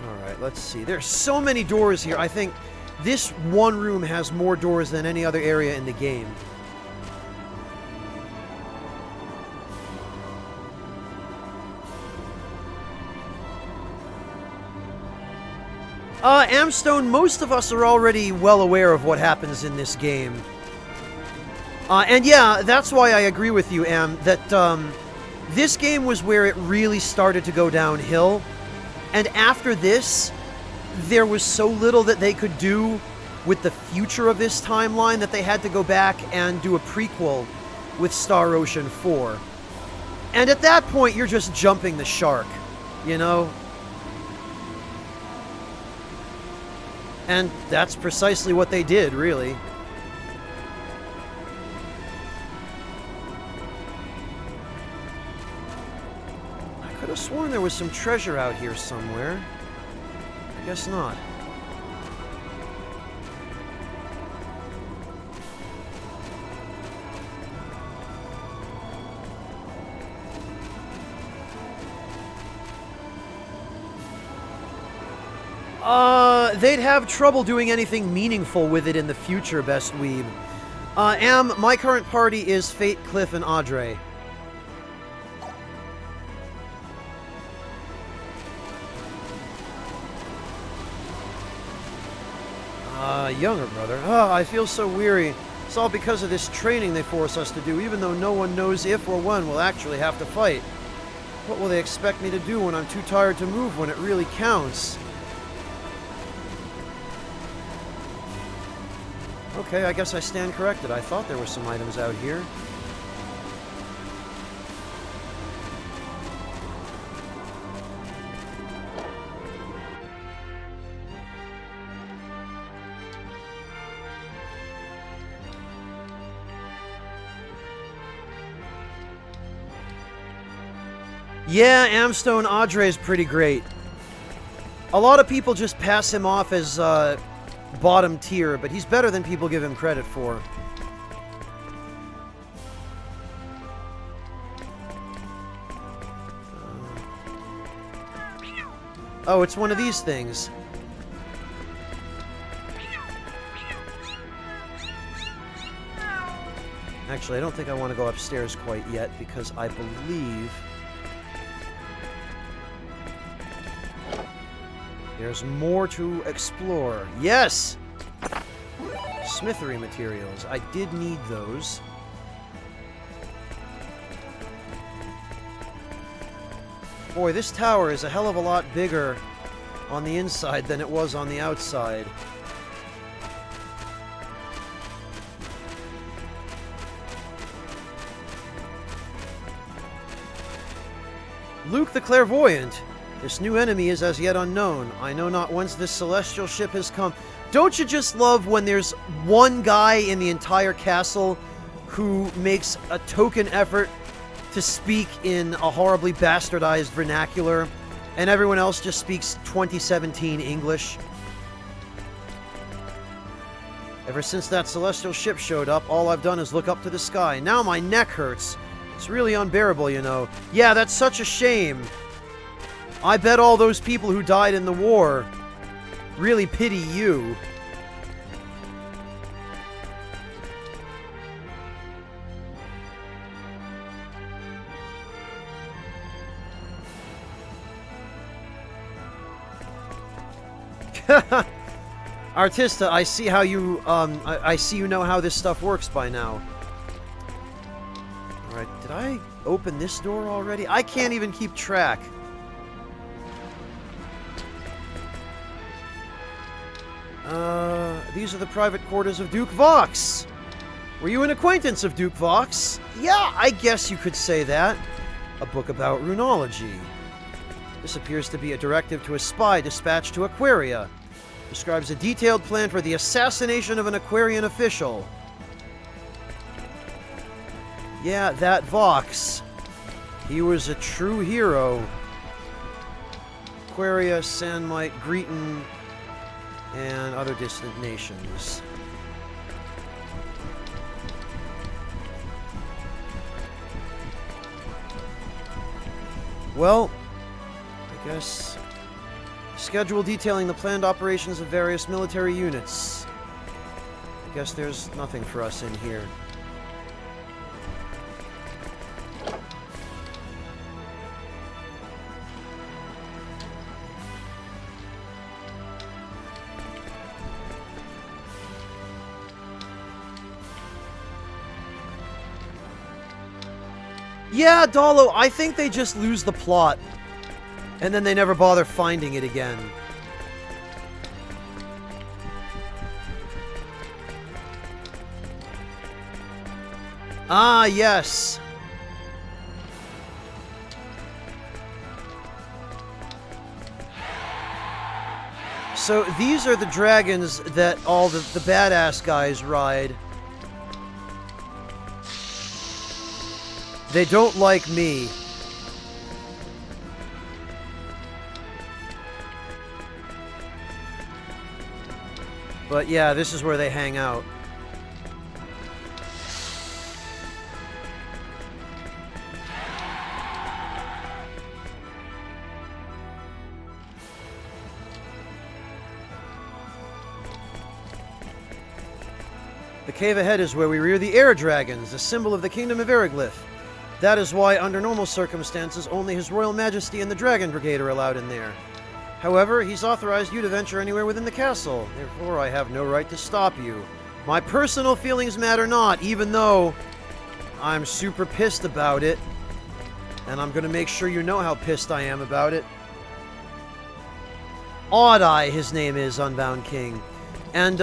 A: Alright, let's see. There's so many doors here. I think this one room has more doors than any other area in the game. Amstone, most of us are already well aware of what happens in this game. And yeah, that's why I agree with you, Am, that this game was where it really started to go downhill. And after this, there was so little that they could do with the future of this timeline that they had to go back and do a prequel with Star Ocean 4. And at that point, you're just jumping the shark, you know? And that's precisely what they did, really. I could have sworn there was some treasure out here somewhere. I guess not. They'd have trouble doing anything meaningful with it in the future, Best Weeb. Am, my current party is Fate, Cliff, and Audrey. Younger brother. I feel so weary. It's all because of this training they force us to do, even though no one knows if or when we'll actually have to fight. What will they expect me to do when I'm too tired to move when it really counts? Okay, I guess I stand corrected. I thought there were some items out here. Yeah, Amstone Audrey is pretty great. A lot of people just pass him off as bottom tier, but he's better than people give him credit for. Oh, it's one of these things. Actually, I don't think I want to go upstairs quite yet, because I believe there's more to explore. Yes! Smithery materials. I did need those. Boy, this tower is a hell of a lot bigger on the inside than it was on the outside. Luke the Clairvoyant. This new enemy is as yet unknown. I know not whence this celestial ship has come. Don't you just love when there's one guy in the entire castle who makes a token effort to speak in a horribly bastardized vernacular, and everyone else just speaks 2017 English? Ever since that celestial ship showed up, all I've done is look up to the sky. Now my neck hurts. It's really unbearable, you know. Yeah, that's such a shame. I bet all those people who died in the war really pity you. Artista, I see how you, I see you know how this stuff works by now. Alright, did I open this door already? I can't even keep track. These are the private quarters of Duke Vox. Were you an acquaintance of Duke Vox? Yeah, I guess you could say that. A book about runology. This appears to be a directive to a spy dispatched to Aquaria. Describes a detailed plan for the assassination of an Aquarian official. Yeah, that Vox. He was a true hero. Aquaria, Sandmite, Greeton, and other distant nations. Well, I guess schedule detailing the planned operations of various military units. I guess there's nothing for us in here. Yeah, Dalo, I think they just lose the plot. And then they never bother finding it again. Ah, yes. So these are the dragons that all the badass guys ride. They don't like me. But yeah, this is where they hang out. The cave ahead is where we rear the air dragons, the symbol of the kingdom of Eriglyph. That is why, under normal circumstances, only His Royal Majesty and the Dragon Brigade are allowed in there. However, he's authorized you to venture anywhere within the castle. Therefore, I have no right to stop you. My personal feelings matter not, even though I'm super pissed about it. And I'm going to make sure you know how pissed I am about it. Odd-Eye, his name is, Unbound King. And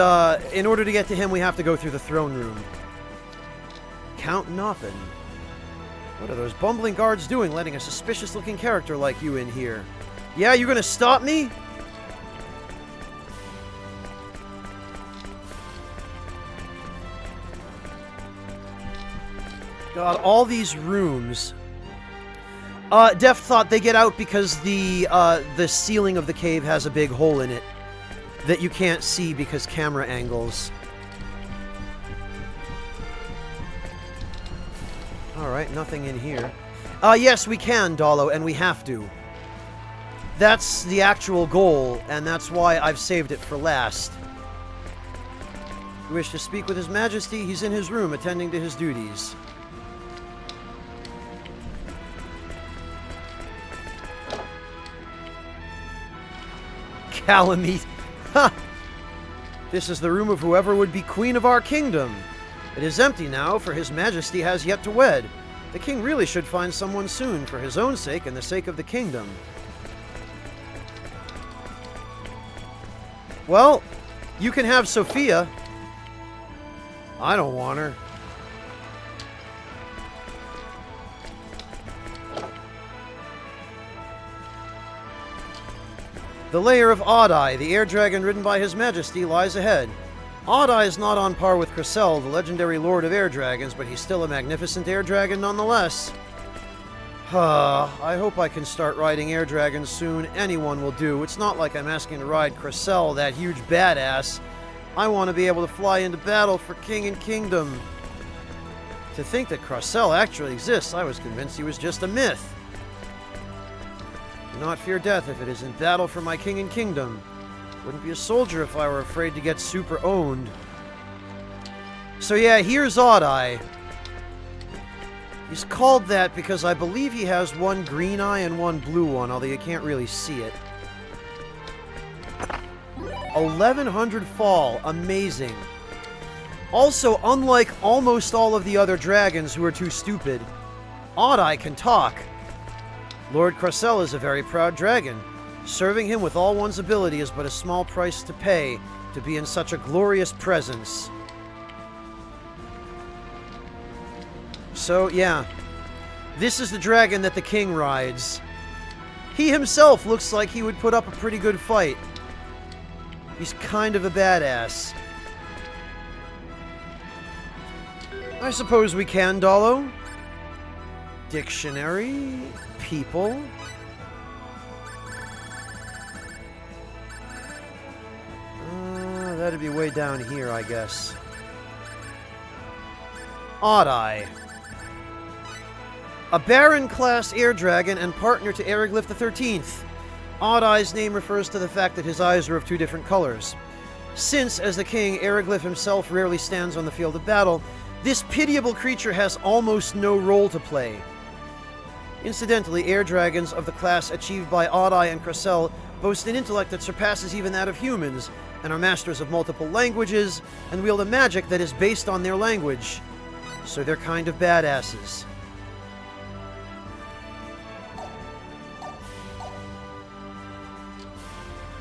A: in order to get to him, we have to go through the throne room. Count Nothing. What are those bumbling guards doing, letting a suspicious-looking character like you in here? Yeah, you gonna stop me? God, all these rooms Def thought they get out because the ceiling of the cave has a big hole in it that you can't see because camera angles. Alright, nothing in here. Yes, we can, Dalo, and we have to. That's the actual goal, and that's why I've saved it for last. You wish to speak with His Majesty? He's in his room, attending to his duties. Calamite. Ha! This is the room of whoever would be queen of our kingdom. It is empty now, for His Majesty has yet to wed. The king really should find someone soon, for his own sake and the sake of the kingdom. Well, you can have Sophia. I don't want her. The lair of Odd-Eye, the air dragon ridden by His Majesty, lies ahead. Odd-Eye is not on par with Cressel, the legendary lord of air dragons, but he's still a magnificent air dragon nonetheless. I hope I can start riding air dragons soon. Anyone will do. It's not like I'm asking to ride Cressel, that huge badass. I want to be able to fly into battle for king and kingdom. To think that Cressel actually exists, I was convinced he was just a myth. Do not fear death if it is in battle for my king and kingdom. Wouldn't be a soldier if I were afraid to get super owned. So yeah, here's Odd-Eye. He's called that because I believe he has one green eye and one blue one, although you can't really see it. 1100 fall. Amazing. Also, unlike almost all of the other dragons who are too stupid, Odd-Eye can talk. Lord Cressel is a very proud dragon. Serving him with all one's ability is but a small price to pay to be in such a glorious presence. So, yeah. This is the dragon that the king rides. He himself looks like he would put up a pretty good fight. He's kind of a badass. I suppose we can, Dalo. Dictionary. People. That'd be way down here, I guess. Odd-Eye. A Baron-class air dragon and partner to Eriglyph the 13th. Odd-Eye's name refers to the fact that his eyes are of two different colors. Since, as the king, Eriglyph himself rarely stands on the field of battle, this pitiable creature has almost no role to play. Incidentally, air dragons of the class achieved by Odd-Eye and Cressel boast an intellect that surpasses even that of humans, and are masters of multiple languages, and wield a magic that is based on their language. So they're kind of badasses.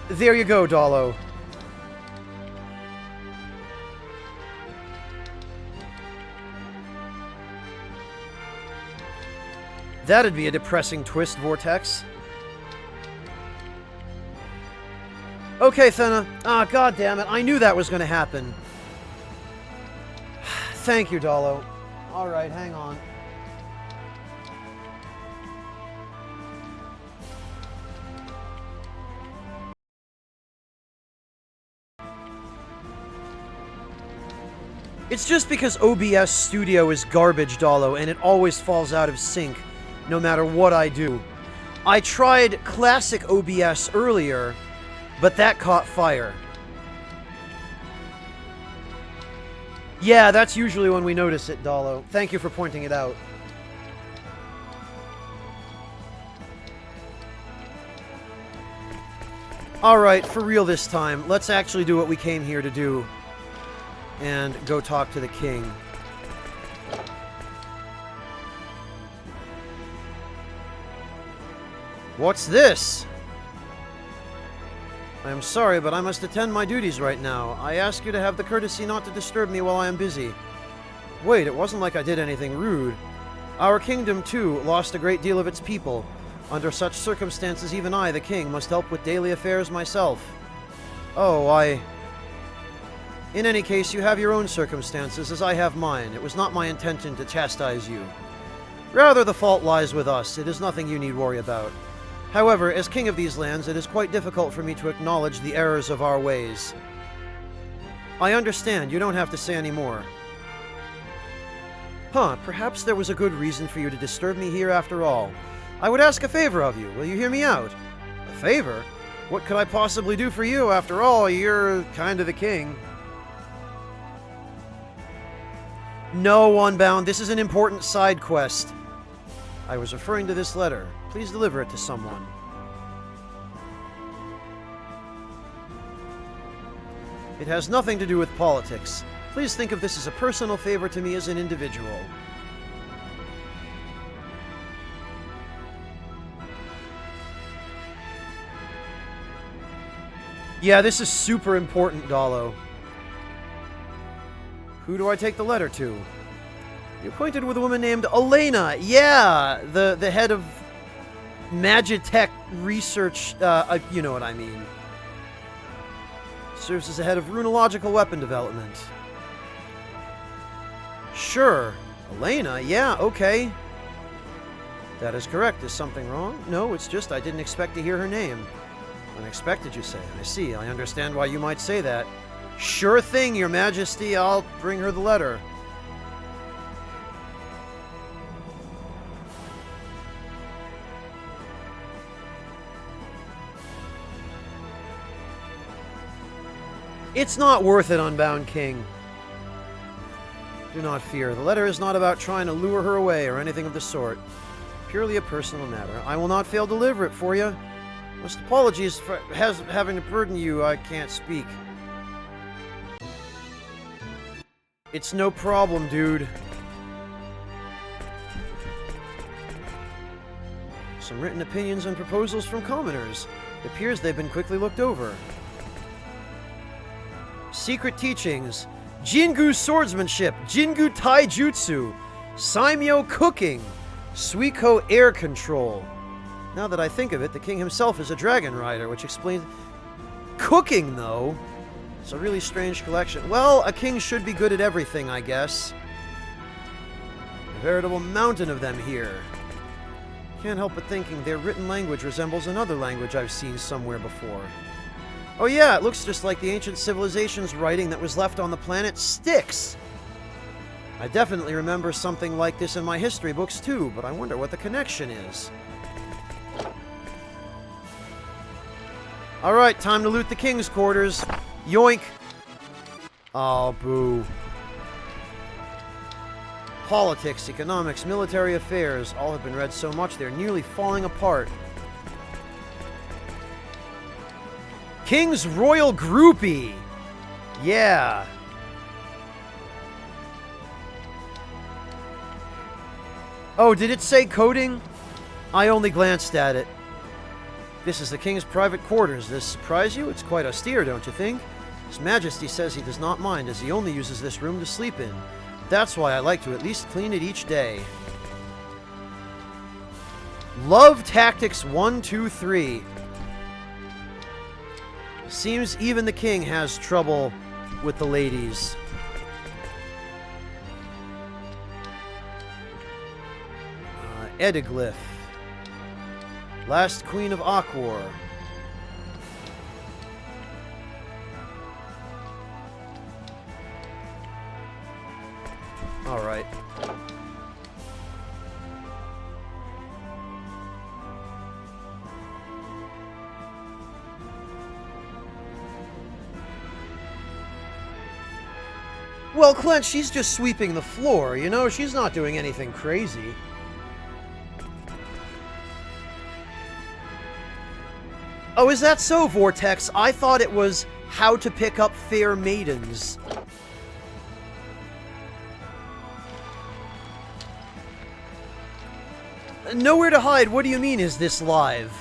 A: There you go, Dalo. That'd be a depressing twist, Vortex. Okay, Thena. God damn it. I knew that was going to happen. Thank you, Dalo. Alright, hang on. It's just because OBS Studio is garbage, Dalo, and it always falls out of sync, no matter what I do. I tried classic OBS earlier, but that caught fire. Yeah, that's usually when we notice it, Dalo. Thank you for pointing it out. Alright, for real this time. Let's actually do what we came here to do. And go talk to the king. What's this? I am sorry, but I must attend my duties right now. I ask you to have the courtesy not to disturb me while I am busy. Wait, it wasn't like I did anything rude. Our kingdom, too, lost a great deal of its people. Under such circumstances, even I, the king, must help with daily affairs myself. Oh, In any case, you have your own circumstances, as I have mine. It was not my intention to chastise you. Rather, the fault lies with us. It is nothing you need worry about. However, as king of these lands, it is quite difficult for me to acknowledge the errors of our ways. I understand. You don't have to say any more. Perhaps there was a good reason for you to disturb me here after all. I would ask a favor of you. Will you hear me out? A favor? What could I possibly do for you? After all, you're kind of the king. No, Unbound. This is an important side quest. I was referring to this letter. Please deliver it to someone. It has nothing to do with politics. Please think of this as a personal favor to me as an individual. Yeah, this is super important, Dalo. Who do I take the letter to? You're acquainted with a woman named Elena. Yeah, the head of Magitech research. You know what I mean. Serves as the head of runological weapon development. Sure. Elena, yeah, okay. That is correct. Is something wrong? No, it's just I didn't expect to hear her name. Unexpected, you say? I see. I understand why you might say that. Sure thing, Your Majesty. I'll bring her the letter. It's not worth it, Unbound King. Do not fear. The letter is not about trying to lure her away or anything of the sort. Purely a personal matter. I will not fail to deliver it for you. Most apologies for having to burden you. I can't speak. It's no problem, dude. Some written opinions and proposals from commoners. It appears they've been quickly looked over. Secret teachings. Jingu swordsmanship. Jingu taijutsu. Saimyo cooking. Suiko air control. Now that I think of it, the king himself is a dragon rider, which explains... Cooking, though? It's a really strange collection. Well, a king should be good at everything, I guess. A veritable mountain of them here. Can't help but thinking their written language resembles another language I've seen somewhere before. Oh yeah, it looks just like the ancient civilization's writing that was left on the planet Styx. I definitely remember something like this in my history books too, but I wonder what the connection is. Alright, time to loot the king's quarters. Yoink! Oh, boo. Politics, economics, military affairs, all have been read so much they're nearly falling apart. King's Royal Groupie! Yeah. Oh, did it say coding? I only glanced at it. This is the king's private quarters. Does this surprise you? It's quite austere, don't you think? His Majesty says he does not mind, as he only uses this room to sleep in. That's why I like to at least clean it each day. Love Tactics 1, 2, 3. Seems even the king has trouble with the ladies. Edaglyph. Last Queen of Aquor. Alright. Well, Clint, she's just sweeping the floor, you know? She's not doing anything crazy. Oh, is that so, Vortex? I thought it was how to pick up fair maidens. Nowhere to hide. What do you mean, is this live?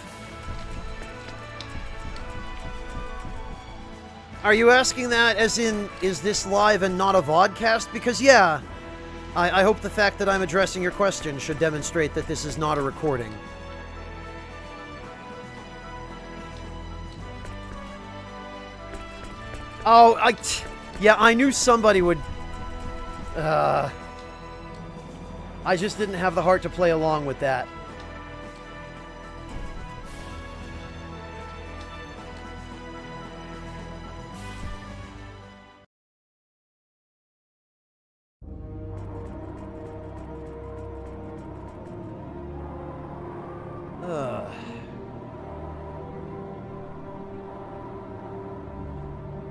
A: Are you asking that as in, is this live and not a vodcast? Because, yeah, I hope the fact that I'm addressing your question should demonstrate that this is not a recording. Oh, yeah, I knew somebody would... I just didn't have the heart to play along with that.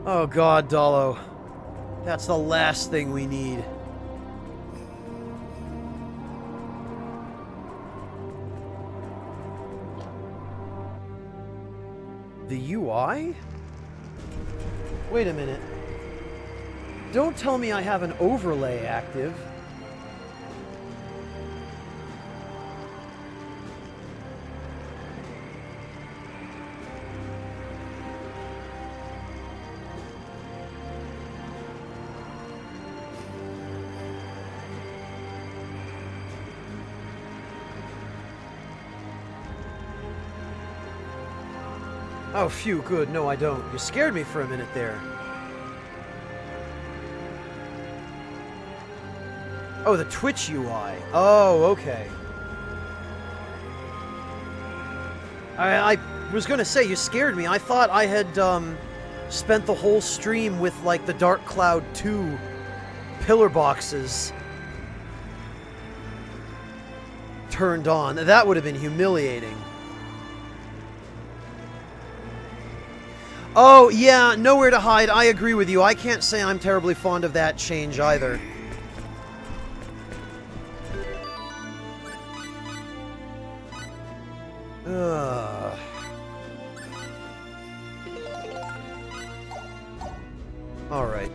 A: Oh god, Dolo. That's the last thing we need. The UI? Wait a minute. Don't tell me I have an overlay active. Oh, phew, good. No, I don't. You scared me for a minute there. Oh, the Twitch UI. Oh, okay. I was gonna say, you scared me. I thought I had, spent the whole stream with, like, the Dark Cloud 2 pillar boxes turned on. That would have been humiliating. Oh, yeah, nowhere to hide. I agree with you. I can't say I'm terribly fond of that change either. Alright.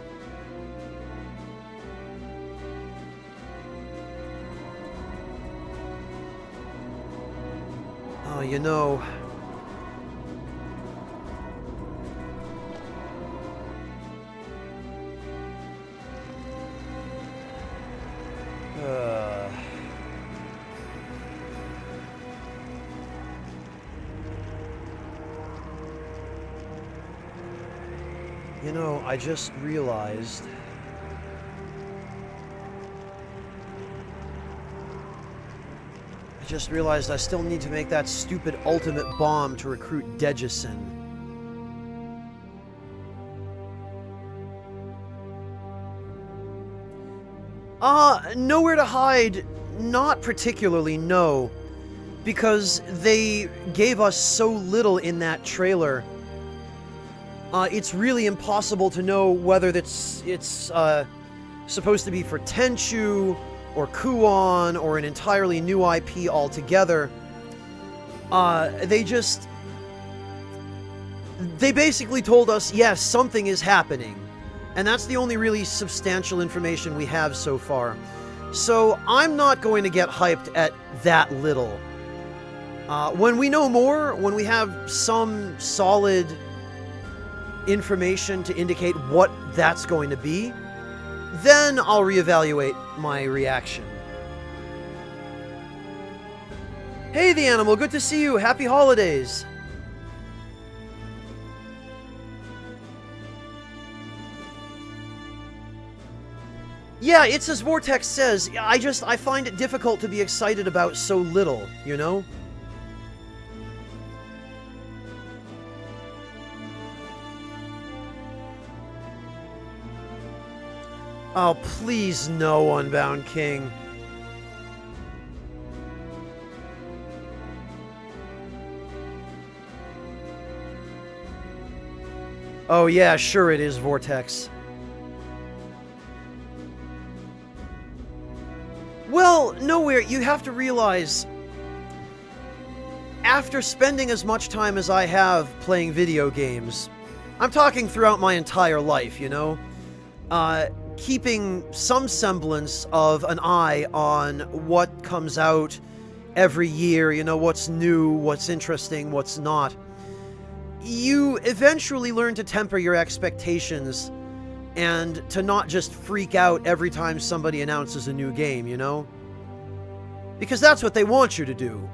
A: Oh, you know... You know, I just realized... I still need to make that stupid ultimate bomb to recruit Degison. Nowhere to hide, not particularly, no. Because they gave us so little in that trailer. It's really impossible to know whether it's supposed to be for Tenchu, or Kuon, or an entirely new IP altogether. They basically told us, yes, something is happening. And that's the only really substantial information we have so far. So I'm not going to get hyped at that little. When we know more, when we have some solid information to indicate what that's going to be, then I'll reevaluate my reaction. Hey, the animal, good to see you. Happy holidays. Yeah, it's as Vortex says. I find it difficult to be excited about so little, you know? Oh, please no, Unbound King. Oh yeah, sure it is, Vortex. Well, Nowhere, you have to realize, after spending as much time as I have playing video games, I'm talking throughout my entire life, you know? Keeping some semblance of an eye on what comes out every year, you know, what's new, what's interesting, what's not. You eventually learn to temper your expectations and to not just freak out every time somebody announces a new game, you know? Because that's what they want you to do.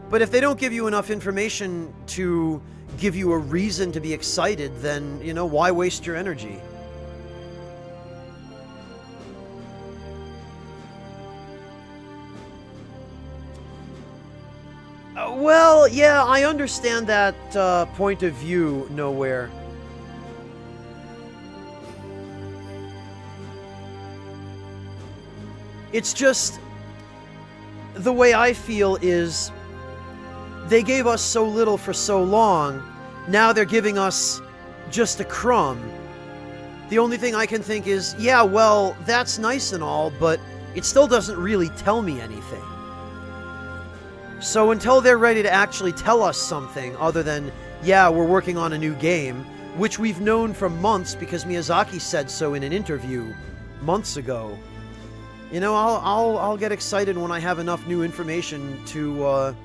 A: But if they don't give you enough information to give you a reason to be excited, then, you know, why waste your energy? Well, yeah, I understand that point of view, Nowhere. It's just, the way I feel is, they gave us so little for so long, now they're giving us just a crumb. The only thing I can think is, yeah, well, that's nice and all, but it still doesn't really tell me anything. So until they're ready to actually tell us something other than, yeah, we're working on a new game, which we've known for months because Miyazaki said so in an interview months ago, you know, I'll get excited when I have enough new information to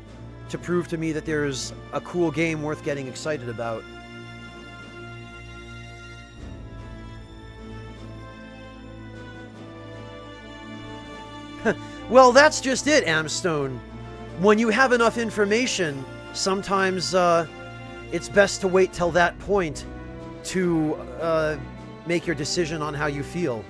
A: prove to me that there's a cool game worth getting excited about. Well, that's just it, Amstone. When you have enough information, sometimes it's best to wait till that point to make your decision on how you feel.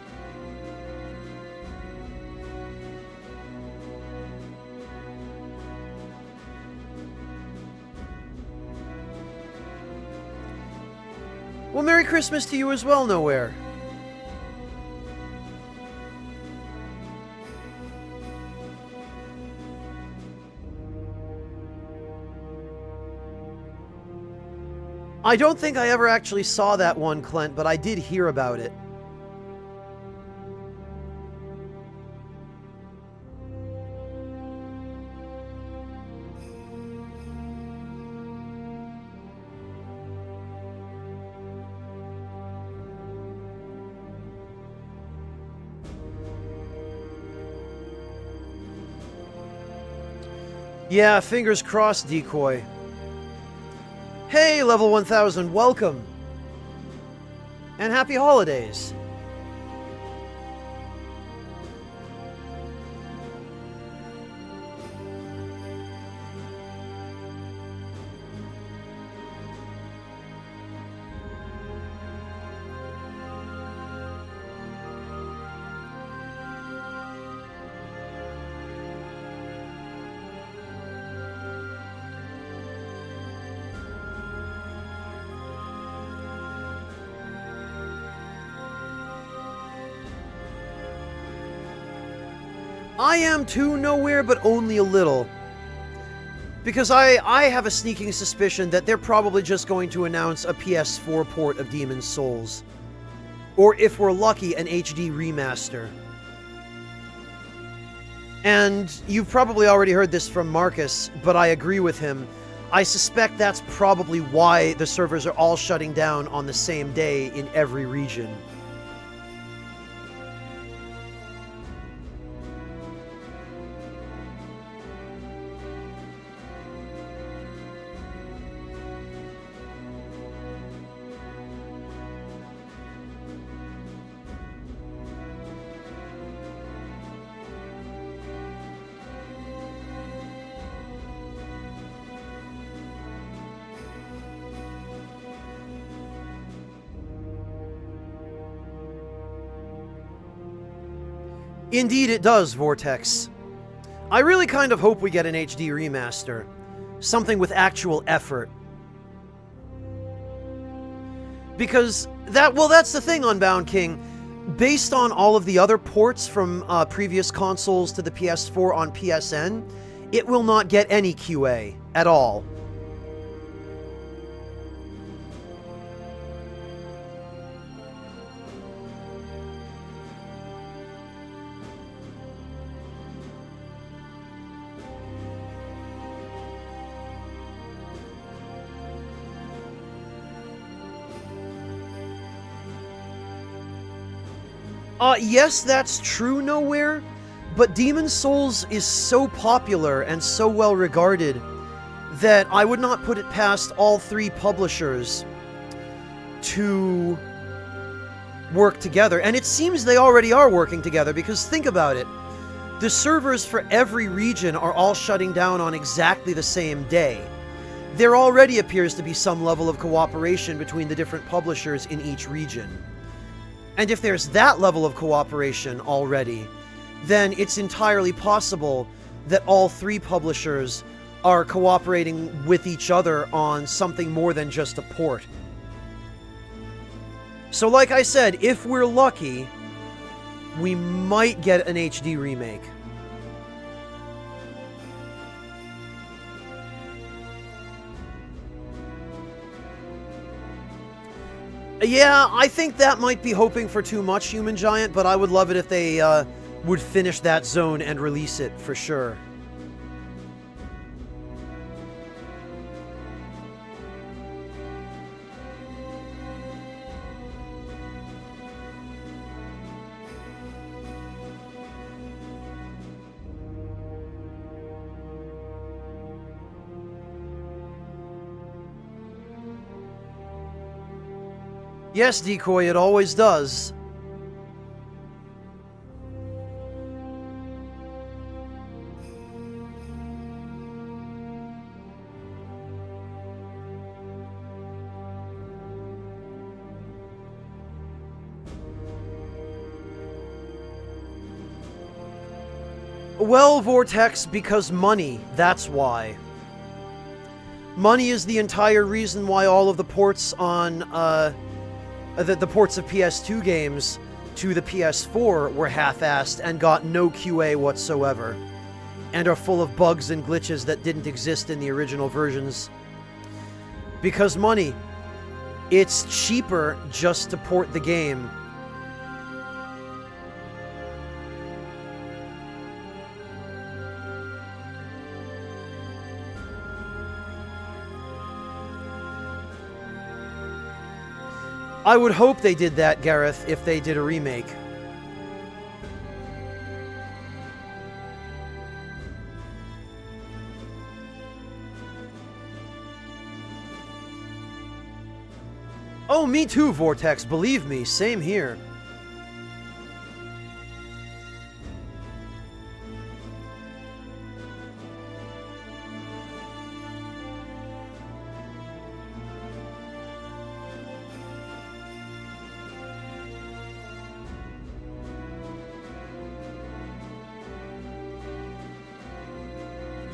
A: Well, Merry Christmas to you as well, Nowhere. I don't think I ever actually saw that one, Clint, but I did hear about it. Yeah, fingers crossed, Decoy. Hey, level 1000, welcome. And happy holidays. I am too, Nowhere, but only a little. Because I have a sneaking suspicion that they're probably just going to announce a PS4 port of Demon's Souls. Or if we're lucky, an HD remaster. And you've probably already heard this from Marcus, but I agree with him. I suspect that's probably why the servers are all shutting down on the same day in every region. Indeed it does, Vortex. I really kind of hope we get an HD remaster. Something with actual effort. Because, that's the thing, Unbound King. Based on all of the other ports from previous consoles to the PS4 on PSN, it will not get any QA at all. Yes, that's true, Nowhere, but Demon's Souls is so popular and so well regarded that I would not put it past all three publishers to work together. And it seems they already are working together, because think about it. The servers for every region are all shutting down on exactly the same day. There already appears to be some level of cooperation between the different publishers in each region. And if there's that level of cooperation already, then it's entirely possible that all three publishers are cooperating with each other on something more than just a port. So like I said, if we're lucky, we might get an HD remake. Yeah, I think that might be hoping for too much, Human Giant, but I would love it if they would finish that zone and release it for sure. Yes, Decoy, it always does. Well, Vortex, because money, that's why. Money is the entire reason why all of the ports on, the ports of PS2 games to the PS4 were half-assed and got no QA whatsoever, and are full of bugs and glitches that didn't exist in the original versions. Because money. It's cheaper just to port the game. I would hope they did that, Gareth, if they did a remake. Oh, me too, Vortex. Believe me, same here.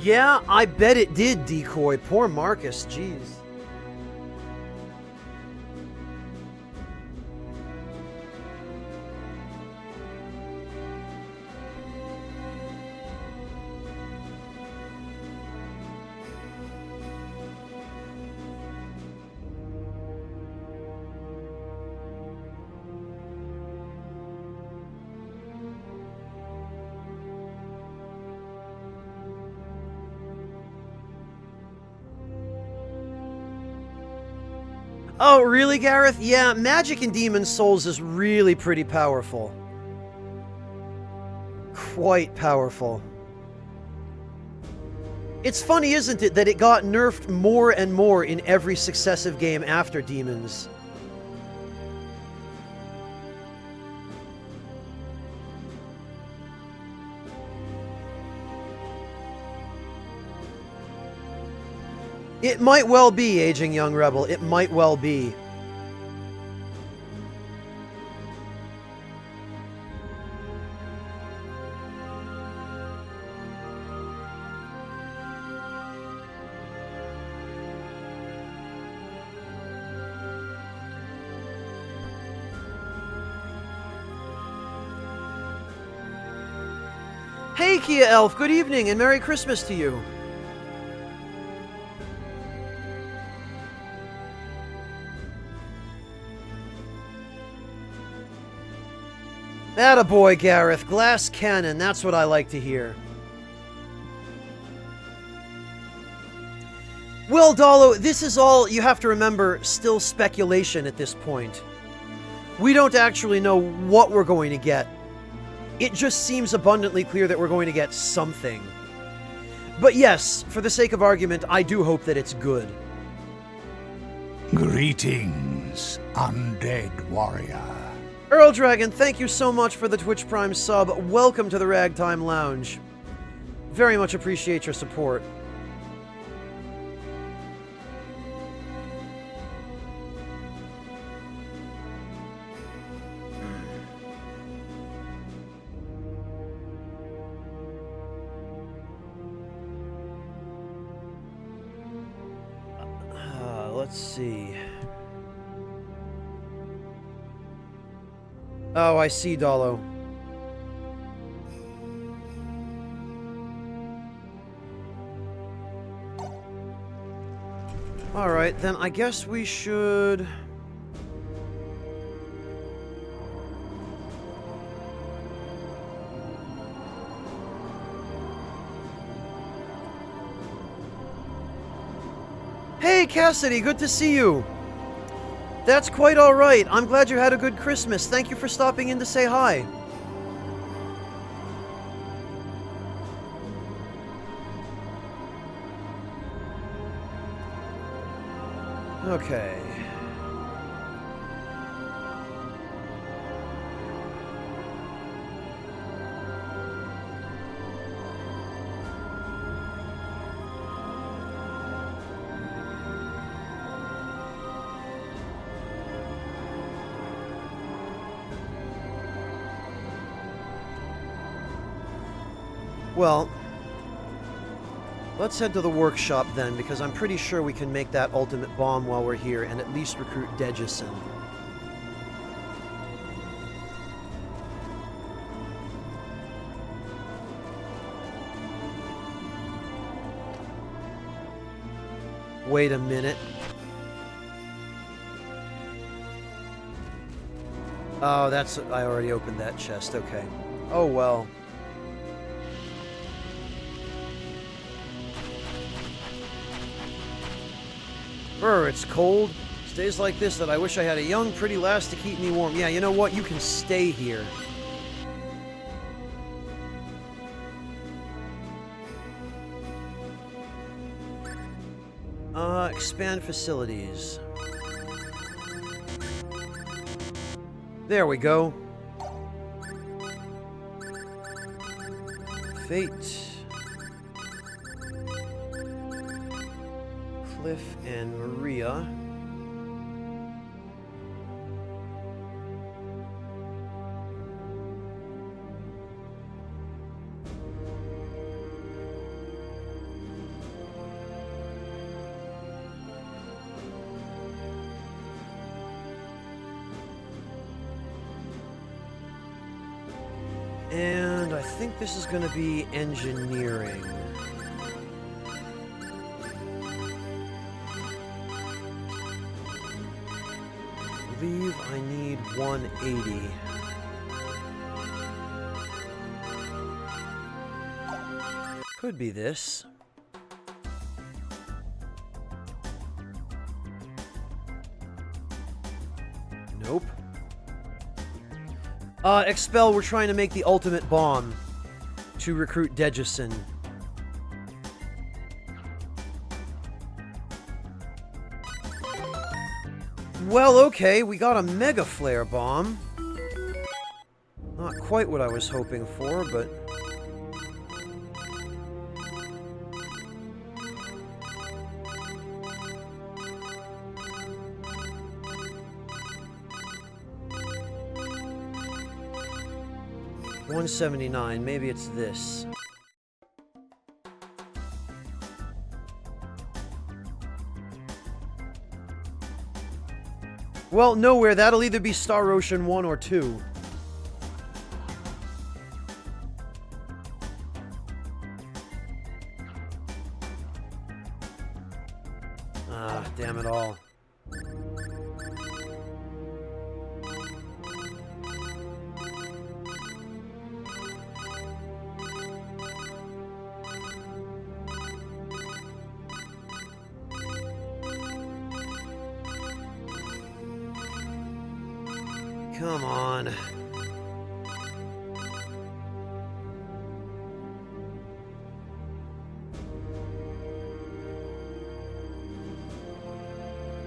A: Yeah, I bet it did, Decoy. Poor Marcus, jeez. Oh, really, Gareth? Yeah, magic in Demon's Souls is really pretty powerful. Quite powerful. It's funny, isn't it, that it got nerfed more and more in every successive game after Demons. It might well be, Aging Young Rebel. It might well be. Hey, Kia Elf, good evening and Merry Christmas to you. Attaboy, Gareth. Glass cannon, that's what I like to hear. Well, Dalo, this is all, you have to remember, still speculation at this point. We don't actually know what we're going to get. It just seems abundantly clear that we're going to get something. But yes, for the sake of argument, I do hope that it's good.
O: Greetings, undead warrior.
A: Earl Dragon, thank you so much for the Twitch Prime sub. Welcome to the Ragtime Lounge. Very much appreciate your support. let's see. Oh, I see, Dolo. Alright, then I guess we should... Hey, Cassidy, good to see you. That's quite alright. I'm glad you had a good Christmas. Thank you for stopping in to say hi. Okay. Well, let's head to the workshop then, because I'm pretty sure we can make that ultimate bomb while we're here and at least recruit Dejison. Wait a minute. Oh, that's... I already opened that chest, okay. Oh well. It's cold. Stays like this that I wish I had a young, pretty lass to keep me warm. Yeah, you know what? You can stay here. Expand facilities. There we go. Fate. Cliff and Maria. And I think this is going to be engineering. I believe I need 180. Could be this. Nope. Expel, we're trying to make the ultimate bomb to recruit Dejison. Well, okay, we got a Mega Flare Bomb. Not quite what I was hoping for, but... $179, maybe it's this. Well, nowhere. That'll either be Star Ocean 1 or 2. Ah, damn it all. Come on.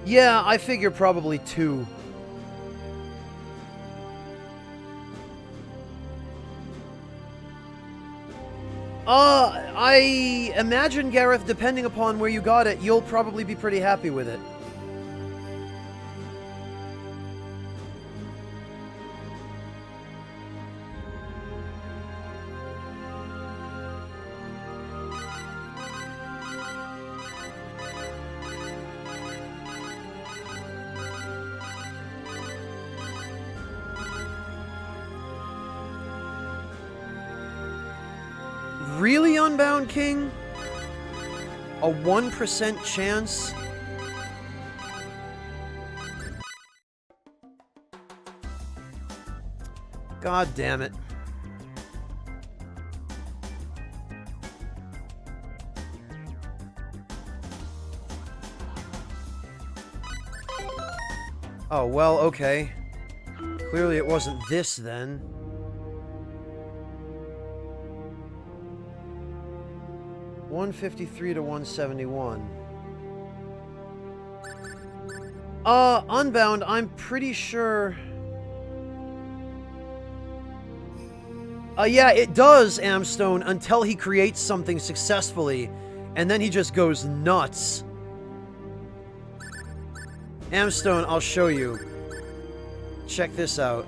A: Yeah, I figure probably 2. I imagine, Gareth, depending upon where you got it, you'll probably be pretty happy with it. Really, Unbound King? A 1% chance? God damn it. Oh, well, okay. Clearly it wasn't this, then. $153 to $171. Unbound, I'm pretty sure... yeah, it does, Amstone, until he creates something successfully, and then he just goes nuts. Amstone, I'll show you. Check this out.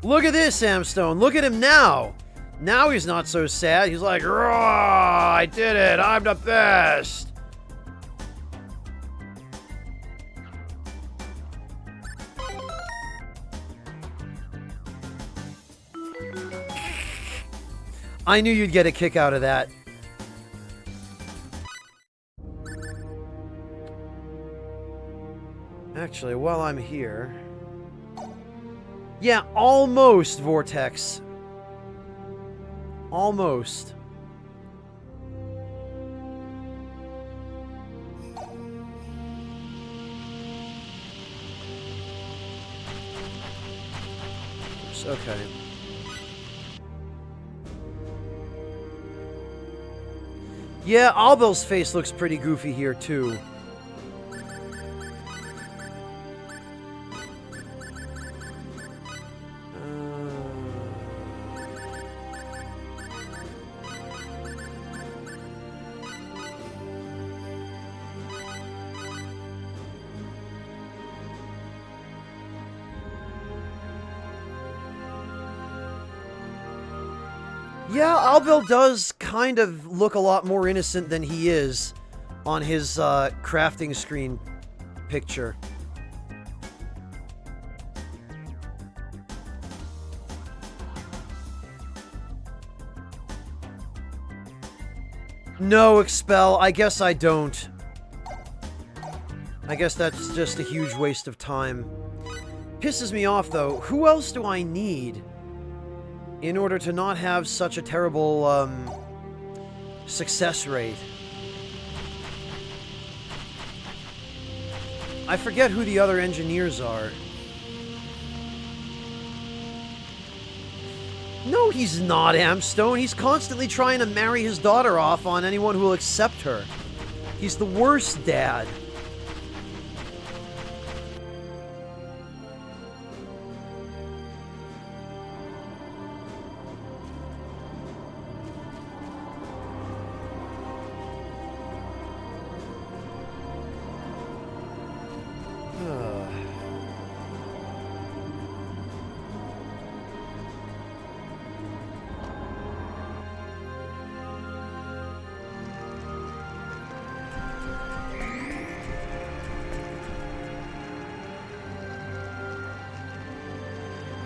A: Look at this, Amstone. Look at him now. Now he's not so sad. He's like, "Raw, I did it. I'm the best." I knew you'd get a kick out of that. Actually, while I'm here... Yeah, almost, Vortex. Almost. Oops, okay. Yeah, Albel's face looks pretty goofy here, too. Yeah, Albel does kind of look a lot more innocent than he is on his crafting screen picture. No, Expel, I guess I don't. I guess that's just a huge waste of time. Pisses me off, though. Who else do I need in order to not have such a terrible, success rate? I forget who the other engineers are. No, he's not, Amstone. He's constantly trying to marry his daughter off on anyone who will accept her. He's the worst dad.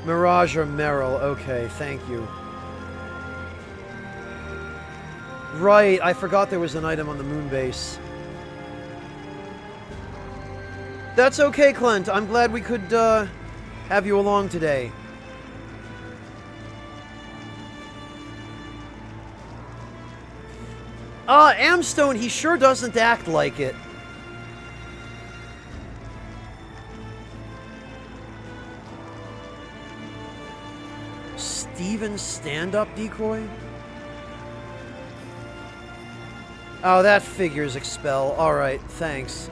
A: Mirage or Merrill, okay, thank you. Right, I forgot there was an item on the moon base. That's okay, Clint. I'm glad we could, have you along today. Amstone, he sure doesn't act like it. Steven's stand-up decoy? Oh, that figures, Expel. Alright, thanks.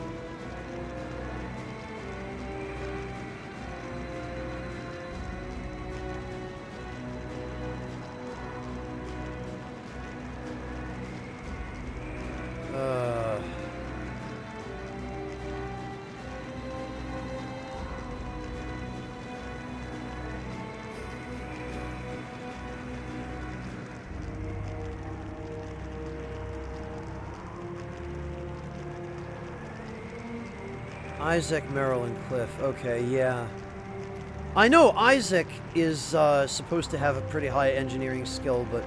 A: Isaac, Merrill, and Cliff. Okay, yeah. I know Isaac is supposed to have a pretty high engineering skill, but...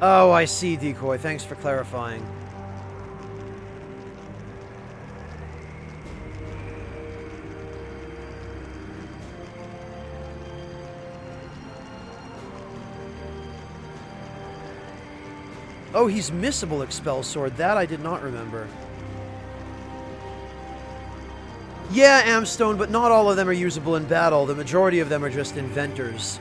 A: Oh, I see, Decoy. Thanks for clarifying. Oh, he's missable, Expel Sword. That I did not remember. Yeah, Amstone, but not all of them are usable in battle. The majority of them are just inventors.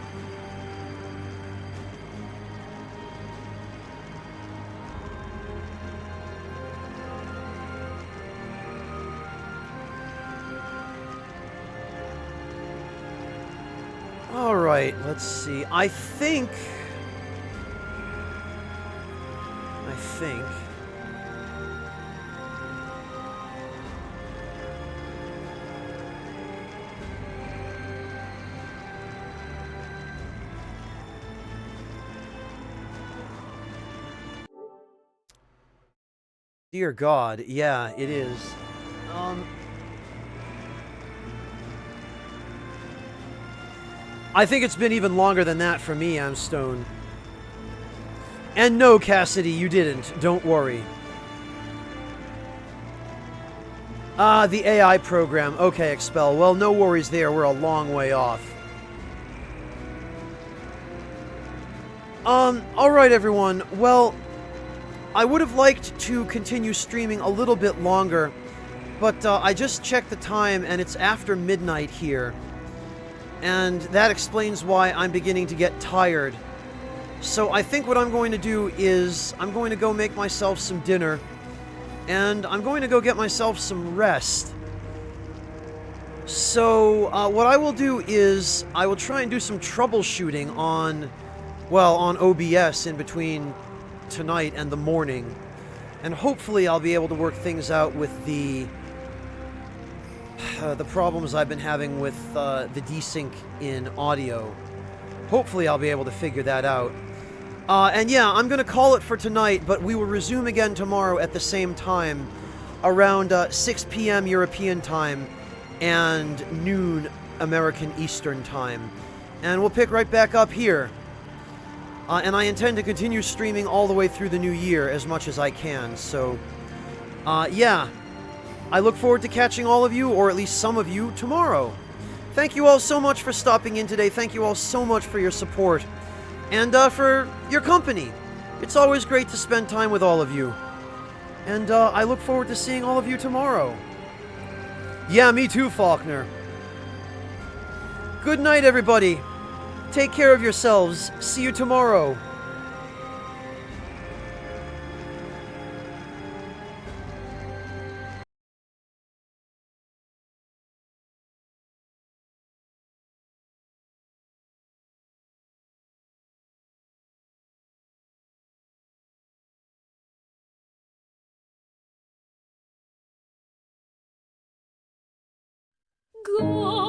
A: Alright, let's see. I think... Dear God, yeah, it is. I think it's been even longer than that for me, Amstone. And no, Cassidy, you didn't. Don't worry. Ah, the AI program. Okay, Expel. Well, no worries there. We're a long way off. Alright, everyone. Well, I would have liked to continue streaming a little bit longer, but I just checked the time, and it's after midnight here. And that explains why I'm beginning to get tired. So I think what I'm going to do is I'm going to go make myself some dinner, and I'm going to go get myself some rest. So what I will do is I will try and do some troubleshooting on, well, on OBS in between tonight and the morning. And hopefully I'll be able to work things out with the problems I've been having with the desync in audio. Hopefully I'll be able to figure that out. And yeah, I'm going to call it for tonight, but we will resume again tomorrow at the same time, around 6 p.m. European time and noon American Eastern time. And we'll pick right back up here. And I intend to continue streaming all the way through the new year as much as I can, so... yeah. I look forward to catching all of you, or at least some of you, tomorrow. Thank you all so much for stopping in today. Thank you all so much for your support. And for your company. It's always great to spend time with all of you. And I look forward to seeing all of you tomorrow. Yeah, me too, Faulkner. Good night, everybody. Take care of yourselves. See you tomorrow.
N: Go.